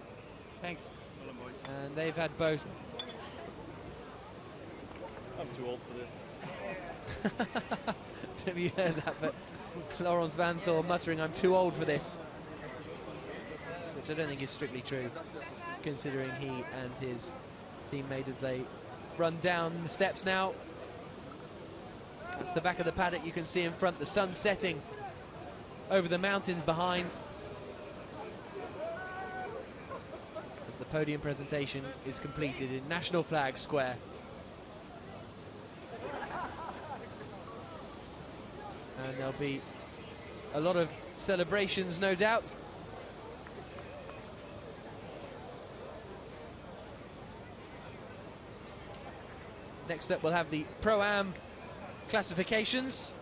Thanks. And they've had both. I'm too old for this. Have you heard that? But Laurens van Thorp muttering, "I'm too old for this," which I don't think is strictly true, considering he and his teammate as they run down the steps now. That's the back of the paddock. You can see in front the sun setting over the mountains behind. As the podium presentation is completed in National Flag Square. And there'll be a lot of celebrations, no doubt. Next up, we'll have the Pro-Am classifications.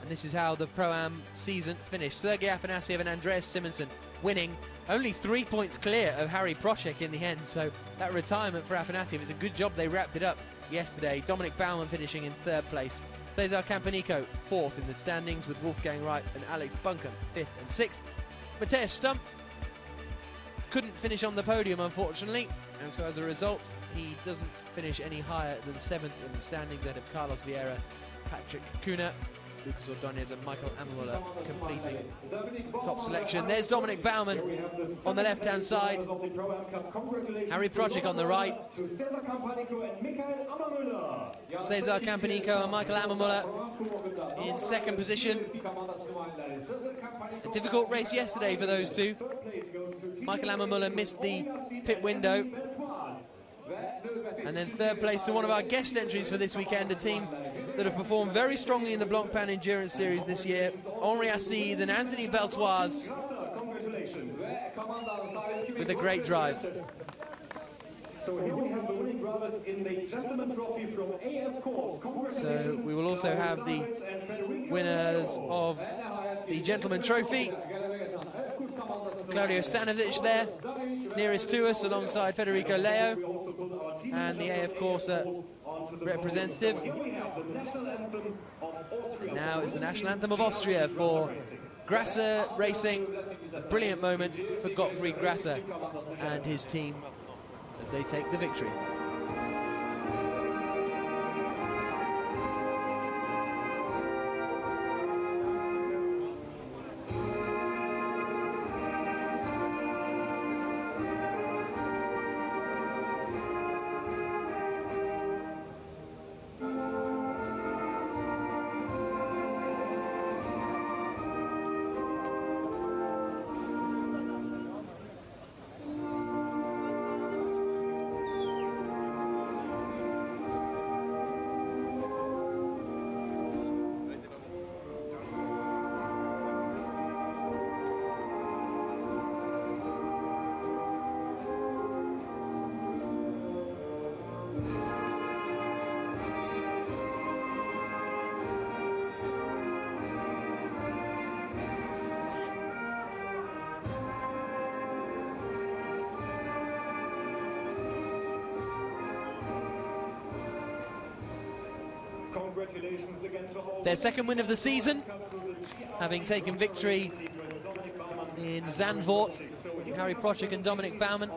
And this is how the Pro-Am season finished. Sergei Afanasiev and Andreas Simonsen winning, only 3 points clear of Harry Prochek in the end. So that retirement for Afanasiev, it's a good job they wrapped it up yesterday. Dominic Baumann finishing in third place. Cesar Campanico fourth in the standings, with Wolfgang Wright and Alex Buncombe fifth and sixth. Matthias Stump couldn't finish on the podium, unfortunately, and so as a result he doesn't finish any higher than seventh in the standings, ahead of Carlos Vieira, Patrick Kuna, Lucas Ordonez and Michael Ammermuller completing top selection. There's Dominic Baumann on the left-hand side, Harry Prochek on the right, Cesar Campanico and Michael Ammermuller in second position. A difficult race yesterday for those two. Michael Ammermuller missed the pit window. And then third place to one of our guest entries for this weekend, a team that have performed very strongly in the Blancpain Endurance Series this year, Henri Acide and Anthony Beltoise, with a great drive. So here we have the winning drivers in the Gentleman Trophy from AF Course. So we will also have the winners of the Gentleman Trophy. Claudio Stanovic there, nearest to us, alongside Federico Leo and the AF Corsa representative. And now it's the national anthem of Austria for Grasser Racing. A brilliant moment for Gottfried Grasser and his team as they take the victory. Their second win of the season, having taken victory in Zandvoort. Harry Prochik and Dominic Baumann.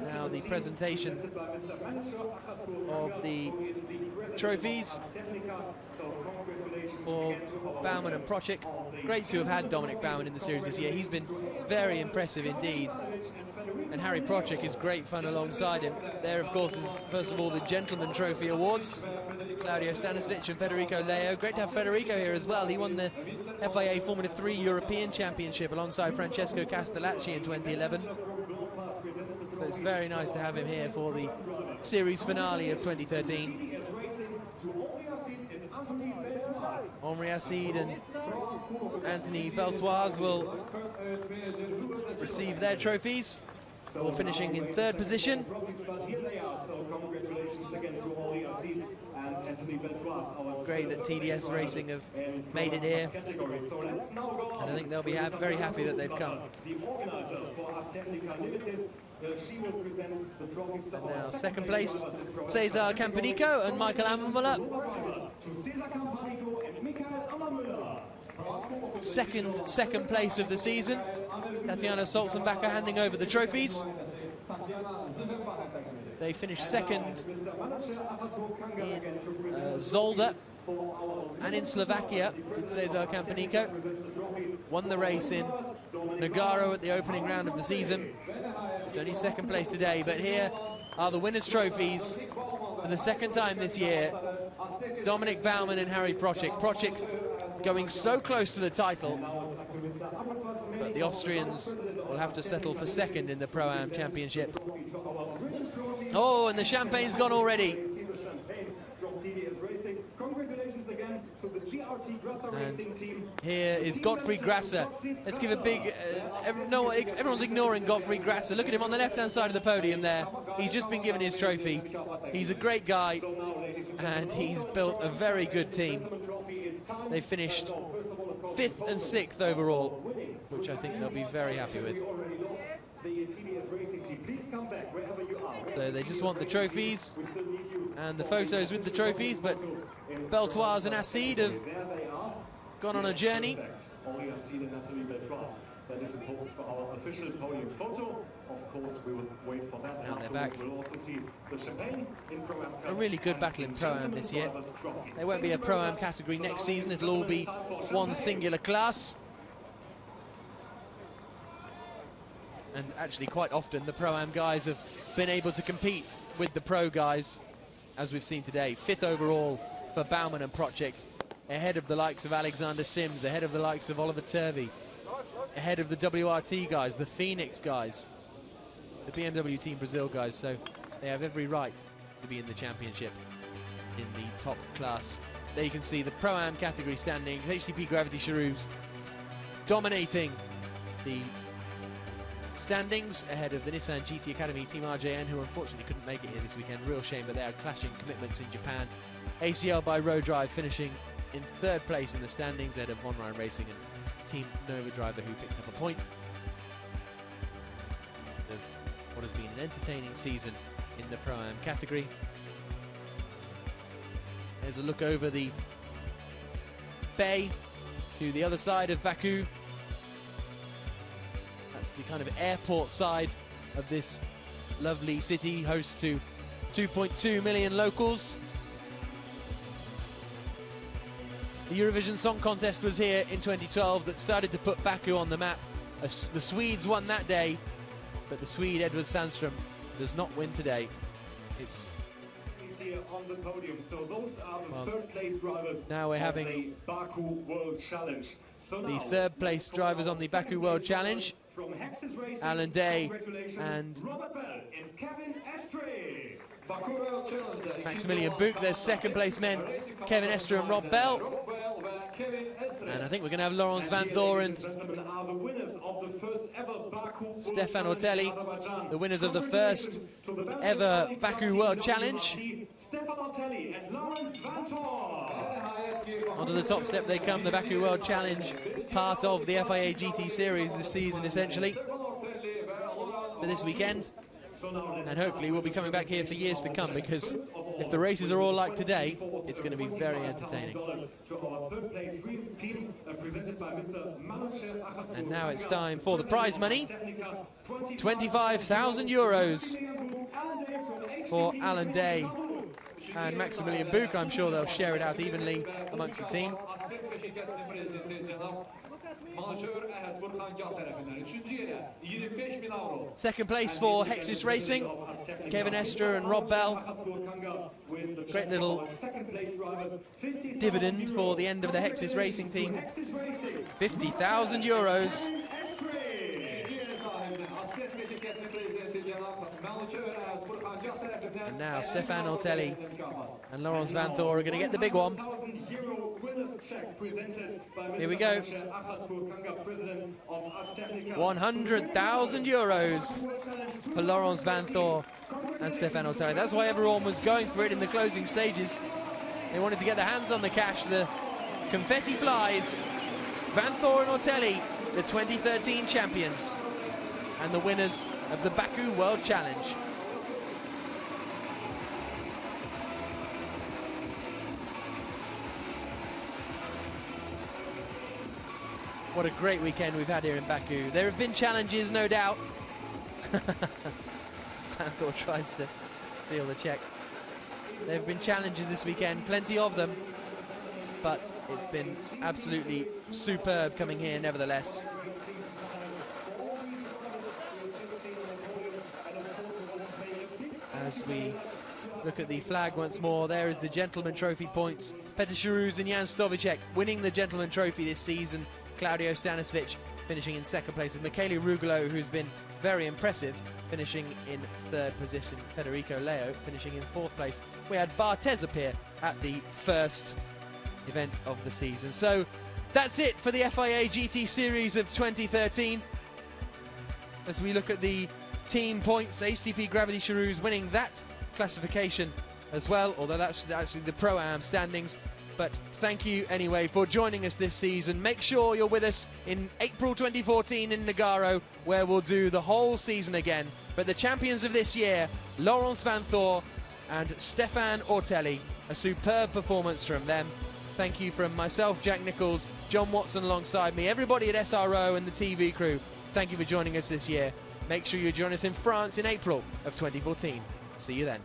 Now the presentation of the trophies for Baumann and Prochik. Great to have had Dominic Baumann in the series this year. He's been very impressive indeed. And Harry Prochik is great fun alongside him. There, of course, is first of all the Gentleman Trophy Awards. Claudio Stanisic and Federico Leo. Great to have Federico here as well. He won the FIA Formula 3 European Championship alongside Francesco Castellacci in 2011. So it's very nice to have him here for the series finale of 2013. Omri Assid and Anthony Beltoise will receive their trophies, all finishing in third position. Great that TDS Racing have made it here, and I think they'll be very happy that they've come. And now second place, Cesar Campanico and Michael Ammermuller. Second place of the season. Tatiana Solzenbacher handing over the trophies. They finished second in Zolder and in Slovakia, did Cesar Campanico. Won the race in Nogaro at the opening round of the season. It's only second place today, but here are the winners' trophies for the second time this year. Dominic Baumann and Harry Prochik. Prochik going so close to the title, but the Austrians will have to settle for second in the Pro-Am Championship. Oh, and the champagne's gone already. And here is Gottfried Grasser. Let's give a big... everyone's ignoring Gottfried Grasser. Look at him on the left-hand side of the podium there. He's just been given his trophy. He's a great guy, and he's built a very good team. They finished 5th and 6th overall, which I think they'll be very happy with. So they just want the trophies and the photos with the trophies, but Beltoise and Assid have gone on a journey. That is important for our official podium photo. Of course, we will wait for that. Now they're back. We'll also see the champagne in Pro-Am. A really good battle in Pro-Am this year. There won't be a Pro-Am category next season. It'll all be one singular class. And actually, quite often, the Pro-Am guys have been able to compete with the Pro guys, as we've seen today. 5th overall for Baumann and Prochik, ahead of the likes of Alexander Sims, ahead of the likes of Oliver Turvey, ahead of the WRT guys, the Phoenix guys, the BMW Team Brazil guys. So they have every right to be in the championship in the top class. There you can see the Pro-Am category standings. HTP Gravity Cheroux dominating the standings ahead of the Nissan GT Academy Team RJN, who unfortunately couldn't make it here this weekend. Real shame, but they had clashing commitments in Japan. ACL by Road Drive finishing in 3rd place in the standings ahead of Von Ryan Racing and Team Nova driver, who picked up a point. Of what has been an entertaining season in the Pro-Am category. There's a look over the bay to the other side of Baku. That's the kind of airport side of this lovely city, host to 2.2 million locals. The Eurovision Song Contest was here in 2012 that started to put Baku on the map. The Swedes won that day, but the Swede Edward Sandström does not win today. It's here on the podium. So those are the 3rd place drivers. Now we're having the Baku World Challenge. So the now, 3rd place drivers on the Baku World Challenge. From Hexes Racing, Alan Day and Robert Bell and Kevin Estre. Baku World Challenge. Maximilian Buch. There's 2nd place men, Kevin Estre and Rob Bell. And I think we're going to have Laurence Van Thorend, Stefan Ortelli, the winners of the 1st ever Baku World Challenge. Onto the top step they come, the Baku World Challenge, part of the FIA GT Series this season, essentially, for this weekend. And hopefully we'll be coming back here for years to come, because if the races are all like today, it's going to be very entertaining. And now it's time for the prize money. 25,000 euros for Alan Day and Maximilian Buch. I'm sure they'll share it out evenly amongst the team. Second place for Hexis Racing, Kevin Estre and Rob Bell. Great little dividend for the end of the Hexis Racing team. 50,000 euros. And now Stefan Ortelli and Laurens Vanthoor are going to get the big one. Here we go. 100,000 euros for Laurens Vanthoor and Stefan Ortelli. That's why everyone was going for it in the closing stages. They wanted to get their hands on the cash. The confetti flies. Vanthoor and Ortelli, the 2013 champions and the winners of the Baku World Challenge. What a great weekend we've had here in Baku. There have been challenges, no doubt. Vanthoor tries to steal the check. There have been challenges this weekend, plenty of them, but it's been absolutely superb coming here nevertheless. As we look at the flag once more, there is the Gentleman Trophy points. Petr Širous and Jan Stovicek winning the Gentleman Trophy this season. Claudio Stanisic finishing in second place, with Michele Rugolo, who's been very impressive, finishing in third position. Federico Leo finishing in fourth place. We had Barthez appear at the first event of the season. So that's it for the FIA GT Series of 2013. As we look at the team points, HTP Gravity Širous winning that classification as well, although that's actually the Pro-Am standings. But thank you anyway for joining us this season. Make sure you're with us in April 2014 in Nogaro, where we'll do the whole season again. But the champions of this year, Laurens Vanthoor and Stefan Ortelli, a superb performance from them. Thank you from myself, Jack Nichols, John Watson alongside me, everybody at SRO and the TV crew. Thank you for joining us this year. Make sure you join us in France in April of 2014. See you then.